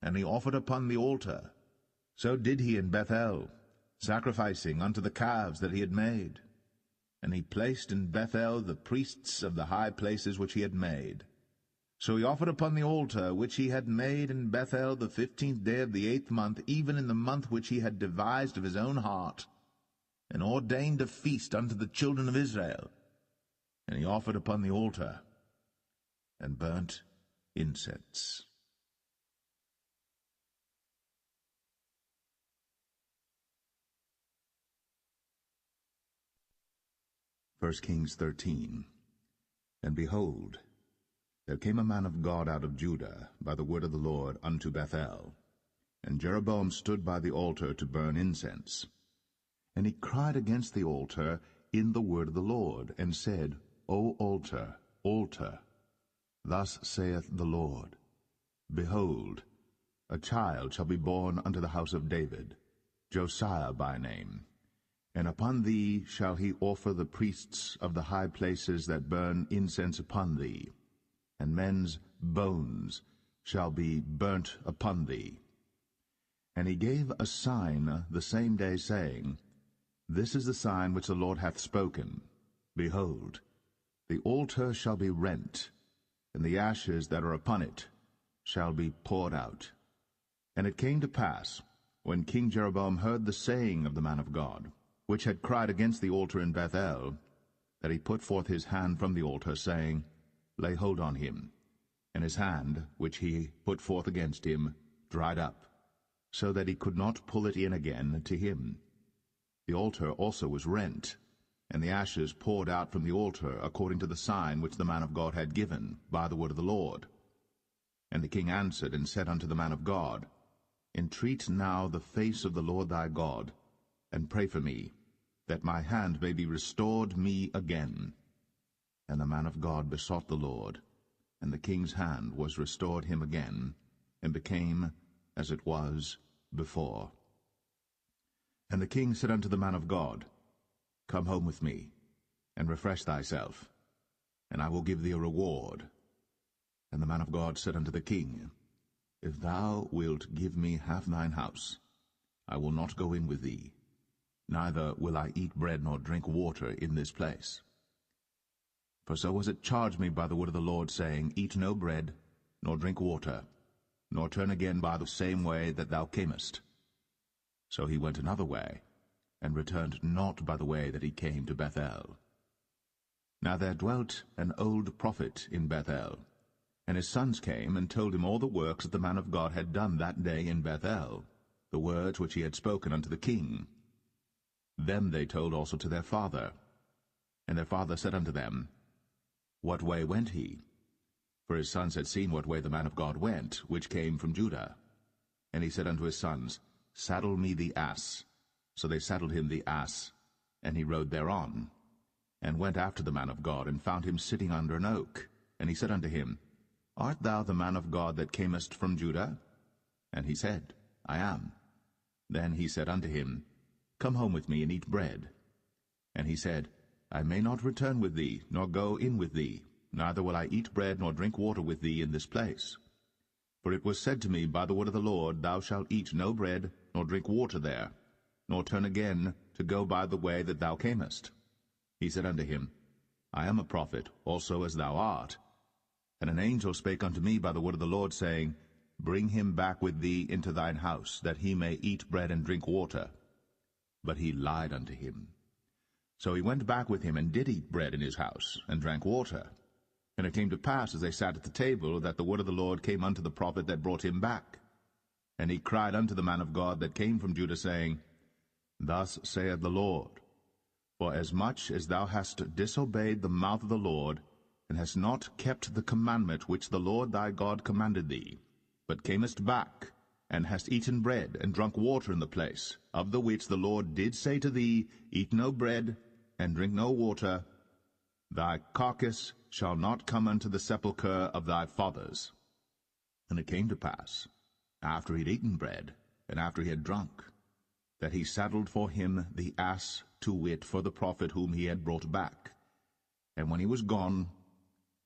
And he offered upon the altar. So did he in Bethel, sacrificing unto the calves that he had made. And he placed in Bethel the priests of the high places which he had made. So he offered upon the altar which he had made in Bethel the 15th day of the 8th month, even in the month which he had devised of his own heart, and ordained a feast unto the children of Israel. And he offered upon the altar, and burnt incense. 1 Kings 13. And behold, there came a man of God out of Judah by the word of the Lord unto Bethel. And Jeroboam stood by the altar to burn incense. And he cried against the altar in the word of the Lord, and said, O altar, altar, thus saith the Lord, Behold, a child shall be born unto the house of David, Josiah by name. And upon thee shall he offer the priests of the high places that burn incense upon thee, and men's bones shall be burnt upon thee. And he gave a sign the same day, saying, This is the sign which the Lord hath spoken. Behold, the altar shall be rent, and the ashes that are upon it shall be poured out. And it came to pass, when King Jeroboam heard the saying of the man of God, which had cried against the altar in Bethel, that he put forth his hand from the altar, saying, Lay hold on him. And his hand, which he put forth against him, dried up, so that he could not pull it in again to him. The altar also was rent, and the ashes poured out from the altar, according to the sign which the man of God had given, by the word of the Lord. And the king answered and said unto the man of God, Entreat now the face of the Lord thy God, and pray for me, that my hand may be restored me again. And the man of God besought the Lord, and the king's hand was restored him again, and became as it was before. And the king said unto the man of God, Come home with me, and refresh thyself, and I will give thee a reward. And the man of God said unto the king, If thou wilt give me half thine house, I will not go in with thee, neither will I eat bread nor drink water in this place. For so was it charged me by the word of the Lord, saying, Eat no bread, nor drink water, nor turn again by the same way that thou camest. So he went another way, and returned not by the way that he came to Bethel. Now there dwelt an old prophet in Bethel, and his sons came and told him all the works that the man of God had done that day in Bethel, the words which he had spoken unto the king. Them they told also to their father. And their father said unto them, What way went he? For his sons had seen what way the man of God went, which came from Judah. And he said unto his sons, Saddle me the ass. So they saddled him the ass, and he rode thereon, and went after the man of God, and found him sitting under an oak. And he said unto him, Art thou the man of God that camest from Judah? And he said, I am. Then he said unto him, Come home with me, and eat bread. And he said, I may not return with thee, nor go in with thee, neither will I eat bread nor drink water with thee in this place. For it was said to me by the word of the Lord, Thou shalt eat no bread, nor drink water there, nor turn again to go by the way that thou camest. He said unto him, I am a prophet, also as thou art. And an angel spake unto me by the word of the Lord, saying, Bring him back with thee into thine house, that he may eat bread and drink water. But he lied unto him. So he went back with him, and did eat bread in his house, and drank water. And it came to pass, as they sat at the table, that the word of the Lord came unto the prophet that brought him back. And he cried unto the man of God that came from Judah, saying, Thus saith the Lord, For as much as thou hast disobeyed the mouth of the Lord, and hast not kept the commandment which the Lord thy God commanded thee, but camest back, and hast eaten bread, and drunk water in the place, of the which the Lord did say to thee, Eat no bread, and drink no water, thy carcass shall not come unto the sepulchre of thy fathers. And it came to pass, after he had eaten bread, and after he had drunk, that he saddled for him the ass, to wit, for the prophet whom he had brought back. And when he was gone,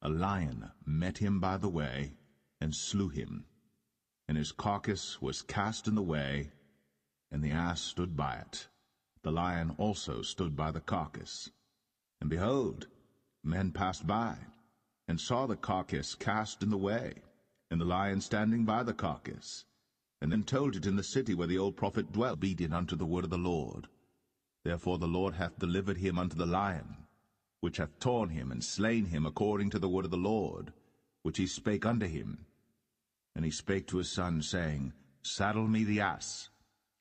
a lion met him by the way, and slew him. And his carcass was cast in the way, and the ass stood by it. The lion also stood by the carcass. And behold, men passed by, and saw the carcass cast in the way, and the lion standing by the carcass, and then told it in the city where the old prophet dwelt, obedient unto the word of the Lord. Therefore the Lord hath delivered him unto the lion, which hath torn him and slain him according to the word of the Lord, which he spake unto him. And he spake to his son, saying, Saddle me the ass.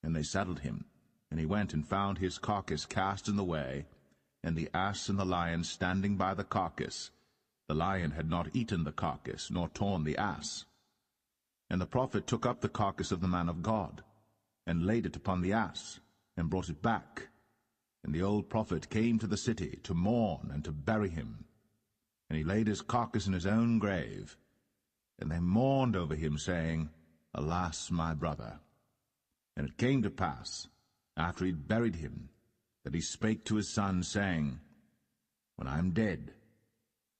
And they saddled him, and he went and found his carcass cast in the way, and the ass and the lion standing by the carcass. The lion had not eaten the carcass, nor torn the ass. And the prophet took up the carcass of the man of God, and laid it upon the ass, and brought it back. And the old prophet came to the city to mourn and to bury him. And he laid his carcass in his own grave. And they mourned over him, saying, Alas, my brother! And it came to pass, after he had buried him, that he spake to his son, saying, When I am dead,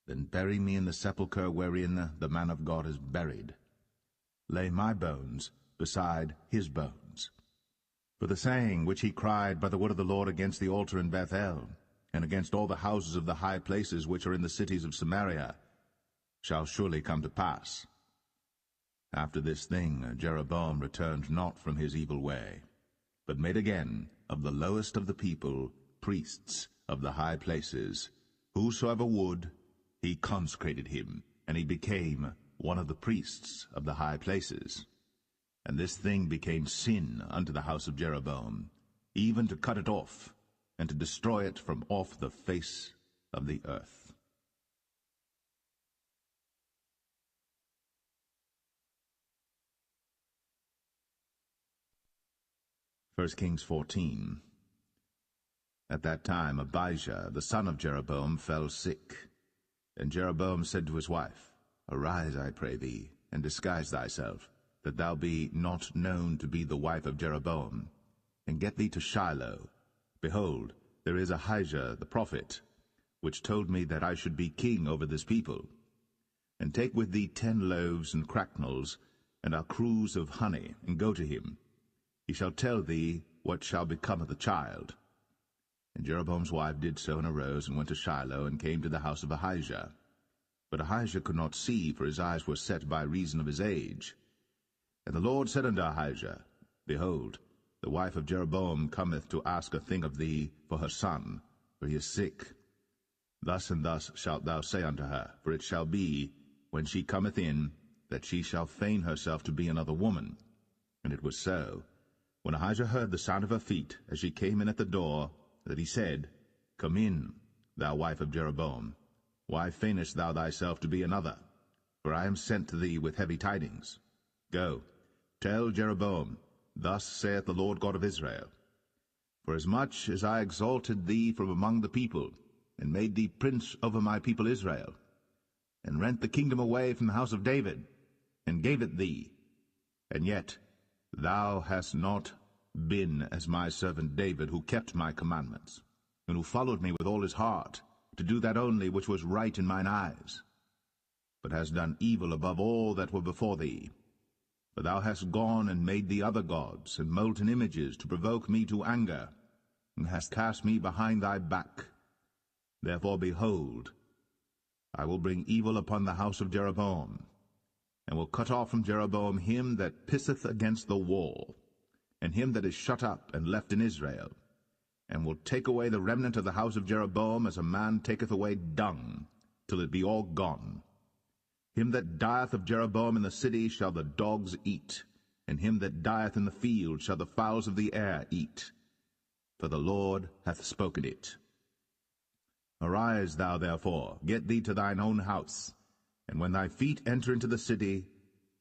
then bury me in the sepulchre wherein the man of God is buried. Lay my bones beside his bones. For the saying which he cried by the word of the Lord against the altar in Bethel, and against all the houses of the high places which are in the cities of Samaria, shall surely come to pass. After this thing Jeroboam returned not from his evil way, but made again of the lowest of the people priests of the high places. Whosoever would, he consecrated him, and he became one of the priests of the high places. And this thing became sin unto the house of Jeroboam, even to cut it off, and to destroy it from off the face of the earth. 1 Kings 14. At that time Abijah, the son of Jeroboam, fell sick. And Jeroboam said to his wife, Arise, I pray thee, and disguise thyself, that thou be not known to be the wife of Jeroboam, and get thee to Shiloh. Behold, there is Ahijah the prophet, which told me that I should be king over this people. And take with thee 10 loaves and cracknels, and a cruse of honey, and go to him. He shall tell thee what shall become of the child. And Jeroboam's wife did so, and arose, and went to Shiloh, and came to the house of Ahijah. But Ahijah could not see, for his eyes were set by reason of his age. And the Lord said unto Ahijah, Behold, the wife of Jeroboam cometh to ask a thing of thee for her son, for he is sick. Thus and thus shalt thou say unto her, for it shall be, when she cometh in, that she shall feign herself to be another woman. And it was so, when Ahijah heard the sound of her feet, as she came in at the door, that he said, Come in, thou wife of Jeroboam. Why feignest thou thyself to be another? For I am sent to thee with heavy tidings. Go, tell Jeroboam, Thus saith the Lord God of Israel, Forasmuch as I exalted thee from among the people, and made thee prince over my people Israel, and rent the kingdom away from the house of David, and gave it thee, and yet thou hast not been as my servant David, who kept my commandments, and who followed me with all his heart, to do that only which was right in mine eyes, but hast done evil above all that were before thee. For thou hast gone and made thee other gods, and molten images, to provoke me to anger, and hast cast me behind thy back. Therefore, behold, I will bring evil upon the house of Jeroboam, and will cut off from Jeroboam him that pisseth against the wall, and him that is shut up and left in Israel, and will take away the remnant of the house of Jeroboam as a man taketh away dung, till it be all gone. Him that dieth of Jeroboam in the city shall the dogs eat, and him that dieth in the field shall the fowls of the air eat. For the Lord hath spoken it. Arise thou therefore, get thee to thine own house, and when thy feet enter into the city,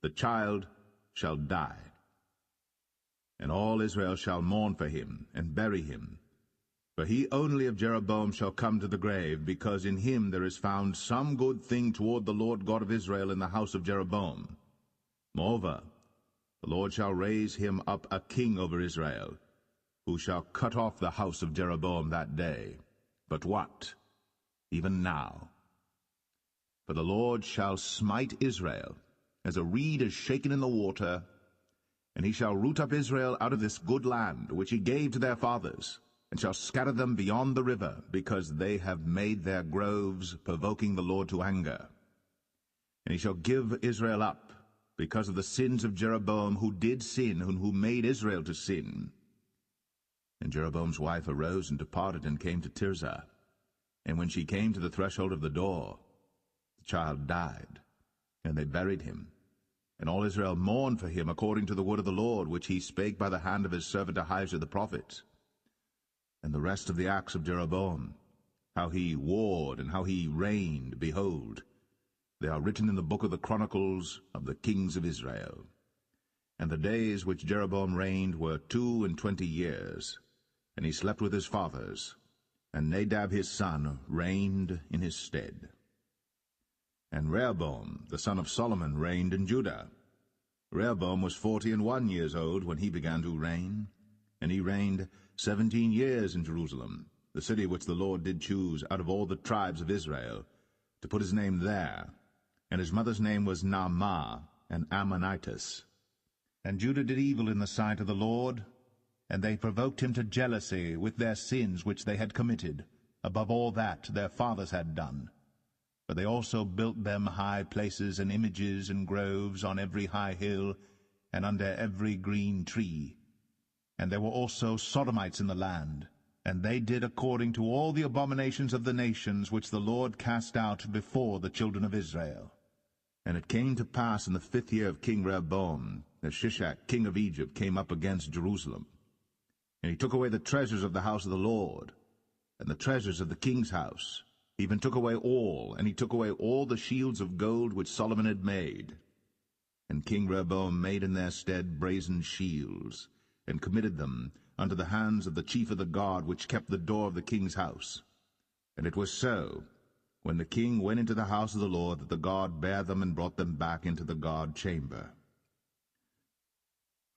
the child shall die. And all Israel shall mourn for him, and bury him. For he only of Jeroboam shall come to the grave, because in him there is found some good thing toward the Lord God of Israel in the house of Jeroboam. Moreover, the Lord shall raise him up a king over Israel, who shall cut off the house of Jeroboam that day. But what? Even now. For the Lord shall smite Israel, as a reed is shaken in the water, and he shall root up Israel out of this good land, which he gave to their fathers, and shall scatter them beyond the river, because they have made their groves, provoking the Lord to anger. And he shall give Israel up, because of the sins of Jeroboam, who did sin, and who made Israel to sin. And Jeroboam's wife arose and departed, and came to Tirzah. And when she came to the threshold of the door, the child died, and they buried him. And all Israel mourned for him according to the word of the Lord, which he spake by the hand of his servant Ahijah the prophet. And the rest of the acts of Jeroboam, how he warred and how he reigned, behold, they are written in the book of the Chronicles of the kings of Israel. And the days which Jeroboam reigned were 22 years, and he slept with his fathers, and Nadab his son reigned in his stead. And Rehoboam the son of Solomon reigned in Judah. Rehoboam was 41 years old when he began to reign, and he reigned 17 years in Jerusalem, the city which the Lord did choose out of all the tribes of Israel, to put his name there. And his mother's name was Naamah, an Ammonitess. And Judah did evil in the sight of the Lord, and they provoked him to jealousy with their sins which they had committed, above all that their fathers had done. For they also built them high places and images and groves on every high hill, and under every green tree. And there were also Sodomites in the land, and they did according to all the abominations of the nations which the Lord cast out before the children of Israel. And it came to pass in the 5th year of King Rehoboam, that Shishak king of Egypt came up against Jerusalem. And he took away the treasures of the house of the Lord, and the treasures of the king's house, even took away all, and he took away all the shields of gold which Solomon had made. And King Rehoboam made in their stead brazen shields, and committed them unto the hands of the chief of the guard which kept the door of the king's house. And it was so, when the king went into the house of the Lord, that the guard bare them and brought them back into the guard chamber.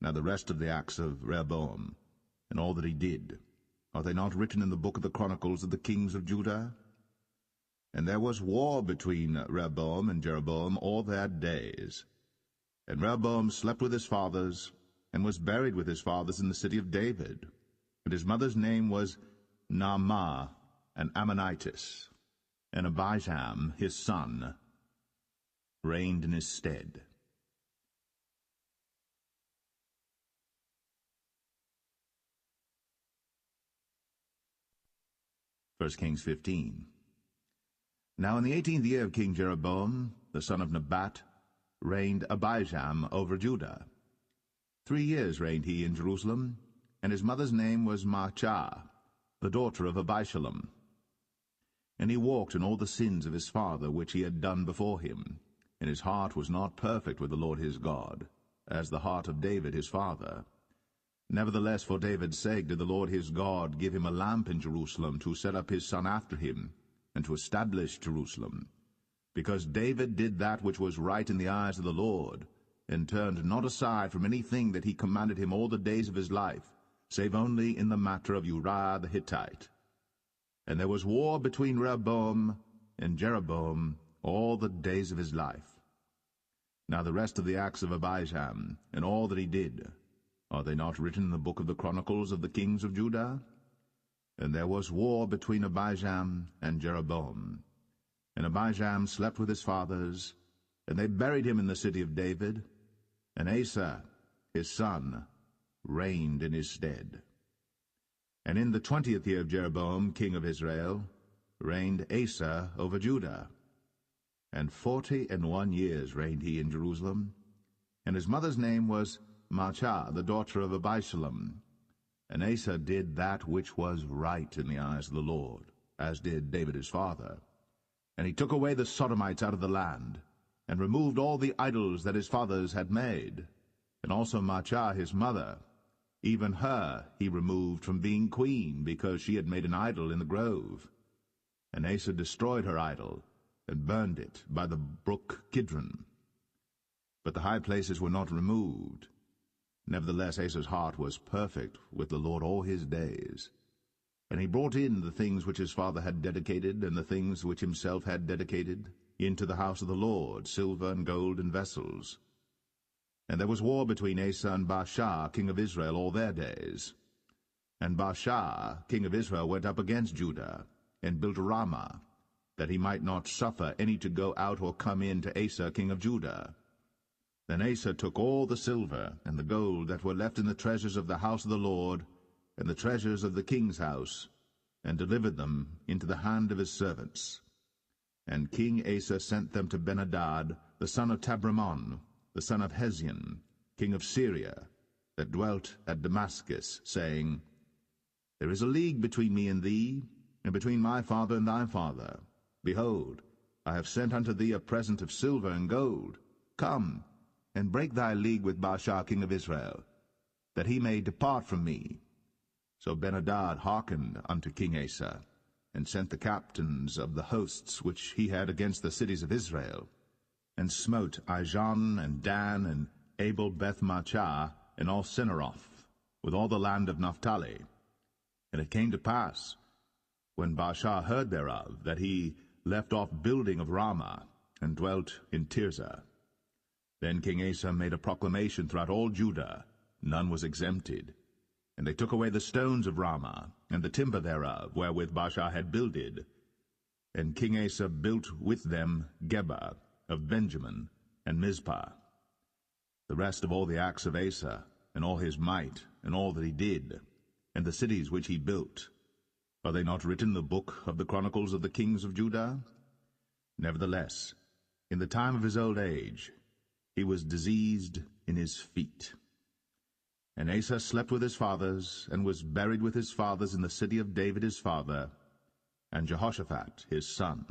Now the rest of the acts of Rehoboam, and all that he did, are they not written in the book of the chronicles of the kings of Judah? And there was war between Rehoboam and Jeroboam all their days. And Rehoboam slept with his fathers, and was buried with his fathers in the city of David. And his mother's name was Naamah, an Ammonitess. And Abijam, his son, reigned in his stead. 1 Kings 15. Now in the 18th year of King Jeroboam, the son of Nebat, reigned Abijam over Judah. 3 years reigned he in Jerusalem, and his mother's name was Maachah, the daughter of Abishalom. And he walked in all the sins of his father which he had done before him, and his heart was not perfect with the Lord his God, as the heart of David his father. Nevertheless, for David's sake did the Lord his God give him a lamp in Jerusalem to set up his son after him, and to establish Jerusalem, because David did that which was right in the eyes of the Lord, and turned not aside from anything that he commanded him all the days of his life, save only in the matter of Uriah the Hittite. And there was war between Rehoboam and Jeroboam all the days of his life. Now the rest of the acts of Abijam, and all that he did, are they not written in the book of the chronicles of the kings of Judah? And there was war between Abijam and Jeroboam. And Abijam slept with his fathers, and they buried him in the city of David, and Asa, his son, reigned in his stead. And in the 20th year of Jeroboam, king of Israel, reigned Asa over Judah. And 41 years reigned he in Jerusalem, and his mother's name was Maachah, the daughter of Abishalom. And Asa did that which was right in the eyes of the Lord, as did David his father. And he took away the Sodomites out of the land, and removed all the idols that his fathers had made. And also Maachah his mother, even her he removed from being queen, because she had made an idol in the grove. And Asa destroyed her idol, and burned it by the brook Kidron. But the high places were not removed. Nevertheless, Asa's heart was perfect with the Lord all his days. And he brought in the things which his father had dedicated, and the things which himself had dedicated, into the house of the Lord, silver and gold and vessels. And there was war between Asa and Baasha, king of Israel, all their days. And Baasha, king of Israel, went up against Judah, and built Ramah, that he might not suffer any to go out or come in to Asa, king of Judah. Then Asa took all the silver and the gold that were left in the treasures of the house of the Lord, and the treasures of the king's house, and delivered them into the hand of his servants. And King Asa sent them to Ben-Hadad, the son of Tabrimon, the son of Hezion, king of Syria, that dwelt at Damascus, saying, There is a league between me and thee, and between my father and thy father. Behold, I have sent unto thee a present of silver and gold. Come, and break thy league with Baasha king of Israel, that he may depart from me. So Ben-Hadad hearkened unto King Asa, and sent the captains of the hosts which he had against the cities of Israel, and smote Ijon and Dan and Abel-Beth-Maachah and all Cinneroth, with all the land of Naphtali. And it came to pass, when Baasha heard thereof, that he left off building of Ramah, and dwelt in Tirzah. Then King Asa made a proclamation throughout all Judah, none was exempted. And they took away the stones of Ramah, and the timber thereof, wherewith Baasha had builded. And King Asa built with them Geba of Benjamin, and Mizpah. The rest of all the acts of Asa, and all his might, and all that he did, and the cities which he built, are they not written in the book of the chronicles of the kings of Judah? Nevertheless, in the time of his old age, he was diseased in his feet. And Asa slept with his fathers, and was buried with his fathers in the city of David his father, and Jehoshaphat his son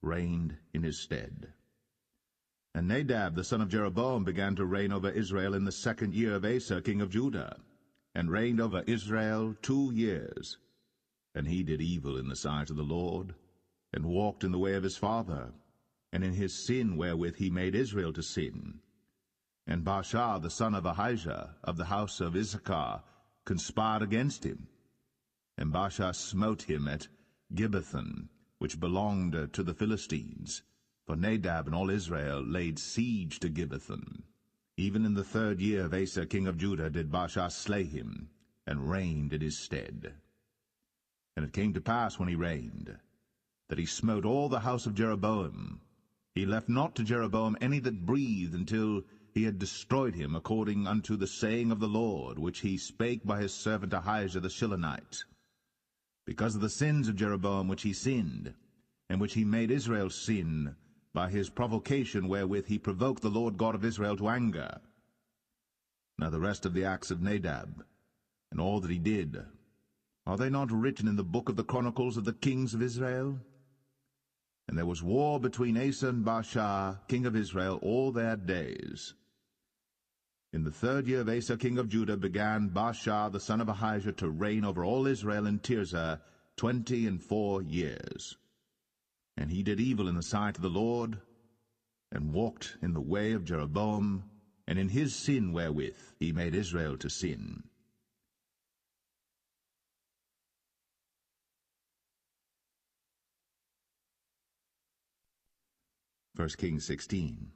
reigned in his stead. And Nadab the son of Jeroboam began to reign over Israel in the 2nd year of Asa king of Judah. and reigned over Israel 2 years. And he did evil in the sight of the Lord, and walked in the way of his father, and in his sin wherewith he made Israel to sin. And Baasha the son of Ahijah of the house of Issachar conspired against him. And Baasha smote him at Gibbethon, which belonged to the Philistines, for Nadab and all Israel laid siege to Gibbethon. Even in the 3rd year of Asa king of Judah did Baasha slay him, and reigned in his stead. And it came to pass when he reigned, that he smote all the house of Jeroboam. He left not to Jeroboam any that breathed, until he had destroyed him, according unto the saying of the Lord, which he spake by his servant Ahijah the Shilonite. Because of the sins of Jeroboam which he sinned, and which he made Israel sin, by his provocation wherewith he provoked the Lord God of Israel to anger. Now the rest of the acts of Nadab, and all that he did, are they not written in the book of the chronicles of the kings of Israel? And there was war between Asa and Baasha, king of Israel, all their days. In the 3rd year of Asa king of Judah began Baasha the son of Ahijah to reign over all Israel in Tirzah 24 years. And he did evil in the sight of the Lord, and walked in the way of Jeroboam, and in his sin wherewith he made Israel to sin. 1 Kings 16.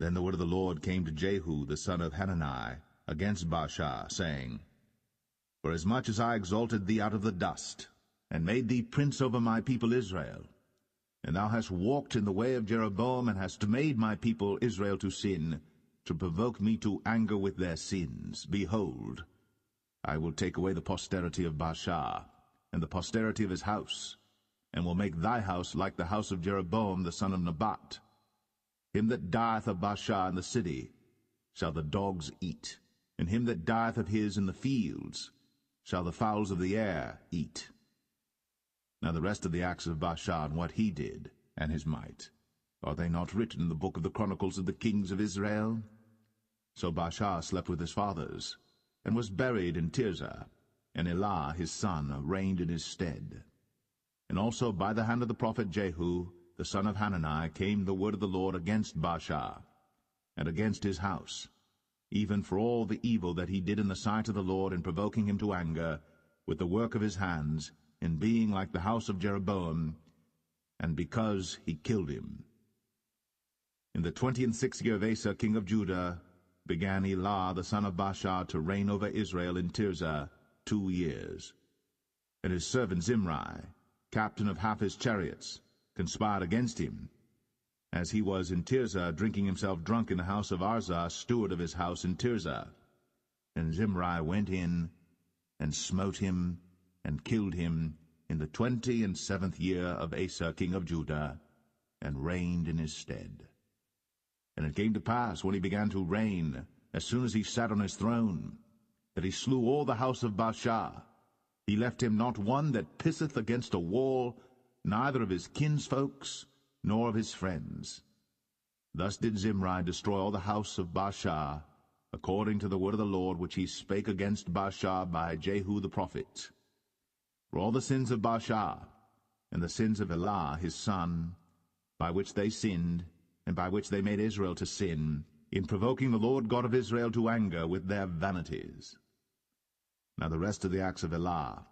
Then the word of the Lord came to Jehu the son of Hanani against Baasha, saying, Forasmuch as I exalted thee out of the dust, and made thee prince over my people Israel, and thou hast walked in the way of Jeroboam, and hast made my people Israel to sin, to provoke me to anger with their sins, behold, I will take away the posterity of Baasha, and the posterity of his house, and will make thy house like the house of Jeroboam the son of Nebat. Him that dieth of Baasha in the city shall the dogs eat, and him that dieth of his in the fields shall the fowls of the air eat. Now the rest of the acts of Baasha, and what he did, and his might, are they not written in the book of the chronicles of the kings of Israel? So Baasha slept with his fathers, and was buried in Tirzah, and Elah his son reigned in his stead. And also by the hand of the prophet Jehu, the son of Hanani, came the word of the Lord against Baasha, and against his house, even for all the evil that he did in the sight of the Lord, in provoking him to anger, with the work of his hands, in being like the house of Jeroboam, and because he killed him. In the 26th year of Asa king of Judah began Elah the son of Baasha to reign over Israel in Tirzah 2 years. And his servant Zimri, captain of half his chariots, conspired against him, as he was in Tirzah drinking himself drunk in the house of Arzah, steward of his house in Tirzah. And Zimri went in, and smote him, and killed him, in the 27th year of Asa king of Judah, and reigned in his stead. And it came to pass, when he began to reign, as soon as he sat on his throne, that he slew all the house of Baasha. He left him not one that pisseth against a wall, neither of his kinsfolks, nor of his friends. Thus did Zimri destroy all the house of Baasha, according to the word of the Lord which he spake against Baasha by Jehu the prophet. For all the sins of Baasha, and the sins of Elah his son, by which they sinned, and by which they made Israel to sin, in provoking the Lord God of Israel to anger with their vanities. Now the rest of the acts of Elah,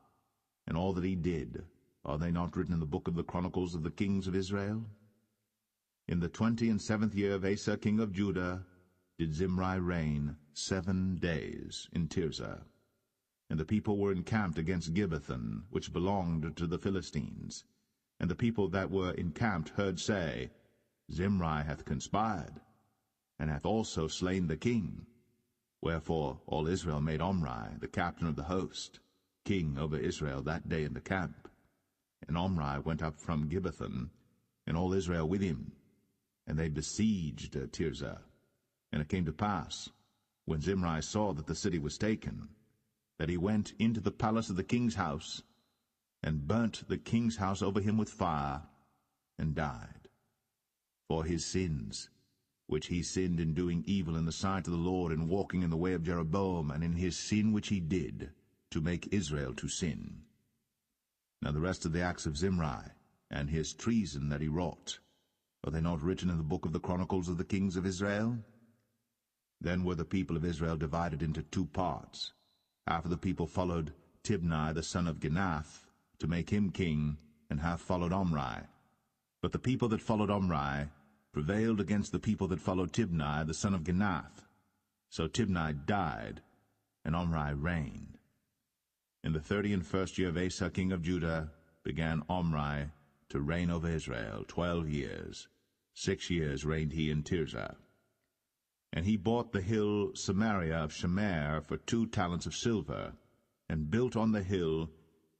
and all that he did, are they not written in the book of the chronicles of the kings of Israel? In the 27th year of Asa king of Judah did Zimri reign 7 days in Tirzah. And the people were encamped against Gibbethon, which belonged to the Philistines. And the people that were encamped heard say, Zimri hath conspired, and hath also slain the king. Wherefore all Israel made Omri, the captain of the host, king over Israel that day in the camp. And Omri went up from Gibbethon, and all Israel with him, and they besieged Tirzah. And it came to pass, when Zimri saw that the city was taken, that he went into the palace of the king's house, and burnt the king's house over him with fire, and died. For his sins which he sinned in doing evil in the sight of the Lord, in walking in the way of Jeroboam, and in his sin which he did, to make Israel to sin. Now the rest of the acts of Zimri, and his treason that he wrought, are they not written in the book of the Chronicles of the kings of Israel? Then were the people of Israel divided into two parts. Half of the people followed Tibni the son of Ginath, to make him king, and half followed Omri. But the people that followed Omri prevailed against the people that followed Tibni the son of Ginath. So Tibni died, and Omri reigned. In the 31st year of Asa king of Judah began Omri to reign over Israel 12 years. 6 years reigned he in Tirzah. And he bought the hill Samaria of Shemer for 2 talents of silver, and built on the hill,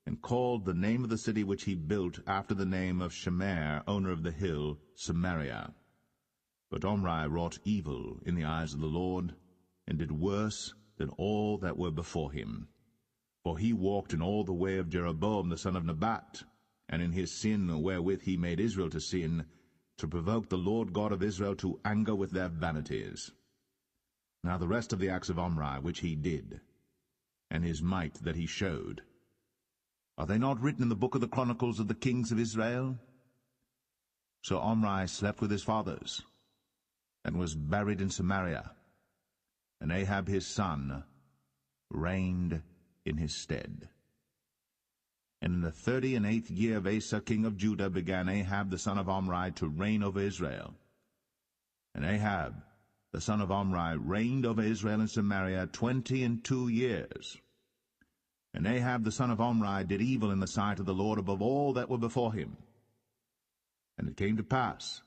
and called the name of the city which he built after the name of Shemer, owner of the hill, Samaria. But Omri wrought evil in the eyes of the Lord, and did worse than all that were before him. For he walked in all the way of Jeroboam the son of Nebat, and in his sin wherewith he made Israel to sin, to provoke the Lord God of Israel to anger with their vanities. Now the rest of the acts of Omri which he did, and his might that he showed, are they not written in the book of the Chronicles of the kings of Israel? So Omri slept with his fathers, and was buried in Samaria, and Ahab his son reigned in his stead. And in the 38th year of Asa king of Judah began Ahab the son of Omri to reign over Israel. And Ahab the son of Omri reigned over Israel in Samaria 22 years. And Ahab the son of Omri did evil in the sight of the Lord above all that were before him. And it came to pass,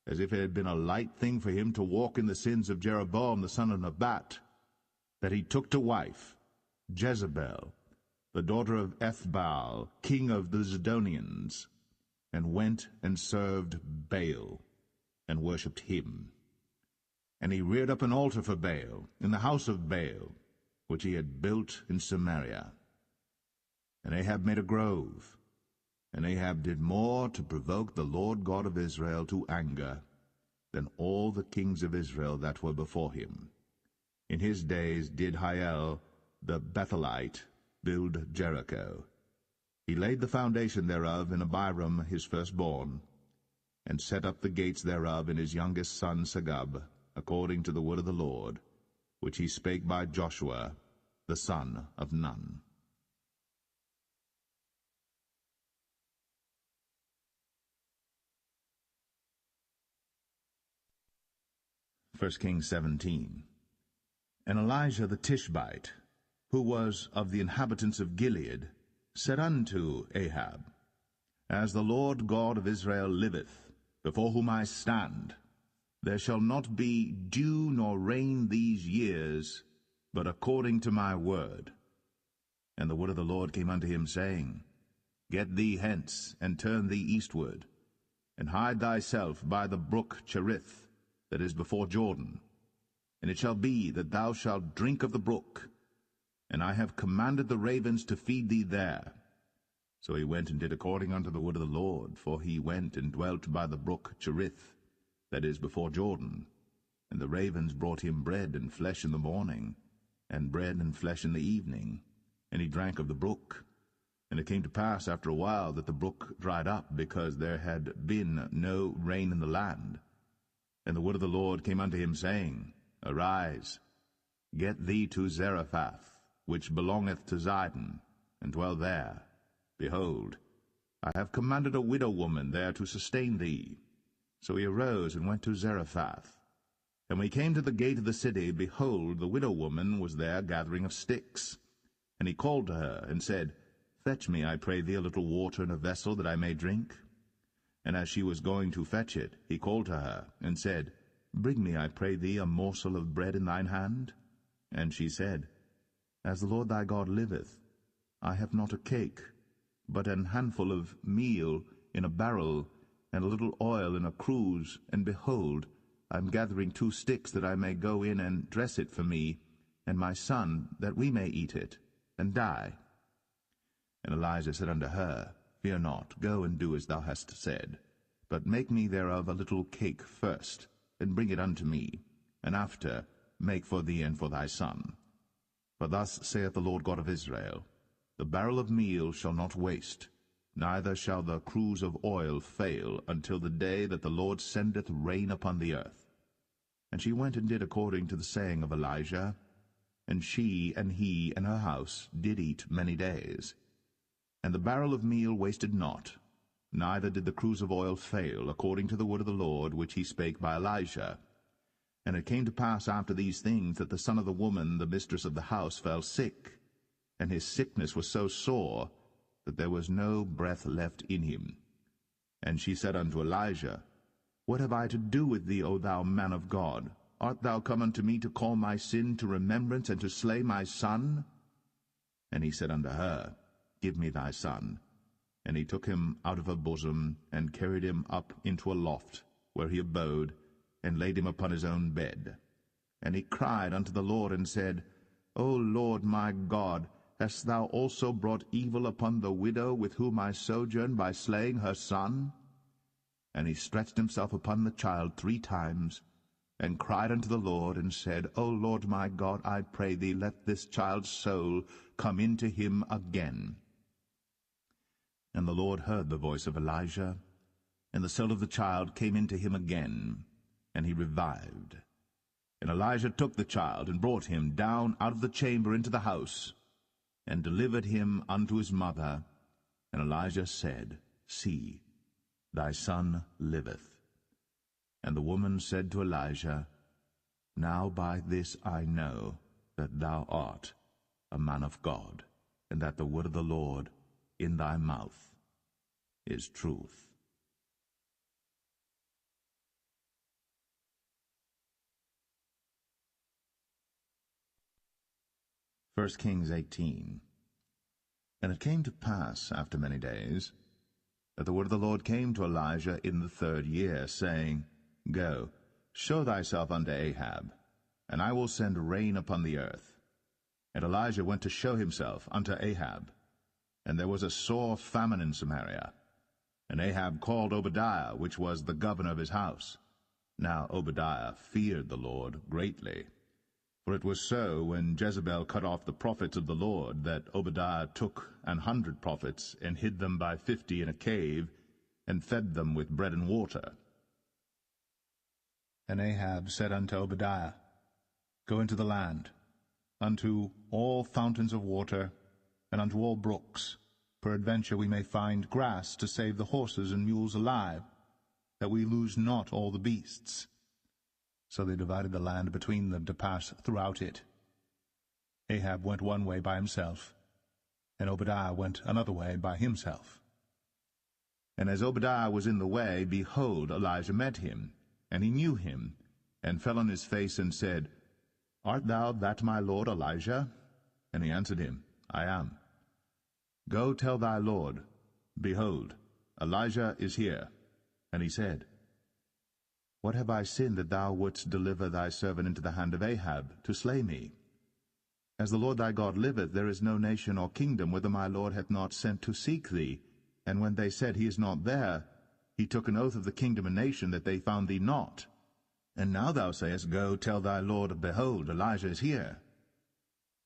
as if it had been a light thing for him to walk in the sins of Jeroboam the son of Nebat, that he took to wife Jezebel, the daughter of Ethbaal, king of the Zidonians, and went and served Baal, and worshipped him. And he reared up an altar for Baal in the house of Baal, which he had built in Samaria. And Ahab made a grove, and Ahab did more to provoke the Lord God of Israel to anger than all the kings of Israel that were before him. In his days did Hiel the Bethelite build Jericho. He laid the foundation thereof in Abiram his firstborn, and set up the gates thereof in his youngest son Segub, according to the word of the Lord, which he spake by Joshua the son of Nun. 1 Kings 17. And Elijah the Tishbite, who was of the inhabitants of Gilead, said unto Ahab, As the Lord God of Israel liveth, before whom I stand, there shall not be dew nor rain these years, but according to my word. And the word of the Lord came unto him, saying, Get thee hence, and turn thee eastward, and hide thyself by the brook Cherith, that is before Jordan. And it shall be that thou shalt drink of the brook, and I have commanded the ravens to feed thee there. So he went and did according unto the word of the Lord, for he went and dwelt by the brook Cherith, that is before Jordan. And the ravens brought him bread and flesh in the morning, and bread and flesh in the evening, and he drank of the brook. And it came to pass after a while that the brook dried up, because there had been no rain in the land. And the word of the Lord came unto him, saying, Arise, get thee to Zarephath, which belongeth to Zidon, and dwell there. Behold, I have commanded a widow woman there to sustain thee. So he arose and went to Zarephath. And when he came to the gate of the city, behold, the widow woman was there gathering of sticks. And he called to her, and said, Fetch me, I pray thee, a little water in a vessel, that I may drink. And as she was going to fetch it, he called to her, and said, Bring me, I pray thee, a morsel of bread in thine hand. And she said, As the Lord thy God liveth, I have not a cake, but an handful of meal in a barrel, and a little oil in a cruse, and behold, I am gathering 2 sticks, that I may go in and dress it for me, and my son, that we may eat it, and die. And Elijah said unto her, Fear not, go and do as thou hast said, but make me thereof a little cake first, and bring it unto me, and after make for thee and for thy son. For thus saith the Lord God of Israel, The barrel of meal shall not waste, neither shall the cruse of oil fail, until the day that the Lord sendeth rain upon the earth. And she went and did according to the saying of Elijah, and she and he and her house did eat many days. And the barrel of meal wasted not, neither did the cruse of oil fail, according to the word of the Lord which he spake by Elijah. And it came to pass after these things that the son of the woman, the mistress of the house, fell sick, and his sickness was so sore that there was no breath left in him. And she said unto Elijah, What have I to do with thee, O thou man of God? Art thou come unto me to call my sin to remembrance, and to slay my son? And he said unto her, Give me thy son. And he took him out of her bosom, and carried him up into a loft, where he abode, and laid him upon his own bed. And he cried unto the Lord, and said, O Lord my God, hast thou also brought evil upon the widow with whom I sojourn, by slaying her son? And he stretched himself upon the child 3 times, and cried unto the Lord, and said, O Lord my God, I pray thee, let this child's soul come into him again. And the Lord heard the voice of Elijah, and the soul of the child came into him again, and he revived. And Elijah took the child, and brought him down out of the chamber into the house, and delivered him unto his mother. And Elijah said, See, thy son liveth. And the woman said to Elijah, Now by this I know that thou art a man of God, and that the word of the Lord in thy mouth is truth. First Kings 18. And it came to pass after many days, that the word of the Lord came to Elijah in the 3rd year, saying, Go, show thyself unto Ahab, and I will send rain upon the earth. And Elijah went to show himself unto Ahab. And there was a sore famine in Samaria. And Ahab called Obadiah, which was the governor of his house. Now Obadiah feared the Lord greatly. For it was so, when Jezebel cut off the prophets of the Lord, that Obadiah took 100 prophets, and hid them by 50 in a cave, and fed them with bread and water. And Ahab said unto Obadiah, Go into the land, unto all fountains of water, and unto all brooks. Peradventure we may find grass to save the horses and mules alive, that we lose not all the beasts. So they divided the land between them to pass throughout it. Ahab went one way by himself, and Obadiah went another way by himself. And as Obadiah was in the way, behold, Elijah met him, and he knew him, and fell on his face, and said, Art thou that my lord Elijah? And he answered him, I am. Go tell thy lord, Behold, Elijah is here. And he said, What have I sinned that thou wouldst deliver thy servant into the hand of Ahab, to slay me? As the Lord thy God liveth, there is no nation or kingdom whither my lord hath not sent to seek thee. And when they said, He is not there, he took an oath of the kingdom and nation that they found thee not. And now thou sayest, Go tell thy lord, Behold, Elijah is here.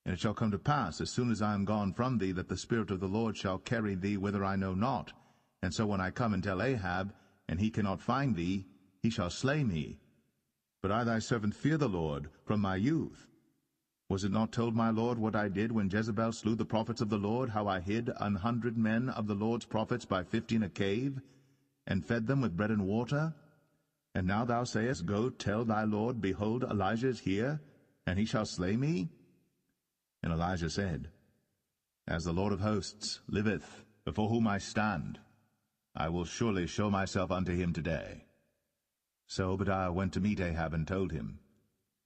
And it shall come to pass, as soon as I am gone from thee, that the Spirit of the Lord shall carry thee whither I know not. And so when I come and tell Ahab, and he cannot find thee, he shall slay me. But I thy servant fear the Lord from my youth. Was it not told my Lord what I did when Jezebel slew the prophets of the Lord, how I hid 100 men of the Lord's prophets by 50 in a cave, and fed them with bread and water? And now thou sayest, Go tell thy Lord, Behold, Elijah is here, and he shall slay me? And Elijah said, As the Lord of hosts liveth, before whom I stand, I will surely show myself unto him today. So Obadiah went to meet Ahab, and told him.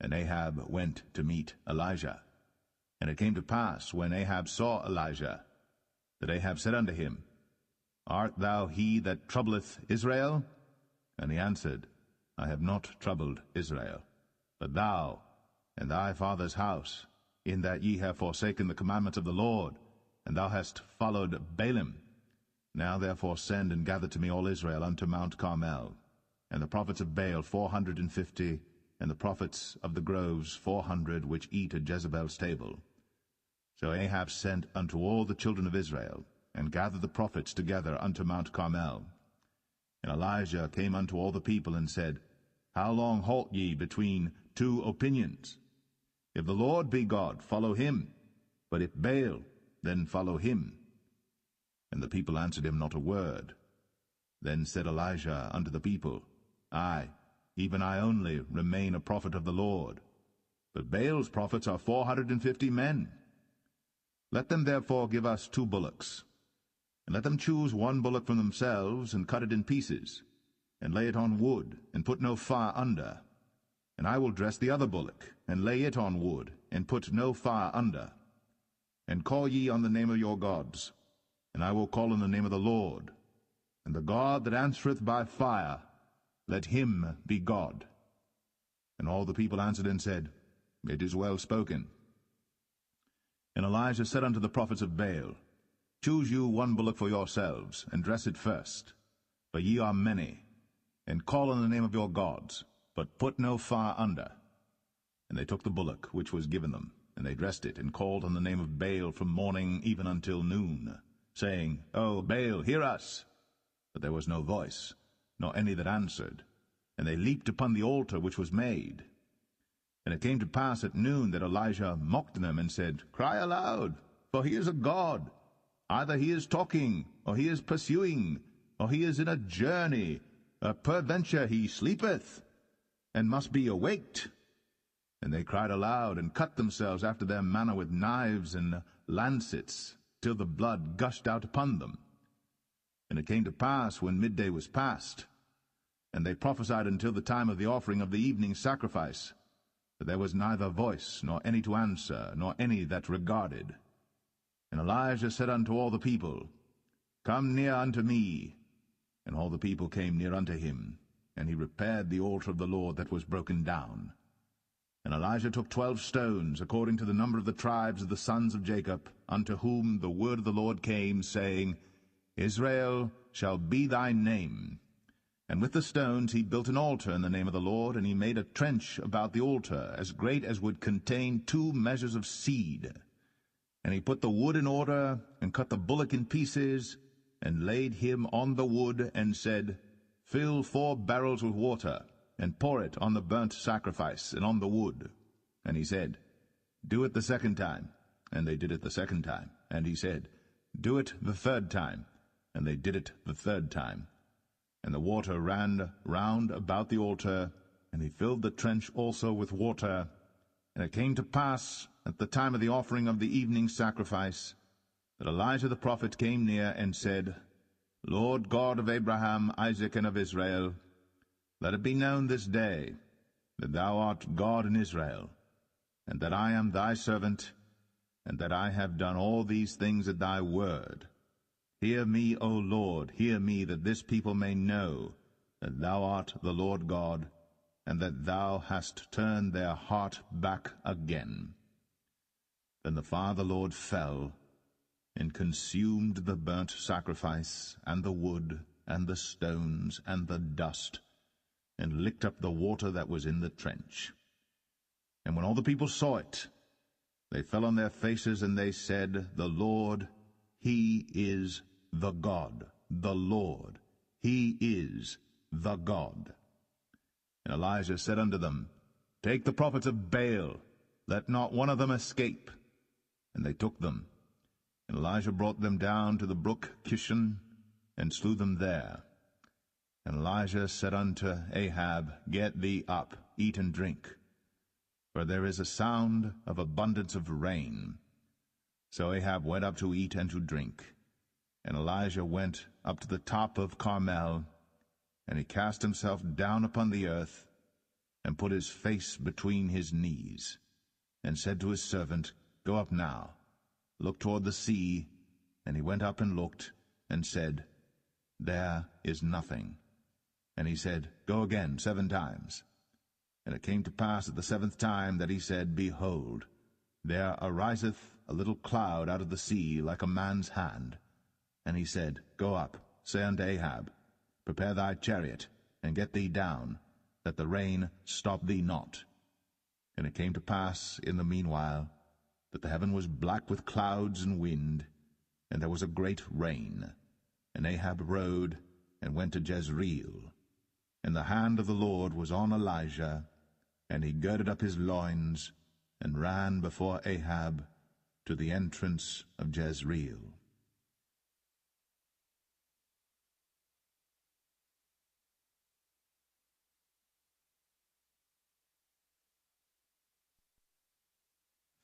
And Ahab went to meet Elijah. And it came to pass, when Ahab saw Elijah, that Ahab said unto him, Art thou he that troubleth Israel? And he answered, I have not troubled Israel, but thou and thy father's house, in that ye have forsaken the commandments of the Lord, and thou hast followed Baalim. Now therefore send and gather to me all Israel unto Mount Carmel. and the prophets of Baal 450, and the prophets of the groves 400, which eat at Jezebel's table. So Ahab sent unto all the children of Israel, and gathered the prophets together unto Mount Carmel. And Elijah came unto all the people, and said, How long halt ye between two opinions? If the Lord be God, follow him, but if Baal, then follow him. And the people answered him not a word. Then said Elijah unto the people, I, even I only, remain a prophet of the Lord, but Baal's prophets are 450 men. Let them therefore give us 2 bullocks, and let them choose 1 bullock from themselves, and cut it in pieces, and lay it on wood, and put no fire under. And I will dress the other bullock, and lay it on wood, and put no fire under. And call ye on the name of your gods, and I will call on the name of the Lord. And the God that answereth by fire, let him be God. And all the people answered and said, It is well spoken. And Elijah said unto the prophets of Baal, Choose you 1 bullock for yourselves, and dress it first, for ye are many, and call on the name of your gods, but put no fire under. And they took the bullock which was given them, and they dressed it, and called on the name of Baal from morning even until noon, saying, O Baal, hear us! But there was no voice, nor any that answered. And they leaped upon the altar which was made. And it came to pass at noon that Elijah mocked them, and said, Cry aloud, for he is a god. Either he is talking, or he is pursuing, or he is in a journey, or peradventure he sleepeth, and must be awaked. And they cried aloud, and cut themselves after their manner with knives and lancets, till the blood gushed out upon them. And it came to pass, when midday was past, and they prophesied until the time of the offering of the evening sacrifice, that there was neither voice, nor any to answer, nor any that regarded. And Elijah said unto all the people, Come near unto me. And all the people came near unto him, and he repaired the altar of the Lord that was broken down. And Elijah took 12 stones, according to the number of the tribes of the sons of Jacob, unto whom the word of the Lord came, saying, Israel shall be thy name. And with the stones he built an altar in the name of the Lord, and he made a trench about the altar, as great as would contain 2 measures of seed. And he put the wood in order, and cut the bullock in pieces, and laid him on the wood, and said, Fill 4 barrels with water, and pour it on the burnt sacrifice, and on the wood. And he said, Do it the 2nd time. And they did it the 2nd time. And he said, Do it the 3rd time. And they did it the 3rd time. And the water ran round about the altar, and he filled the trench also with water. And it came to pass, at the time of the offering of the evening sacrifice, that Elijah the prophet came near and said, Lord God of Abraham, Isaac, and of Israel, let it be known this day that thou art God in Israel, and that I am thy servant, and that I have done all these things at thy word. Hear me, O Lord, hear me, that this people may know that thou art the Lord God, and that thou hast turned their heart back again. Then the fire of the Lord fell, and consumed the burnt sacrifice, and the wood, and the stones, and the dust, and licked up the water that was in the trench. And when all the people saw it, they fell on their faces, and they said, The Lord, he is the God. The Lord, he is the God. And Elijah said unto them, Take the prophets of Baal, let not one of them escape. And they took them. And Elijah brought them down to the brook Kishon, and slew them there. And Elijah said unto Ahab, Get thee up, eat and drink, for there is a sound of abundance of rain. So Ahab went up to eat and to drink. And Elijah went up to the top of Carmel, and he cast himself down upon the earth, and put his face between his knees, and said to his servant, Go up now, look toward the sea. And he went up and looked, and said, There is nothing. And he said, Go again 7 times. And it came to pass at the 7th time that he said, Behold, there ariseth a little cloud out of the sea, like a man's hand. And he said, Go up, say unto Ahab, Prepare thy chariot, and get thee down, that the rain stop thee not. And it came to pass in the meanwhile, that the heaven was black with clouds and wind, and there was a great rain. And Ahab rode, and went to Jezreel. And the hand of the Lord was on Elijah, and he girded up his loins, and ran before Ahab to the entrance of Jezreel.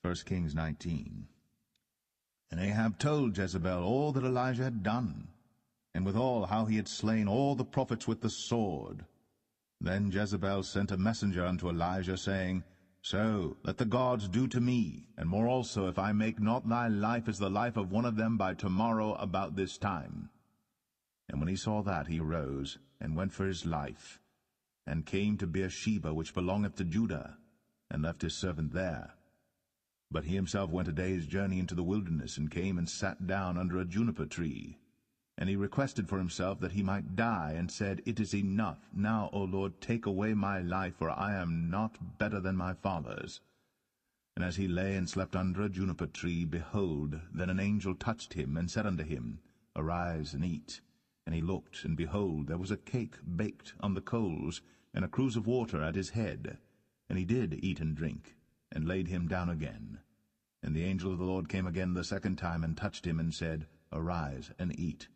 First Kings 19. And Ahab told Jezebel all that Elijah had done, and withal how he had slain all the prophets with the sword. Then Jezebel sent a messenger unto Elijah, saying, So let the gods do to me, and more also, if I make not thy life as the life of one of them by tomorrow about this time. And when he saw that, he arose, and went for his life, and came to Beersheba, which belongeth to Judah, and left his servant there. But he himself went a day's journey into the wilderness, and came and sat down under a juniper tree. And he requested for himself that he might die, and said, It is enough. Now, O Lord, take away my life, for I am not better than my fathers. And as he lay and slept under a juniper tree, behold, then an angel touched him, and said unto him, Arise and eat. And he looked, and behold, there was a cake baked on the coals, and a cruse of water at his head. And he did eat and drink, and laid him down again. And the angel of the Lord came again the second time, and touched him, and said, Arise and eat,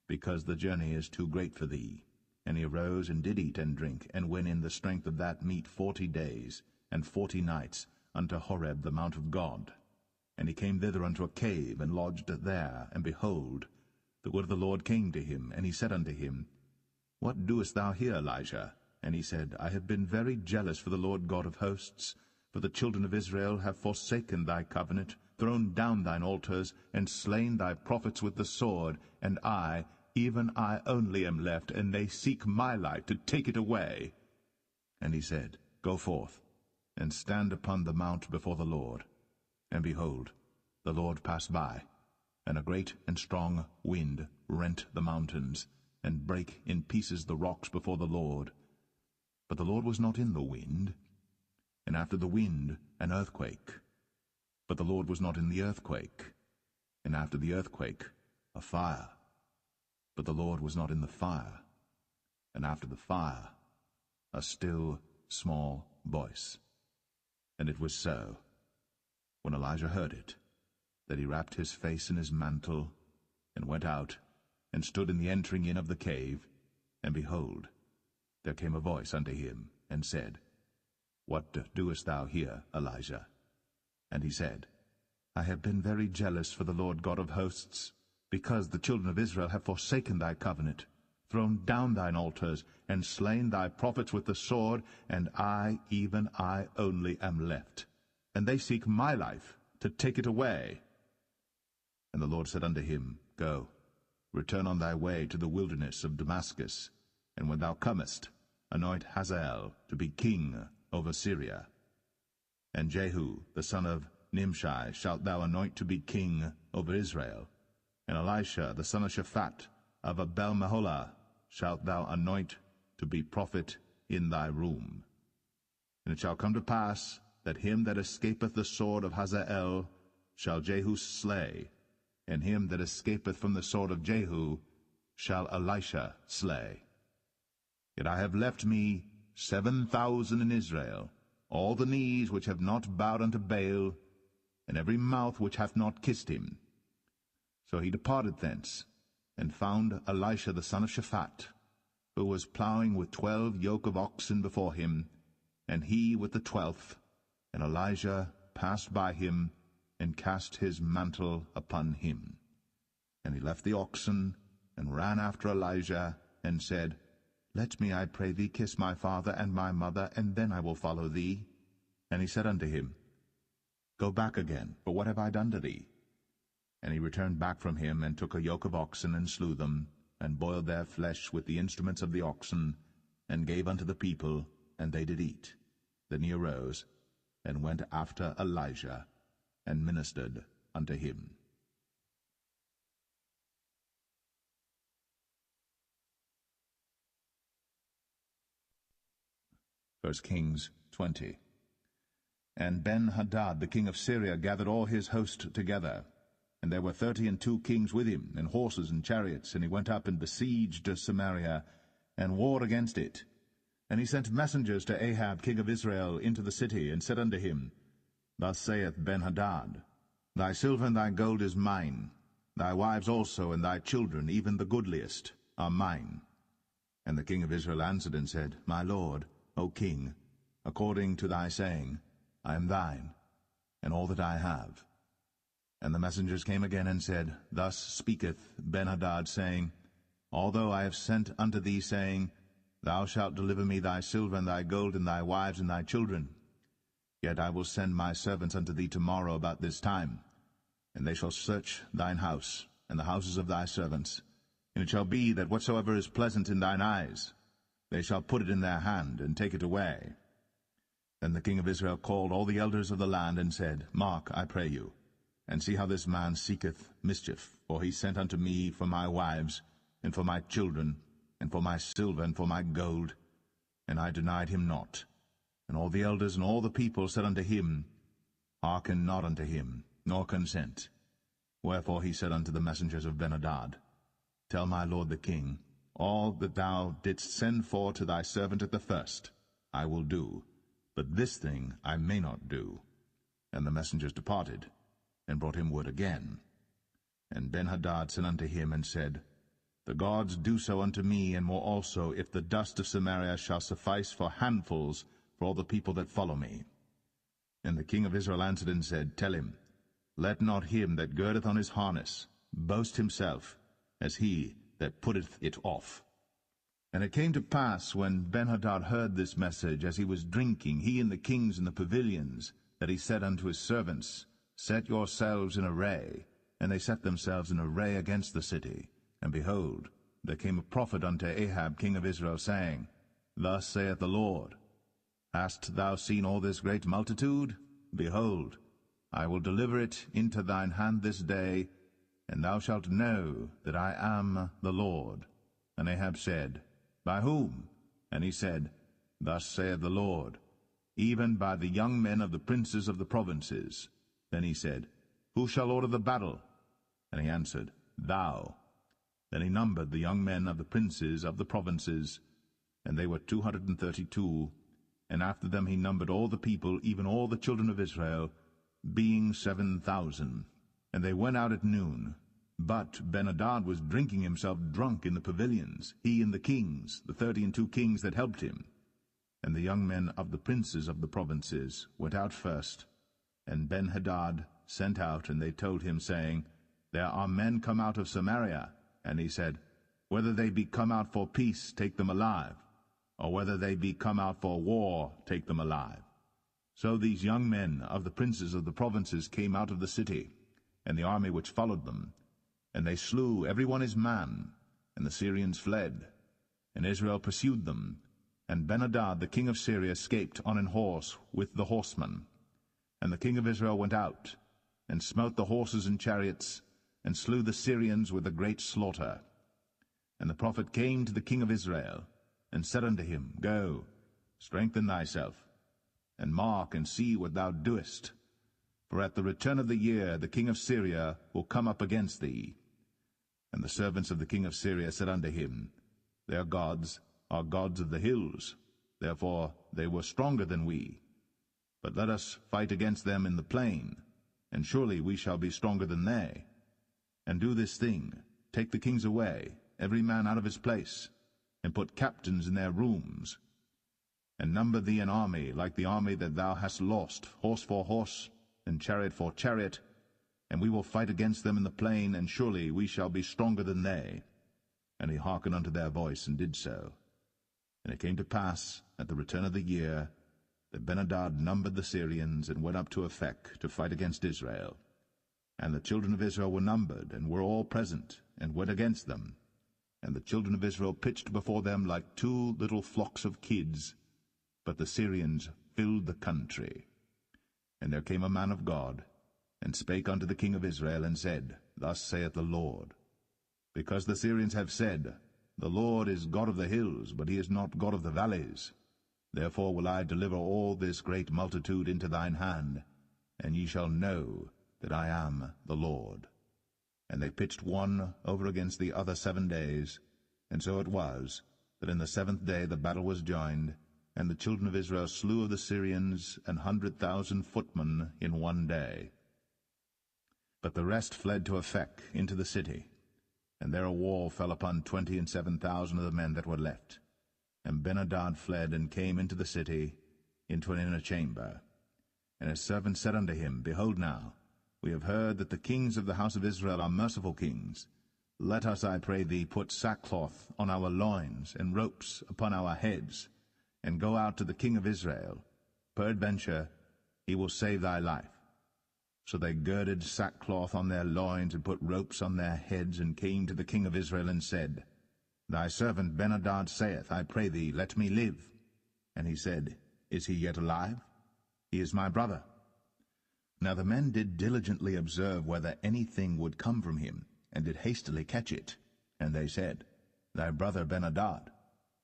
because the journey is too great for thee. And he arose, and did eat and drink, and went in the strength of that meat 40 days, and 40 nights, unto Horeb the mount of God. And he came thither unto a cave, and lodged there. And behold, the word of the Lord came to him, and he said unto him, What doest thou here, Elijah? And he said, I have been very jealous for the Lord God of hosts, for the children of Israel have forsaken thy covenant, thrown down thine altars, and slain thy prophets with the sword, and I, even I only am left, and they seek my life to take it away. And he said, Go forth, and stand upon the mount before the Lord. And behold, the Lord passed by, and a great and strong wind rent the mountains, and brake in pieces the rocks before the Lord. But the Lord was not in the wind. And after the wind, an earthquake. But the Lord was not in the earthquake. And after the earthquake, a fire. But the Lord was not in the fire. And after the fire, a still small voice. And it was so, when Elijah heard it, that he wrapped his face in his mantle, and went out, and stood in the entering in of the cave. And behold, there came a voice unto him, and said, What doest thou here, Elijah? And he said, I have been very jealous for the Lord God of hosts, because the children of Israel have forsaken thy covenant, thrown down thine altars, and slain thy prophets with the sword, and I, even I only, am left. And they seek my life, to take it away. And the Lord said unto him, Go, return on thy way to the wilderness of Damascus, and when thou comest, anoint Hazael to be king over Syria. And Jehu, the son of Nimshi, shalt thou anoint to be king over Israel. And Elisha, the son of Shaphat, of Abel-Meholah, shalt thou anoint to be prophet in thy room. And it shall come to pass, that him that escapeth the sword of Hazael shall Jehu slay, and him that escapeth from the sword of Jehu shall Elisha slay. Yet I have left me 7,000 in Israel, all the knees which have not bowed unto Baal, and every mouth which hath not kissed him. So he departed thence, and found Elisha the son of Shaphat, who was plowing with 12 yoke of oxen before him, and he with the 12th. And Elijah passed by him, and cast his mantle upon him. And he left the oxen, and ran after Elijah, and said, Let me, I pray thee, kiss my father and my mother, and then I will follow thee. And he said unto him, Go back again, for what have I done to thee? And he returned back from him, and took a yoke of oxen, and slew them, and boiled their flesh with the instruments of the oxen, and gave unto the people, and they did eat. Then he arose, and went after Elijah, and ministered unto him. 1 Kings 20. And Ben-Hadad the king of Syria gathered all his host together, and there were 32 kings with him, and horses and chariots, and he went up and besieged Samaria, and warred against it. And he sent messengers to Ahab king of Israel into the city, and said unto him, Thus saith Ben-Hadad, Thy silver and thy gold is mine, thy wives also and thy children, even the goodliest, are mine. And the king of Israel answered and said, My lord, O king, according to thy saying, I am thine, and all that I have. And the messengers came again and said, Thus speaketh Ben-Hadad, saying, Although I have sent unto thee, saying, Thou shalt deliver me thy silver and thy gold and thy wives and thy children, yet I will send my servants unto thee tomorrow about this time, and they shall search thine house and the houses of thy servants. And it shall be that whatsoever is pleasant in thine eyes, they shall put it in their hand, and take it away. Then the king of Israel called all the elders of the land, and said, Mark, I pray you, and see how this man seeketh mischief. For he sent unto me for my wives, and for my children, and for my silver, and for my gold, and I denied him not. And all the elders and all the people said unto him, Hearken not unto him, nor consent. Wherefore he said unto the messengers of Ben-Hadad, Tell my lord the king, all that thou didst send for to thy servant at the first, I will do, but this thing I may not do. And the messengers departed, and brought him word again. And Ben-Hadad sent unto him, and said, The gods do so unto me, and more also, if the dust of Samaria shall suffice for handfuls for all the people that follow me. And the king of Israel answered and said, Tell him, Let not him that girdeth on his harness boast himself, as he that putteth it off. And it came to pass, when Ben-Hadad heard this message, as he was drinking, he and the kings in the pavilions, that he said unto his servants, Set yourselves in array. And they set themselves in array against the city. And behold, there came a prophet unto Ahab king of Israel, saying, Thus saith the Lord, Hast thou seen all this great multitude? Behold, I will deliver it into thine hand this day, and thou shalt know that I am the Lord. And Ahab said, By whom? And he said, Thus saith the Lord, Even by the young men of the princes of the provinces. Then he said, Who shall order the battle? And he answered, Thou. Then he numbered the young men of the princes of the provinces, and they were 232, and after them he numbered all the people, even all the children of Israel, being 7,000. And they went out at noon. But Ben-Hadad was drinking himself drunk in the pavilions, he and the kings, the 32 kings that helped him. And the young men of the princes of the provinces went out first, and Ben-Hadad sent out, and they told him, saying, There are men come out of Samaria. And he said, Whether they be come out for peace, take them alive, or whether they be come out for war, take them alive. So these young men of the princes of the provinces came out of the city, and the army which followed them, and they slew every one his man, and the Syrians fled. And Israel pursued them, and Ben-Hadad the king of Syria escaped on an horse with the horsemen. And the king of Israel went out, and smote the horses and chariots, and slew the Syrians with a great slaughter. And the prophet came to the king of Israel, and said unto him, Go, strengthen thyself, and mark and see what thou doest. For at the return of the year the king of Syria will come up against thee. And the servants of the king of Syria said unto him, Their gods are gods of the hills, therefore they were stronger than we. But let us fight against them in the plain, and surely we shall be stronger than they. And do this thing, take the kings away, every man out of his place, and put captains in their rooms. And number thee an army like the army that thou hast lost, horse for horse, and chariot for chariot, and we will fight against them in the plain, and surely we shall be stronger than they. And he hearkened unto their voice, and did so. And it came to pass, at the return of the year, that Ben-Hadad numbered the Syrians, and went up to Aphek to fight against Israel. And the children of Israel were numbered, and were all present, and went against them. And the children of Israel pitched before them like 2 little flocks of kids, but the Syrians filled the country. And there came a man of God, and spake unto the king of Israel, and said, Thus saith the Lord, Because the Syrians have said, The Lord is God of the hills, but he is not God of the valleys. Therefore will I deliver all this great multitude into thine hand, and ye shall know that I am the Lord. And they pitched one over against the other 7 days, and so it was, that in the 7th day the battle was joined, and the children of Israel slew of the Syrians 100,000 footmen in 1 day. But the rest fled to Aphek into the city, and there a wall fell upon 27,000 of the men that were left. And Ben-Hadad fled and came into the city, into an inner chamber. And his servant said unto him, Behold now, we have heard that the kings of the house of Israel are merciful kings. Let us, I pray thee, put sackcloth on our loins, and ropes upon our heads, and go out to the king of Israel. Peradventure he will save thy life. So they girded sackcloth on their loins, and put ropes on their heads, and came to the king of Israel, and said, Thy servant Ben-Hadad saith, I pray thee, let me live. And he said, Is he yet alive? He is my brother. Now the men did diligently observe whether anything would come from him, and did hastily catch it. And they said, Thy brother Ben-Hadad.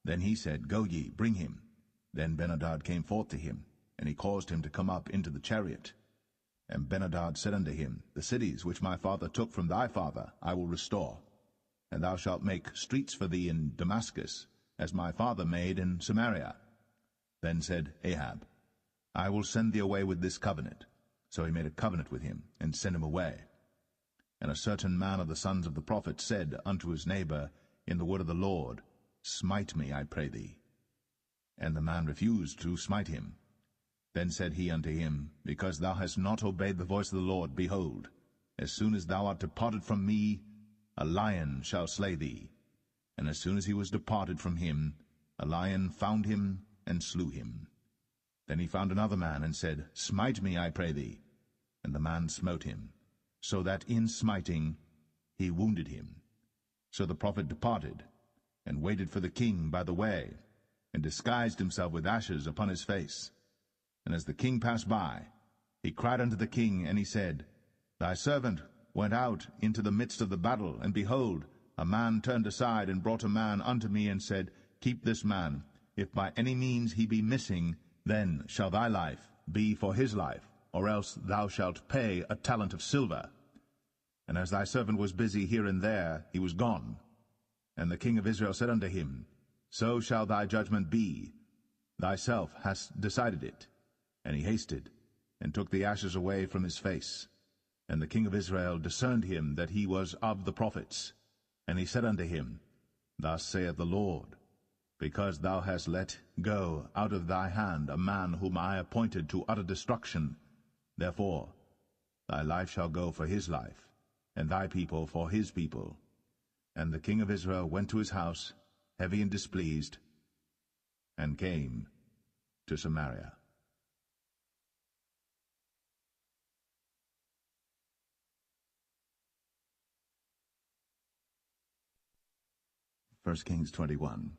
Then he said, Go ye, bring him. Then Ben-Hadad came forth to him, and he caused him to come up into the chariot. And Ben-Hadad said unto him, The cities which my father took from thy father I will restore, and thou shalt make streets for thee in Damascus, as my father made in Samaria. Then said Ahab, I will send thee away with this covenant. So he made a covenant with him, and sent him away. And a certain man of the sons of the prophets said unto his neighbor in the word of the Lord, Smite me, I pray thee. And the man refused to smite him. Then said he unto him, Because thou hast not obeyed the voice of the Lord, behold, as soon as thou art departed from me, a lion shall slay thee. And as soon as he was departed from him, a lion found him and slew him. Then he found another man, and said, Smite me, I pray thee. And the man smote him, so that in smiting he wounded him. So the prophet departed, and waited for the king by the way, and disguised himself with ashes upon his face. And as the king passed by, he cried unto the king, and he said, Thy servant went out into the midst of the battle, and behold, a man turned aside, and brought a man unto me, and said, Keep this man. If by any means he be missing, then shall thy life be for his life, or else thou shalt pay a talent of silver. And as thy servant was busy here and there, he was gone. And the king of Israel said unto him, So shall thy judgment be. Thyself hast decided it. And he hasted, and took the ashes away from his face. And the king of Israel discerned him that he was of the prophets. And he said unto him, Thus saith the Lord, Because thou hast let go out of thy hand a man whom I appointed to utter destruction, therefore thy life shall go for his life, and thy people for his people. And the king of Israel went to his house, heavy and displeased, and came to Samaria. 1 Kings 21.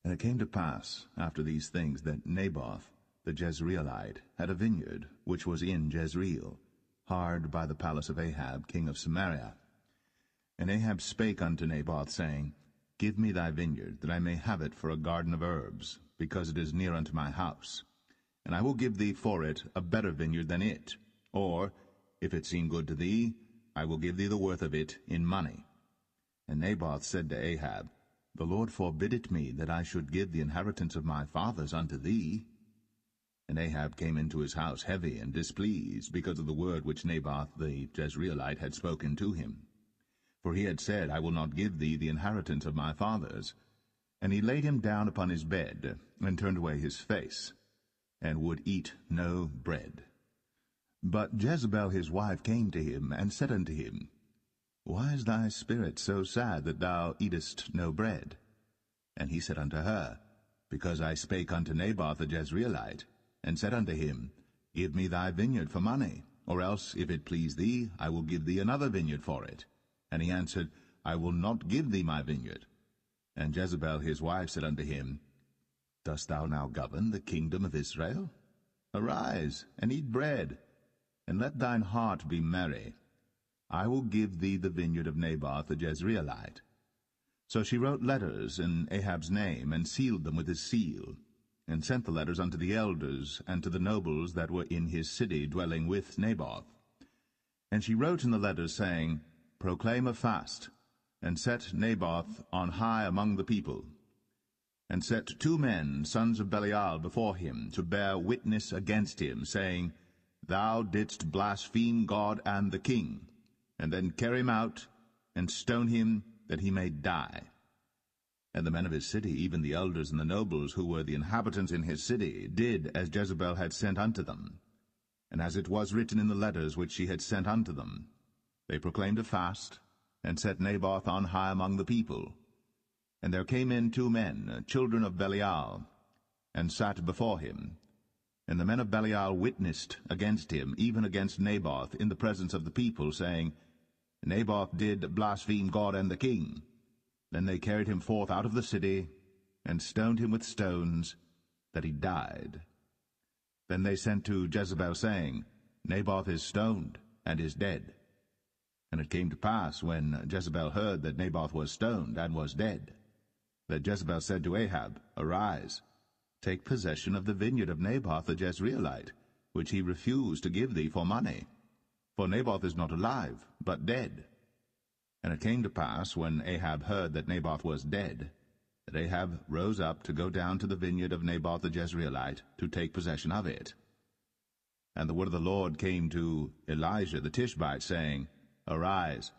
And it came to pass after these things that Naboth the Jezreelite had a vineyard which was in Jezreel, hard by the palace of Ahab king of Samaria. And Ahab spake unto Naboth, saying, Give me thy vineyard, that I may have it for a garden of herbs, because it is near unto my house. And I will give thee for it a better vineyard than it. Or, if it seem good to thee, I will give thee the worth of it in money. And Naboth said to Ahab, The Lord forbid it me that I should give the inheritance of my fathers unto thee. And Ahab came into his house heavy and displeased, because of the word which Naboth the Jezreelite had spoken to him. For he had said, I will not give thee the inheritance of my fathers. And he laid him down upon his bed, and turned away his face, and would eat no bread. But Jezebel his wife came to him, and said unto him, Why is thy spirit so sad that thou eatest no bread? And he said unto her, Because I spake unto Naboth the Jezreelite, and said unto him, Give me thy vineyard for money, or else, if it please thee, I will give thee another vineyard for it. And he answered, I will not give thee my vineyard. And Jezebel his wife said unto him, Dost thou now govern the kingdom of Israel? Arise, and eat bread, and let thine heart be merry. I will give thee the vineyard of Naboth the Jezreelite. So she wrote letters in Ahab's name, and sealed them with his seal. and sent the letters unto the elders and to the nobles that were in his city dwelling with Naboth. And she wrote in the letters, saying, Proclaim a fast, and set Naboth on high among the people, and set 2 men, sons of Belial, before him, to bear witness against him, saying, Thou didst blaspheme God and the king, and then carry him out, and stone him, that he may die. And the men of his city, even the elders and the nobles, who were the inhabitants in his city, did as Jezebel had sent unto them. And as it was written in the letters which she had sent unto them, they proclaimed a fast, and set Naboth on high among the people. And there came in 2 men, children of Belial, and sat before him. And the men of Belial witnessed against him, even against Naboth, in the presence of the people, saying, Naboth did blaspheme God and the king. Then they carried him forth out of the city, and stoned him with stones, that he died. Then they sent to Jezebel, saying, Naboth is stoned, and is dead. And it came to pass, when Jezebel heard that Naboth was stoned, and was dead, that Jezebel said to Ahab, Arise, take possession of the vineyard of Naboth the Jezreelite, which he refused to give thee for money. For Naboth is not alive, but dead. And it came to pass, when Ahab heard that Naboth was dead, that Ahab rose up to go down to the vineyard of Naboth the Jezreelite, to take possession of it. And the word of the Lord came to Elijah the Tishbite, saying, Arise,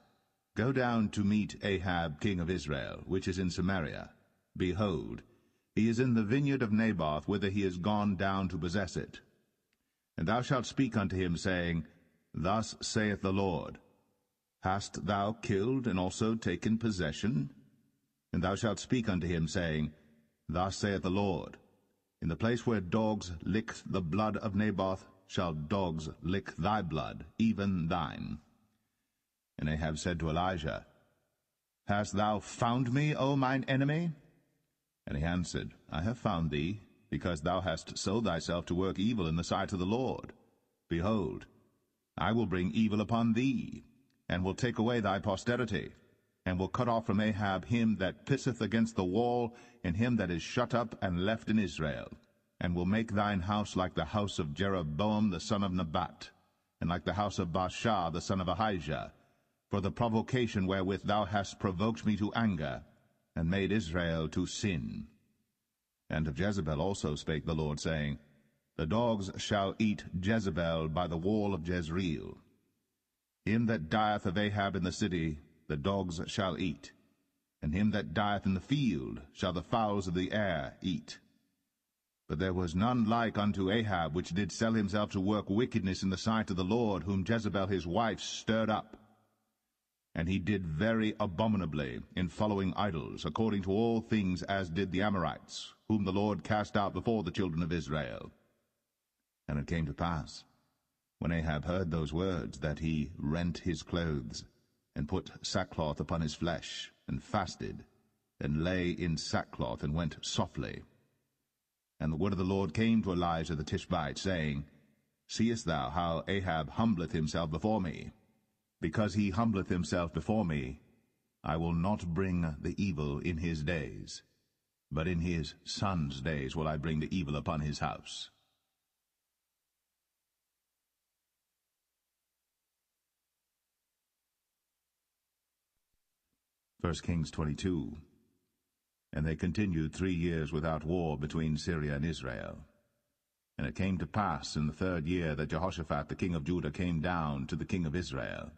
go down to meet Ahab king of Israel, which is in Samaria. Behold, he is in the vineyard of Naboth, whither he is gone down to possess it. And thou shalt speak unto him, saying, Thus saith the Lord, Hast thou killed and also taken possession? And thou shalt speak unto him, saying, Thus saith the Lord, In the place where dogs licked the blood of Naboth shall dogs lick thy blood, even thine. And Ahab said to Elijah, Hast thou found me, O mine enemy? And he answered, I have found thee, because thou hast sold thyself to work evil in the sight of the Lord. Behold, I will bring evil upon thee, and will take away thy posterity, and will cut off from Ahab him that pisseth against the wall, and him that is shut up and left in Israel, and will make thine house like the house of Jeroboam the son of Nebat, and like the house of Baasha the son of Ahijah, for the provocation wherewith thou hast provoked me to anger, and made Israel to sin. And of Jezebel also spake the Lord, saying, The dogs shall eat Jezebel by the wall of Jezreel. Him that dieth of Ahab in the city the dogs shall eat, and him that dieth in the field shall the fowls of the air eat. But there was none like unto Ahab, which did sell himself to work wickedness in the sight of the Lord, whom Jezebel his wife stirred up. And he did very abominably in following idols, according to all things as did the Amorites, whom the Lord cast out before the children of Israel. And it came to pass, when Ahab heard those words, that he rent his clothes, and put sackcloth upon his flesh, and fasted, and lay in sackcloth, and went softly. And the word of the Lord came to Elijah the Tishbite, saying, Seest thou how Ahab humbleth himself before me? Because he humbleth himself before me, I will not bring the evil in his days, but in his son's days will I bring the evil upon his house. 1 Kings 22. And they continued 3 years without war between Syria and Israel. And it came to pass in the 3rd year that Jehoshaphat the king of Judah came down to the king of Israel.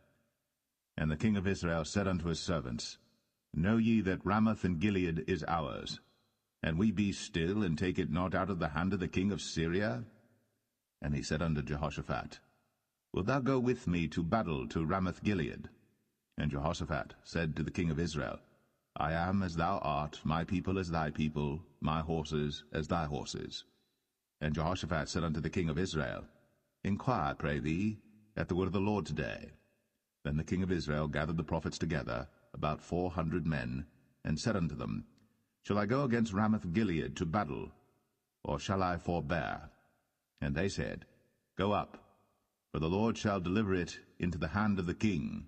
And the king of Israel said unto his servants, Know ye that Ramoth in Gilead is ours, and we be still, and take it not out of the hand of the king of Syria? And he said unto Jehoshaphat, Wilt thou go with me to battle to Ramoth Gilead? And Jehoshaphat said to the king of Israel, I am as thou art, my people as thy people, my horses as thy horses. And Jehoshaphat said unto the king of Israel, Inquire, pray thee, at the word of the Lord today. Then the king of Israel gathered the prophets together, about 400 men, and said unto them, Shall I go against Ramoth Gilead to battle, or shall I forbear? And they said, Go up, for the Lord shall deliver it into the hand of the king.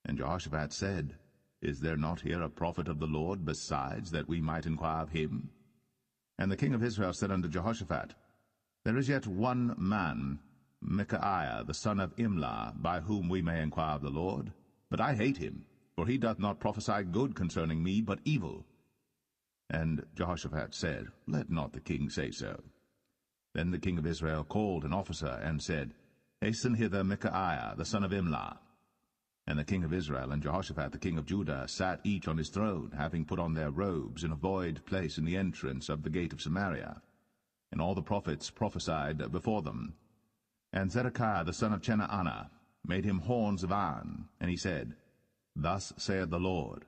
And Jehoshaphat said, Is there not here a prophet of the Lord besides, that we might inquire of him? And the king of Israel said unto Jehoshaphat, There is yet one man, Micaiah, the son of Imlah, by whom we may inquire of the Lord. But I hate him, for he doth not prophesy good concerning me, but evil. And Jehoshaphat said, Let not the king say so. Then the king of Israel called an officer, and said, Hasten hither Micaiah, the son of Imlah. And the king of Israel and Jehoshaphat the king of Judah sat each on his throne, having put on their robes in a void place in the entrance of the gate of Samaria. And all the prophets prophesied before them. And Zedekiah the son of Chenaanah made him horns of iron, and he said, Thus saith the Lord,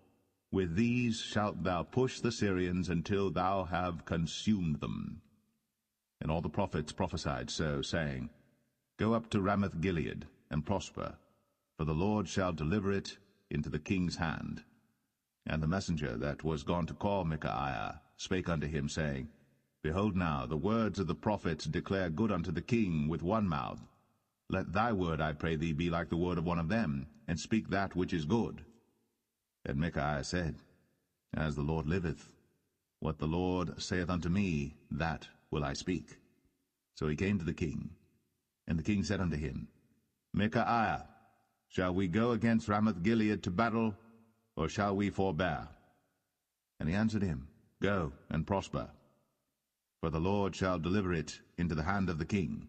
With these shalt thou push the Syrians until thou have consumed them. And all the prophets prophesied so, saying, Go up to Ramoth-Gilead, and prosper, for the Lord shall deliver it into the king's hand. And the messenger that was gone to call Micaiah spake unto him, saying, Behold now, the words of the prophets declare good unto the king with one mouth. Let thy word, I pray thee, be like the word of one of them, and speak that which is good. And Micaiah said, As the Lord liveth, what the Lord saith unto me, that will I speak. So he came to the king. And the king said unto him, Micaiah, shall we go against Ramoth-Gilead to battle, or shall we forbear? And he answered him, Go and prosper, for the Lord shall deliver it into the hand of the king.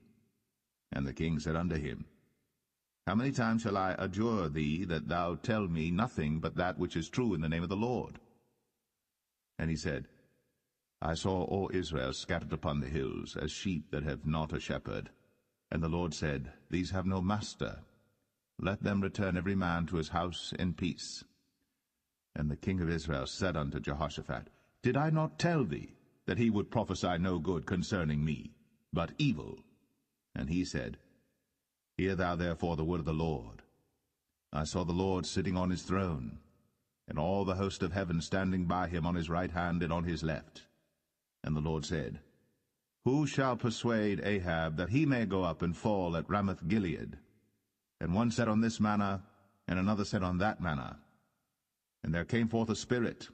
And the king said unto him, How many times shall I adjure thee that thou tell me nothing but that which is true in the name of the Lord? And he said, I saw all Israel scattered upon the hills, as sheep that have not a shepherd. And the Lord said, These have no master. Let them return every man to his house in peace. And the king of Israel said unto Jehoshaphat, Did I not tell thee that he would prophesy no good concerning me, but evil? And he said, Hear thou therefore the word of the Lord. I saw the Lord sitting on his throne, and all the host of heaven standing by him on his right hand and on his left. And the Lord said, Who shall persuade Ahab that he may go up and fall at Ramoth-Gilead? And one said on this manner, and another said on that manner. And there came forth a spirit,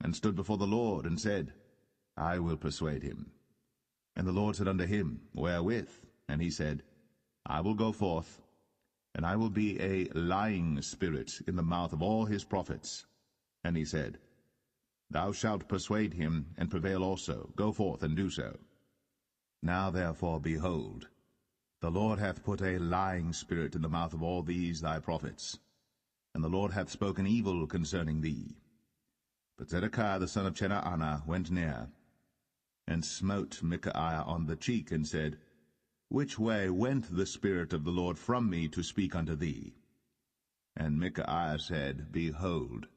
and stood before the Lord, and said, I will persuade him. And the Lord said unto him, Wherewith? And he said, I will go forth, and I will be a lying spirit in the mouth of all his prophets. And he said, Thou shalt persuade him, and prevail also. Go forth, and do so. Now therefore, behold, the Lord hath put a lying spirit in the mouth of all these thy prophets, and the Lord hath spoken evil concerning thee. But Zedekiah the son of Chenaanah went near, and smote Micaiah on the cheek, and said, Which way went the Spirit of the Lord from me to speak unto thee? And Micaiah said, Behold,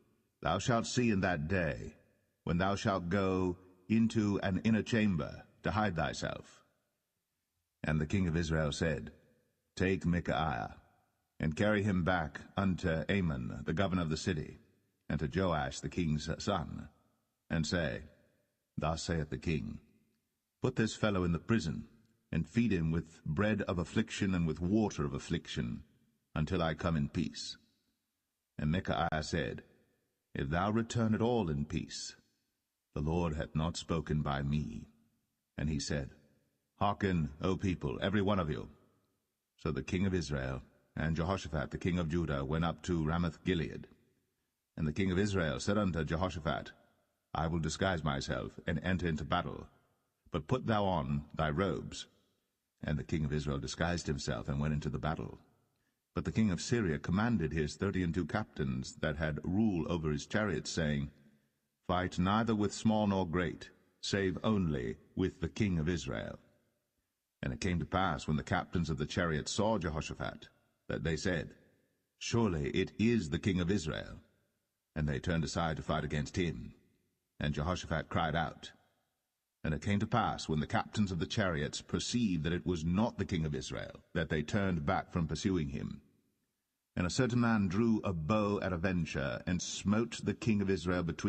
thou shalt see in that day, when thou shalt go into an inner chamber to hide thyself. And the king of Israel said, Take Micaiah, and carry him back unto Amon, the governor of the city, and to Joash the king's son, and say, Thus saith the king, Put this fellow in the prison, and feed him with bread of affliction and with water of affliction, until I come in peace. And Micaiah said, If thou return at all in peace, the Lord hath not spoken by me. And he said, Hearken, O people, every one of you. So the king of Israel and Jehoshaphat the king of Judah went up to Ramoth-Gilead. And the king of Israel said unto Jehoshaphat, I will disguise myself, and enter into battle, but put thou on thy robes. And the king of Israel disguised himself, and went into the battle. But the king of Syria commanded his 32 captains that had rule over his chariots, saying, Fight neither with small nor great, save only with the king of Israel. And it came to pass, when the captains of the chariots saw Jehoshaphat, that they said, Surely it is the king of Israel. And they turned aside to fight against him. And Jehoshaphat cried out. And it came to pass, when the captains of the chariots perceived that it was not the king of Israel, that they turned back from pursuing him. And a certain man drew a bow at a venture, and smote the king of Israel between